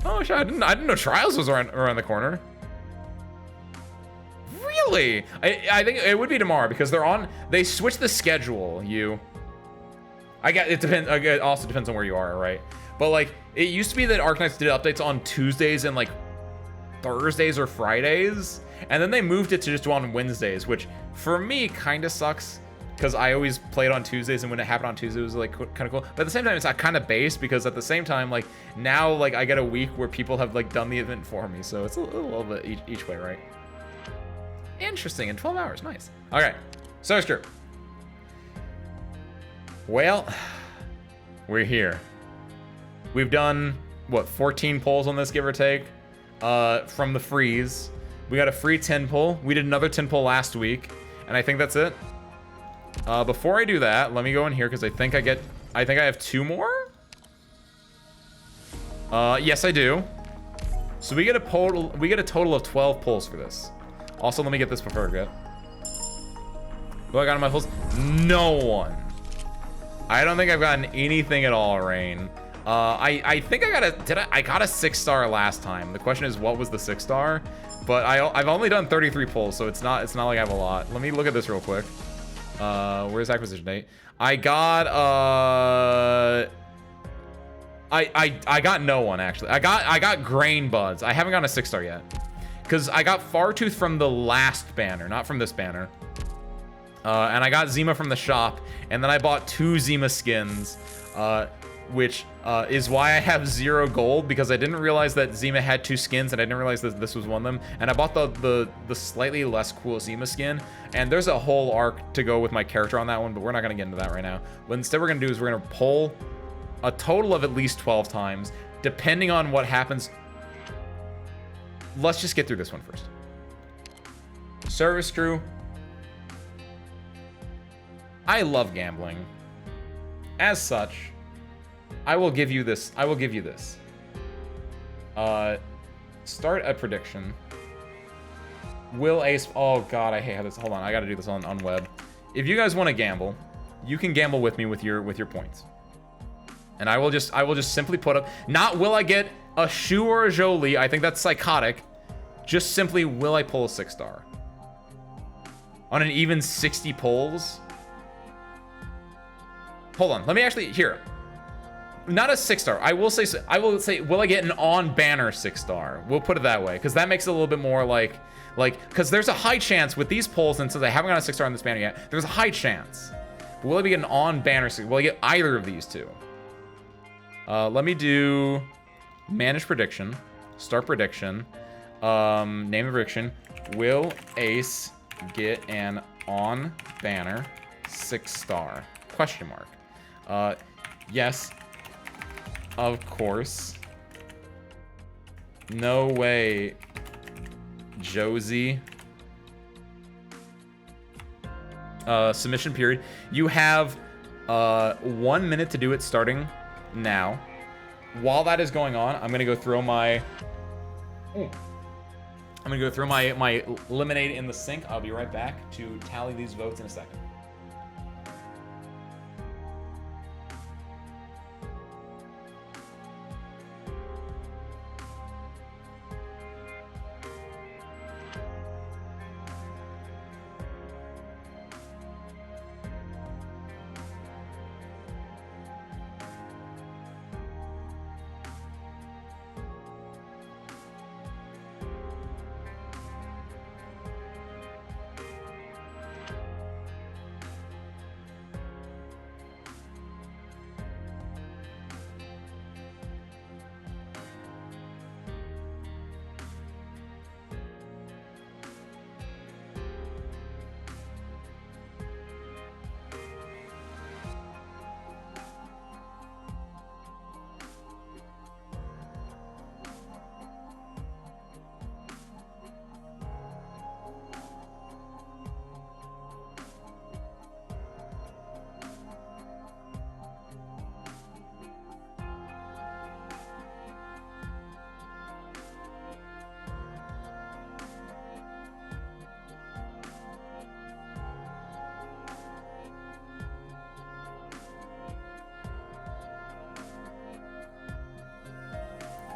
Oh shit, I didn't know Trials was around the corner. Really? I think it would be tomorrow because they switched the schedule, it also depends on where you are, right? But like, it used to be that Arknights did updates on Tuesdays and like Thursdays or Fridays. And then they moved it to just do on Wednesdays, which for me kind of sucks because I always played on Tuesdays, and when it happened on Tuesday, it was like kind of cool. But at the same time, it's kind of base because at the same time, like now, like I get a week where people have like done the event for me, so it's a little bit each way, right? Interesting. In 12 hours, nice. Okay, so true. Well, we're here. We've done what 14 polls on this, give or take, from the freeze. We got a free 10 pull. We did another 10 pull last week, and I think that's it. Before I do that, let me go in here because I think I have 2 more. Yes, I do. So we get a total of 12 pulls for this. Also, let me get this before I forget. Who I got on my pulls? No one. I don't think I've gotten anything at all, Rain. I think I got I got a 6-star last time. The question is, what was the 6-star? But I've only done 33 pulls, so it's not like I have a lot. Let me look at this real quick. Where's acquisition date? I got I got no one actually. I got Grain Buds. I haven't gotten a 6-star yet. Because I got Fartooth from the last banner, not from this banner. And I got Zima from the shop, and then I bought 2 Zima skins, which is why I have 0 gold, because I didn't realize that Zima had 2 skins, and I didn't realize that this was one of them. And I bought the slightly less cool Zima skin, and there's a whole arc to go with my character on that one, but we're not going to get into that right now. What instead we're going to do is we're going to pull a total of at least 12 times, depending on what happens. Let's just get through this one first. Service crew. I love gambling. As such, I will give you this. I will give you this. Start a prediction. Will Ace... Oh, God, I hate how this... Hold on, I gotta do this on web. If you guys want to gamble, you can gamble with me with your points. And I will just simply put up... Not will I get a Shu or a Jolie. I think that's psychotic. Just simply, will I pull a 6-star? On an even 60 pulls? Hold on, let me actually... Here. Not a 6-star. I will say, will I get an on-banner 6-star? We'll put it that way, because that makes it a little bit more like, because there's a high chance with these polls, and since I haven't got a 6-star on this banner yet, there's a high chance. But will I be an on-banner 6? Will I get either of these two? Let me do manage prediction, start prediction, name of prediction. Will Ace get an on-banner 6-star? Question mark. Yes. Of course. No way. Josie. Submission period. You have 1 minute to do it starting now. While that is going on, I'm gonna go throw my my lemonade in the sink. I'll be right back to tally these votes in a second.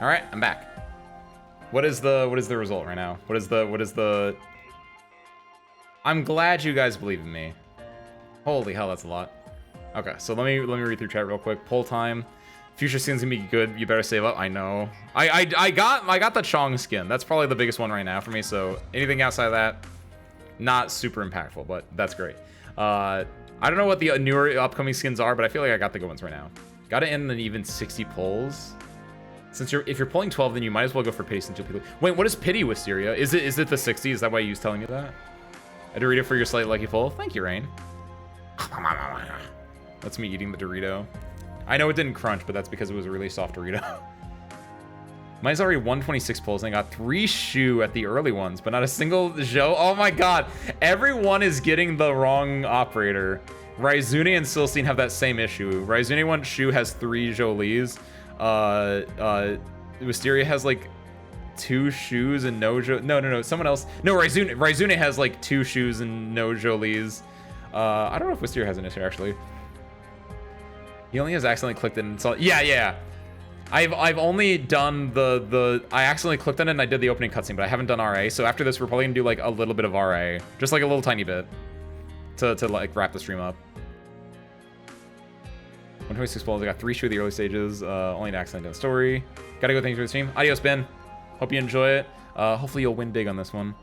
All right, I'm back. What is the result right now? What is the I'm glad you guys believe in me. Holy hell, that's a lot. Okay, so let me read through chat real quick. Poll time. Future skin's gonna be good. You better save up. I know. I got the Chong skin. That's probably the biggest one right now for me. So anything outside of that, not super impactful, but that's great. I don't know what the newer upcoming skins are, but I feel like I got the good ones right now. Got to end an even 60 pulls. Since if you're pulling 12, then you might as well go for pace until people. Wait, what is pity, Wisteria? Is it the 60? Is that why he was telling you that? A Dorito for your slight lucky pull. Thank you, Rain. That's me eating the Dorito. I know it didn't crunch, but that's because it was a really soft Dorito. Mine's already 126 pulls, and I got 3 Shu at the early ones, but not a single Zhou. Oh my god. Everyone is getting the wrong operator. Raizune and Silstein have that same issue. Raizune 1 Shu has 3 Jolies. Wisteria has like 2 Shus and no No, someone else. No, Raizune has like 2 Shus and no Jolies. I don't know if Wisteria has an issue, actually. He only has accidentally clicked it and saw. Yeah. I've only done I accidentally clicked on it and I did the opening cutscene, but I haven't done RA. So after this, we're probably gonna do like a little bit of RA, just like a little tiny bit, to like wrap the stream up. 126 balls. I got 3 Shu at the early stages. Only an accident in the story. Gotta go. Thanks for the stream. Adios, Ben. Hope you enjoy it. Hopefully you'll win big on this one.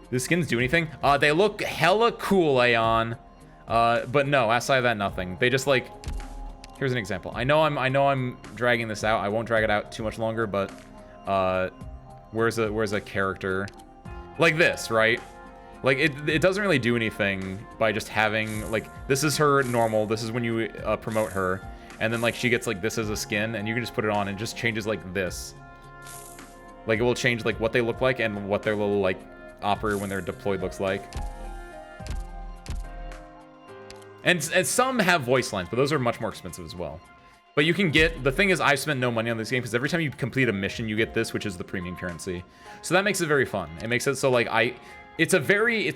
Do the skins do anything? They look hella cool, Aeon. But no, outside of that, nothing. They just like. Here's an example. I know I'm dragging this out. I won't drag it out too much longer, but where's a character like this, right? Like it doesn't really do anything by just having like this is her normal. This is when you promote her, and then like she gets like this as a skin, and you can just put it on and it just changes like this. Like it will change like what they look like and what their little like operator when they're deployed looks like. And some have voice lines, but those are much more expensive as well. But you can get, the thing is I've spent no money on this game because every time you complete a mission, you get this, which is the premium currency. So that makes it very fun. It makes it so like it's a very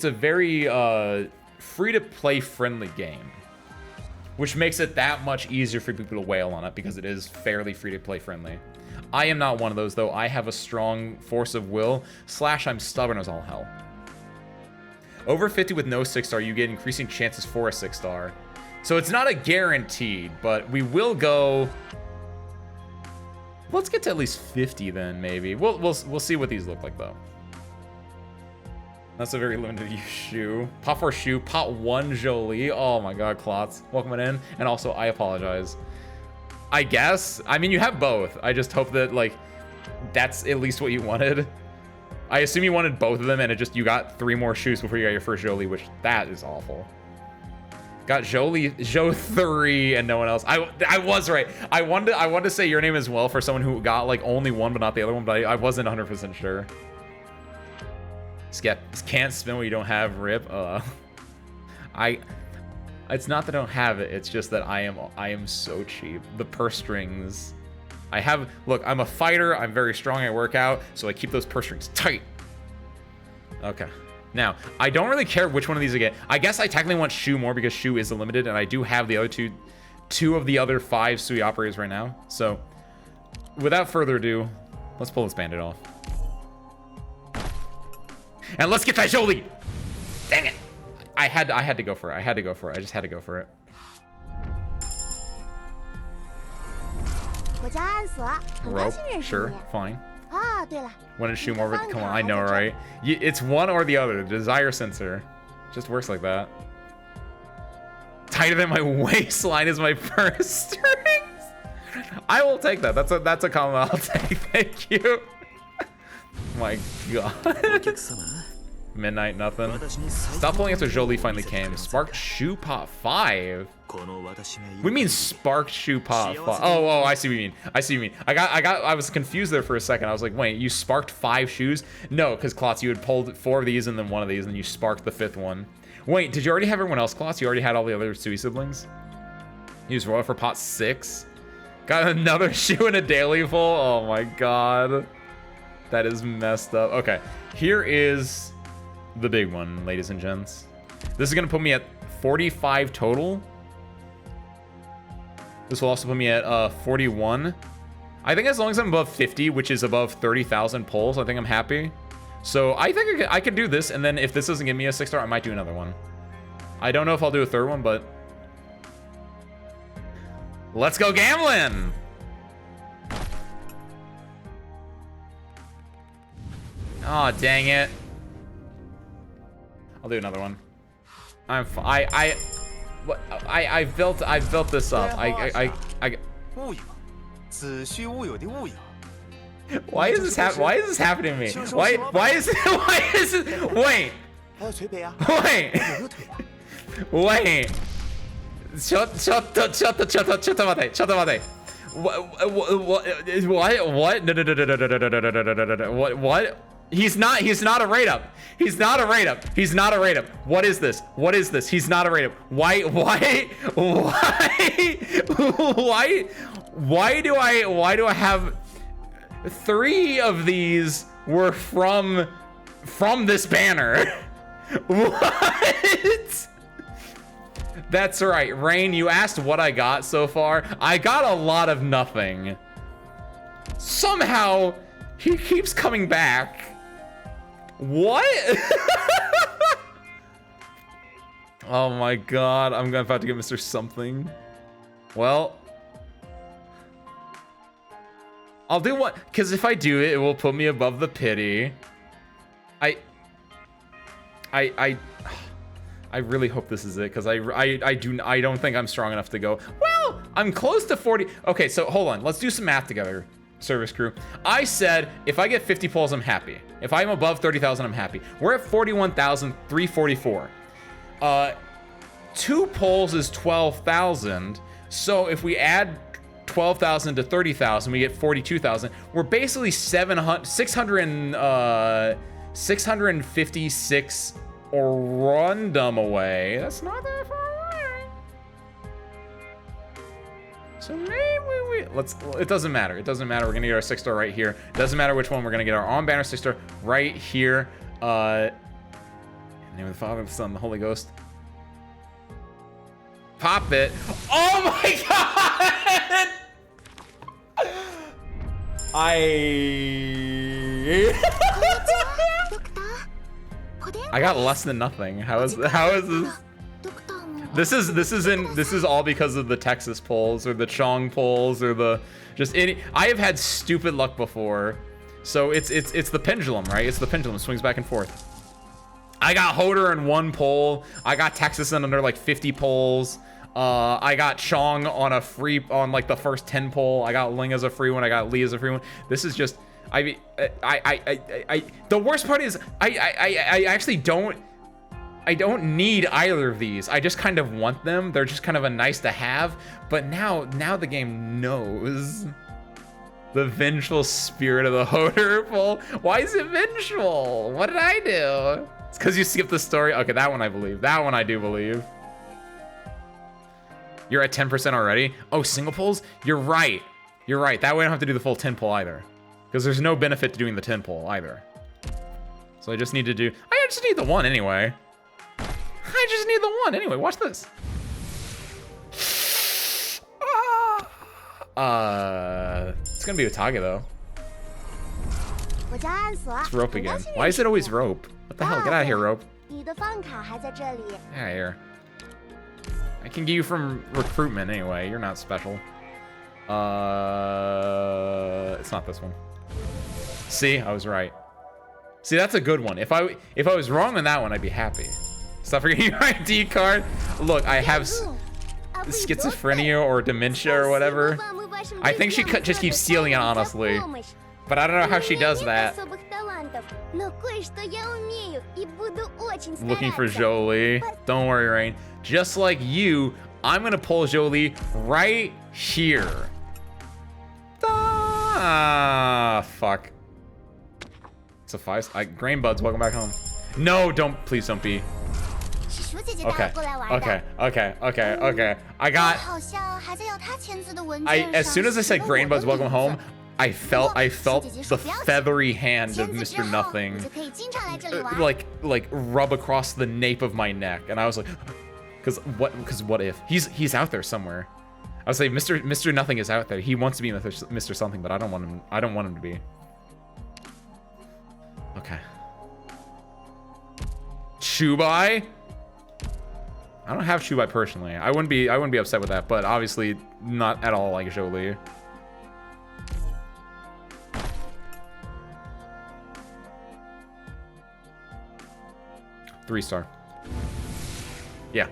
free-to-play friendly game, which makes it that much easier for people to whale on it because it is fairly free-to-play friendly. I am not one of those though. I have a strong force of will, / I'm stubborn as all hell. Over 50 with no 6-star, you get increasing chances for a 6-star. So it's not a guaranteed, but we will go. Let's get to at least 50 then, maybe. We'll see what these look like though. That's a very limited use Shu. Pot 4 Shu, pot 1 Jolie. Oh my god, Klotz. Welcome in. And also, I apologize. I guess. I mean, you have both. I just hope that like that's at least what you wanted. I assume you wanted both of them, and you got 3 more Shus before you got your first Jolie, which that is awful. Got Jo 3 and no one else. I was right. I wanted to say your name as well for someone who got like only one, but not the other one. But I wasn't 100% sure. Can't spin what you don't have. Rip. It's not that I don't have it. It's just that I am so cheap. The purse strings. Look, I'm a fighter, I'm very strong, I work out, so I keep those purse strings tight. Okay. Now, I don't really care which one of these I get. I guess I technically want Shu more because Shu is limited, and I do have the other two of the other 5 Sui operators right now. So, without further ado, let's pull this bandit off. And let's get that Jolie! Dang it! I had to go for it. I just had to go for it. Rope, sure, fine. When did Shu more? Come on, I know, right? It's one or the other. The desire sensor just works like that. Tighter than my waistline is my purse strings. I will take that. That's a comment I'll take. Thank you. My god. Midnight, nothing. Stop pulling after Jolie finally came. Sparked Shu Pot 5. We mean sparked Shu Pot 5. Oh, I see what you mean. I was confused there for a second. I was like, wait, you sparked 5 Shus? No, because Klotz, you had pulled 4 of these and then 1 of these, and then you sparked the 5th one. Wait, did you already have everyone else, Klotz? You already had all the other Sui siblings? You used Royal for pot 6. Got another Shu in a daily full. Oh my god. That is messed up. Okay, here is the big one, ladies and gents. This is gonna put me at 45 total. This will also put me at 41. I think as long as I'm above 50, which is above 30,000 pulls, I think I'm happy. So I think I could do this, and then if this doesn't give me a 6-star, I might do another one. I don't know if I'll do a 3rd one, but let's go gambling. Oh, dang it. I'll do another one. I built this up. Why is this happening to me? Why is it wait. Wait. What? No. What? He's not a rate up. He's not a rate up. What is this? He's not a rate up. Why do I have 3 of these were from this banner? What? That's right, Rain, you asked what I got so far. I got a lot of nothing. Somehow, he keeps coming back. What? Oh my god, I'm about to get Mr. Something. Well, I'll do what, because if I do it, it will put me above the pity. I really hope this is it, because I don't think I'm strong enough to go. Well, I'm close to 40. Okay, so hold on. Let's do some math together, service crew. I said if I get 50 polls, I'm happy. If I'm above 30,000, I'm happy. We're at 41,344. 2 polls is 12,000. So if we add 12,000 to 30,000, we get 42,000. We're basically 656 random away. That's not that far away. So maybe it doesn't matter. It doesn't matter. We're gonna get our 6-star right here. It doesn't matter which one. We're gonna get our on banner 6-star right here. In the name of the Father, the Son, the Holy Ghost. Pop it. Oh my god! I got less than nothing. How is this? This is all because of the Texas polls or the Chong polls or the just any. I have had stupid luck before, so it's the pendulum, right? It's the pendulum, it swings back and forth. I got Hoder in 1 poll. I got Texas in under like 50 polls. I got Chong on like the first 10 poll. I got Ling as a free one. I got Lee as a free one. This is just. The worst part is I actually don't need either of these. I just kind of want them. They're just kind of a nice to have. But now the game knows the vengeful spirit of the Hoder poll. Why is it vengeful? What did I do? It's because you skipped the story. Okay, that one I believe. That one I do believe. You're at 10% already. Oh, single polls? You're right. You're right. That way I don't have to do the full 10 poll either. Because there's no benefit to doing the 10 poll either. So I just need to do... I just need the 1 anyway. I just need the 1 anyway. Watch this. It's gonna be Utage though. It's rope again. Why is it always rope? What the hell? Get out of here, rope. Get out of here. I can get you from recruitment anyway. You're not special. It's not this one. See, I was right. See, that's a good one. If I was wrong on that one, I'd be happy. Stop forgetting your ID card. Look, I have schizophrenia or dementia or whatever. I think she just keeps stealing it, honestly. But I don't know how she does that. Looking for Jolie. Don't worry, Rain. Just like you, I'm gonna pull Jolie right here. Ah, fuck. Suffice. Grain Buds, welcome back home. No, please don't be. Okay. I got. As soon as I said Grain Buds, welcome home, I felt the feathery hand of Mr. Nothing, like rub across the nape of my neck, and I was like, because what if he's out there somewhere? I was like, Mr. Nothing is out there. He wants to be Mr. Something, but I don't want him. I don't want him to be. Okay. Chubai. I don't have Chubai personally. I wouldn't be upset with that, but obviously not at all like Jolie. 3-star. Yeah.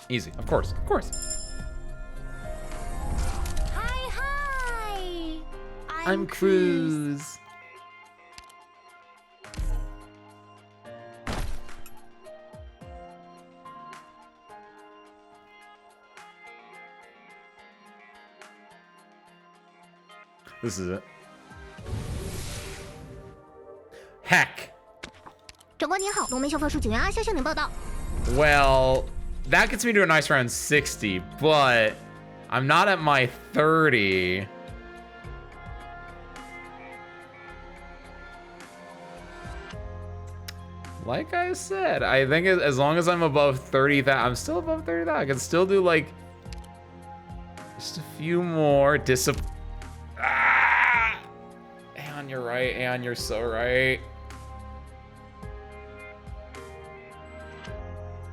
Easy. Of course. Of course. Hi. I'm Cruz. This is it. Heck. 长官您好，龙门消防署警员阿香向您报道。 Well, that gets me to a nice round 60, but I'm not at my 30. Like I said, I think as long as I'm above 30,000, I'm still above 30,000. I can still do like just a few more Aeon, you're right. Aeon, you're so right.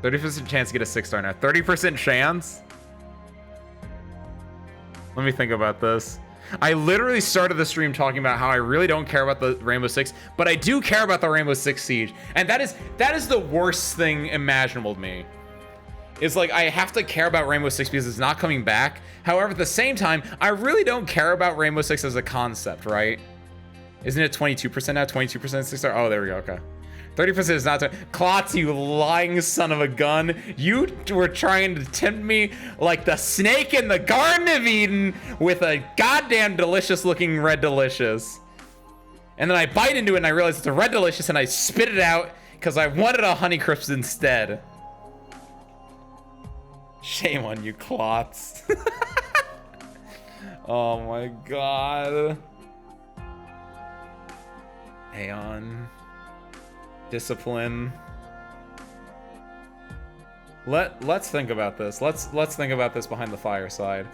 30% chance to get a 6-star now. 30% chance? Let me think about this. I literally started the stream talking about how I really don't care about the Rainbow Six, but I do care about the Rainbow Six Siege. And that is the worst thing imaginable to me. It's like, I have to care about Rainbow Six because it's not coming back. However, at the same time, I really don't care about Rainbow Six as a concept, right? Isn't it 22% now? 22% 6-star? Oh, there we go, okay. 30% is not. Klotz, you lying son of a gun. You were trying to tempt me like the snake in the Garden of Eden with a goddamn delicious looking Red Delicious. And then I bite into it and I realize it's a Red Delicious and I spit it out because I wanted a Honeycrisp instead. Shame on you, Klotz. Oh my god. Aeon. Discipline. Let's think about this. Let's think about this behind the fireside.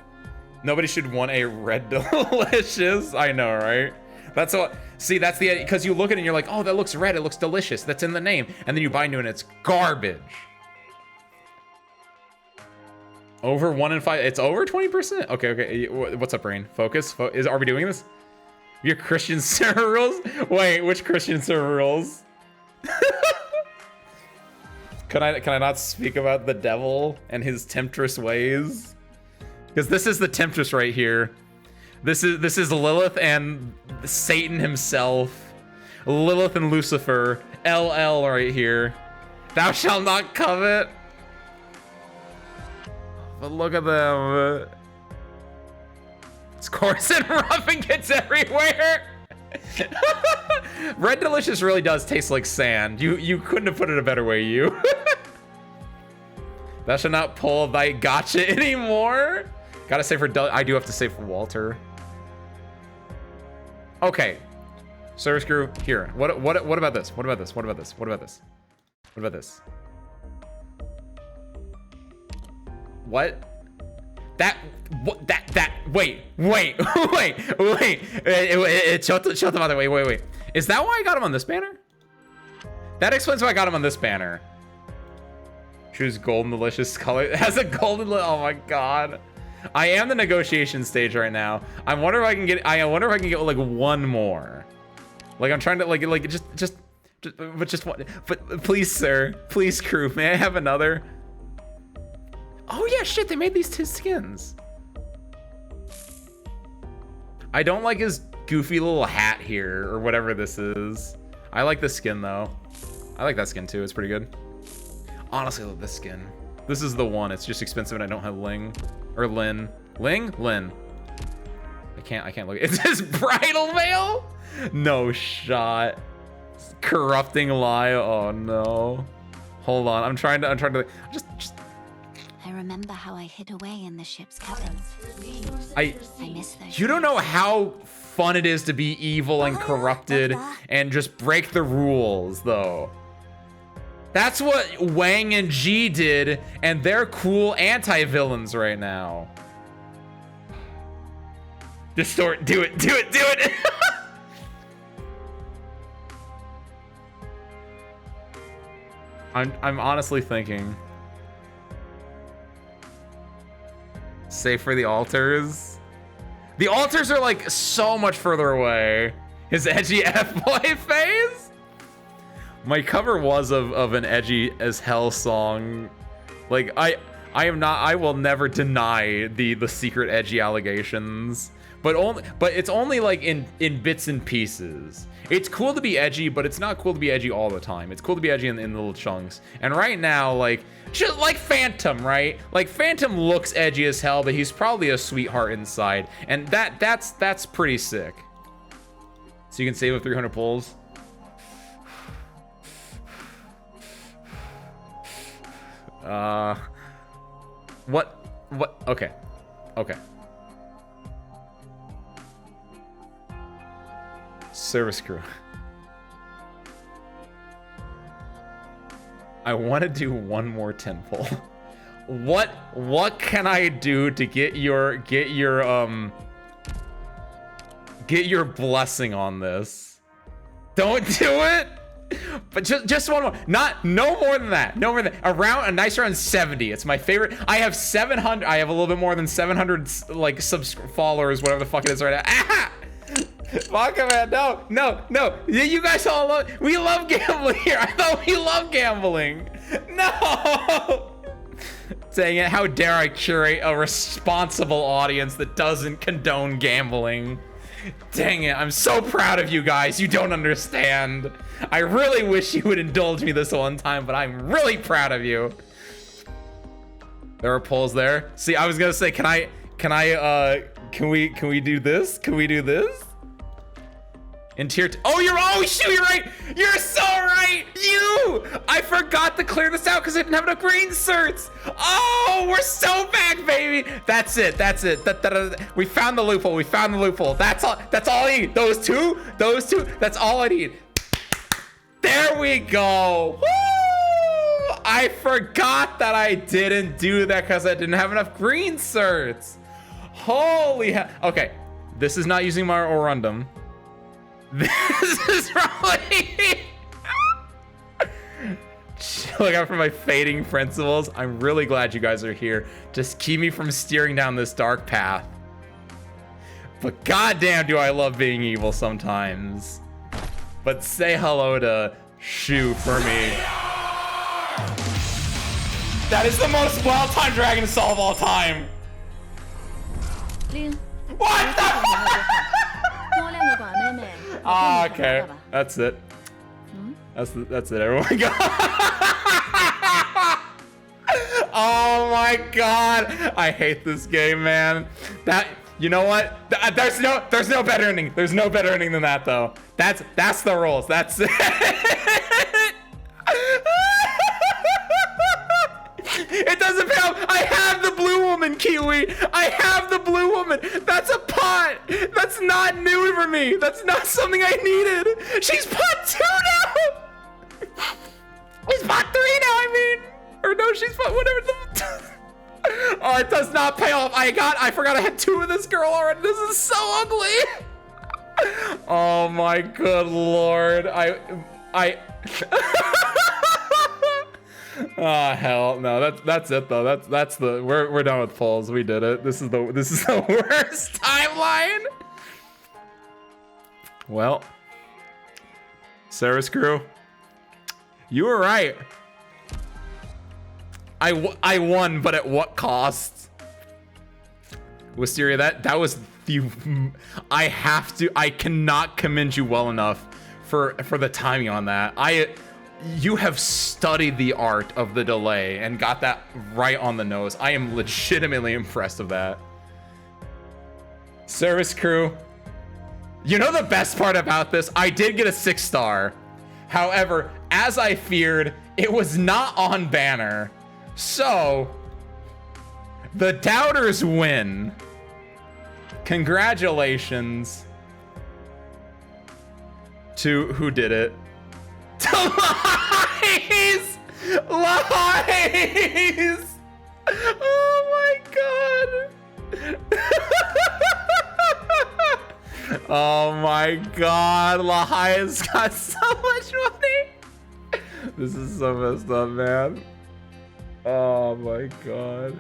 Nobody should want a Red Delicious. I know, right? That's what. See, that's the, because you look at it and you're like, oh, that looks red. It looks delicious. That's in the name. And then you buy into it and it's garbage. Over 1 in 5. It's over 20%. Okay. What's up, Brain? Focus. Are we doing this? Your Christian server rules? Wait, which Christian server rules? Can I not speak about the devil and his temptress ways? Because this is the temptress right here. This is Lilith and Satan himself. Lilith and Lucifer. LL right here. Thou shalt not covet. But look at them. It's coarse and rough and gets everywhere. Red Delicious really does taste like sand. You couldn't have put it a better way, you. Thou shalt not pull thy gotcha anymore. Gotta say for I do have to say for Walter. Okay. Service crew, here. What about this? What about this? What about this? What about this? What about this? What? Wait. Shut them out. Wait. Is that why I got him on this banner? That explains why I got him on this banner. Choose golden delicious color. It has a golden, oh my god. I am the negotiation stage right now. I wonder if I can get like one more. Like I'm trying to like just one. But please, sir, please, crew, may I have another? Oh yeah, shit, they made these 2 skins. I don't like his goofy little hat here, or whatever this is. I like this skin, though. I like that skin, too. It's pretty good. Honestly, I love this skin. This is the one. It's just expensive, and I don't have Ling. Or Lin. Ling? Lin. I can't look. It says bridal veil? No shot. Corrupting lie. Oh, no. Hold on. I'm trying to... Just... I remember how I hid away in the ship's cabins. I miss those. You don't know how fun it is to be evil and corrupted and just break the rules, though. That's what Wang and G did, and they're cool anti-villains right now. Distort, do it. I'm honestly thinking. Save for the altars. The altars are like so much further away. His edgy F-boy face? My cover was of an edgy as hell song. Like I will never deny the secret edgy allegations. But it's only like in bits and pieces. It's cool to be edgy, but it's not cool to be edgy all the time. It's cool to be edgy in little chunks. And right now, like just like Phantom, right? Like Phantom looks edgy as hell, but he's probably a sweetheart inside. And that's pretty sick. So you can save with 300 pulls. What? Okay. Service crew. I want to do one more 10 pull. What can I do to get your blessing on this? Don't do it. But just one more. No more than that. No more than a nice around 70. It's my favorite. I have 700. I have a little bit more than 700 like followers, whatever the fuck it is right now. Ah! Vodka man, no. You guys all we love gambling here. I thought we love gambling. No. Dang it, how dare I curate a responsible audience that doesn't condone gambling. Dang it, I'm so proud of you guys. You don't understand. I really wish you would indulge me this one time, but I'm really proud of you. There are polls there. See, I was gonna say, can we do this? Can we do this? In tier oh shoot, you're right. You're so right. I forgot to clear this out because I didn't have enough green certs. Oh, we're so back, baby. That's it. We found the loophole. That's all I need. Those two. That's all I need. There we go. Woo! I forgot that I didn't do that because I didn't have enough green certs. Holy hell. Okay, this is not using my Orundum. This is probably look out for my fading principles. I'm really glad you guys are here. Just keep me from steering down this dark path. But goddamn, do I love being evil sometimes. But say hello to Shu for me. That is the most well-timed Dragon Assault of all time. What the fuck? Ah, okay. That's it. That's it, everyone. Oh my god. I hate this game, man. You know what? There's no better ending. There's no better ending than that, though. That's the rules. That's it. It doesn't pay off. I have the blue woman, Kiwi. I have the blue woman. That's a pot. That's not new for me. That's not something I needed. She's pot 2 now. She's pot 3 now, I mean. Or no, she's pot whatever the... Oh, it does not pay off. I forgot I had 2 of this girl already. This is so ugly. Oh my good lord. Oh hell no, that's it though. That's the we're done with polls. We did it. This is the worst timeline. Well, Sarah's crew, you were right. I won, but at what cost? Wisteria, that was the I cannot commend you well enough for the timing on that. You have studied the art of the delay and got that right on the nose. I am legitimately impressed of that. Service crew, you know the best part about this? I did get a 6-star. However, as I feared, it was not on banner. So, the doubters win. Congratulations to who did it? To Lies! Lies! Oh my god! Oh my god, Lies got so much money! This is so messed up, man. Oh my god.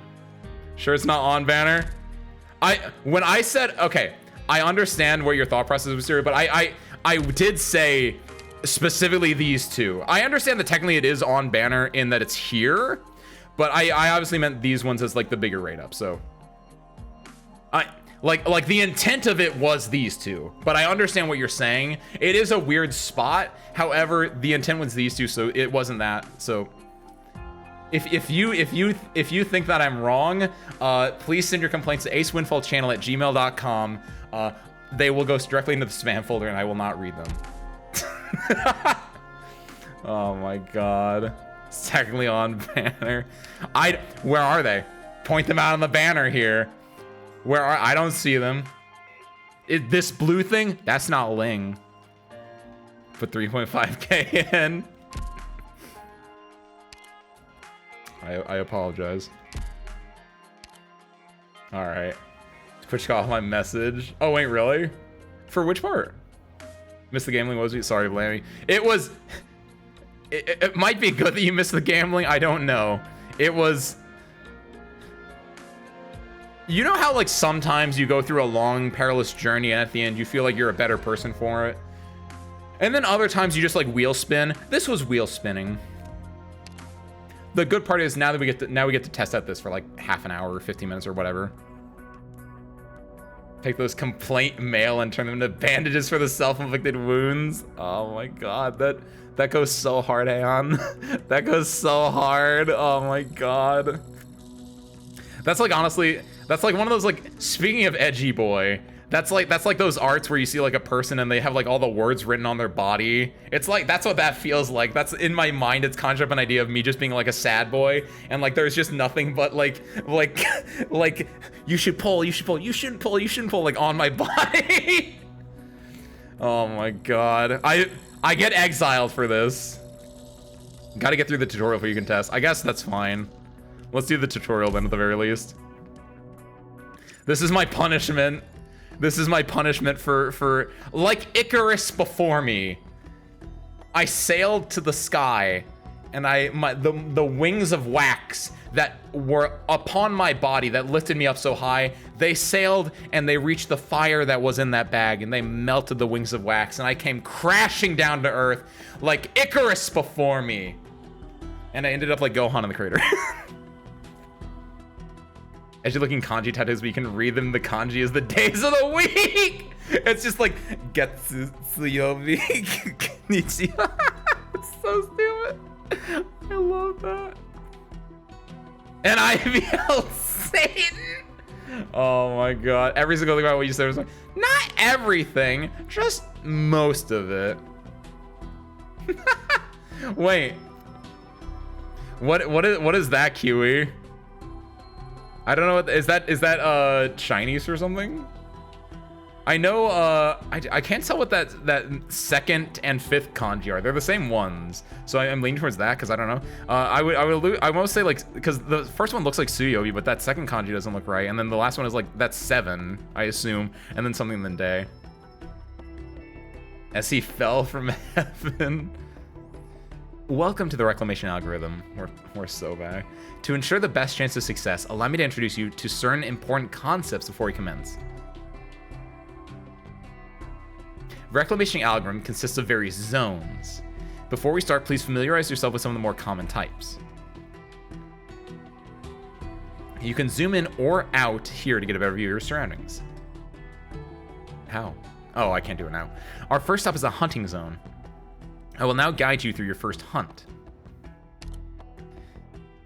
Sure it's not on banner? When I said, okay, I understand what your thought process was here, but I did say specifically these two. I understand that technically it is on banner in that it's here, but I obviously meant these ones as like the bigger rate up. So I like the intent of it was these two, but I understand what you're saying. It is a weird spot. However, the intent was these two, so it wasn't that. So if you think that I'm wrong, please send your complaints to acewindfallchannel@gmail.com. They will go directly into the spam folder, and I will not read them. Oh my god. It's technically on banner. Where are they? Point them out on the banner here. I don't see them. This blue thing? That's not Ling. Put 3.5k in. I apologize. Alright. Push off my message. Oh wait, really? For which part? Missed the gambling, was it? Sorry, Blammy. It was... It might be good that you missed the gambling. I don't know. It was... You know how like sometimes you go through a long, perilous journey and at the end you feel like you're a better person for it? And then other times you just like wheel spin. This was wheel spinning. The good part is now we get to test out this for like half an hour or 15 minutes or whatever. Take those complaint mail and turn them into bandages for the self-inflicted wounds. Oh my god, that goes so hard, Aeon. That goes so hard. Oh my god. That's like honestly, that's like one of those like, speaking of edgy boy, that's like those arts where you see like a person and they have like all the words written on their body. It's like, that's what that feels like. That's in my mind, it's conjured up an idea of me just being like a sad boy and like there's just nothing but like you should pull, you shouldn't pull like on my body. Oh my god. I get exiled for this. Gotta get through the tutorial before you can test. I guess that's fine. Let's do the tutorial then at the very least. This is my punishment. This is my punishment for like Icarus before me. I sailed to the sky and the wings of wax that were upon my body that lifted me up so high, they sailed and they reached the fire that was in that bag and they melted the wings of wax and I came crashing down to earth like Icarus before me. And I ended up like Gohan in the crater. As you're looking kanji tattoos, but you can read them. The kanji is the days of the week. It's just like Getsu Tsuyobi Konnichiwa. It's so stupid. I love that. And I beheld Satan. Oh my god. Every single thing about what you said was like, not everything, just most of it. Wait. What is that, Kiwi? I don't know what is that Chinese or something? I know I can't tell what that second and fifth kanji are. They're the same ones. So I'm leaning towards that because I don't know. I won't say like, because the first one looks like Tsuyobi, but that second kanji doesn't look right. And then the last one is like, that's 7, I assume, and then something then day. As he fell from heaven. Welcome to the reclamation algorithm. We're so bad. To ensure the best chance of success, allow me to introduce you to certain important concepts before we commence. Reclamation algorithm consists of various zones. Before we start, please familiarize yourself with some of the more common types. You can zoom in or out here to get a better view of your surroundings. How? Oh, I can't do it now. Our first stop is a hunting zone. I will now guide you through your first hunt.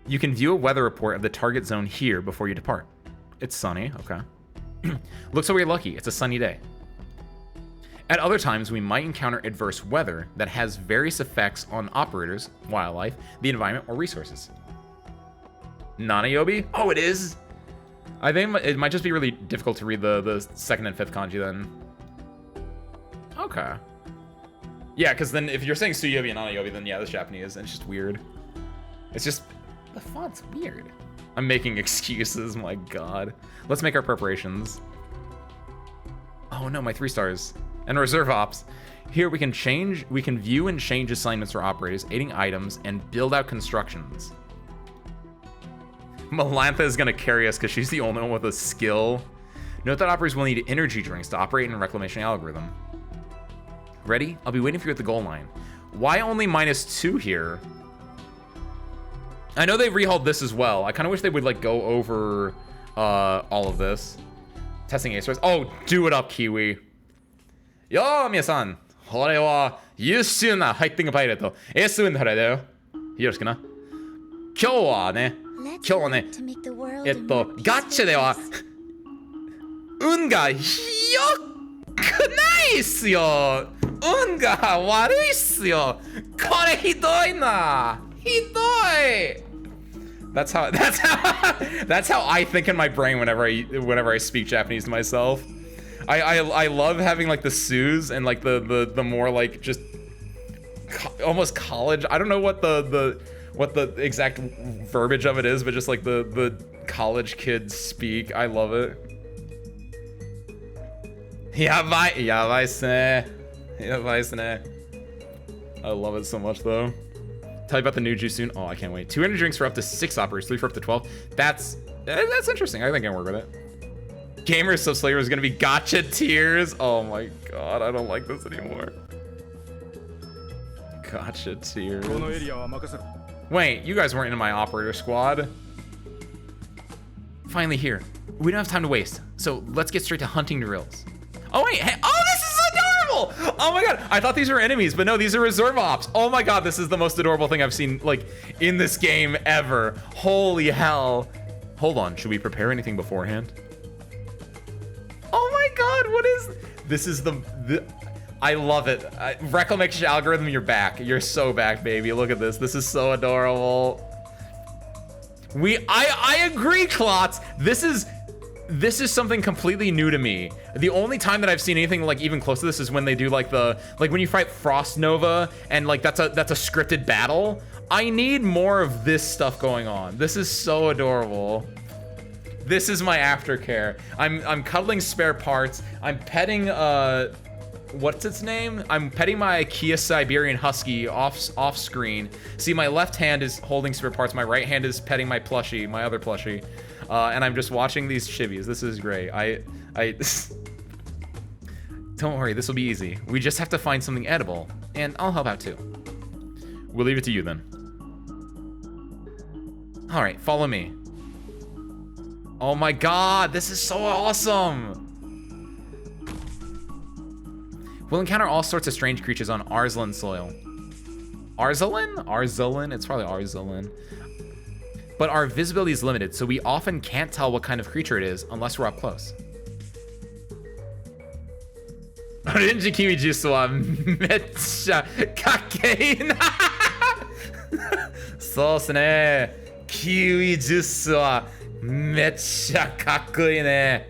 You can view a weather report of the target zone here before you depart. It's sunny, okay. Looks like we're lucky, it's a sunny day. At other times, we might encounter adverse weather that has various effects on operators, wildlife, the environment, or resources. Nanayobi? Oh, it is! I think it might just be really difficult to read the second and fifth kanji then. Okay. Yeah, because then if you're saying Tsuyobi and Nanayobi, then yeah, that's Japanese, and it's just weird. It's just, the font's weird. I'm making excuses, my god. Let's make our preparations. Oh no, my 3 stars. And reserve ops. Here we can view and change assignments for operators, aiding items, and build out constructions. Melantha is gonna carry us because she's the only one with a skill. Note that operators will need energy drinks to operate in a reclamation algorithm. Ready? I'll be waiting for you at the goal line. Why only -2 here? I know they rehauled this as well. I kind of wish they would like go over all of this. Testing ace race. Oh, do it up, Kiwi. Yo, 皆さん。これは優秀なハイティングパイロット。エースウンドラだよ。よろしくな。今日はね、ガッチャでは、運が良くないっすよ。運が悪いっすよ。これひどいな。ひどい。That's how I think in my brain whenever I speak Japanese to myself. I love having like the Sues and like the more like just almost college. I don't know what the exact verbiage of it is, but just like the college kids speak. I love it. Yabai desu ne. I love it so much though. Tell you about the new juice soon. Oh, I can't wait. 200 drinks for up to 6 operators, 3 for up to 12. That's interesting. I think I can work with it. Gamer Sub Slayer is gonna be gotcha tears. Oh my god, I don't like this anymore. Gotcha tears. Wait, you guys weren't in my operator squad. Finally here. We don't have time to waste, so let's get straight to hunting drills. Oh wait, hey, oh, this is adorable! Oh my god, I thought these were enemies, but no, these are reserve ops. Oh my god, this is the most adorable thing I've seen, like, in this game ever. Holy hell. Hold on, should we prepare anything beforehand? Oh my god, what is... This is the I love it. Reclamation algorithm, you're back. You're so back, baby. Look at this. This is so adorable. I agree, Klotz. This is something completely new to me. The only time that I've seen anything like even close to this is when they do like when you fight Frost Nova and like that's a scripted battle. I need more of this stuff going on. This is so adorable. This is my aftercare. I'm cuddling spare parts. I'm petting what's its name? I'm petting my Kia Siberian Husky off screen. See, my left hand is holding spare parts. My right hand is petting my plushie, my other plushie. And I'm just watching these chibis. This is great. Don't worry, this will be easy. We just have to find something edible, and I'll help out too. We'll leave it to you then. All right, follow me. Oh my god, this is so awesome! We'll encounter all sorts of strange creatures on Arzlan soil. Arzlan? Arzlan? It's probably Arzlan. But our visibility is limited, so we often can't tell what kind of creature it is unless we're up close. Orange kiwi juice wa mechcha kakkei na. そうっすね。キウイジュースはめっちゃかっこいいね。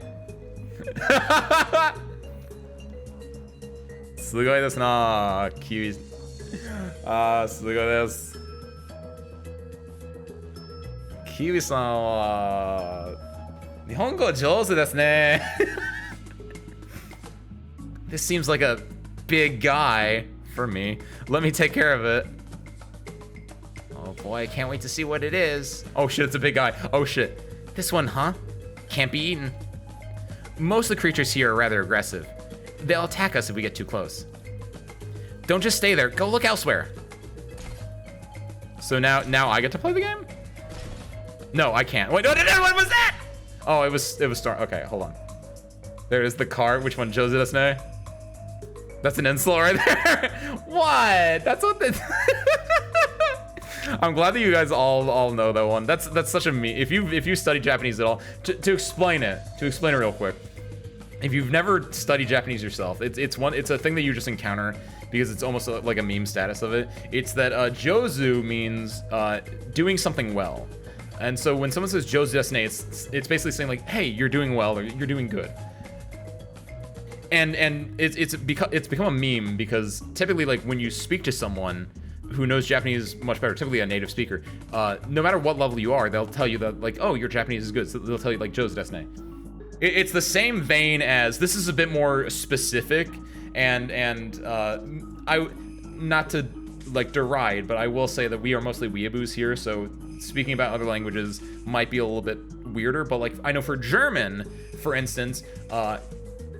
すごいですな、キウイ。すごいです。キウイさんは日本語上手ですね。This seems like a big guy for me. Let me take care of it. Oh boy, I can't wait to see what it is. Oh shit, it's a big guy. Oh shit. This one, huh? Can't be eaten. Most of the creatures here are rather aggressive. They'll attack us if we get too close. Don't just stay there. Go look elsewhere. So now I get to play the game? No, I can't. Wait, no, what was that? Oh, it was Star. Okay, hold on. There is the card. Which one? Josie Desne? That's an insult right there. What? That's what the... I'm glad that you guys all know that one. That's such a me. If you study Japanese at all, to explain it real quick. If you've never studied Japanese yourself, it's a thing that you just encounter because it's almost like a meme status of it. It's that Jozu means doing something well. And so when someone says Jozu Desne, it's basically saying like, hey, you're doing well or you're doing good. And it's become a meme because typically like when you speak to someone who knows Japanese much better, typically a native speaker, no matter what level you are, they'll tell you that like, oh, your Japanese is good. So they'll tell you like Jozu Desne. It's the same vein as this is a bit more specific and I not to like deride, but I will say that we are mostly weeaboos here, so speaking about other languages might be a little bit weirder, but like I know for German, for instance,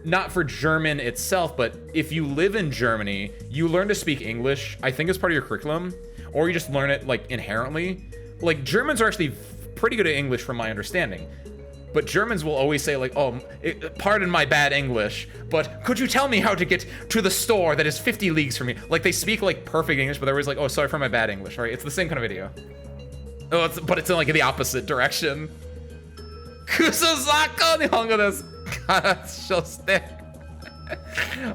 not for German itself, but if you live in Germany, you learn to speak English, I think as part of your curriculum, or you just learn it like inherently. Like Germans are actually pretty good at English from my understanding. But Germans will always say like, oh, pardon my bad English, but could you tell me how to get to the store that is 50 leagues from me? Like they speak like perfect English, but they're always like, oh, sorry for my bad English, right? It's the same kind of video. Oh, but it's in like the opposite direction. Kusosako nihongo desu. Karashoshite.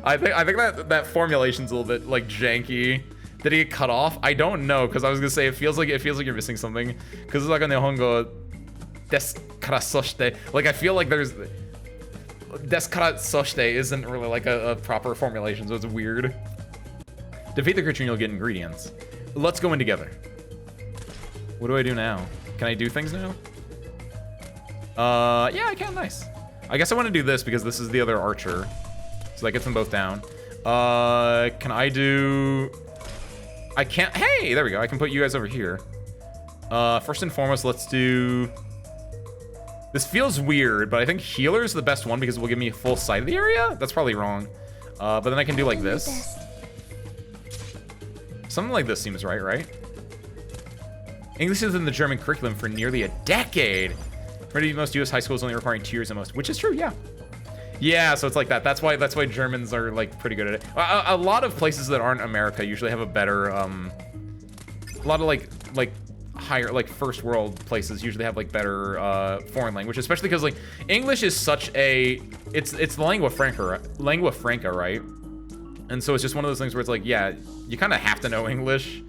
I think that formulation's a little bit like janky. Did he get cut off? I don't know, because I was gonna say it feels like you're missing something. Kusosako nihongo desu karasoshite. Like I feel like there's desu karasoshite isn't really like a proper formulation, so it's weird. Defeat the creature and you'll get ingredients. Let's go in together. What do I do now? Can I do things now? Yeah, I can. Nice. I guess I want to do this because this is the other archer, so that gets them both down. Can I do? I can't. Hey, there we go. I can put you guys over here. First and foremost, let's do. This feels weird, but I think healer's the best one because it will give me a full sight of the area. That's probably wrong. But then I can do like this. Something like this seems right? English is in the German curriculum for nearly a decade. Compared to most U.S. high schools only requiring 2 years at most, which is true, yeah. Yeah, so it's like that. That's why Germans are like pretty good at it. A lot of places that aren't America usually have a better, a lot of like higher, like first world places usually have like better foreign language, especially because like English is such a, it's the lingua franca, right? And so it's just one of those things where it's like, yeah, you kind of have to know English.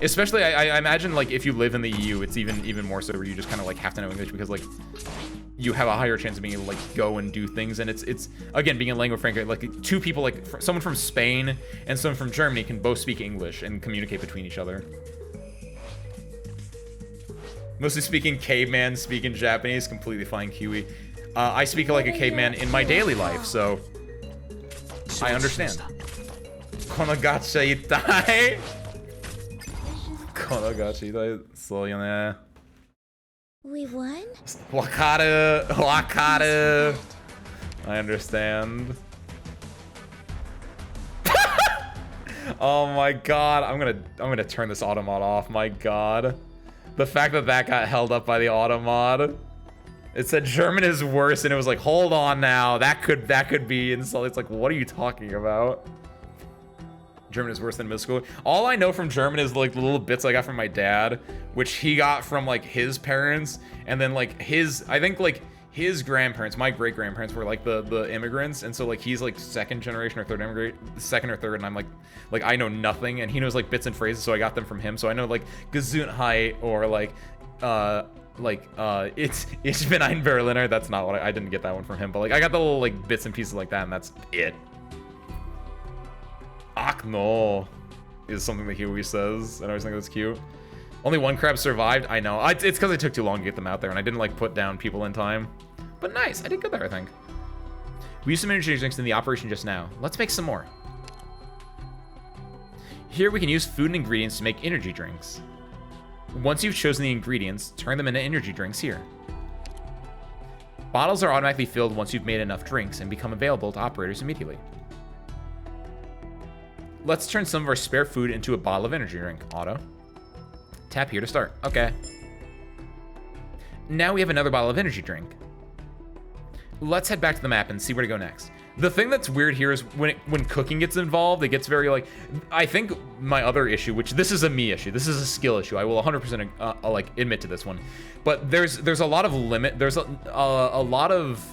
Especially, I imagine, like, if you live in the EU, it's even more so where you just kind of, like, have to know English because, like, you have a higher chance of being able to, like, go and do things. And it's again, being in lingua franca, like, two people, like, someone from Spain and someone from Germany can both speak English and communicate between each other. Mostly speaking caveman, speaking Japanese, completely fine Kiwi. I speak like a caveman in my daily life, so I understand. Konogacha itai. Konogachi itai. そうよね. We won? Wakaru. I understand. Oh my god, I'm gonna turn this automod off. My god. The fact that got held up by the automod. It said German is worse, and it was like, hold on now, that could be insult. It's like, what are you talking about? German is worse than middle school. All I know from German is like the little bits I got from my dad, which he got from like his parents, and then like I think like his grandparents, my great grandparents were like the immigrants, and so like he's like second generation or third immigrant, second or third, and I'm like I know nothing, and he knows like bits and phrases, so I got them from him. So I know like Gesundheit or like ich bin ein Berliner. That's not what I didn't get that one from him, but like I got the little like bits and pieces like that, and that's it. Ach no is something that he always says, and I always think that's cute. Only one crab survived. I know. It's because it took too long to get them out there, and I didn't like put down people in time. But nice, I did good there, I think. We used some energy drinks in the operation just now. Let's make some more. Here we can use food and ingredients to make energy drinks. Once you've chosen the ingredients, turn them into energy drinks here. Bottles are automatically filled once you've made enough drinks and become available to operators immediately. Let's turn some of our spare food into a bottle of energy drink. Auto. Tap here to start. Okay. Now we have another bottle of energy drink. Let's head back to the map and see where to go next. The thing that's weird here is when cooking gets involved, it gets very like, I think my other issue, which this is a me issue, this is a skill issue. I will 100% like admit to this one, but there's a lot of limit. There's a lot of,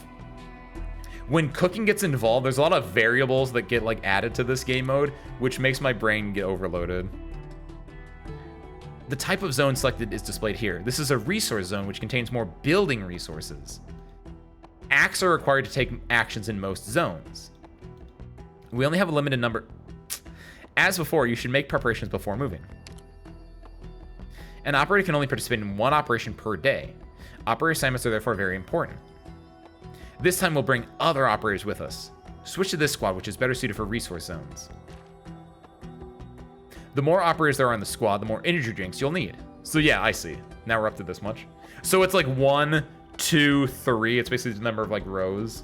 when cooking gets involved, there's a lot of variables that get like added to this game mode, which makes my brain get overloaded. The type of zone selected is displayed here. This is a resource zone which contains more building resources. Acts are required to take actions in most zones. We only have a limited number. As before, you should make preparations before moving. An operator can only participate in one operation per day. Operator assignments are therefore very important. This time we'll bring other operators with us. Switch to this squad, which is better suited for resource zones. The more operators there are in the squad, the more energy drinks you'll need. So yeah, I see. Now we're up to this much. So it's like 1, 2, 3. It's basically the number of like rows.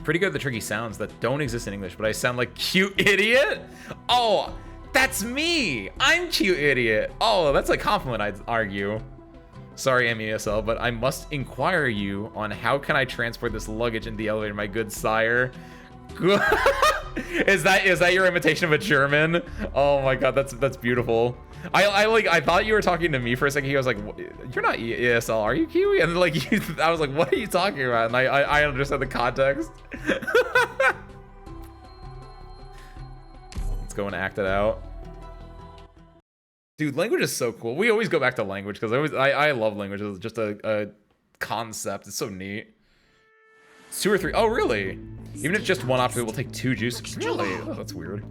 Pretty good at the tricky sounds that don't exist in English, but I sound like cute idiot? Oh, that's me! I'm cute idiot! Oh, that's a compliment, I'd argue. Sorry, MESL, but I must inquire you on how can I transport this luggage in the elevator, my good sire? Is that your imitation of a German? Oh my god, that's beautiful. I thought you were talking to me for a second. He was like, "You're not ESL, are you, Kiwi?" And like, I was like, "What are you talking about?" And I understood the context. Let's go and act it out. Dude, language is so cool. We always go back to language because I love language. It's just a concept. It's so neat. It's 2 or 3. Oh, really? Even if just one option, it will take 2 juices. Really? Oh, that's weird.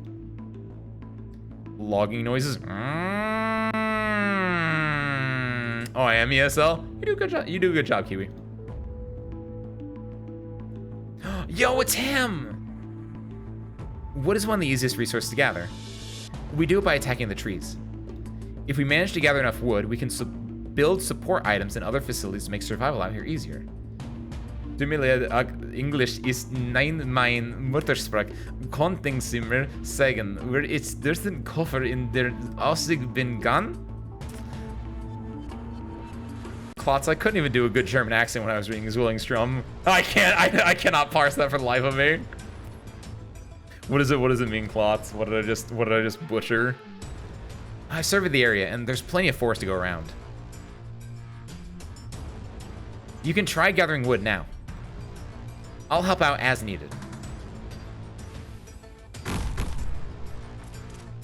Logging noises. Oh, I am ESL. You do a good job. You do a good job, Kiwi. Yo, it's him! What is one of the easiest resources to gather? We do it by attacking the trees. If we manage to gather enough wood, we can build support items and other facilities to make survival out here easier. English is nein mein Muttersprach. Konnten Sie mir sagen, wer ist diesen Koffer in der Aussicht bin gone? Klotz, I couldn't even do a good German accent when I was reading Zwillingstrom. I cannot parse that for the life of me. What does it mean, Klotz? What did I just butcher? I surveyed the area, and there's plenty of forest to go around. You can try gathering wood now. I'll help out as needed.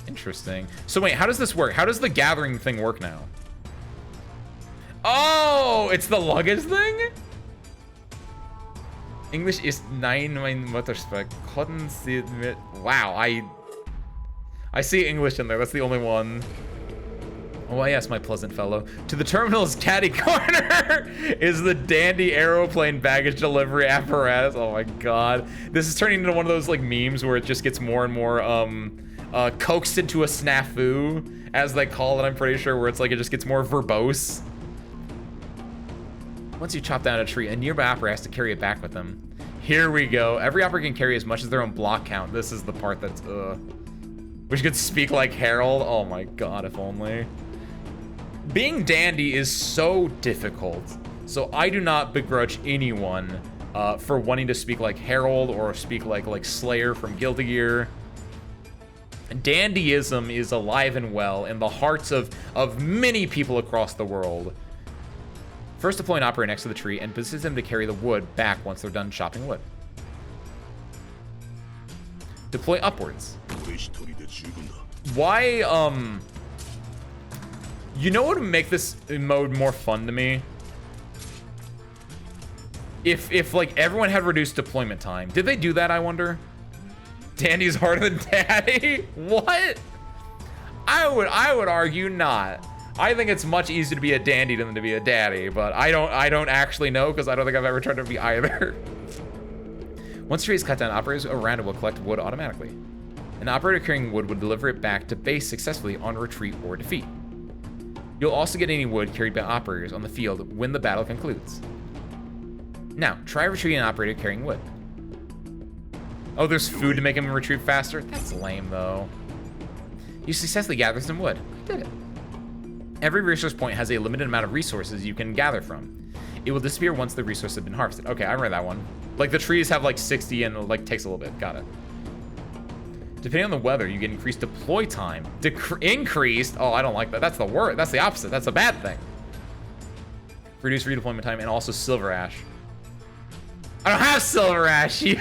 Interesting. So wait, how does this work? How does the gathering thing work now? Oh, it's the luggage thing? English is nein mein Muttersprach. Konnten Sie mir... Wow, I see English in there. That's the only one. Oh, yes, my pleasant fellow. To the terminal's catty corner is the dandy aeroplane baggage delivery apparatus. Oh my god. This is turning into one of those like memes where it just gets more and more coaxed into a snafu, as they call it, I'm pretty sure, where it's like it just gets more verbose. Once you chop down a tree, a nearby operator has to carry it back with them. Here we go. Every operator can carry as much as their own block count. This is the part that's Wish could speak like Harold. Oh my god, if only. Being dandy is so difficult, so I do not begrudge anyone for wanting to speak like Harold or speak like Slayer from Guilty Gear. Dandyism is alive and well in the hearts of many people across the world. First, deploy an operator next to the tree and position them to carry the wood back once they're done chopping wood. Deploy upwards. Why, you know what would make this mode more fun to me? If like everyone had reduced deployment time. Did they do that, I wonder? Dandy's harder than daddy? What? I would argue not. I think it's much easier to be a dandy than to be a daddy, but I don't actually know because I don't think I've ever tried to be either. Once the tree is cut down, operators around it will collect wood automatically. An operator carrying wood would deliver it back to base successfully on retreat or defeat. You'll also get any wood carried by operators on the field when the battle concludes. Now, try retreating an operator carrying wood. Oh, there's food to make him retreat faster? That's lame, though. You successfully gathered some wood. You did it. Every resource point has a limited amount of resources you can gather from. It will disappear once the resources have been harvested. Okay, I remember that one. Like, the trees have, like, 60 and, like, takes a little bit. Got it. Depending on the weather, you get increased deploy time. Increased? Oh, I don't like that. That's the word. That's the opposite. That's a bad thing. Reduce redeployment time and also silver ash. I don't have silver ash, you.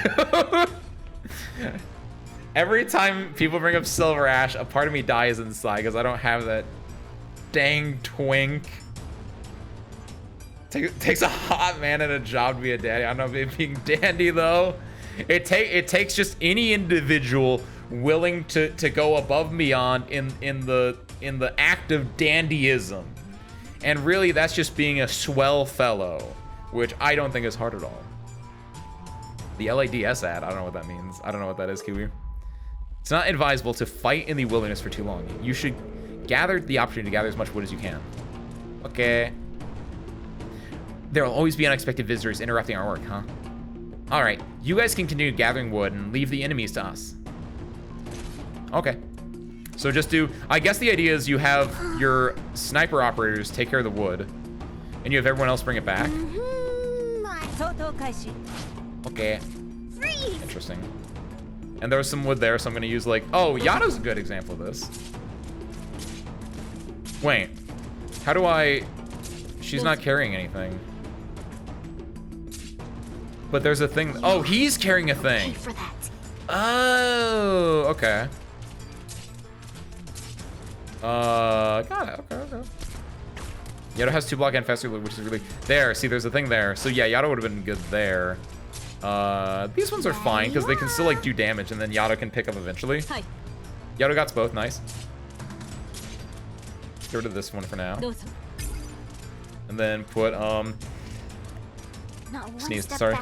Every time people bring up silver ash, a part of me dies inside because I don't have that dang twink. Takes a hot man and a job to be a daddy. I don't know if being dandy though. It takes just any individual willing to go above and beyond in the act of dandyism. And really that's just being a swell fellow, which I don't think is hard at all. The LADS ad, I don't know what that means. I don't know what that is, Kiwi. It's not advisable to fight in the wilderness for too long. You should gather the opportunity to gather as much wood as you can. Okay. There will always be unexpected visitors interrupting our work, huh? All right, you guys can continue gathering wood and leave the enemies to us. Okay. So just do, I guess the idea is you have your sniper operators take care of the wood, and you have everyone else bring it back. Okay. Interesting. And there was some wood there, so I'm gonna use like, oh, Yato's a good example of this. Wait, how do I, she's not carrying anything. But there's a thing, oh, he's carrying a thing. Oh, okay. Got it, okay. Yato has 2 block and faster loot, which is really, there, see, there's a thing there. So yeah, Yato would have been good there. These ones are fine, because they can still, like, do damage, and then Yato can pick up eventually. Yato got both, nice. Get rid of this one for now. And then put, sneezed, sorry.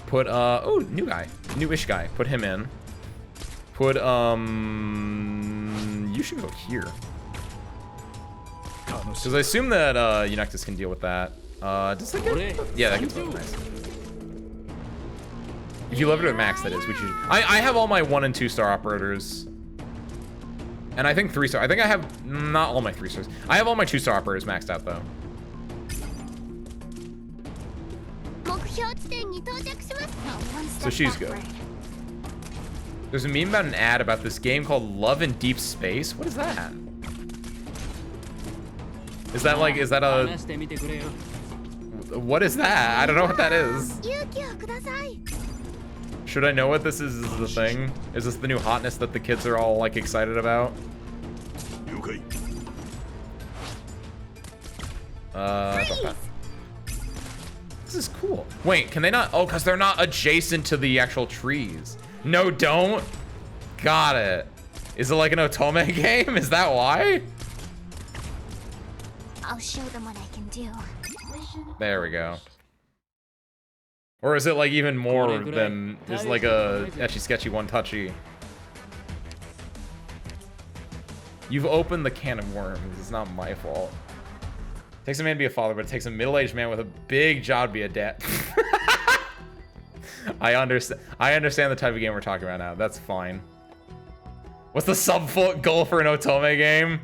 Put, oh, new guy. Newish guy. Put him in. Put, you should go here. Because I assume that, Eunectus can deal with that. Does that get, yeah, that gets both, nice. If you level it at max, that is, which you, I have all my 1 and 2 star operators. And I think 3 star, I think I have, not all my 3 stars. I have all my 2 star operators maxed out, though. So she's good. There's a meme about an ad about this game called Love in Deep Space. What is that? Is that like, is that a... What is that? I don't know what that is. Should I know what this is? Is this the thing? Is this the new hotness that the kids are all like excited about? This is cool. Wait, can they not? Oh, because they're not adjacent to the actual trees. No, don't. Got it. Is it like an Otome game? Is that why? I'll show them what I can do. There we go. Or is it like even more than is like a etchy sketchy one touchy? You've opened the can of worms. It's not my fault. Takes a man to be a father, but it takes a middle-aged man with a big job to be a dad. I understand the type of game we're talking about now. That's fine. What's the sub-foot goal for an Otome game?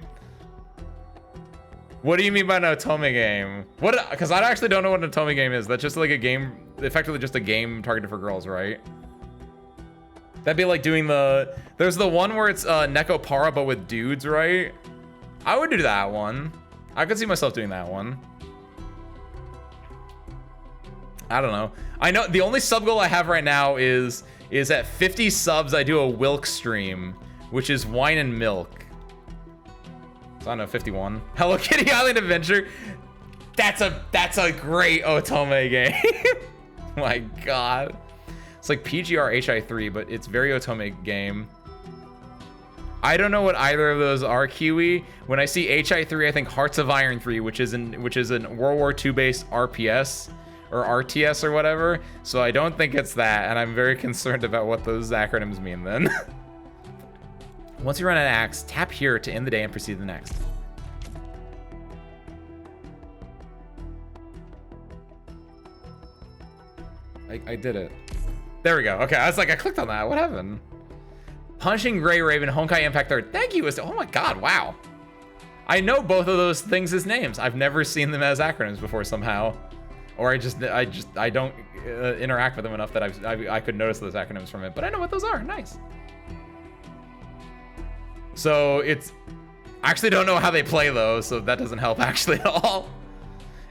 What do you mean by an Otome game? What? Because I actually don't know what an Otome game is. That's just like a game, effectively just a game targeted for girls, right? That'd be like doing the, there's the one where it's Neko Para but with dudes, right? I would do that one. I could see myself doing that one. I don't know. I know the only sub goal I have right now is at 50 subs I do a Wilk stream, which is wine and milk. So I don't know, 51. Hello Kitty Island Adventure. That's a great Otome game. My God. It's like PGR HI3, but it's very Otome game. I don't know what either of those are, Kiwi. When I see HI3, I think Hearts of Iron 3, which is an World War II based RPS or RTS or whatever. So I don't think it's that, and I'm very concerned about what those acronyms mean then. Once you run an axe, tap here to end the day and proceed to the next. I did it. There we go. Okay, I was like, I clicked on that. What happened? Punching Grey Raven, Honkai Impact 3rd. Thank you. Oh my God, wow. I know both of those things as names. I've never seen them as acronyms before somehow. Or I don't interact with them enough that I could notice those acronyms from it. But I know what those are. Nice. So it's, I actually don't know how they play though, so that doesn't help actually at all.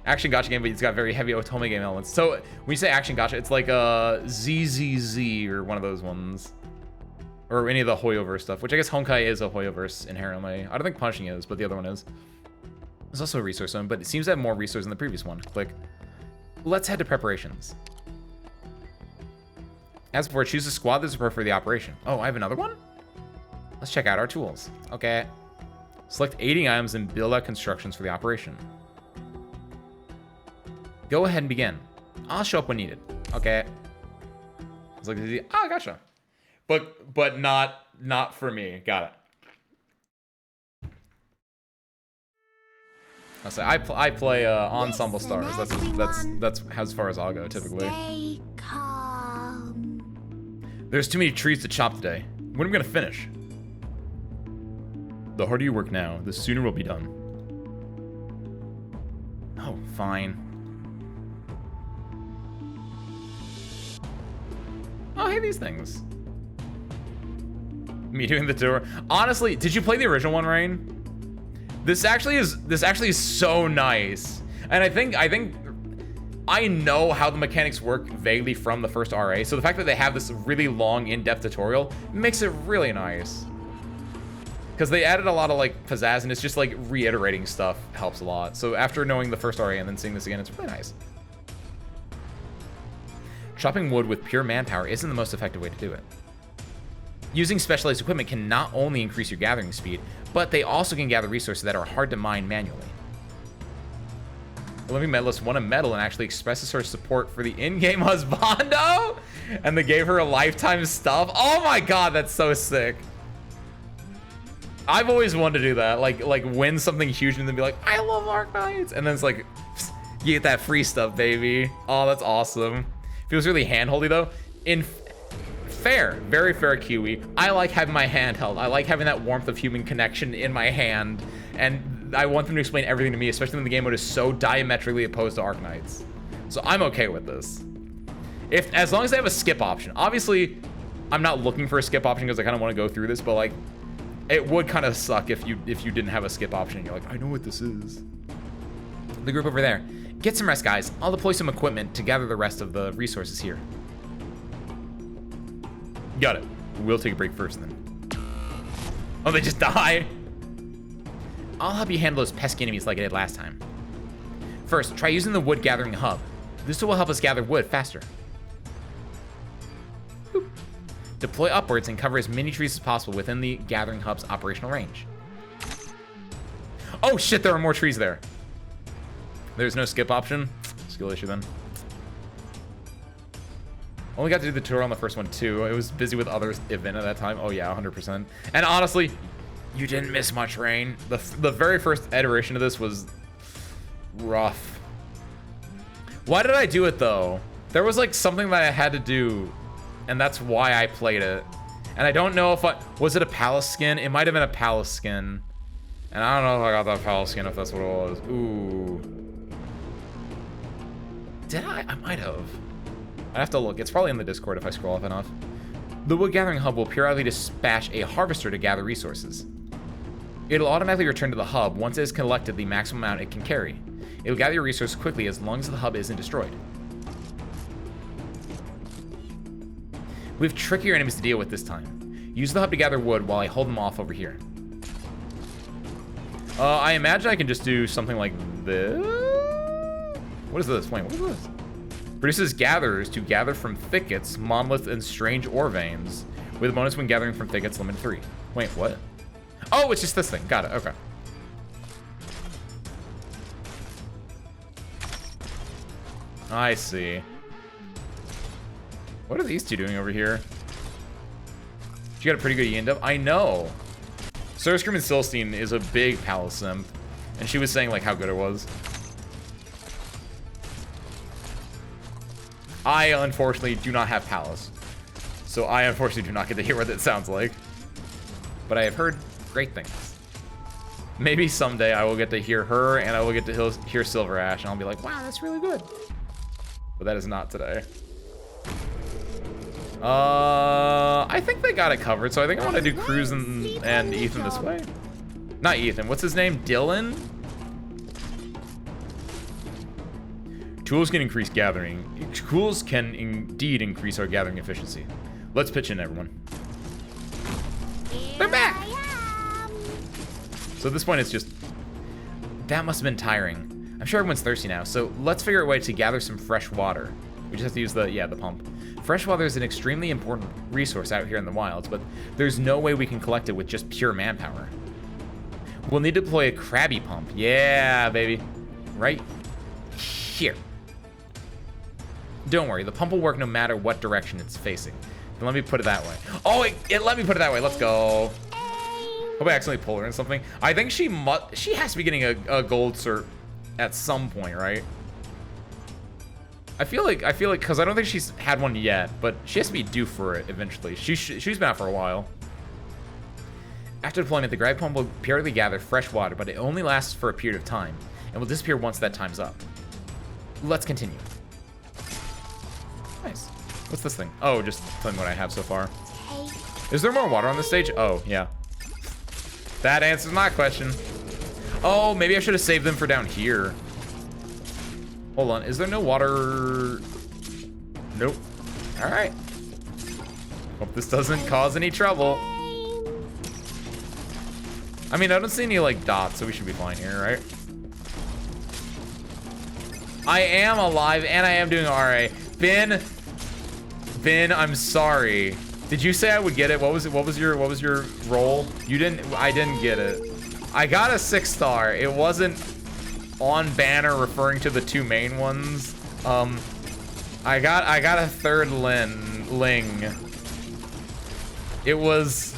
Action gacha game, but it's got very heavy Otome game elements. So when you say action gacha, it's like a ZZZ or one of those ones. Or any of the Hoyoverse stuff, which I guess Honkai is a Hoyoverse inherently. I don't think Punching is, but the other one is. There's also a resource zone, but it seems to have more resources than the previous one. Click. Let's head to preparations. As before, choose a squad that's prepared for the operation. Oh, I have another one? Let's check out our tools. Okay. Select aiding items and build out constructions for the operation. Go ahead and begin. I'll show up when needed. Okay. It's like, oh, gotcha. But not for me. Got it. I'll say I play ensemble stars. That's as far as I'll go typically. Stay calm. There's too many trees to chop today. When are we gonna finish? The harder you work now, the sooner we'll be done. Oh, fine. Oh, hey, these things. Me doing the tour. Honestly, did you play the original one, Rain? This actually is so nice. And I know how the mechanics work vaguely from the first RA. So the fact that they have this really long, in-depth tutorial makes it really nice. Because they added a lot of like pizzazz, and it's just like reiterating stuff helps a lot. So after knowing the first RA and then seeing this again, it's really nice. Chopping wood with pure manpower isn't the most effective way to do it. Using specialized equipment can not only increase your gathering speed, but they also can gather resources that are hard to mine manually. The living medalist won a medal and actually expresses her support for the in-game husbando, and they gave her a lifetime stuff. Oh my god, that's so sick. I've always wanted to do that, like win something huge and then be like, I love Arknights, and then it's like, you get that free stuff, baby. Oh, that's awesome. Feels really hand-holdy though. Fair, very fair, Kiwi. I like having my hand held. I like having that warmth of human connection in my hand, and I want them to explain everything to me, especially when the game mode is so diametrically opposed to Arknights. So I'm okay with this. As long as they have a skip option. Obviously, I'm not looking for a skip option because I kind of want to go through this, but like, it would kind of suck if you didn't have a skip option and you're like, I know what this is. The group over there. Get some rest, guys. I'll deploy some equipment to gather the rest of the resources here. Got it. We'll take a break first then. Oh, they just die? I'll help you handle those pesky enemies like I did last time. First, try using the wood gathering hub. This will help us gather wood faster. Boop. Deploy upwards and cover as many trees as possible within the gathering hub's operational range. Oh shit, there are more trees there. There's no skip option. Skill issue then. Only got to do the tour on the first one too. I was busy with other event at that time. Oh yeah, 100%. And honestly, you didn't miss much, Rain. The very first iteration of this was rough. Why did I do it though? There was like something that I had to do, and that's why I played it. And I don't know if was it a palace skin? It might have been a palace skin. And I don't know if I got that palace skin, if that's what it was. Ooh. Did I? I might have. I have to look. It's probably in the Discord if I scroll up enough. The wood gathering hub will periodically dispatch a harvester to gather resources. It'll automatically return to the hub once it has collected the maximum amount it can carry. It'll gather your resources quickly as long as the hub isn't destroyed. We have trickier enemies to deal with this time. Use the hub to gather wood while I hold them off over here. I imagine I can just do something like this. What is this? Wait, what is this? Produces gatherers to gather from thickets, monoliths, and strange ore veins, with a bonus when gathering from thickets, limit 3. Wait, what? Oh, it's just this thing. Got it. Okay. I see. What are these two doing over here? She got a pretty good end up. I know. Starscream and Silstein is a big palace simp, and she was saying like how good it was. I, unfortunately, do not have Palace. So I, unfortunately, do not get to hear what it sounds like. But I have heard great things. Maybe someday I will get to hear her, and I will get to hear Silver Ash, and I'll be like, wow, that's really good. But that is not today. I think they got it covered, so I think I want to do Cruz and Ethan this way. Not Ethan. What's his name? Dylan? Tools can increase gathering. Tools can indeed increase our gathering efficiency. Let's pitch in, everyone. They're back! So at this point, it's just... That must have been tiring. I'm sure everyone's thirsty now, so let's figure out a way to gather some fresh water. We just have to use the pump. Fresh water is an extremely important resource out here in the wilds, but there's no way we can collect it with just pure manpower. We'll need to deploy a Krabby pump. Yeah, baby. Right here. Don't worry, the pump will work no matter what direction it's facing. But let me put it that way. Oh, it let me put it that way. Let's go. Hope I accidentally pulled her in something. I think she has to be getting a gold cert at some point, right? I feel like, because I don't think she's had one yet, but she has to be due for it eventually. She's been out for a while. After deployment, the gravity pump will periodically gather fresh water, but it only lasts for a period of time, and will disappear once that time's up. Let's continue. Nice. What's this thing? Oh, just telling me what I have so far. Is there more water on this stage? Oh, yeah. That answers my question. Oh, maybe I should have saved them for down here. Hold on, is there no water? Nope. All right. Hope this doesn't cause any trouble. I mean, I don't see any, like, dots, so we should be fine here, right? I am alive, and I am doing all right. Ben, I'm sorry. Did you say I would get it? What was your roll? You didn't. I didn't get it. I got a 6-star. It wasn't on banner referring to the 2 main ones. I got a 3rd ling. It was.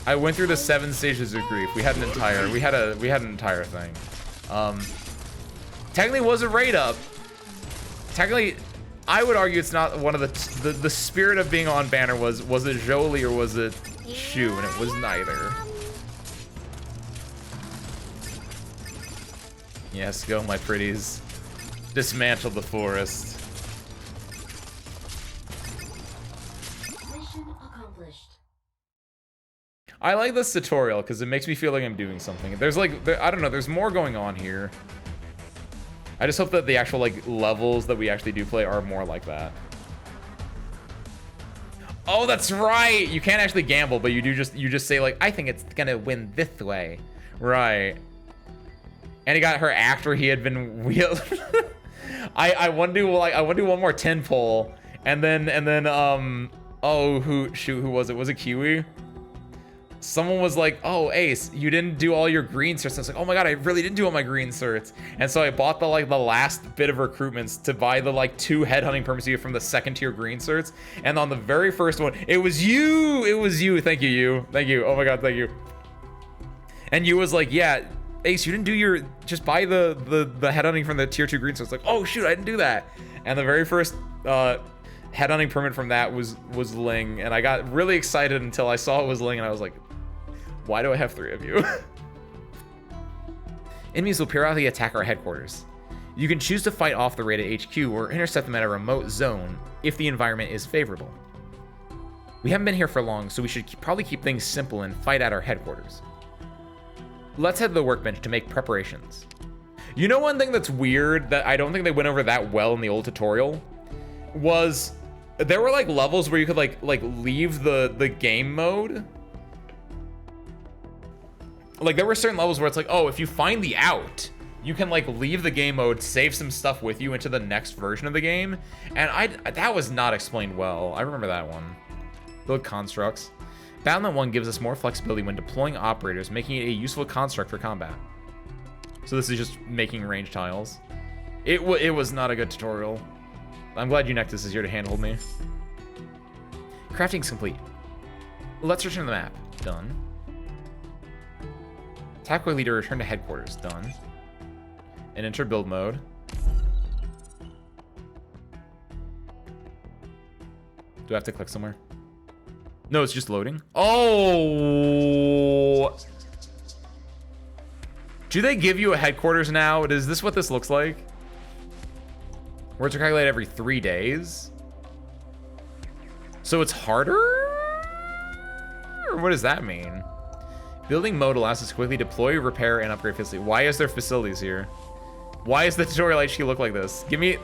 I went through the 7 stages of grief. We had an entire thing. Technically, was a raid up. Technically, I would argue it's not one of the spirit of being on banner was it Jolie or was it Shu, and it was neither. Yes, go my pretties. Dismantle the forest. Mission accomplished. I like this tutorial because it makes me feel like I'm doing something. There's like, I don't know, there's more going on here. I just hope that the actual like levels that we actually do play are more like that. Oh, that's right. You can't actually gamble, but you just say like, I think it's gonna win this way. Right. And he got her after he had been wheeled. I want to do one more 10 pull, and then oh, who was it? Was it Kiwi? Someone was like, oh, Ace, you didn't do all your green certs. I was like, oh my god, I really didn't do all my green certs. And so I bought the last bit of recruitments to buy the 2 headhunting permits you get from the 2nd tier green certs. And on the very first one, it was you. It was you. Thank you, you. Thank you. Oh my god, thank you. And you was like, yeah, Ace, you didn't do your, just buy the headhunting from the tier 2 green certs. Like, oh shoot, I didn't do that. And the very first headhunting permit from that was Ling. And I got really excited until I saw it was Ling, and I was like, why do I have 3 of you? Enemies will periodically attack our headquarters. You can choose to fight off the raid at HQ or intercept them at a remote zone if the environment is favorable. We haven't been here for long, so we should probably keep things simple and fight at our headquarters. Let's head to the workbench to make preparations. You know, one thing that's weird that I don't think they went over that well in the old tutorial was there were like levels where you could like leave the game mode. Like there were certain levels where it's like, oh, if you find the out, you can like leave the game mode, save some stuff with you into the next version of the game. And that was not explained well. I remember that one. Build constructs. Battlenet 1 gives us more flexibility when deploying operators, making it a useful construct for combat. So this is just making range tiles. It was not a good tutorial. I'm glad Unectus is here to handhold me. Crafting's complete. Let's return to the map. Done. Tactical leader, return to headquarters. Done. And enter build mode. Do I have to click somewhere? No, it's just loading. Oh! Do they give you a headquarters now? Is this what this looks like? Words are calculated every 3 days? So it's harder? Or what does that mean? Building mode allows us to quickly deploy, repair, and upgrade facilities. Why is there facilities here? Why is the tutorial HQ look like this? Give me...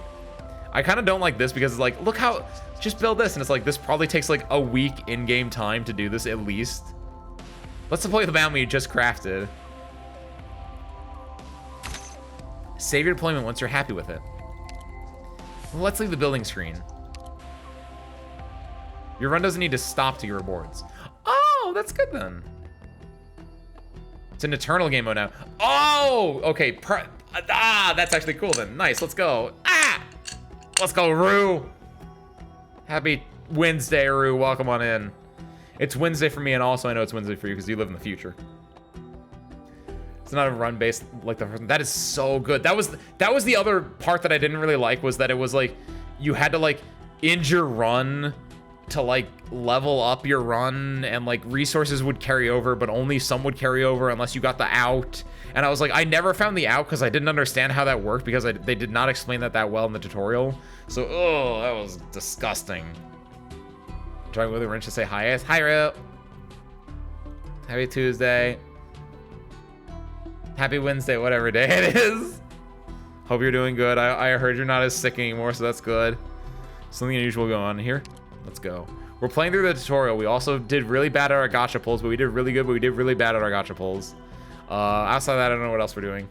I kind of don't like this because it's like, look how... Just build this. And it's like, this probably takes like a week in-game time to do this at least. Let's deploy the bound we just crafted. Save your deployment once you're happy with it. Let's leave the building screen. Your run doesn't need to stop to get rewards. Oh, that's good then. It's an eternal game mode now. Oh, okay. That's actually cool then. Nice, let's go. Let's go, Rue. Happy Wednesday, Rue. Welcome on in. It's Wednesday for me, and also I know it's Wednesday for you because you live in the future. It's not a run based like the first one. That is so good. That was the other part that I didn't really like, was that it was like you had to like end your run to like level up your run, and like resources would carry over, but only some would carry over unless you got the out. And I was like, I never found the out because I didn't understand how that worked, because they did not explain that well in the tutorial. So, oh, that was disgusting. Trying with a wrench to say hi. Hi, Ru. Happy Tuesday. Happy Wednesday, whatever day it is. Hope you're doing good. I heard you're not as sick anymore, so that's good. Something unusual going on here. Let's go. We're playing through the tutorial. We also did really bad at our gacha pulls, but we did really good, but we did really bad at our gacha pulls. Outside of that, I don't know what else we're doing.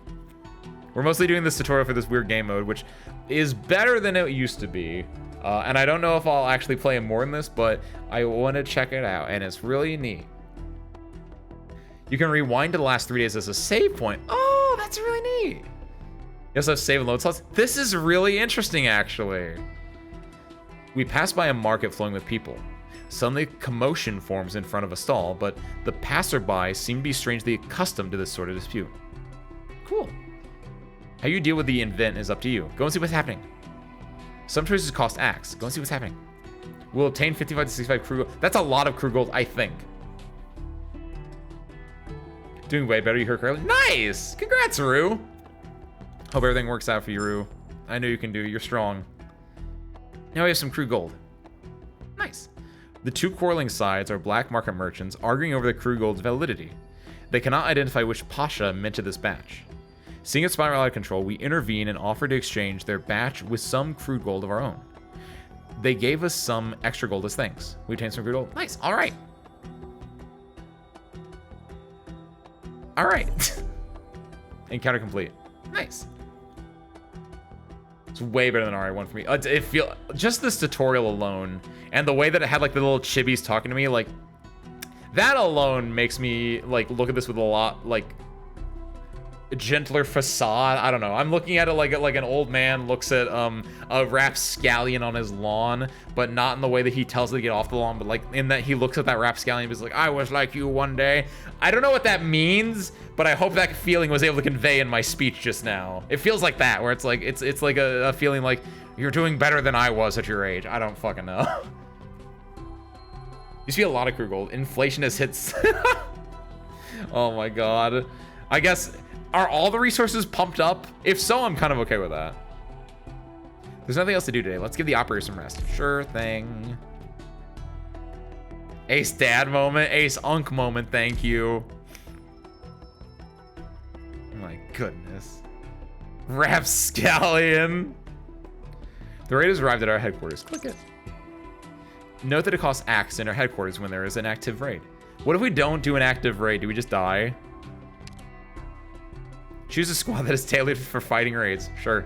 We're mostly doing this tutorial for this weird game mode, which is better than it used to be. And I don't know if I'll actually play more than this, but I want to check it out, and it's really neat. You can rewind to the last 3 days as a save point. Oh, that's really neat. You also have save and load slots. This is really interesting, actually. We pass by a market flowing with people. Suddenly, commotion forms in front of a stall, but the passerby seem to be strangely accustomed to this sort of dispute. Cool. How you deal with the event is up to you. Go and see what's happening. Some choices cost Axe. Go and see what's happening. We'll obtain 55 to 65 crew gold. That's a lot of crew gold, I think. Doing way better, you heard correctly. Nice! Congrats, Rue. Hope everything works out for you, Rue. I know you can do it. You're strong. Now we have some crew gold. Nice. The two quarreling sides are black market merchants arguing over the crew gold's validity. They cannot identify which pasha minted this batch. Seeing it spiral out of control, we intervene and offer to exchange their batch with some crude gold of our own. They gave us some extra gold as thanks. We obtained some crude gold. Nice. All right. All right. Encounter complete. Nice. It's way better than RA1 for me. It feel just this tutorial alone, and the way that it had like the little chibis talking to me, like that alone makes me like look at this with a lot like gentler facade. I don't know. I'm looking at it like an old man looks at a rapscallion on his lawn, but not in the way that he tells it to get off the lawn, but like in that he looks at that rapscallion and is like, I was like you one day. I don't know what that means, but I hope that feeling was able to convey in my speech just now. It feels like that, where it's like it's like a feeling like you're doing better than I was at your age. I don't fucking know. You see a lot of crew gold. Inflation has hit. Oh my god. I guess. Are all the resources pumped up? If so, I'm kind of okay with that. There's nothing else to do today. Let's give the operator some rest. Sure thing. Ace dad moment. Ace unk moment. Thank you. Oh my goodness. Rapscallion. The raid has arrived at our headquarters. Click it. Note that it costs Axe in our headquarters when there is an active raid. What if we don't do an active raid? Do we just die? Choose a squad that is tailored for fighting raids. Sure.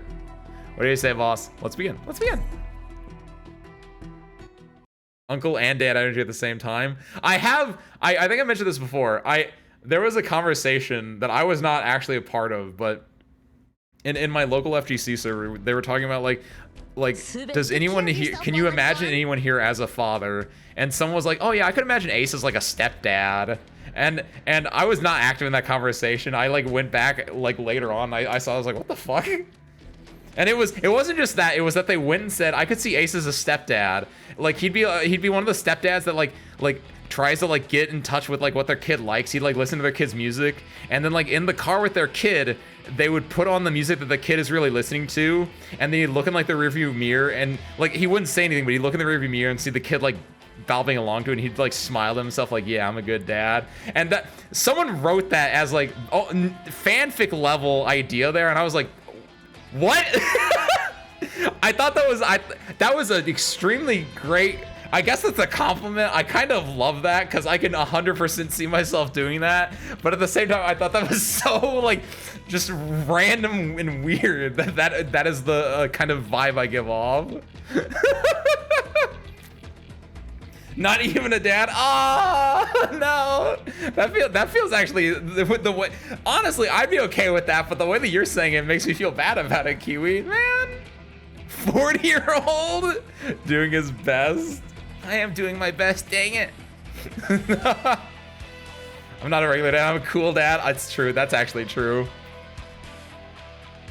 What do you say, boss? Let's begin. Let's begin. Uncle and dad energy at the same time. I think I mentioned this before. There was a conversation that I was not actually a part of, but in my local FGC server, they were talking about like does anyone here, can you imagine anyone here as a father? And someone was like, oh yeah, I could imagine Ace as like a stepdad. And I was not active in that conversation. I like went back like later on. I saw, I was like, what the fuck? And it wasn't just that. It was that they went and said I could see Ace as a stepdad. Like he'd be one of the stepdads that like tries to like get in touch with like what their kid likes. He'd like listen to their kid's music, and then like in the car with their kid, they would put on the music that the kid is really listening to, and then he'd look in like the rearview mirror, and like he wouldn't say anything, but he'd look in the rearview mirror and see the kid like bobbing along to it, and he'd like smile to himself like, yeah, I'm a good dad. And that someone wrote that as like fanfic level idea there, and I was like, what? I thought that was an extremely great, I guess that's a compliment. I kind of love that because I can 100% see myself doing that, but at the same time I thought that was so like just random and weird that is the kind of vibe I give off. Not even a dad. Oh no, that feels actually the way. Honestly, I'd be okay with that, but the way that you're saying it makes me feel bad about it, Kiwi. Man, 40-year-old doing his best. I am doing my best. Dang it. I'm not a regular dad. I'm a cool dad. It's true. That's actually true.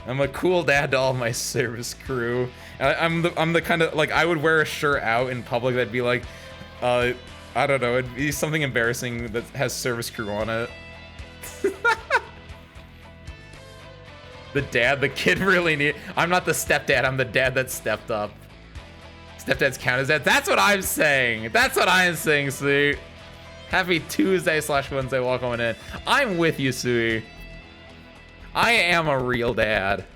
I'm a cool dad to all my service crew. I'm the kind of, like, I would wear a shirt out in public that'd be like, I don't know, it'd be something embarrassing that has service crew on it. The dad, the kid really need. I'm not the stepdad. I'm the dad that stepped up. Stepdads count as that. That's what I'm saying. That's what I'm saying, Sui. Happy Tuesday/Wednesday. Welcome in. I'm with you, Sui. I am a real dad.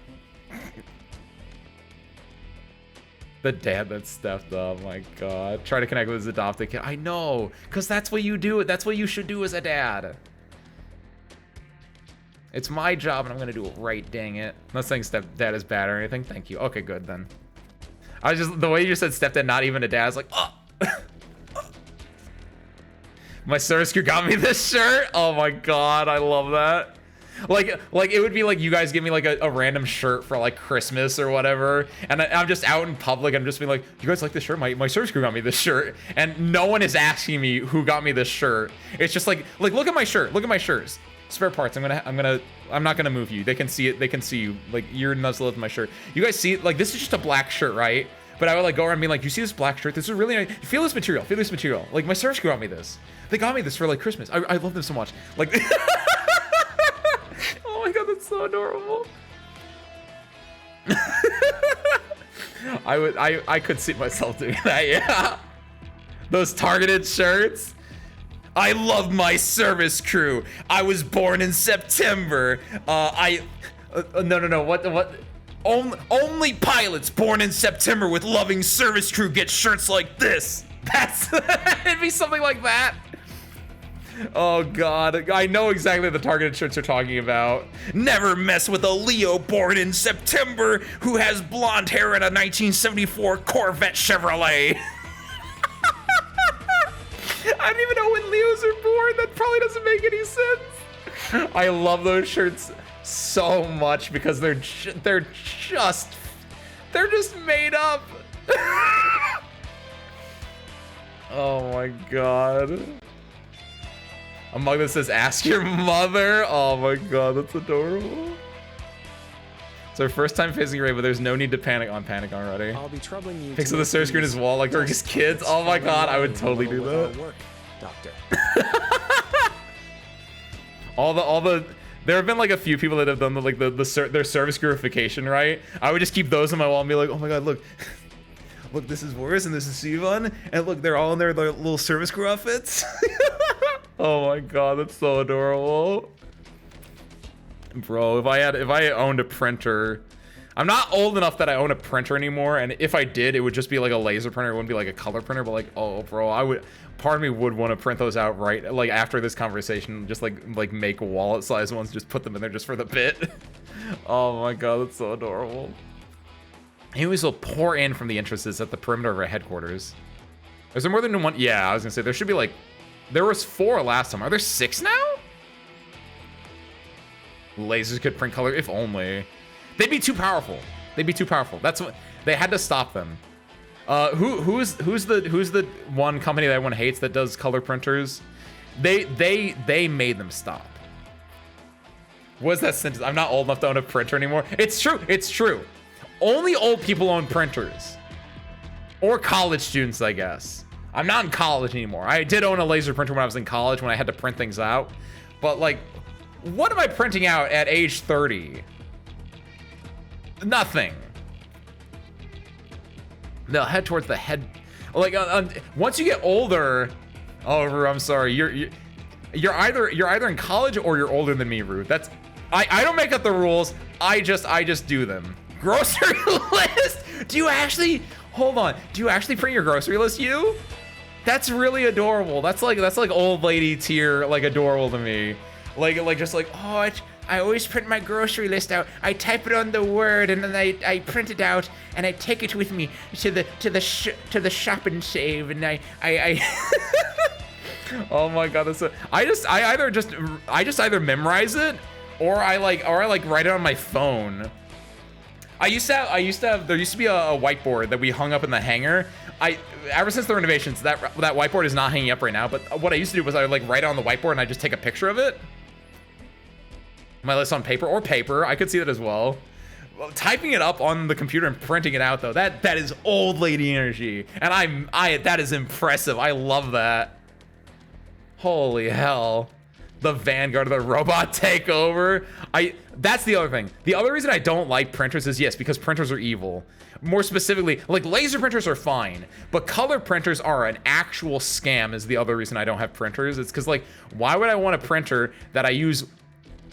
The dad that stepped up. My God. Try to connect with his adopted kid. I know, because that's what you do. That's what you should do as a dad. It's my job, and I'm gonna do it right. Dang it. I'm not saying stepdad is bad or anything. Thank you. Okay, good then. I was just, the way you just said stepdad, not even a dad, I was like, oh. My service crew got me this shirt. Oh my God, I love that. Like it would be like you guys give me like a random shirt for like Christmas or whatever, and I'm just out in public. I'm just being like, you guys like this shirt? My service crew got me this shirt, and no one is asking me who got me this shirt. It's just like look at my shirt. Look at my shirts. Spare parts. I'm not gonna move you. They can see it. They can see you. Like, you're nuzzled with my shirt. You guys see it? Like, this is just a black shirt, right? But I would like go around and be like, you see this black shirt? This is really nice. Feel this material. Feel this material. Like, my service crew got me this. They got me this for like Christmas. I love them so much. Like, oh my God, that's so adorable. I could see myself doing that. Yeah. Those targeted shirts. I love my service crew. I was born in September. No. What? Only pilots born in September with loving service crew get shirts like this. That's it'd be something like that. Oh God, I know exactly the targeted shirts you're talking about. Never mess with a Leo born in September who has blonde hair and a 1974 Corvette Chevrolet. I don't even know when Leos are born. That probably doesn't make any sense. I love those shirts so much because they're just made up. Oh my God. A mug that says "Ask your mother." Oh my God, that's adorable. It's our first time facing Ray, but there's no need to panic. I'm panicking already. I'll be troubling you. Pics of the service screen as wall like his kids. Oh my God, I would totally do that. Work, doctor. There have been like a few people that have done their service glorification, right? I would just keep those on my wall and be like, oh my God, look, this is Boris and this is Sivan, and look, they're all in their little service crew outfits. Oh my God, that's so adorable. Bro, if I owned a printer, I'm not old enough that I own a printer anymore, and if I did, it would just be like a laser printer. It wouldn't be like a color printer, but like, oh, bro, part of me would want to print those out right, like after this conversation, just like make wallet size ones, just put them in there just for the bit. Oh my God, that's so adorable. Anyways, will pour in from the entrances at the perimeter of our headquarters. Is there more than one? Yeah, I was gonna say, there should be like, there was 4 last time. Are there 6 now? Lasers could print color, if only. They'd be too powerful. They'd be too powerful. That's what they had to stop them. Who's the one company that everyone hates that does color printers? They made them stop. What's that sentence? I'm not old enough to own a printer anymore. It's true. It's true. Only old people own printers, or college students, I guess. I'm not in college anymore. I did own a laser printer when I was in college when I had to print things out, but like, what am I printing out at age 30? Nothing. They'll head towards the head. Like once you get older, oh, I'm sorry. You're either in college or you're older than me, Ruth. That's I don't make up the rules. I just do them. Grocery list. Do you actually hold on? Do you actually print your grocery list, you? That's really adorable. That's like old lady tier, like adorable to me. Like just like, oh, I always print my grocery list out. I type it on the Word and then I print it out and I take it with me to the shop and save, and I oh my God, that's I just either memorize it or I write it on my phone. There used to be a whiteboard that we hung up in the hangar. Ever since the renovations, that whiteboard is not hanging up right now, but what I used to do was I would like write it on the whiteboard and I just take a picture of it. My list on paper, I could see that as well. Typing it up on the computer and printing it out though, that is old lady energy. And that is impressive. I love that. Holy hell. The vanguard of the robot takeover. That's the other thing. The other reason I don't like printers is, yes, because printers are evil. More specifically, like laser printers are fine, but color printers are an actual scam is the other reason I don't have printers. It's because like, why would I want a printer that I use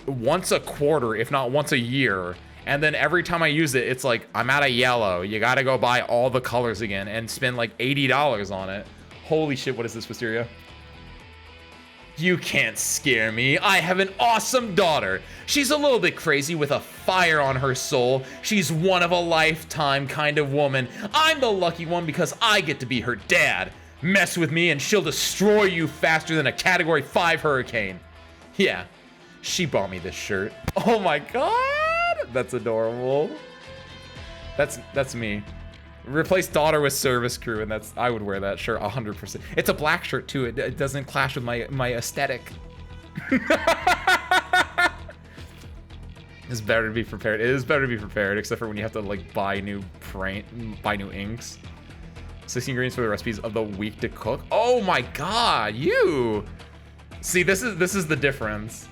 once a quarter, if not once a year? And then every time I use it, it's like, I'm out of yellow. You gotta go buy all the colors again and spend like $80 on it. Holy shit, what is this, Wisteria? You can't scare me. I have an awesome daughter. She's a little bit crazy with a fire on her soul. She's one of a lifetime kind of woman. I'm the lucky one because I get to be her dad. Mess with me and she'll destroy you faster than a Category 5 hurricane. Yeah, she bought me this shirt. Oh my God, that's adorable. That's me. Replace daughter with service crew, and I would wear that shirt 100%. It's a black shirt too. It doesn't clash with my aesthetic. It's better to be prepared. It is better to be prepared, except for when you have to like buy new inks. 16 ingredients for the recipes of the week to cook. Oh my God, you. See, this is the difference.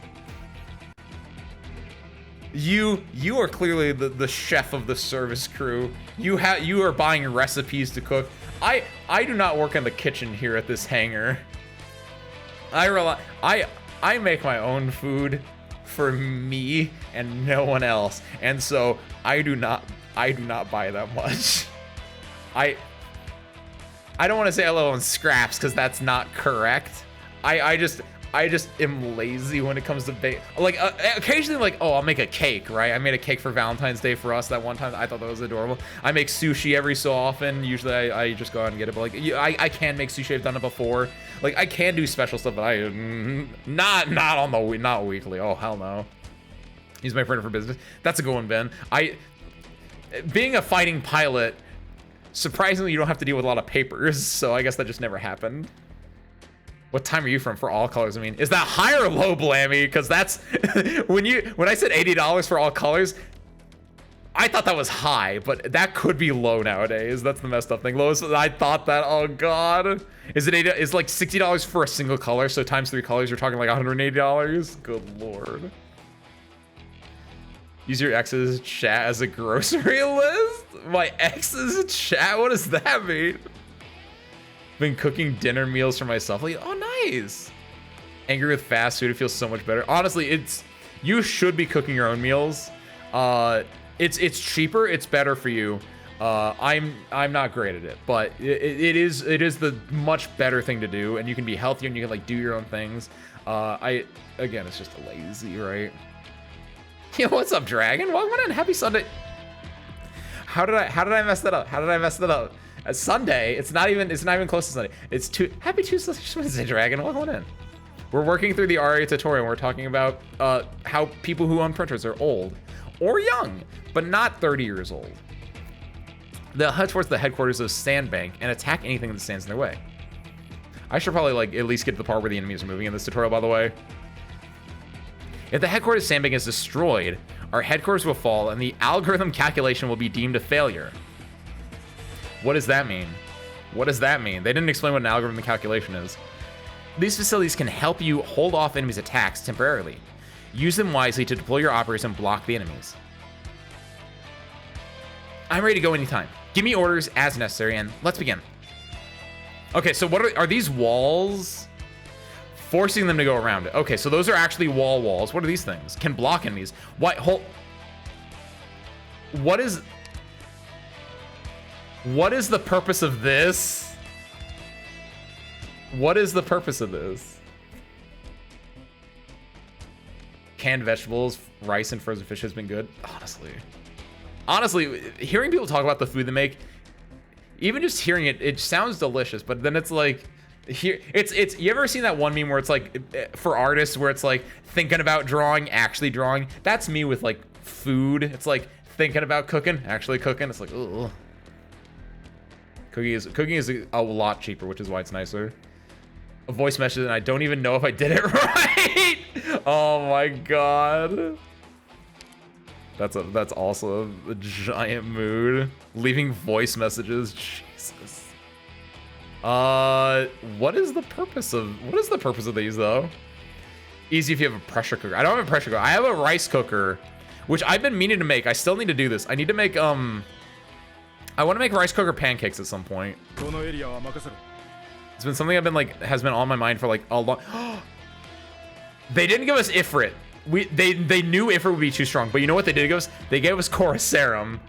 You are clearly the chef of the service crew. You are buying recipes to cook. I do not work in the kitchen here at this hangar. I make my own food for me and no one else. And so I do not buy that much. I don't want to say I live on scraps because that's not correct. I just am lazy when it comes to bake. Like occasionally, like, oh, I'll make a cake, right? I made a cake for Valentine's Day for us that one time. I thought that was adorable. I make sushi every so often. Usually I just go out and get it, but like I can make sushi. I've done it before. Like I can do special stuff, but not weekly. Oh hell no. Use my printer for business. That's a good one, Ben. Being a fighting pilot, surprisingly, you don't have to deal with a lot of papers, so I guess that just never happened. What time are you from for all colors? I mean, is that high or low, Blammy? Because that's when I said $80 for all colors, I thought that was high, but that could be low nowadays. That's the messed up thing. Low, I thought that. Oh God, is it $80? Is like $60 for a single color? So times 3 colors, you're talking like $180. Good Lord. Use your ex's chat as a grocery list? My ex's chat? What does that mean? Been cooking dinner meals for myself. Like, oh, nice. Angry with fast food. It feels so much better. Honestly, you should be cooking your own meals. It's cheaper. It's better for you. I'm not great at it, but it is the much better thing to do, and you can be healthier and you can like do your own things. Again, it's just lazy, right? Yo, what's up, Dragon? Welcome in. Happy Sunday. How did I mess that up? Sunday. It's not even close to Sunday. It's happy Tuesday, Dragon. Welcome in. We're working through the RA tutorial. And we're talking about how people who own printers are old or young, but not 30 years old. They'll head towards the headquarters of Sandbank and attack anything that stands in their way. I should probably like at least get to the part where the enemies are moving in this tutorial, by the way. If the headquarters of Sandbank is destroyed, our headquarters will fall and the algorithm calculation will be deemed a failure. What does that mean? What does that mean? They didn't explain what an algorithm calculation is. These facilities can help you hold off enemies' attacks temporarily. Use them wisely to deploy your operators and block the enemies. I'm ready to go anytime. Give me orders as necessary and let's begin. Okay, so what are these walls? Forcing them to go around it. Okay, so those are actually walls. What are these things? Can block enemies. What is the purpose of this? What is the purpose of this? Canned vegetables, rice, and frozen fish has been good. Honestly, hearing people talk about the food they make, even just hearing it, it sounds delicious. But then it's like, here, it's. You ever seen that one meme where it's like for artists where it's like thinking about drawing, actually drawing? That's me with like food. It's like thinking about cooking, actually cooking. It's like, ugh. Cooking is a lot cheaper, which is why it's nicer. A voice message, and I don't even know if I did it right. Oh my god. That's also a giant mood. Leaving voice messages. Jesus. What is the purpose of these though? Easy if you have a pressure cooker. I don't have a pressure cooker. I have a rice cooker, which I've been meaning to make. I still need to do this. I need to make I want to make rice cooker pancakes at some point. It's been something I've been like has been on my mind for like a long. They didn't give us Ifrit. They knew Ifrit would be too strong, but you know what they did give us? They gave us Chorosarum.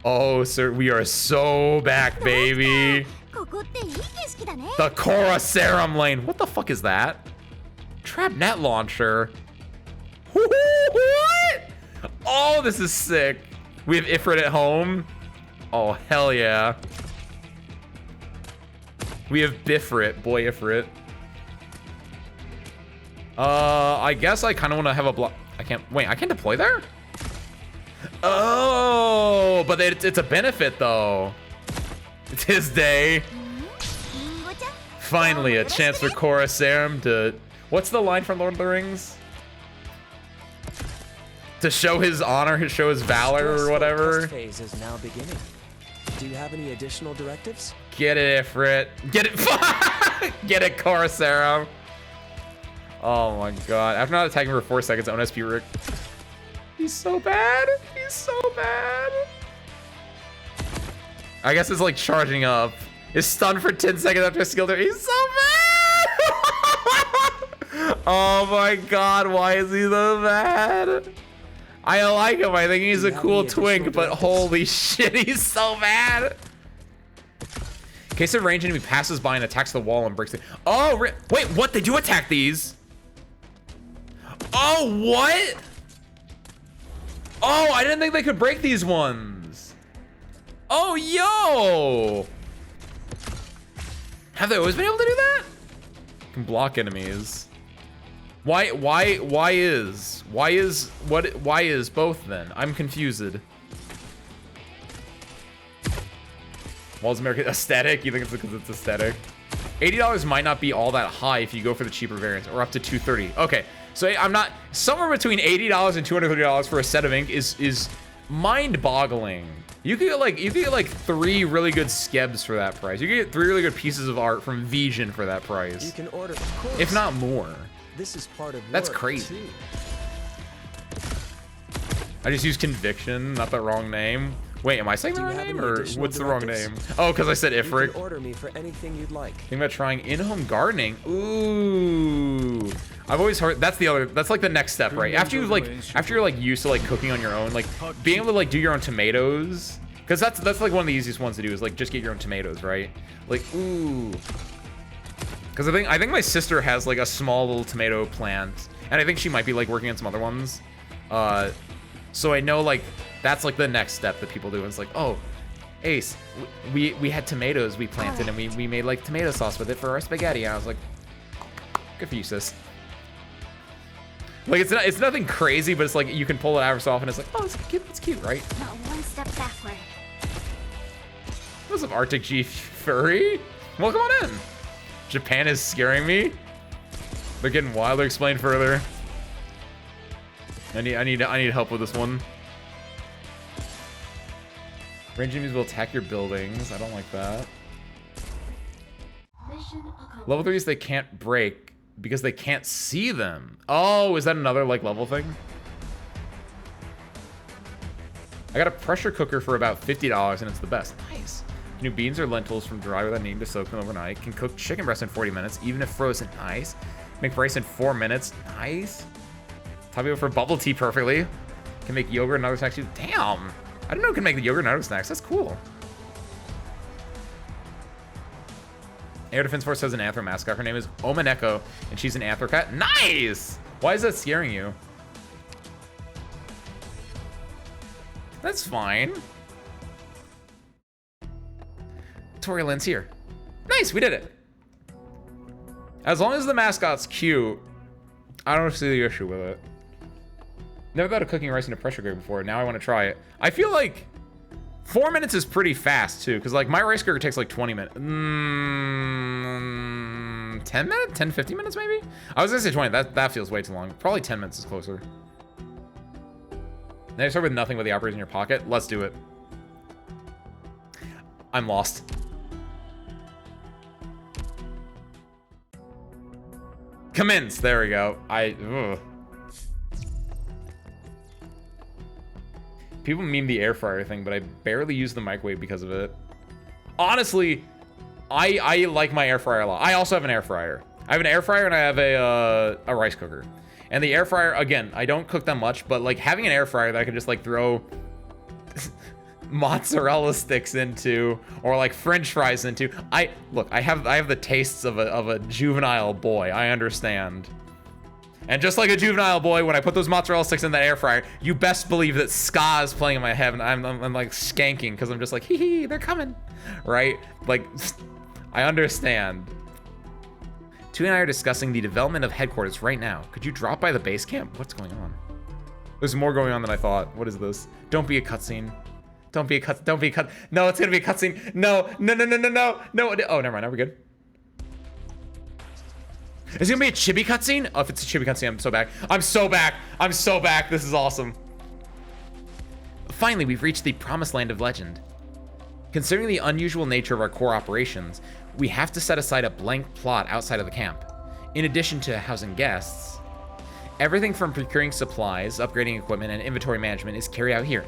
Oh, sir, we are so back, baby. The Chorosarum lane. What the fuck is that? Trap net launcher. What? Oh, this is sick. We have Ifrit at home. Oh, hell yeah. We have Bifrit, boy Ifrit. I guess I kind of want to have a block. I can't deploy there? Oh, but it's a benefit though. It's his day. Finally, a chance for Chorosarum to... What's the line from Lord of the Rings? To show his honor, show his valor or whatever. This phase is now beginning. Do you have any additional directives? Get it, Ifrit. Get it. Get it, Chorosarum. Oh my god. After not attacking for 4 seconds, ONSP Rick. He's so bad. He's so bad. I guess it's like charging up. Is stunned for 10 seconds after a skill there. He's so bad. Oh my god. Why is he so bad? I like him. I think he's a cool twink, but holy shit, he's so bad. In case of range enemy passes by and attacks the wall and breaks it. Oh, wait, what? They do attack these? Oh, what? Oh, I didn't think they could break these ones. Oh, yo. Have they always been able to do that? Can block enemies. Why is both then? I'm confused. Walls America aesthetic? You think it's because it's aesthetic? $80 might not be all that high if you go for the cheaper variants, or up to $230. Okay, so I'm not somewhere between $80 and $230 for a set of ink is mind-boggling. You could get like 3 really good skebs for that price. You could get 3 really good pieces of art from Vision for that price. You can order, of course. If not more. This is part of That's crazy. I just used Conviction, not the wrong name. Wait, am I saying the wrong name, or what's the wrong name? Oh, because I said Ifrit. You can order me for anything you'd like. Think about trying in-home gardening. Ooh, I've always heard that's like the next step, right? After you're like used to like cooking on your own, like being able to like do your own tomatoes, because that's like one of the easiest ones to do is like just get your own tomatoes, right? Like ooh. Because I think my sister has like a small little tomato plant, and I think she might be like working on some other ones. So I know like that's like the next step that people do. It's like, oh, Ace, we had tomatoes we planted, and we made like tomato sauce with it for our spaghetti. And I was like, good for you, sis. Like it's nothing crazy, but it's like you can pull it out every so often. It's like, oh, it's cute, right? Not one step backward. What's up, Arctic G Furry? Welcome on in. Japan is scaring me. They're getting wilder. Explain further. I need help with this one. Range enemies will attack your buildings. I don't like that. Level 3s they can't break because they can't see them. Oh, is that another like level thing? I got a pressure cooker for about $50 and it's the best. Nice. New beans or lentils from dry without needing to soak them overnight. Can cook chicken breast in 40 minutes, even if frozen. Nice. Make rice in 4 minutes. Nice. Top for bubble tea perfectly. Can make yogurt and other snacks too. Damn. I didn't know it can make the yogurt and other snacks. That's cool. Air Defense Force has an Anthro mascot. Her name is Omaneko, and she's an Anthro cat. Nice! Why is that scaring you? That's fine. Tori Lynn's here. Nice, we did it. As long as the mascot's cute, I don't see the issue with it. Never thought of cooking rice in a pressure cooker before. Now I want to try it. I feel like 4 minutes is pretty fast too, because like my rice cooker takes like 20 minutes. 10 minutes? 10, 15 minutes maybe? I was gonna say 20. That feels way too long. Probably 10 minutes is closer. Now you start with nothing but the operators in your pocket. Let's do it. I'm lost. Commence. There we go. Ugh. People meme the air fryer thing, but I barely use the microwave because of it. Honestly, I like my air fryer a lot. I also have an air fryer. I have an air fryer and I have a rice cooker. And the air fryer, again, I don't cook that much, but like having an air fryer that I can just like throw mozzarella sticks into, or like French fries into. I have the tastes of a juvenile boy. I understand. And just like a juvenile boy, when I put those mozzarella sticks in that air fryer, you best believe that ska is playing in my head, and I'm like skanking because I'm just like, hee hee, they're coming, right? Like, I understand. Tui and I are discussing the development of headquarters right now. Could you drop by the base camp? What's going on? There's more going on than I thought. What is this? Don't be a cutscene. Don't be a cut. Don't be a cut. No, it's gonna be a cutscene. No. Oh, never mind. Now we're good. Is it gonna be a chibi cutscene? Oh, if it's a chibi cutscene, I'm so back. I'm so back. I'm so back. This is awesome. Finally, we've reached the promised land of legend. Considering the unusual nature of our core operations, we have to set aside a blank plot outside of the camp. In addition to housing guests, everything from procuring supplies, upgrading equipment, and inventory management is carried out here.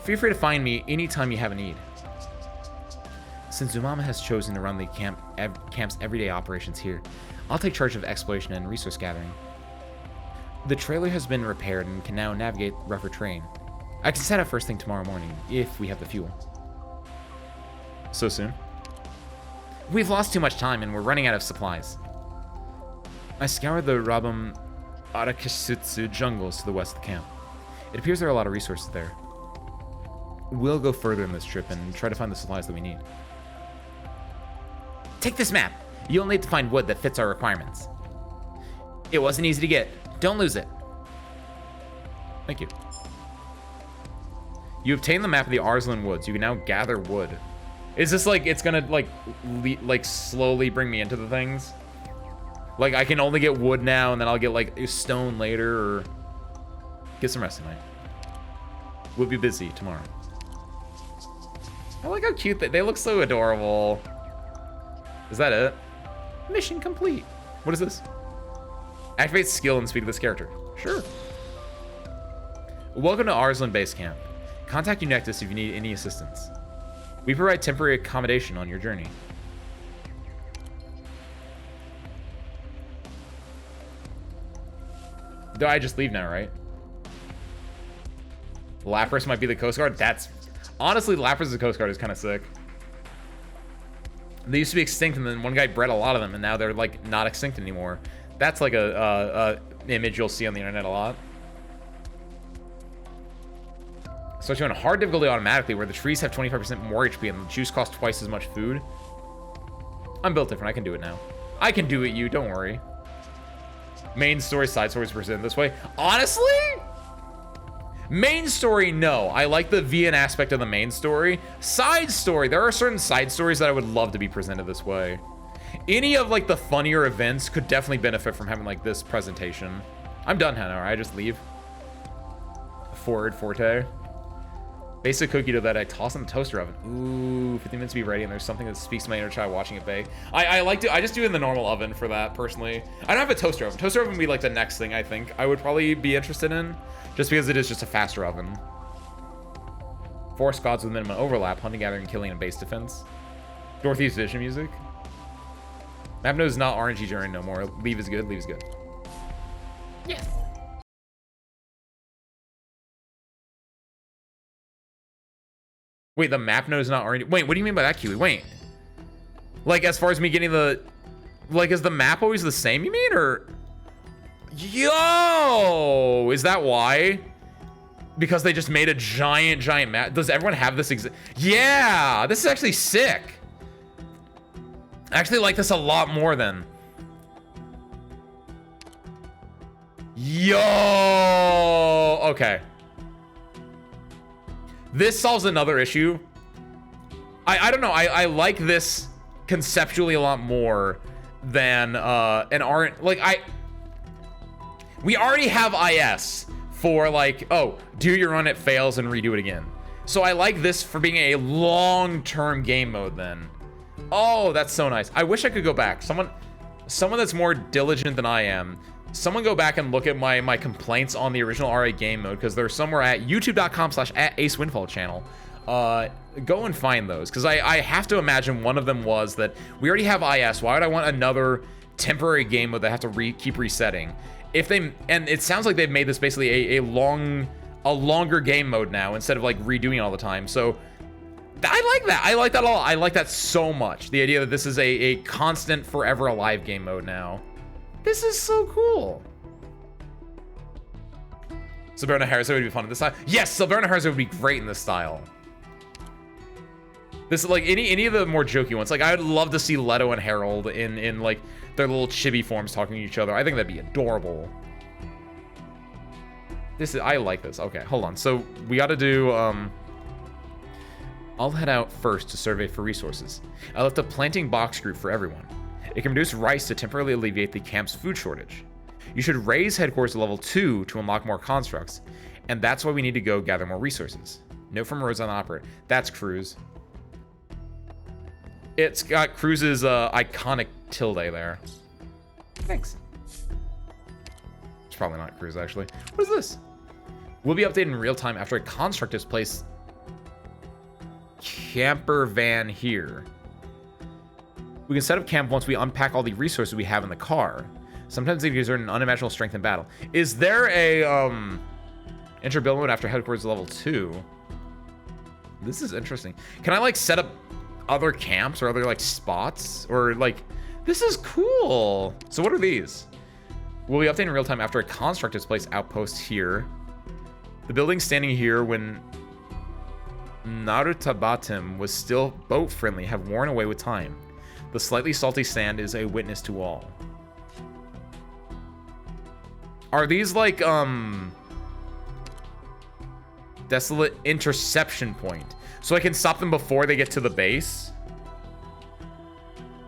Feel free to find me anytime you have a need. Since Umama has chosen to run the camp's everyday operations here, I'll take charge of exploration and resource gathering. The trailer has been repaired and can now navigate rougher terrain. I can set out first thing tomorrow morning, if we have the fuel. So soon? We've lost too much time and we're running out of supplies. I scoured the Rabam Arakishitsu jungles to the west of the camp. It appears there are a lot of resources there. We'll go further in this trip and try to find the supplies that we need. Take this map. You'll need to find wood that fits our requirements. It wasn't easy to get. Don't lose it. Thank you. You obtained the map of the Arslan Woods. You can now gather wood. Is this like, it's gonna like slowly bring me into the things? Like I can only get wood now and then I'll get like stone later, or get some rest tonight. We'll be busy tomorrow. I like how cute they look, so adorable. Is that it? Mission complete. What is this? Activate skill and speak to this character. Sure. Welcome to Arslan Base Camp. Contact Unectus if you need any assistance. We provide temporary accommodation on your journey. Do I just leave now, right? Lapras might be the Coast Guard. That's... Honestly, Lapras as a Coast Guard is kind of sick. They used to be extinct, and then one guy bred a lot of them, and now they're, like, not extinct anymore. That's, like, a image you'll see on the internet a lot. Starts you on hard difficulty automatically, where the trees have 25% more HP, and the juice costs twice as much food. I'm built different. I can do it now. I can do it, you. Don't worry. Main story, side stories present this way. Honestly? Main story, no. I like the VN aspect of the main story. Side story, there are certain side stories that I would love to be presented this way. Any of like the funnier events could definitely benefit from having like this presentation. I'm done, Hannah. I just leave. Forward Forte. Basic cookie dough that I toss in the toaster oven. Ooh, 15 minutes to be ready, and there's something that speaks to my inner child watching it bake. I just do it in the normal oven for that, personally. I don't have a toaster oven. Toaster oven would be like the next thing I think I would probably be interested in, just because it is just a faster oven. 4 squads with minimum overlap, hunting, gathering, killing, and base defense. Dorothy's vision music. Map node is not RNG journey no more. Leave is good, leave is good. Yeah. Wait, the map node is not RNG. Wait, what do you mean by that, Kiwi? Wait. Like, as far as me getting the... Like, is the map always the same, you mean? Or... Yo! Is that why? Because they just made a giant map. Does everyone have this Yeah! This is actually sick. I actually like this a lot more than... Yo! okay. This solves another issue. I don't know. I like this conceptually a lot more than an art. Like, we already have IS for like, oh, do your run, it fails, and redo it again. So I like this for being a long-term game mode then. Oh, that's so nice. I wish I could go back. Someone that's more diligent than I am, someone go back and look at my complaints on the original RA game mode, because they're somewhere at youtube.com/@AceWindfall channel. Go and find those, because I have to imagine one of them was that we already have IS. Why would I want another temporary game mode that I have to keep resetting? And it sounds like they've made this basically a longer game mode now, instead of like redoing it all the time. So I like that. I like that a lot. I like that so much. The idea that this is a constant, forever alive game mode now. This is so cool. Silberna Herzog would be fun in this style. Yes, Silberna Herzog would be great in this style. This is like any of the more jokey ones. Like, I would love to see Leto and Harold in like their little chibi forms talking to each other. I think that'd be adorable. I like this. Okay, hold on. So we got to do. I'll head out first to survey for resources. I left a planting box group for everyone. It can produce rice to temporarily alleviate the camp's food shortage. You should raise headquarters to level 2 to unlock more constructs, and that's why we need to go gather more resources. Note from Rose on the operator. That's Cruz. It's got Cruz's iconic tilde there. Thanks. It's probably not Cruz, actually. What is this? We'll be updated in real time after a construct is placed. Camper van here. We can set up camp once we unpack all the resources we have in the car. Sometimes they exert an unimaginable strength in battle. Is there a enter build mode after headquarters level 2? This is interesting. Can I like set up other camps or other like spots, or like, this is cool. So what are these? We'll be updating in real time after a construct is placed. Outpost here. The buildings standing here when Narutabatim was still boat friendly have worn away with time. The slightly salty sand is a witness to all. Are these like desolate interception point? So I can stop them before they get to the base.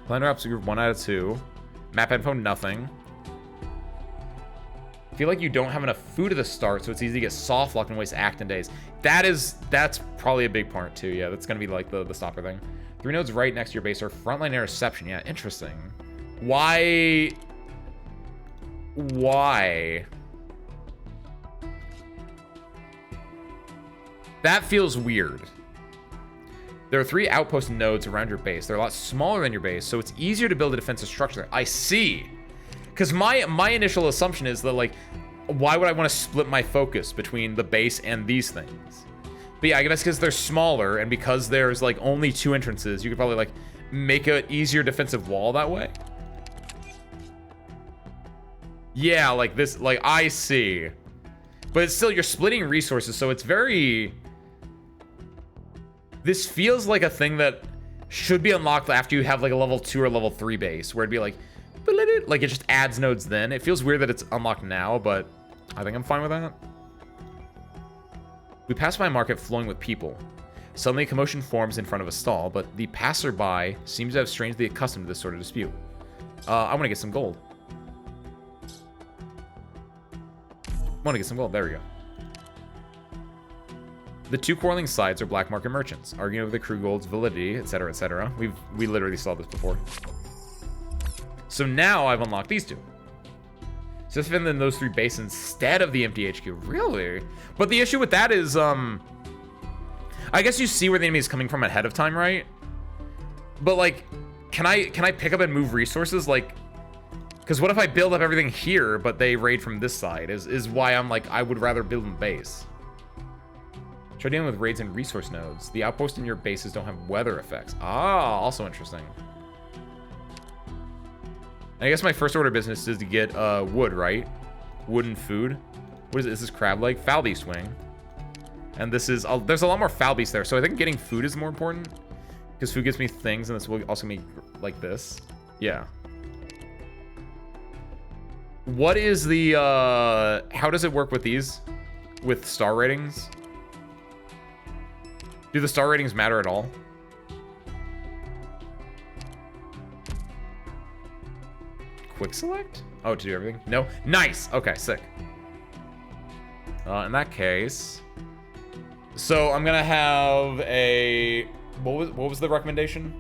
Planner ops group 1 out of 2. Map info, nothing. I feel like you don't have enough food at the start, so it's easy to get soft locked and waste Acton days. That's probably a big part too. Yeah, that's gonna be like the stopper thing. 3 nodes right next to your base are frontline interception. Yeah, interesting. Why? That feels weird. There are 3 outpost nodes around your base. They're a lot smaller than your base, so it's easier to build a defensive structure there. I see. Because my initial assumption is that, like, why would I want to split my focus between the base and these things? But yeah, I guess because they're smaller and because there's, like, only 2 entrances, you could probably, like, make an easier defensive wall that way. Yeah, like this, like, I see. But it's still, you're splitting resources, so it's very... This feels like a thing that should be unlocked after you have, like, a level 2 or level 3 base, where it'd be like... Like, it just adds nodes then. It feels weird that it's unlocked now, but I think I'm fine with that. We pass by a market flowing with people. Suddenly, a commotion forms in front of a stall, but the passerby seems to have strangely accustomed to this sort of dispute. I want to get some gold. There we go. The 2 quarreling sides are black market merchants, arguing over the crew gold's validity, etc., etc. We literally saw this before. So now I've unlocked these 2. So if in those 3 bases instead of the empty HQ. Really? But the issue with that is, I guess you see where the enemy is coming from ahead of time, right? But like, can I pick up and move resources? Like, because what if I build up everything here, but they raid from this side? Is why I'm like, I would rather build a base. Try dealing with raids and resource nodes. The outposts in your bases don't have weather effects. Ah, also interesting. I guess my first order of business is to get wood, right? Wood and food. What is it? This is crab leg. Falby swing. And this is... there's a lot more Falbies there, so I think getting food is more important. Because food gives me things, and this will also make like this. Yeah. What is the... how does it work with these? with star ratings? Do the star ratings matter at all? Quick select? Oh, to do everything? No? Nice! Okay, sick. In that case... So, I'm gonna have a... What was the recommendation?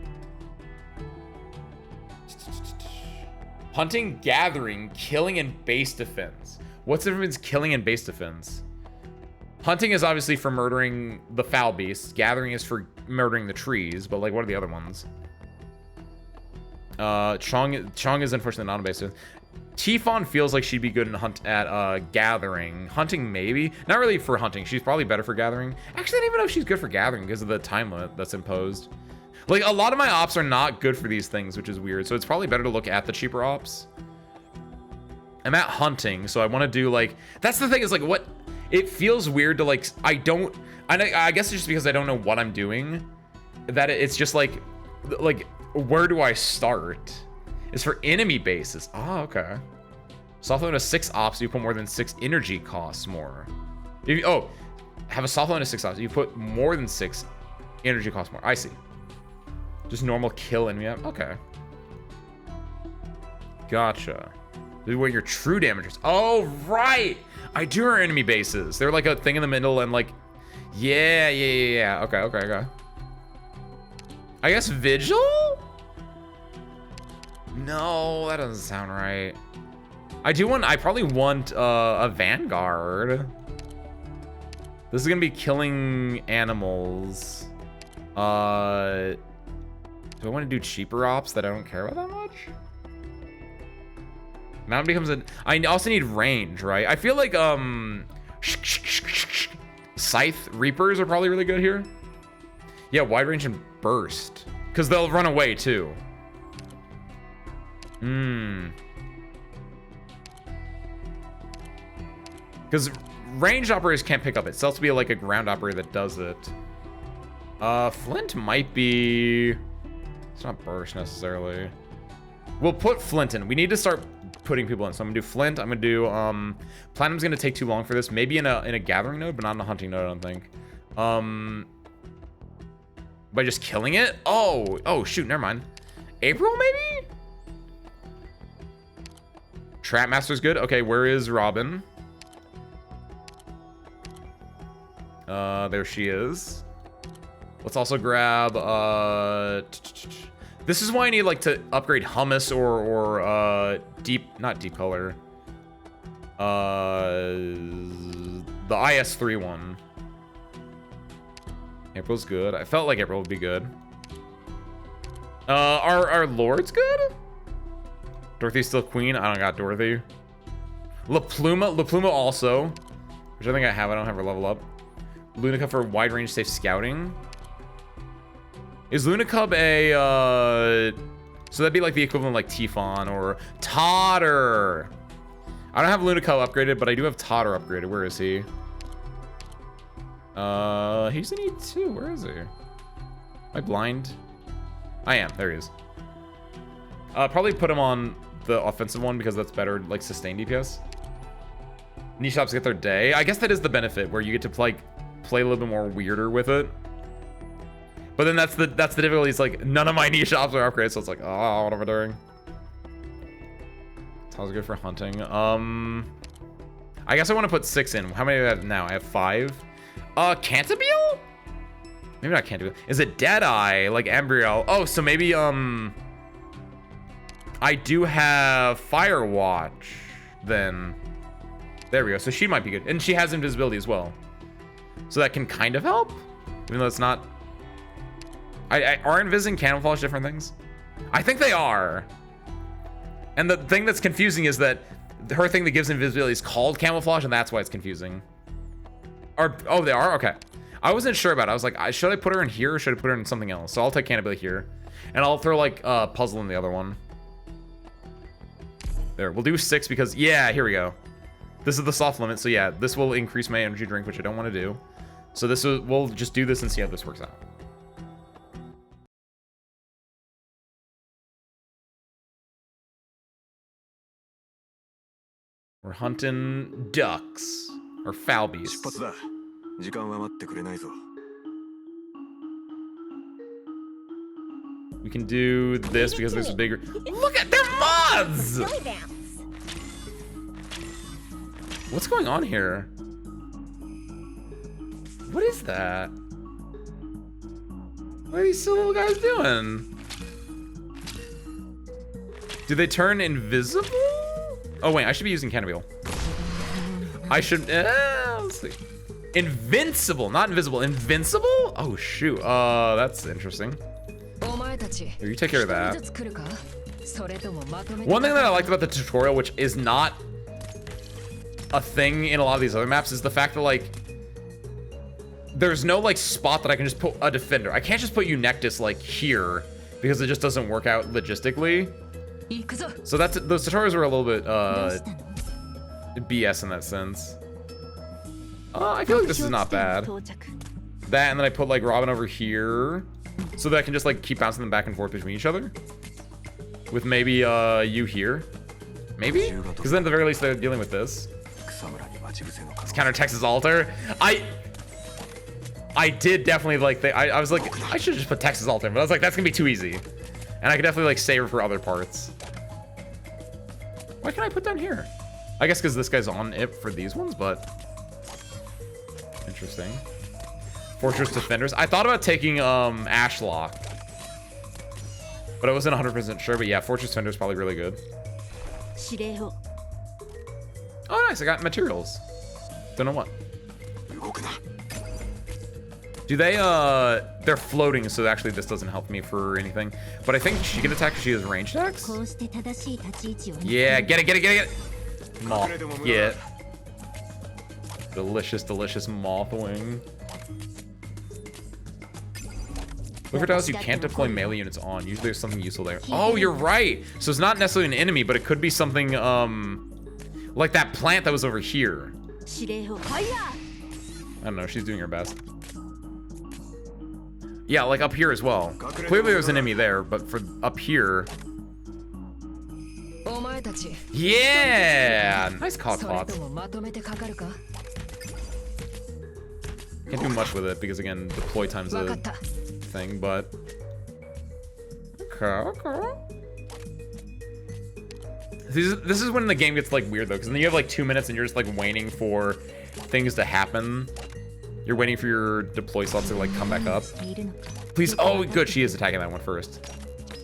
Hunting, gathering, killing, and base defense. What's the difference between killing and base defense? Hunting is obviously for murdering the foul beasts. Gathering is for murdering the trees. But, like, what are the other ones? Chong is unfortunately not a base defense. Tifon feels like she'd be good at gathering. Hunting, maybe. Not really for hunting. She's probably better for gathering. Actually, I don't even know if she's good for gathering because of the time limit that's imposed. Like, a lot of my ops are not good for these things, which is weird. So it's probably better to look at the cheaper ops. I'm at hunting, so I want to do, like... That's the thing, is, like, what... It feels weird to, like... I guess it's just because I don't know what I'm doing. That it's just, like... Where do I start? It's for enemy bases. Oh, okay. Soft load to 6 ops, you put more than 6 energy costs more. Have a soft load to 6 ops. You put more than 6 energy costs more. I see. Just normal kill enemy. Okay. Gotcha. This is where your true damage is. Oh, right. I do our enemy bases. They're like a thing in the middle and like... Yeah. Okay. I guess Vigil? No, that doesn't sound right. I probably want a Vanguard. This is gonna be killing animals. Do I want to do cheaper ops that I don't care about that much? Mountain becomes I also need range, right? I feel like Scythe Reapers are probably really good here. Yeah, wide range and burst. Because they'll run away too. Because ranged operators can't pick up it. So it's to be like a ground operator that does it. Flint might be... It's not burst necessarily. We'll put Flint in. We need to start putting people in. So I'm gonna do Flint. I'm gonna do Platinum's gonna take too long for this. Maybe in a gathering node, but not in a hunting node, I don't think. By just killing it? Oh shoot, never mind. April maybe? Trapmaster's good. Okay, where is Robin? There she is. Let's also grab this is why I need like to upgrade hummus or not deep color. The IS3 one. April's good. I felt like April would be good. Are Lords good? Dorothy's still queen. I don't got Dorothy. La Pluma also, which I think I have. I don't have her level up. Lunica for wide range safe scouting. Is Lunicub a so that'd be like the equivalent of like Tifon or Totter. I don't have Lunicub upgraded, but I do have Totter upgraded. Where is he? He's in E2. Where is he? Am I blind? I am. There he is. Probably put him on the offensive one because that's better, like sustained DPS. Niche ops get their day. I guess that is the benefit where you get to play a little bit more weirder with it. But then that's the difficulty. It's like none of my niche ops are upgraded, so it's like, oh, what am I doing? Sounds good for hunting. I guess I want to put 6 in. How many do I have now? I have 5. Cantabile? Maybe not Cantabile. Is it Deadeye like Embryo? Oh, so maybe I do have Firewatch then. There we go. So she might be good, and she has invisibility as well, so that can kind of help, even though it's not. Are Invis and Camouflage different things? I think they are. And the thing that's confusing is that her thing that gives invisibility is called Camouflage, and that's why it's confusing. Oh, they are? Okay. I wasn't sure about it. I was like, should I put her in here or should I put her in something else? So I'll take Cannibali here. And I'll throw like Puzzle in the other one. There, we'll do 6 because, yeah, here we go. This is the soft limit, so yeah, this will increase my energy drink, which I don't want to do. So we'll just do this and see how this works out. We're hunting ducks. Or foul beasts. 出発だ。時間は待ってくれないぞ。 We can do this because there's a bigger. Look at their mods! What's going on here? What is that? What are these silly little guys doing? Do they turn invisible? Oh wait, I should be using Cannibal. I should. Let's see. Invincible, not invisible. Invincible? Oh shoot. That's interesting. Here, you take care of that. One thing that I liked about the tutorial, which is not a thing in a lot of these other maps, is the fact that like there's no like spot that I can just put a defender. I can't just put Eunectus like here because it just doesn't work out logistically. So that's those tutorials were a little bit BS in that sense. I feel like this is not bad. That, and then I put like Robin over here so that I can just like keep bouncing them back and forth between each other. With maybe you here. Maybe? Because then at the very least they're dealing with this. Let's counter Texas Altar. I did definitely like I was like, I should just put Texas Altar, but I was like, that's gonna be too easy. And I could definitely like save her for other parts. Why can't I put down here? I guess because this guy's on it for these ones, but interesting. Fortress Defenders. I thought about taking Ashlock, but I wasn't 100% sure. But yeah, Fortress Defender is probably really good. Oh, nice! I got materials. Don't know what. Do they? They're floating, so actually this doesn't help me for anything. But I think she can attack because she has range attacks. Yeah, get it, get it, get it, get it. Moth, get. Delicious, delicious moth wing. Look for tiles you can't deploy melee units on. Usually there's something useful there. Oh, you're right. So it's not necessarily an enemy, but it could be something like that plant that was over here. I don't know. She's doing her best. Yeah, like up here as well. Clearly there's an enemy there, but for up here. Yeah! Nice call, Clots. Can't do much with it because, again, deploy time's a thing, but... Okay. This is when the game gets, like, weird, though, because then you have, like, 2 minutes and you're just, like, waiting for things to happen. You're waiting for your deploy slots to, like, come back up. Please. Oh, good. She is attacking that one first.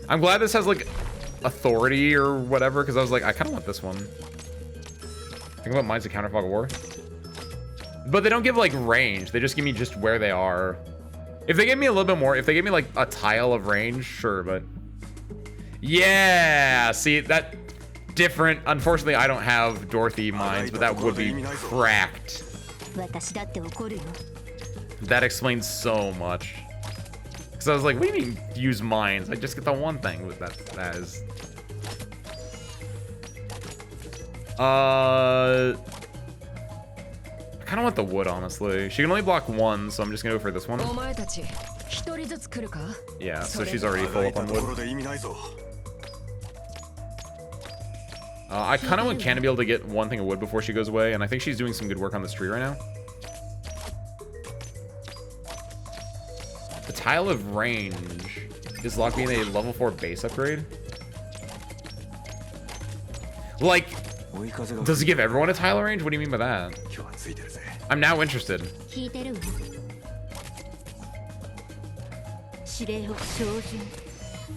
I'm glad this has, like, authority or whatever, because I was like, I kind of want this one. Think about mine's a counter fog of war. But they don't give, like, range. They just give me just where they are. If they give me a little bit more, if they give me, like, a tile of range, sure, but... Yeah! See, that... Different. Unfortunately, I don't have Dorothy mines, but that would be cracked. That explains so much. Because I was like, what do you mean use mines? I just get the one thing with that is... I kind of want the wood, honestly. She can only block one, so I'm just going to go for this one. Yeah, so she's already full up on wood. I kind of want Cannibal to get one thing of wood before she goes away, and I think she's doing some good work on this tree right now. The tile of range is locked being a level 4 base upgrade. Like, does it give everyone a tile of range? What do you mean by that? I'm now interested.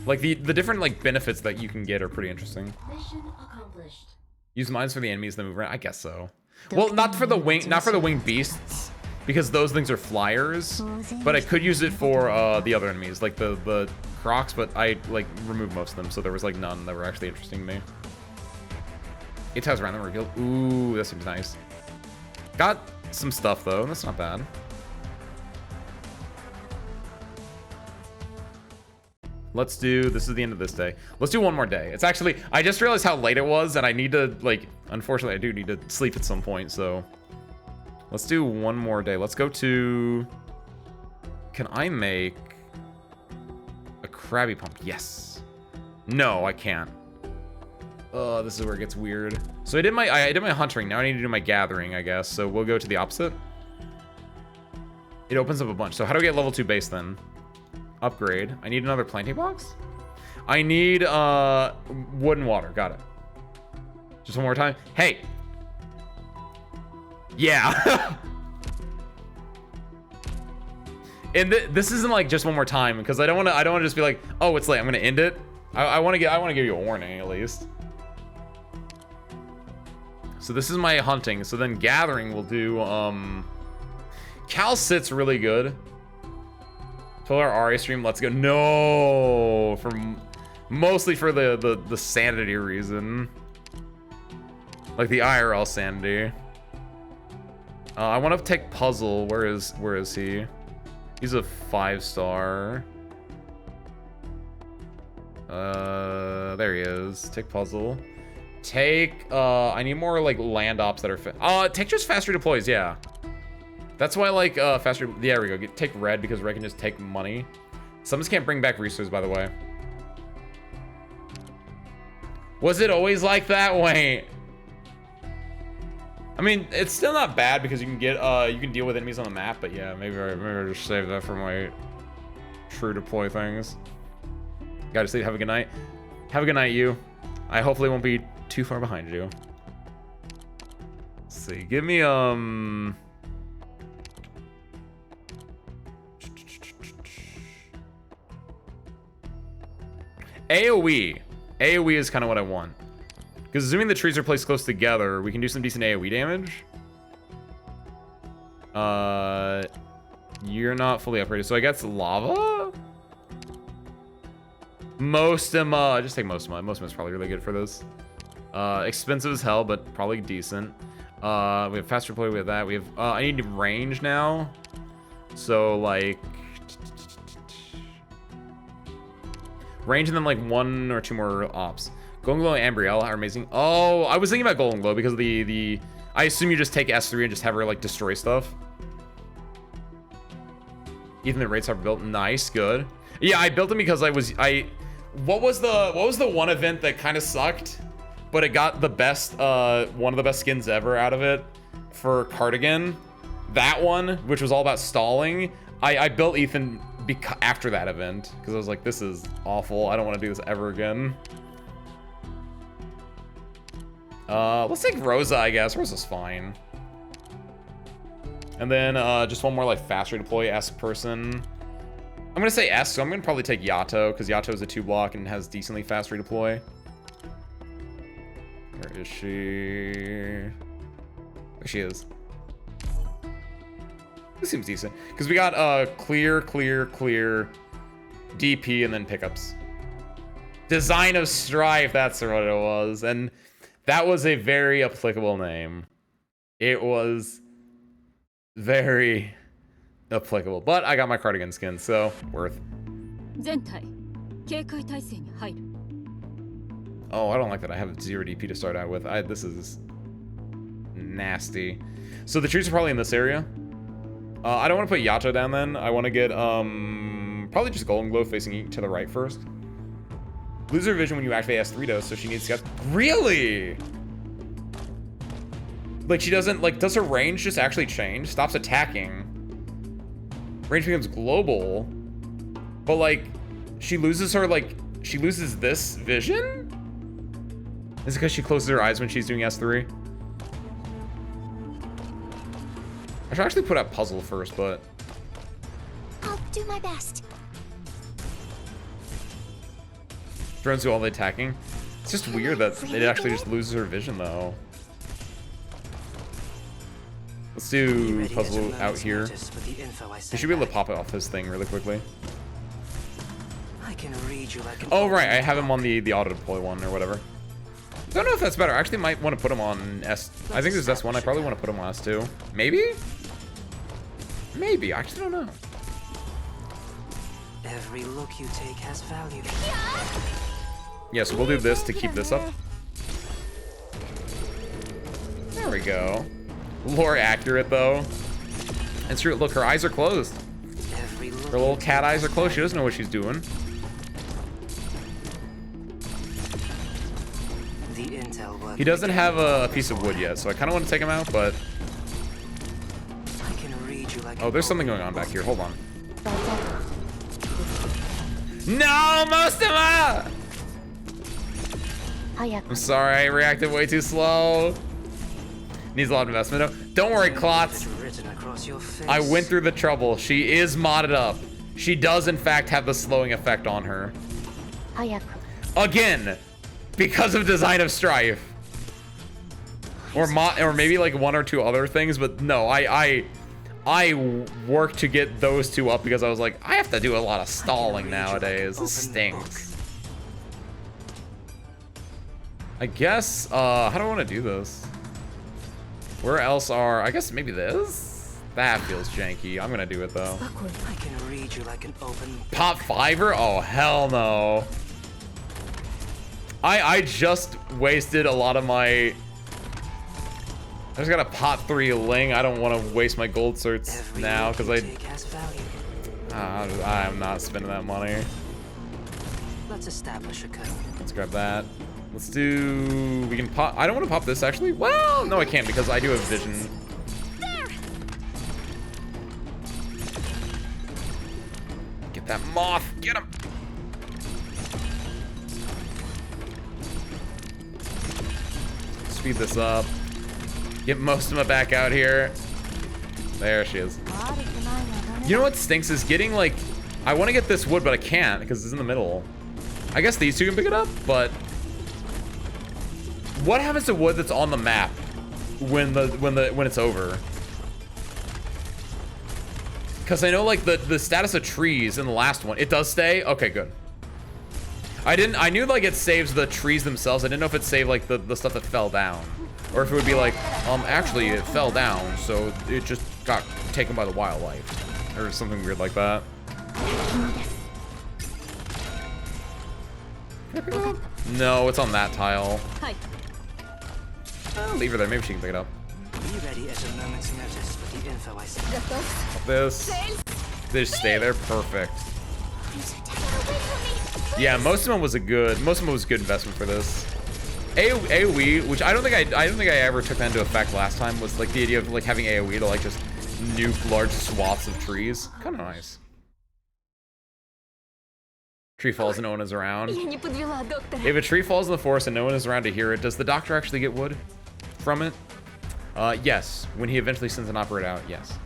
Like the different like benefits that you can get are pretty interesting. Use mines for the enemies that move around. I guess so. Well, not for the winged beasts, because those things are flyers. But I could use it for the other enemies, like the crocs. But I like removed most of them, so there was like none that were actually interesting to me. 8 tiles around them revealed. Ooh, that seems nice. Got some stuff though. That's not bad. Let's do, this is the end of this day. Let's do one more day. It's actually, I just realized how late it was and I need to, like, unfortunately I do need to sleep at some point, so. Let's do one more day. Let's go to, can I make a Krabby Pump? Yes. No, I can't. This is where it gets weird. So I did my hunting. Now I need to do my gathering, I guess. So we'll go to the opposite. It opens up a bunch. So how do I get level 2 base then? Upgrade. I need another planting box? I need wood and water. Got it. Just one more time. Hey. Yeah. And this isn't like just one more time because I don't want to just be like, oh, it's late, I'm gonna end it. I want to give you a warning at least. So this is my hunting. So then gathering will do Cal Sit's really good. Total RA stream, let's go. No, mostly for the sanity reason. Like the IRL sanity. I want to take puzzle. Where is he? He's a 5-star. There he is. Take puzzle. Take, I need more like land ops that are take just fast redeploys, yeah. That's why I like faster, there we go. Take red because red can just take money. Some just can't bring back resources, by the way. Was it always like that? Wait. I mean, it's still not bad because you can get, you can deal with enemies on the map, but yeah, maybe I just save that for my true deploy things. Gotta say, have a good night. Have a good night, you. I hopefully won't be too far behind you. Let's see, give me, AoE. AoE is kind of what I want. Because assuming the trees are placed close together, we can do some decent AoE damage. You're not fully upgraded. So I guess lava? Just take most of them. Most of them is probably really good for this. Expensive as hell, but probably decent. We have faster play, we have that. We have, I need range now. So like, range and then like 1 or 2 more ops. Golden Glow and Ambrielle are amazing. Oh, I was thinking about Golden Glow because of the I assume you just take S3 and just have her like destroy stuff. Even the raids are built. Nice, good. Yeah, I built them because what was the one event that kind of sucked, but it got the best one of the best skins ever out of it for Cardigan. That one, which was all about stalling. I built Ethan after that event because I was like, this is awful. I don't want to do this ever again. Let's take Rosa, I guess. Rosa's fine. And then just one more like faster deploy-esque person. I'm gonna say S, so I'm gonna probably take Yato because Yato is a 2-block and has decently fast redeploy. Where is she? There she is. This seems decent because we got clear, DP and then pickups. Design of Strife, that's what it was, and that was a very applicable name. It was very applicable, but I got my Cardigan skin, so worth. Oh, I don't like that. I have 0 DP to start out with. This is nasty. So the trees are probably in this area. I don't want to put Yato down then. I want to get probably just Golden Glow facing to the right first. Lose her vision when you activate S3 though, so she needs to. Really? Like she doesn't, like, does her range just actually change? Stops attacking. Range becomes global. But like, she loses her, like, she loses this vision? Is it because she closes her eyes when she's doing S3? I should actually put up puzzle first, but. I'll do my best. Drones do all the attacking. It's just weird that it actually just loses her vision though. Let's do puzzle out here. He should be able to pop it off his thing really quickly. Oh right, I have him on the auto deploy one or whatever. I don't know if that's better. I actually might want to put him on S. I think this is S1. I probably want to put him on S2. Maybe? Maybe. I actually don't know. Every look you take has value. Yeah, so we'll do this to keep this up. There we go. Lore accurate though. It's true. Look, her eyes are closed. Her little cat eyes are closed. She doesn't know what she's doing. The He doesn't have a piece of wood yet, so I kind of want to take him out, but... Oh, there's something going on back here. Hold on. No, Mostama! I'm sorry, I reacted way too slow. Needs a lot of investment. Don't worry, Klotz. I went through the trouble. She is modded up. She does, in fact, have the slowing effect on her. Again, because of Design of Strife. Or maybe like one or two other things, but no, I worked to get those two up because I was like, I have to do a lot of stalling nowadays. This stinks. I guess, how do I want to do this? Where else are, I guess maybe this? That feels janky. I'm gonna do it though. I can read you like an open... Pop fiver? Oh, hell no. I just wasted a lot of my... I just got a pot 3 Ling. I don't want to waste my gold certs now because I'm not spending that money. Let's establish a code. Let's grab that. Let's do... We can pop... I don't want to pop this actually. Well, no I can't because I do have vision. Get that moth. Get him. Speed this up. Get Mostama back out here. There she is. You know what stinks is getting like... I want to get this wood, but I can't because it's in the middle. I guess these two can pick it up, but... What happens to wood that's on the map when it's over? Because I know like the status of trees in the last one, it does stay. Okay, good. I knew like it saves the trees themselves. I didn't know if it saved like the stuff that fell down, or if it would be like actually it fell down, so it just got taken by the wildlife, or something weird like that. Can I pick it up? No, it's on that tile. Leave her there. Maybe she can pick it up. Be ready at a moment's notice for the info I sent. This. They just stay there. Perfect. Yeah, Mostama was a good investment for this. AoE, which I don't think I ever took that into effect last time, was like the idea of like having AoE to like just nuke large swaths of trees. Kind of nice. Tree falls and no one is around. If a tree falls in the forest and no one is around to hear it, does the doctor actually get wood from it? Yes. When he eventually sends an operator out, yes.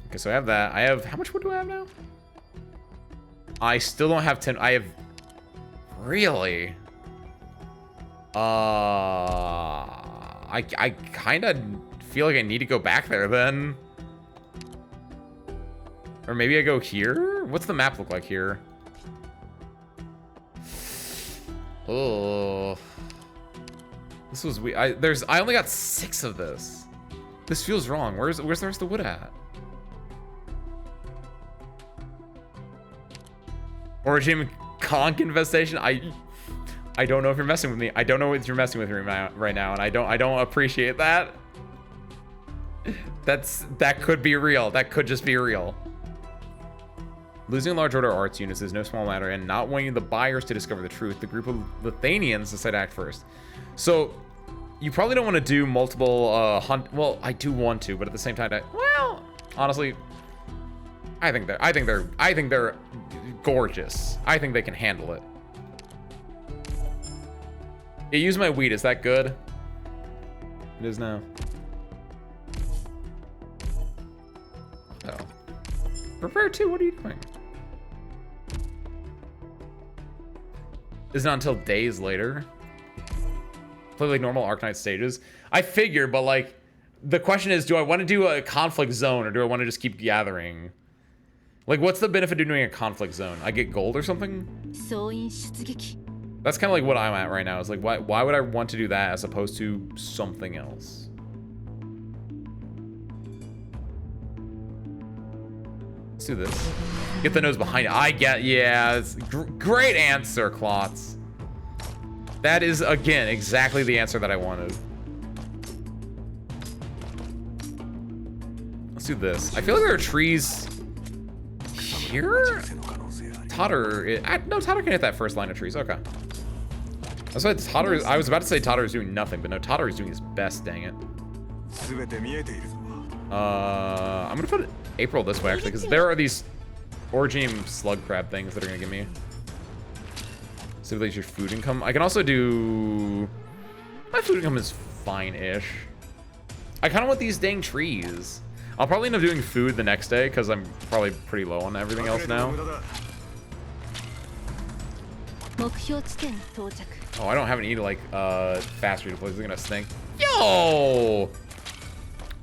Okay, so I have that. I have, how much wood do I have now? I still don't have 10. I have, really? I kind of feel like I need to go back there then. Or maybe I go here? What's the map look like here? Oh. This was weird. I only got 6 of this. This feels wrong. Where's the rest of the wood at? Origin conch infestation. I don't know if you're messing with me. I don't know if you're messing with me right now, and I don't appreciate that. That could be real. That could just be real. Losing a large order of arts units is no small matter, and not wanting the buyers to discover the truth, the group of Lithanians decide to act first. So, you probably don't want to do multiple hunt. Well, I do want to, but at the same time, well, honestly, I think they're gorgeous. I think they can handle it. Yeah, use my wheat. Is that good? It is now. Oh. Prepare 2. What are you doing? It's not until days later. Play like normal Arknight stages. I figure, but like, the question is, do I want to do a conflict zone or do I want to just keep gathering? Like, what's the benefit of doing a conflict zone? I get gold or something? That's kind of like what I'm at right now. Is like, why would I want to do that as opposed to something else? Let's do this. Get the nose behind it. Yeah, it's great answer, Klotz. That is, again, exactly the answer that I wanted. Let's do this. I feel like there are trees here? Totter, no, Totter can hit that first line of trees. Okay. I was about to say Totter is doing nothing, but no, Totter is doing his best, dang it. I'm gonna put April this way, actually, because there are these Originium slug crab things that are gonna give me stabilize your food income. I can also do... My food income is fine-ish. I kind of want these dang trees. I'll probably end up doing food the next day, because I'm probably pretty low on everything else now. Oh, I don't have any, like, fast food places. They're gonna stink. Yo!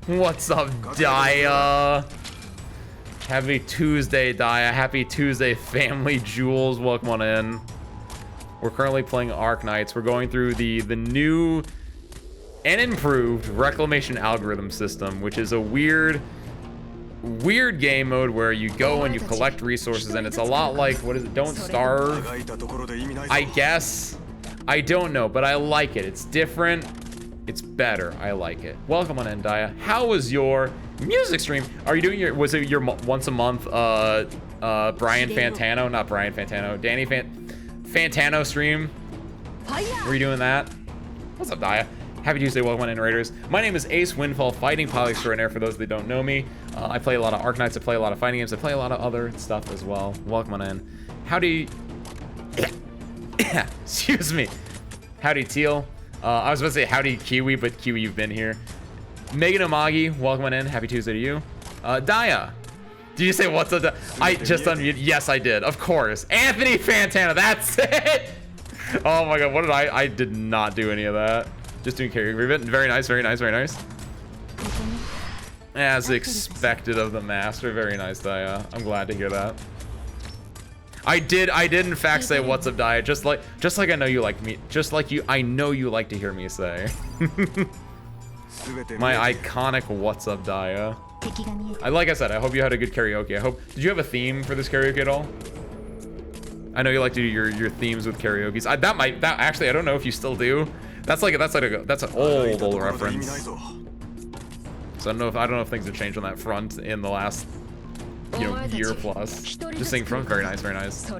What's up, Daya? Happy Tuesday, Daya. Happy Tuesday, family. Jules, welcome on in. We're currently playing Arknights. We're going through the new and improved reclamation algorithm system, which is a weird game mode where you go and you collect resources, and it's a lot like, what is it? Don't Starve, I guess. I don't know, but I like it. It's different. It's better. I like it. Welcome on in, Daya. How was your music stream? Are you doing your, was it your once a month Brian Fantano, not Brian Fantano, Danny Fantano stream? Were you doing that? What's up, Daya? Happy Tuesday, welcome on in, Raiders. My name is Ace Windfall, fighting pilot extraordinaire for those that don't know me. I play a lot of Arknights, I play a lot of fighting games, I play a lot of other stuff as well. Welcome on in. Howdy... Excuse me. Howdy, Teal. I was about to say howdy, Kiwi, but Kiwi, you've been here. Megan Amagi, welcome on in. Happy Tuesday to you. Daya. Did you say what's up? I just unmuted. Yes, I did. Of course. Anthony Fantana. That's it. Oh my god. What did I did not do any of that. Just doing karaoke. Very nice. Very nice. Very nice. As expected of the master. Very nice, Daya. I'm glad to hear that. I did in fact say what's up, Daya. Just like I know you like me. Just like you, I know you like to hear me say. My iconic what's up, Daya. Like I said, I hope you had a good karaoke. Did you have a theme for this karaoke at all? I know you like to do your themes with karaoke's. Actually, I don't know if you still do. That's an old reference. So I don't know if things have changed on that front in the last, year plus. Just sing from very nice, very nice. I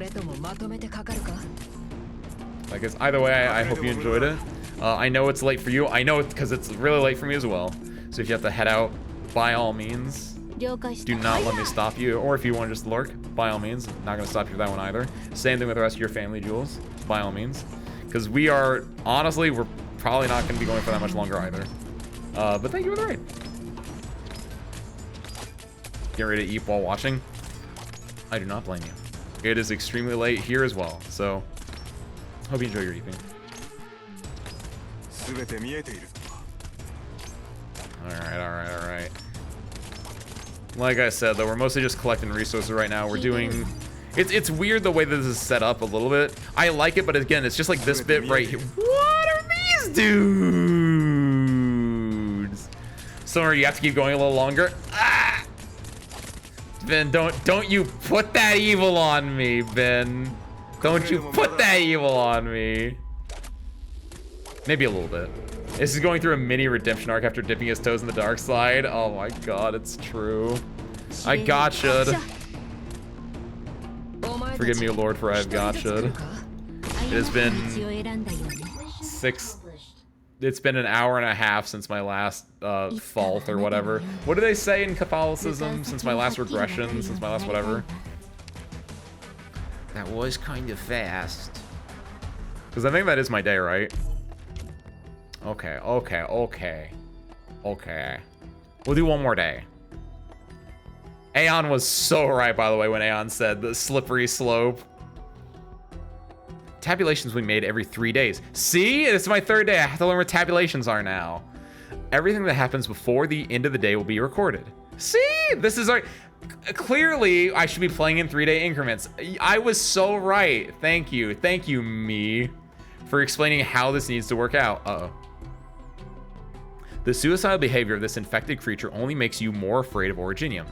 guess either way, I hope you enjoyed it. I know it's late for you. I know it because it's really late for me as well. So if you have to head out, by all means, do not let me stop you. Or if you want to just lurk, by all means, not gonna stop you for that one either. Same thing with the rest of your family, Jules, by all means. Because we're probably not gonna be going for that much longer either. But thank you for the raid. Get ready to eat while watching. I do not blame you. It is extremely late here as well, so hope you enjoy your evening. Alright. Like I said, though, we're mostly just collecting resources right now. We're doing... It's weird the way that this is set up a little bit. I like it, but again, it's just like this bit right here. What are these dudes? Somewhere you have to keep going a little longer. Ah! Ben, don't you put that evil on me, Ben. Don't you put that evil on me. Maybe a little bit. This is going through a mini redemption arc after dipping his toes in the dark side. Oh my god, it's true. I gotcha'd. Forgive me, Lord, for I have gotcha'd. It has been it's been an hour and a half since my last fault or whatever. What do they say in Catholicism? Since my last regression, since my last whatever. That was kind of fast. Because I think that is my day, right? Okay. We'll do one more day. Aeon was so right, by the way, when Aeon said the slippery slope. Tabulations we made every 3 days. See? It's my third day. I have to learn what tabulations are now. Everything that happens before the end of the day will be recorded. See? This is our... Clearly, I should be playing in 3-day increments. I was so right. Thank you. Thank you, me, for explaining how this needs to work out. Uh-oh. The suicidal behavior of this infected creature only makes you more afraid of Originium.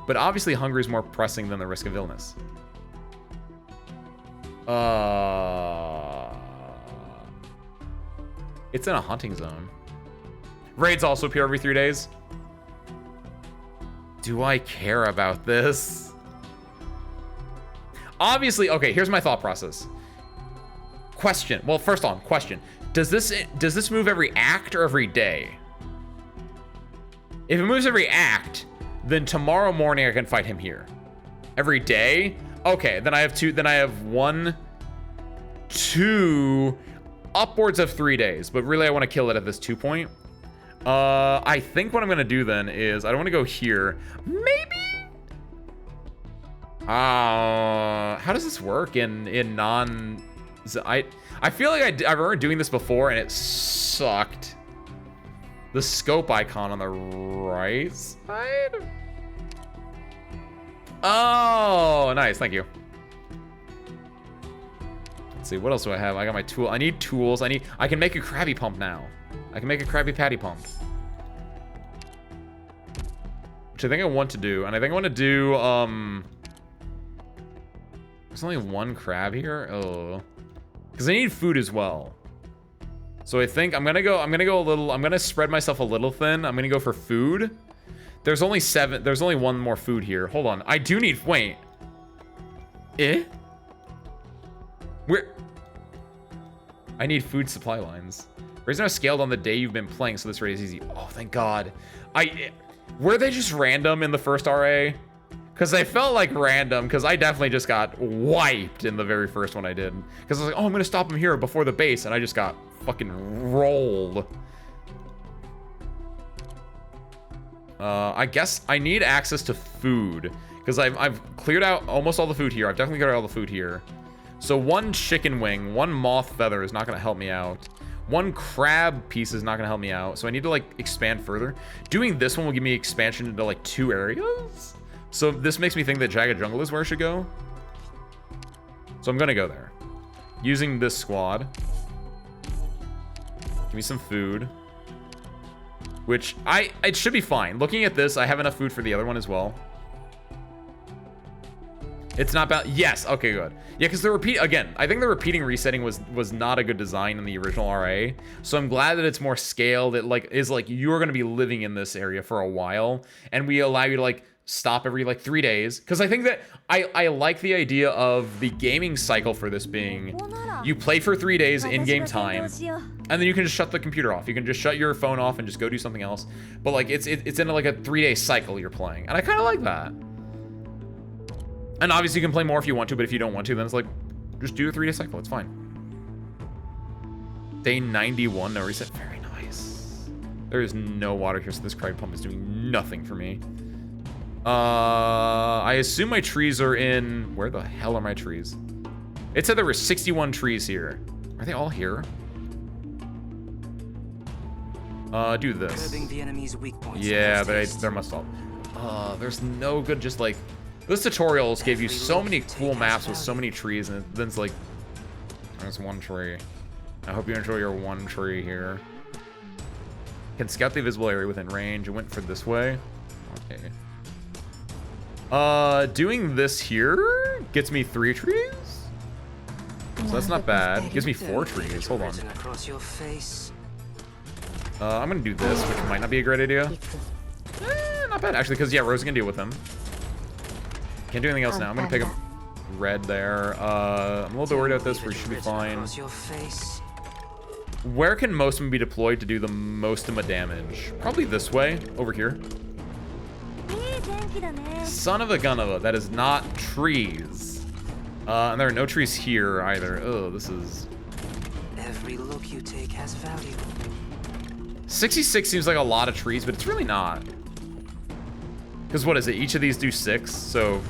But obviously, hunger is more pressing than the risk of illness. It's in a hunting zone. Raids also appear every 3 days. Do I care about this? Obviously, okay, here's my thought process. Question. Well, first on, question. Does this move every act or every day? If it moves every act, then tomorrow morning I can fight him here. Every day? Okay, then I have two, then I have 1, 2, upwards of 3 days. But really I want to kill it at this 2 point. I think what I'm gonna do then is, I don't want to go here. Maybe? How does this work in non... I feel like I remember doing this before and it sucked. The scope icon on the right side? Oh, nice, thank you. Let's see, what else do I have? I got my tool. I need tools. I can make a Krabby Pump now. I can make a Krabby Patty Pump. Which I think I want to do. And I think I want to do, there's only 1 crab here. Oh. Because I need food as well. So I think I'm gonna go a little, I'm gonna spread myself a little thin. I'm gonna go for food. There's only 1 more food here. Hold on. I do need, wait. I need food supply lines. Raising are scaled on the day you've been playing, so this raid is easy. Oh, thank God. Were they just random in the first RA? Because they felt like random, because I definitely just got wiped in the very first one I did. Because I was like, oh, I'm going to stop him here before the base, and I just got fucking rolled. I guess I need access to food, because I've cleared out almost all the food here. I've definitely cleared out all the food here. So 1 chicken wing, 1 moth feather is not going to help me out. 1 crab piece is not going to help me out. So I need to, like, expand further. Doing this one will give me expansion into, like, 2 areas. So this makes me think that Jagged Jungle is where I should go. So I'm going to go there. Using this squad. Give me some food. Which, it should be fine. Looking at this, I have enough food for the other one as well. It's not bad. Yes, okay, good. Yeah, because again, I think the repeating resetting was not a good design in the original RA. So I'm glad that it's more scaled. It is like you're going to be living in this area for a while, and we allow you to like stop every like 3 days. Because I think that I like the idea of the gaming cycle for this being you play for 3 days in game time, and then you can just shut the computer off. You can just shut your phone off and just go do something else. But like it's in like a 3-day cycle you're playing, and I kind of like that. And obviously you can play more if you want to, but if you don't want to, then it's like, just do a 3-day cycle, it's fine. Day 91, no reset, very nice. There is no water here, so this Krabby Pump is doing nothing for me. I assume my trees are in, where the hell are my trees? It said there were 61 trees here. Are they all here? Do this. The enemy's weak points. Yeah, there must all. There's no good, just like, those tutorials gave you so many cool maps with so many trees, and then it's like, there's 1 tree. I hope you enjoy your 1 tree here. Can scout the visible area within range. It went for this way. Okay. Doing this here gets me 3 trees? So that's not bad. It gives me 4 trees. Hold on. I'm gonna do this, which might not be a great idea. Not bad, actually, because, yeah, Rose can deal with him. Can't do anything else now. I'm gonna pick up red there. I'm a little bit worried about this, but we should be fine. Where can most of them be deployed to do the most of my damage? Probably this way, over here. Son of a gun of a, that is not trees. And there are no trees here either. Oh, this is... Every look you take has value. 66 seems like a lot of trees, but it's really not. Because what is it? Each of these do 6. So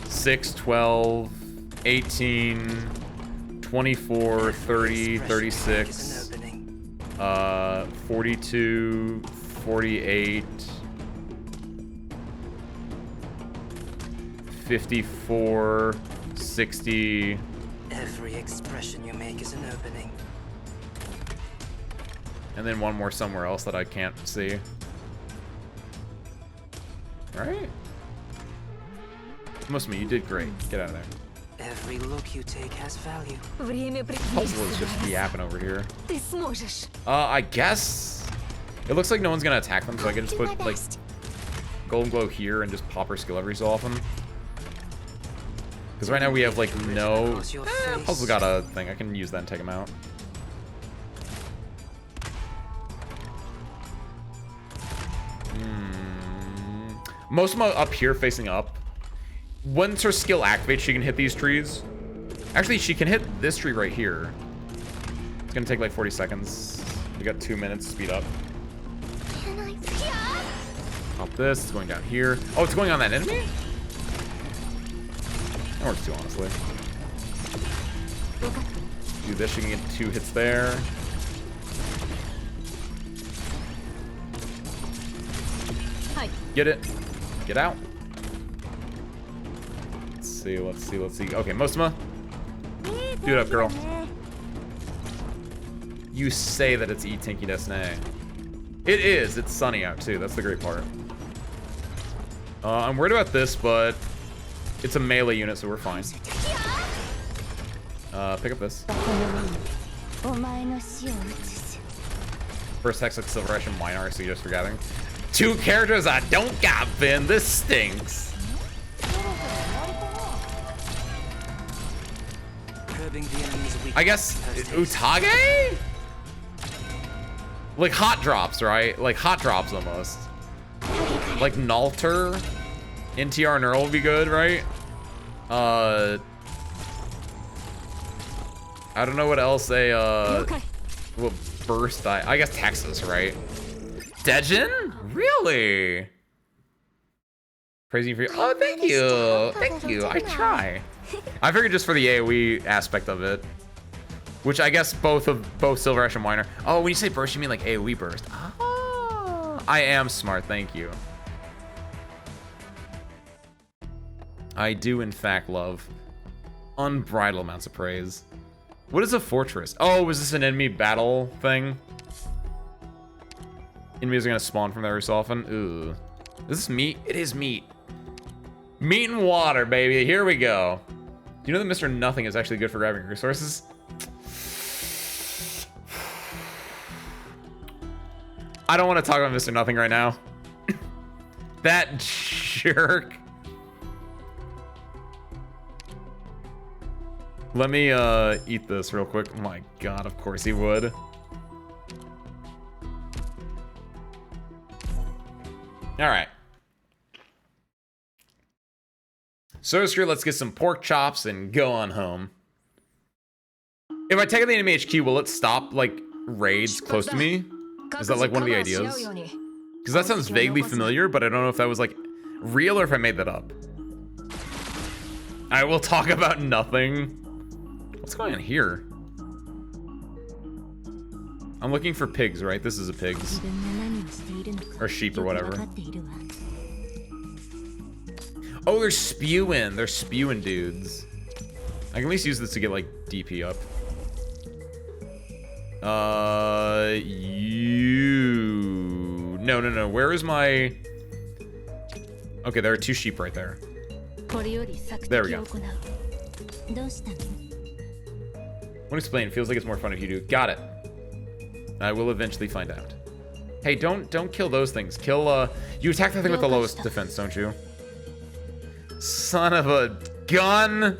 6, 12, 18, 24, 30, 36, 42, 48, 54, 60. Every expression you make is an opening. And then 1 more somewhere else that I can't see. Right? Most of me, you did great. Get out of there. Every look you take has value. Puzzle is just yapping over here. I guess it looks like no one's gonna attack them, so I can just put like Golden Glow here and just pop her skill every so often. Because right now we have like no... Puzzle got a thing. I can use that and take him out. Most of them up here facing up. Once her skill activates, she can hit these trees. Actually, she can hit this tree right here. It's gonna take like 40 seconds. We got 2 minutes to speed up. Can I? Pop this. It's going down here. Oh, it's going on that enemy? That works too, honestly. Do this. She can get 2 hits there. Get it. Get out. Let's see, let's see, let's see. Okay, Mosma. Do it up, girl. You say that it's E-Tinky Desne. It is. It's sunny out, too. That's the great part. I'm worried about this, but it's a melee unit, so we're fine. Pick up this. First Hexac Silver Ash and Minor, I suggest for gathering. 2 characters I don't got, Finn. This stinks. I guess Utage? Like hot drops, right? Like hot drops almost. Like Nalter. NTR Neural would be good, right? I don't know what else a well, burst I guess Texas, right? Dejin? Really? Praising for you. Oh, thank you. Thank you. I try. I figured just for the AoE aspect of it. Which I guess both Silver Ash and Minor. Oh, when you say burst, you mean like AoE burst. Oh, I am smart. Thank you. I do, in fact, love unbridled amounts of praise. What is a fortress? Oh, was this an enemy battle thing? Enemies are gonna spawn from there every so often. Ooh. Is this meat? It is meat. Meat and water, baby. Here we go. Do you know that Mr. Nothing is actually good for grabbing resources? I don't want to talk about Mr. Nothing right now. That jerk. Let me eat this real quick. Oh my god, of course he would. Alright. So screw, let's get some pork chops and go on home. If I take out the enemy HQ, will it stop, like, raids close to me? Is that, like, one of the ideas? Because that sounds vaguely familiar, but I don't know if that was, like, real or if I made that up. I will talk about nothing. What's going on here? I'm looking for pigs, right? This is a pigs. Or sheep or whatever. Oh, they're spewing. They're spewing dudes. I can at least use this to get, like, DP up. No. Where is my... Okay, there are 2 sheep right there. There we go. Won't explain. Feels like it's more fun if you do. Got it. I will eventually find out. Hey, don't kill those things. Kill, you attack the thing with the lowest defense, don't you? Son of a gun!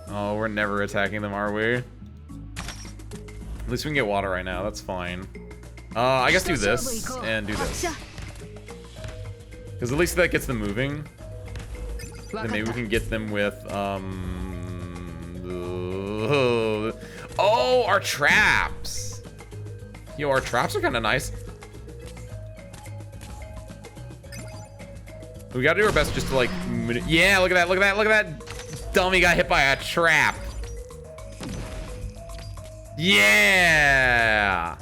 Oh, we're never attacking them, are we? At least we can get water right now. That's fine. I guess do this and do this. Because at least that gets them moving. Then maybe we can get them with, oh, our traps! Yo, our traps are kind of nice. We gotta do our best just to, like, yeah, look at that. Dummy got hit by a trap. Yeah!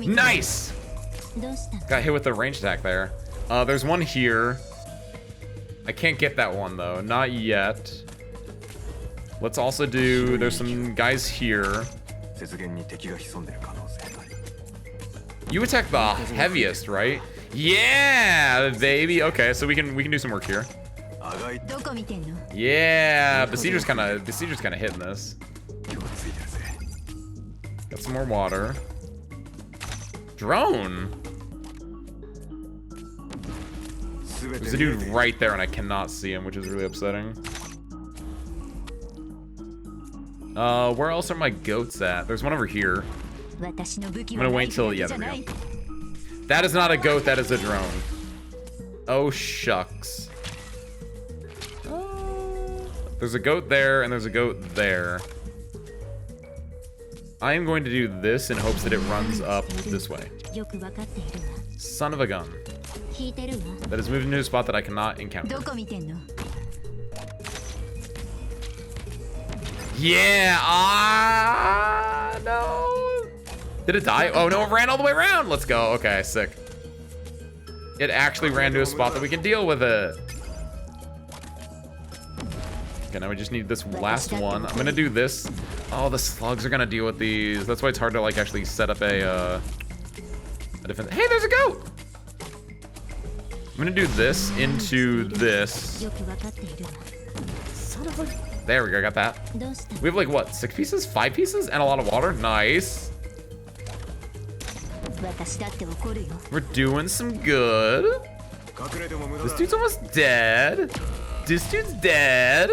Nice! Got hit with the range attack there. There's one here. I can't get that one, though. Not yet. Let's also do... There's some guys here. You attack the heaviest, right? Yeah, baby. Okay, so we can do some work here. Yeah, Besieger's kind of hitting this. Got some more water. Drone? There's a dude right there and I cannot see him, which is really upsetting. Where else are my goats at? There's one over here. I'm gonna wait till, yeah, there we go. That is not a goat, that is a drone. Oh, shucks. There's a goat there and there's a goat there. I am going to do this in hopes that it runs up this way. Son of a gun. That is moved into a spot that I cannot encounter. Yeah, no. Did it die? Oh no, it ran all the way around. Let's go. Okay, sick. It actually ran to a spot that we can deal with it. Okay, now we just need this last one. I'm gonna do this. Oh, the slugs are gonna deal with these. That's why it's hard to like actually set up a defense. Hey, there's a goat. I'm gonna do this into this. Son of a... There we go, got that. We have like what, 6 pieces? 5 pieces? And a lot of water? Nice. We're doing some good. This dude's almost dead. This dude's dead.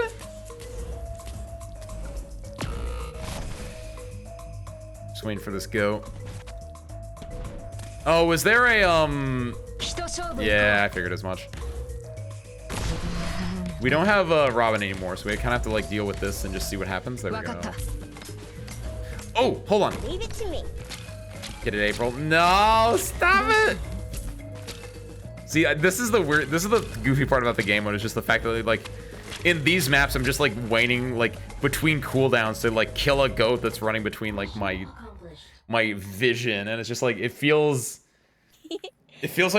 Just waiting for this goat. Oh, was there a, yeah, I figured as much. We don't have Robin anymore, so we kind of have to like deal with this and just see what happens. There we go. Oh, hold on. Leave it to me. Get it, April. No, stop it. See, this is the goofy part about the game, when it's just the fact that like in these maps, I'm just like waiting like between cooldowns to like kill a goat that's running between like my vision, and it's just like it feels like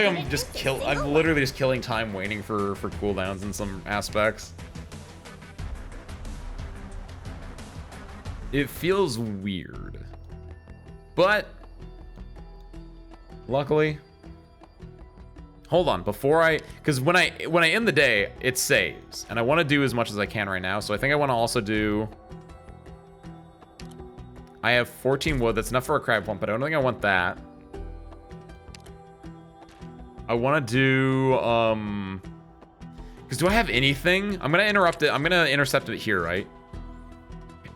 I'm literally just killing time waiting for cooldowns in some aspects. It feels weird, but luckily, hold on, because when I end the day, it saves, and I want to do as much as I can right now. So I think I want to also do. I have 14 wood. That's enough for a crab pump, but I don't think I want that. I want to do, because do I have anything? I'm going to interrupt it. I'm going to intercept it here, right?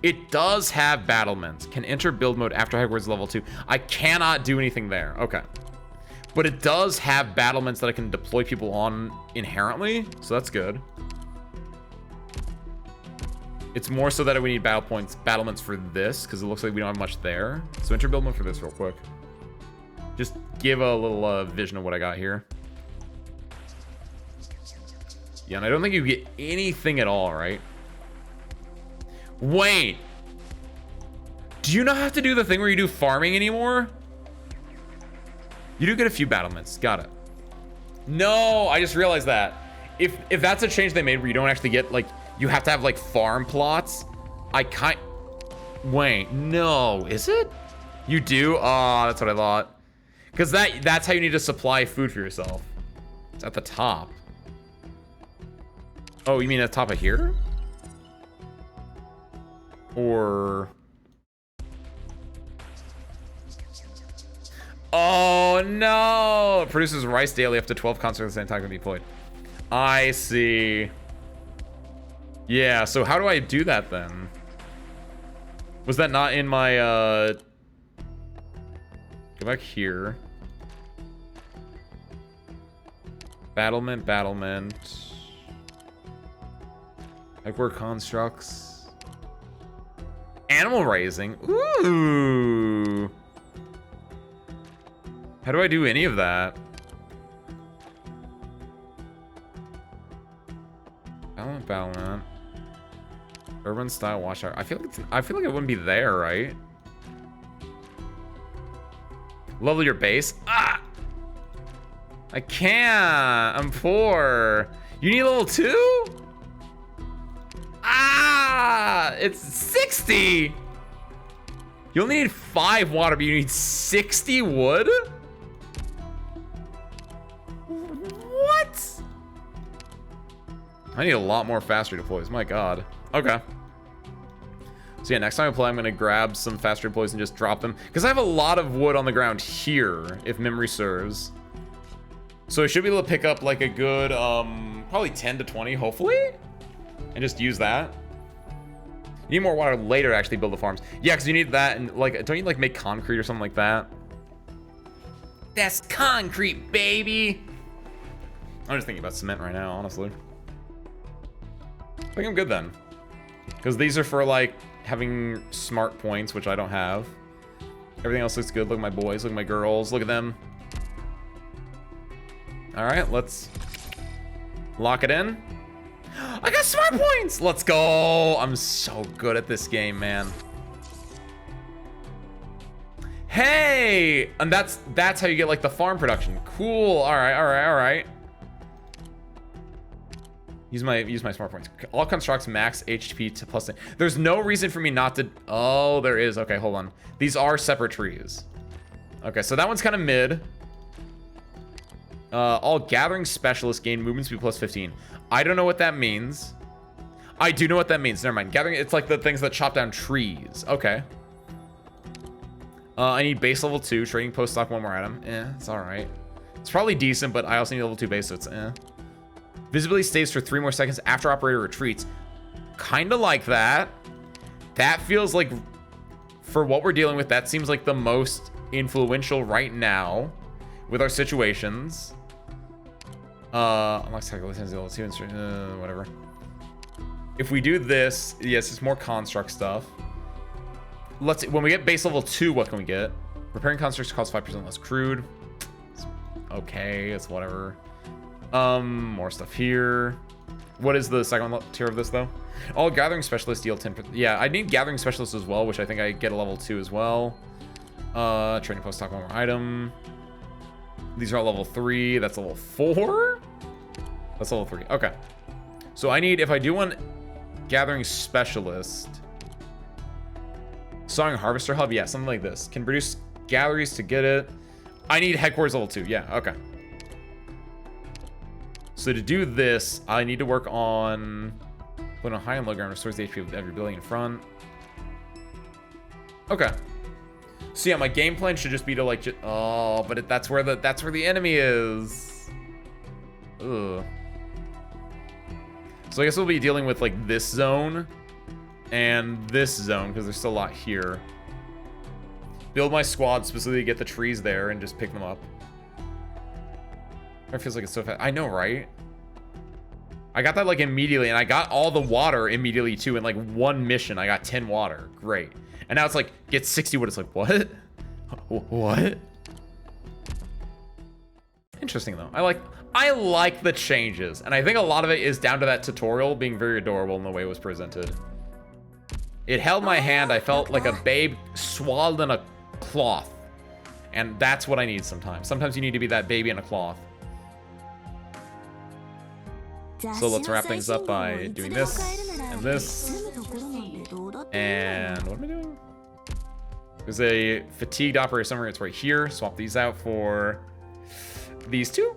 It does have battlements. Can enter build mode after Hogwarts level 2. I cannot do anything there. Okay. But it does have battlements that I can deploy people on inherently, so that's good. It's more so that we need battlements for this, because it looks like we don't have much there. So enter build mode for this real quick. Just give a little vision of what I got here. Yeah, and I don't think you get anything at all, right? Wait. Do you not have to do the thing where you do farming anymore? You do get a few battlements. Got it. No, I just realized that. If that's a change they made where you don't actually get, like, you have to have, like, farm plots, wait, no, is it? You do? Oh, that's what I thought. Because that's how you need to supply food for yourself. It's at the top. Oh, you mean at the top of here? Or... Oh, no! It produces rice daily up to 12 concerts at the same time can be deployed. I see. Yeah, so how do I do that then? Was that not in my, Go back here. Battlement. Hardcore constructs. Animal raising. Ooh. How do I do any of that? Battlement. Urban style watchtower. I feel like it wouldn't be there, right? Level your base. Ah! I can't. I'm poor. You need level 2? Ah! It's 60! You only need 5 water, but you need 60 wood? What? I need a lot more faster deploys. My god. Okay. So yeah, next time I play, I'm gonna grab some fast trade employees and just drop them. Because I have a lot of wood on the ground here, if memory serves. So I should be able to pick up like a good, probably 10 to 20, hopefully? And just use that. You need more water later to actually build the farms. Yeah, because you need that, and like, don't you like make concrete or something like that? That's concrete, baby! I'm just thinking about cement right now, honestly. I think I'm good then. Because these are for like having smart points, which I don't have. Everything else looks good. Look at my boys, look at my girls, look at them. Alright, let's lock it in. I got smart points! Let's go! I'm so good at this game, man. Hey! And that's how you get like the farm production. Cool. Alright. Use my smart points. All constructs max HP to plus 10. There's no reason for me not to. Oh, there is. Okay, hold on. These are separate trees. Okay, so that one's kind of mid. All gathering specialists gain movement speed plus 15. I don't know what that means. I do know what that means. Never mind. Gathering, it's like the things that chop down trees. Okay. I need base level 2. Trading post stock one more item. It's alright. It's probably decent, but I also need level 2 base, so it's Visibility stays for 3 more seconds after operator retreats. Kind of like that. That feels like, for what we're dealing with, that seems like the most influential right now with our situations. Unlocks whatever. If we do this, yes, it's more construct stuff. Let's see, when we get base level 2, what can we get? Repairing constructs costs 5% less crude. It's okay, it's whatever. More stuff here. What is the second tier of this though? All gathering specialists deal 10%. Yeah, I need gathering specialists as well, which I think I get a level 2 as well. Trading post stock one more item. These are all level 3. That's level 4. That's level 3. Okay. So I need, if I do one gathering specialist, sawing harvester hub, yeah, something like this. Can produce galleries to get it. I need headquarters level 2. Yeah, okay. So to do this, I need to work on putting a high and low ground restores the HP of every building in front. Okay. So yeah, my game plan should just be to like, oh, but that's where the enemy is. Ugh. So I guess we'll be dealing with like this zone and this zone because there's still a lot here. Build my squad specifically to get the trees there and just pick them up. It feels like it's so fast. I know, right? I got that like immediately, and I got all the water immediately too. In like one mission, I got 10 water. Great. And now it's like get 60 wood. It's like what? What? Interesting though. I like the changes, and I think a lot of it is down to that tutorial being very adorable in the way it was presented. It held my hand. I felt like a babe swaddled in a cloth, and that's what I need sometimes. Sometimes you need to be that baby in a cloth. So let's wrap things up by doing this, and this, and what am I doing? There's a fatigued operator somewhere. It's right here. Swap these out for these two.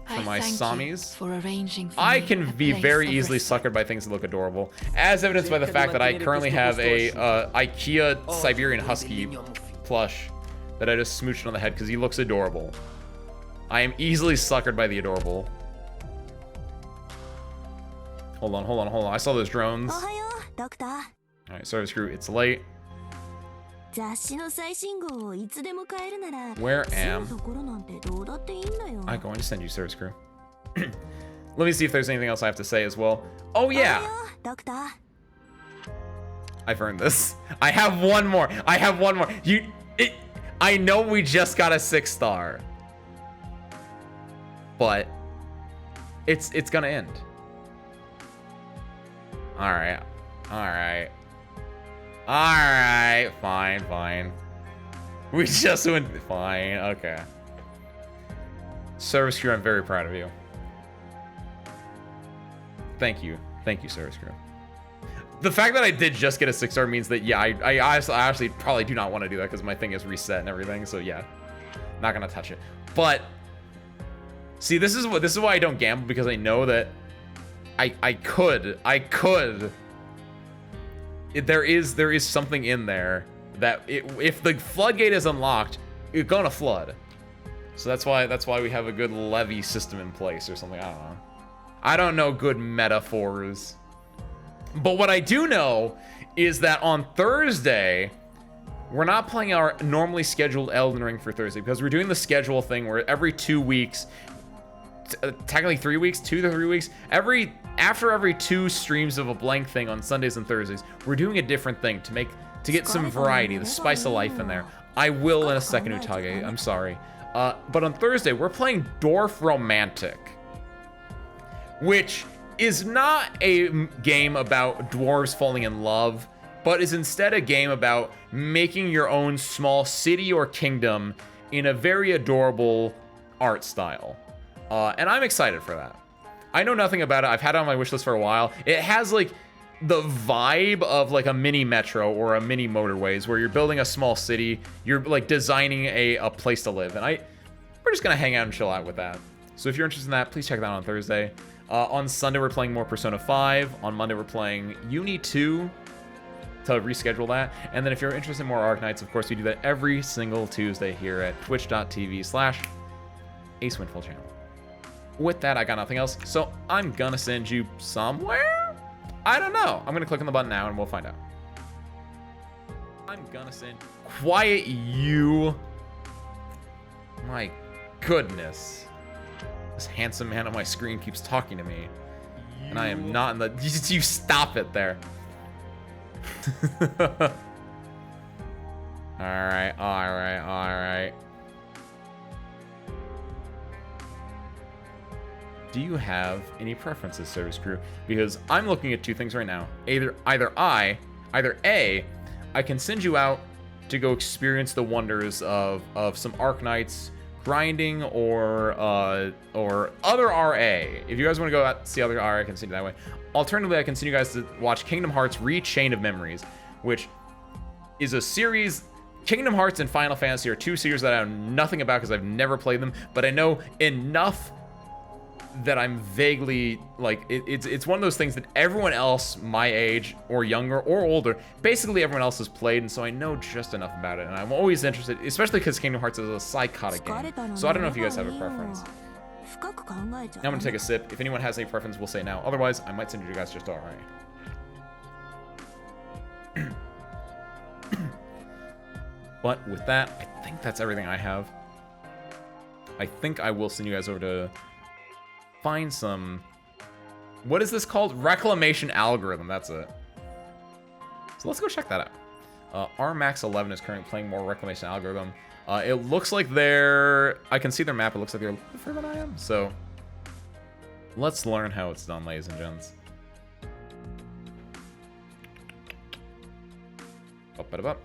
For my Samis. For arranging for I can be very easily suckered by things that look adorable, as evidenced by the fact that I currently have a IKEA Siberian Husky plush that I just smooched on the head because he looks adorable. I am easily suckered by the adorable. Hold on. I saw those drones. Alright, service crew, it's late. Where am I going to send you, service crew? Let me see if there's anything else I have to say as well. Oh yeah! I've earned this. I have one more. I know we just got a 6-star. But it's gonna end. Alright. Fine. We just went. Fine. Okay. Service crew, I'm very proud of you. Thank you, service crew. The fact that I did just get a 6-star means that, yeah, I actually probably do not want to do that because my thing is reset and everything. So yeah, not gonna touch it. But see, this is why I don't gamble, because I know that I could there is something in there that if the floodgate is unlocked, it's gonna flood. So that's why we have a good levee system in place or something. I don't know. I don't know good metaphors. But what I do know is that on Thursday, we're not playing our normally scheduled Elden Ring for Thursday because we're doing the schedule thing where every 2 weeks, technically 3 weeks, 2 to 3 weeks, after every 2 streams of a blank thing on Sundays and Thursdays, we're doing a different thing to get some variety, the spice of life in there. I will in a second, Utage. I'm sorry. But on Thursday, we're playing Dwarf Romantic, which is not a game about dwarves falling in love, but is instead a game about making your own small city or kingdom in a very adorable art style. And I'm excited for that. I know nothing about it. I've had it on my wishlist for a while. It has like the vibe of like a mini metro or a mini motorways where you're building a small city. You're like designing a place to live. And we're just gonna hang out and chill out with that. So if you're interested in that, please check that out on Thursday. On Sunday, we're playing more Persona 5. On Monday, we're playing Uni 2 to reschedule that. And then if you're interested in more Arknights, of course, we do that every single Tuesday here at twitch.tv/AceWindfall channel. With that, I got nothing else. So I'm gonna send you somewhere? I don't know. I'm gonna click on the button now and we'll find out. I'm gonna send... Quiet you. My goodness. This handsome man on my screen keeps talking to me. And I am not in the... You stop it there. Alright. Do you have any preferences, service crew? Because I'm looking at 2 things right now. Either A, I can send you out to go experience the wonders of some Arknights grinding or other RA. If you guys want to go out see other RA, I can send you that way. Alternatively, I can send you guys to watch Kingdom Hearts Re-Chain of Memories, which is a series. Kingdom Hearts and Final Fantasy are 2 series that I know nothing about because I've never played them, but I know enough that I'm vaguely like it's one of those things that everyone else my age or younger or older, basically everyone else has played, and so I know just enough about it, and I'm always interested, especially because Kingdom Hearts is a psychotic game. So I don't know if you guys have a preference. Now I'm gonna take a sip. If anyone has any preference, we'll say now. Otherwise, I might send you guys just alright. But with that, I think that's everything I have. I think I will send you guys over to find some... What is this called? Reclamation Algorithm, that's it. So let's go check that out. RMax 11 is currently playing more Reclamation Algorithm. It looks like I can see their map, it looks like they're further than I am. So let's learn how it's done, ladies and gents. Up.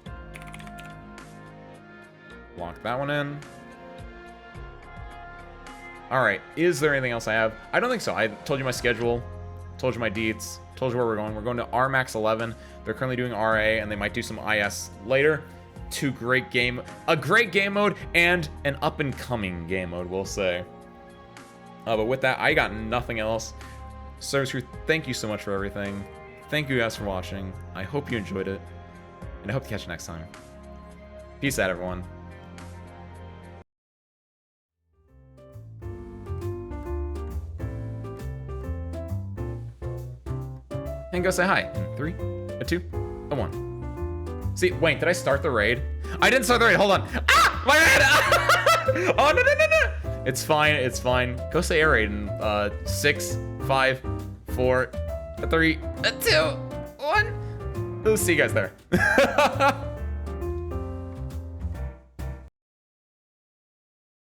Lock that one in. Alright, is there anything else I have? I don't think so. I told you my schedule, told you my deets, told you where we're going. We're going to RMax 11. They're currently doing RA, and they might do some IS later. A great game mode and an up-and-coming game mode, we'll say. But with that, I got nothing else. Service crew, thank you so much for everything. Thank you guys for watching. I hope you enjoyed it, and I hope to catch you next time. Peace out, everyone. And go say hi in 3, a 2, a 1. See, wait, did I start the raid? I didn't start the raid, hold on. Ah, my head! Oh, no. It's fine. Go say air raid in 6, 5, 4, 3, 2, 1. We'll see you guys there.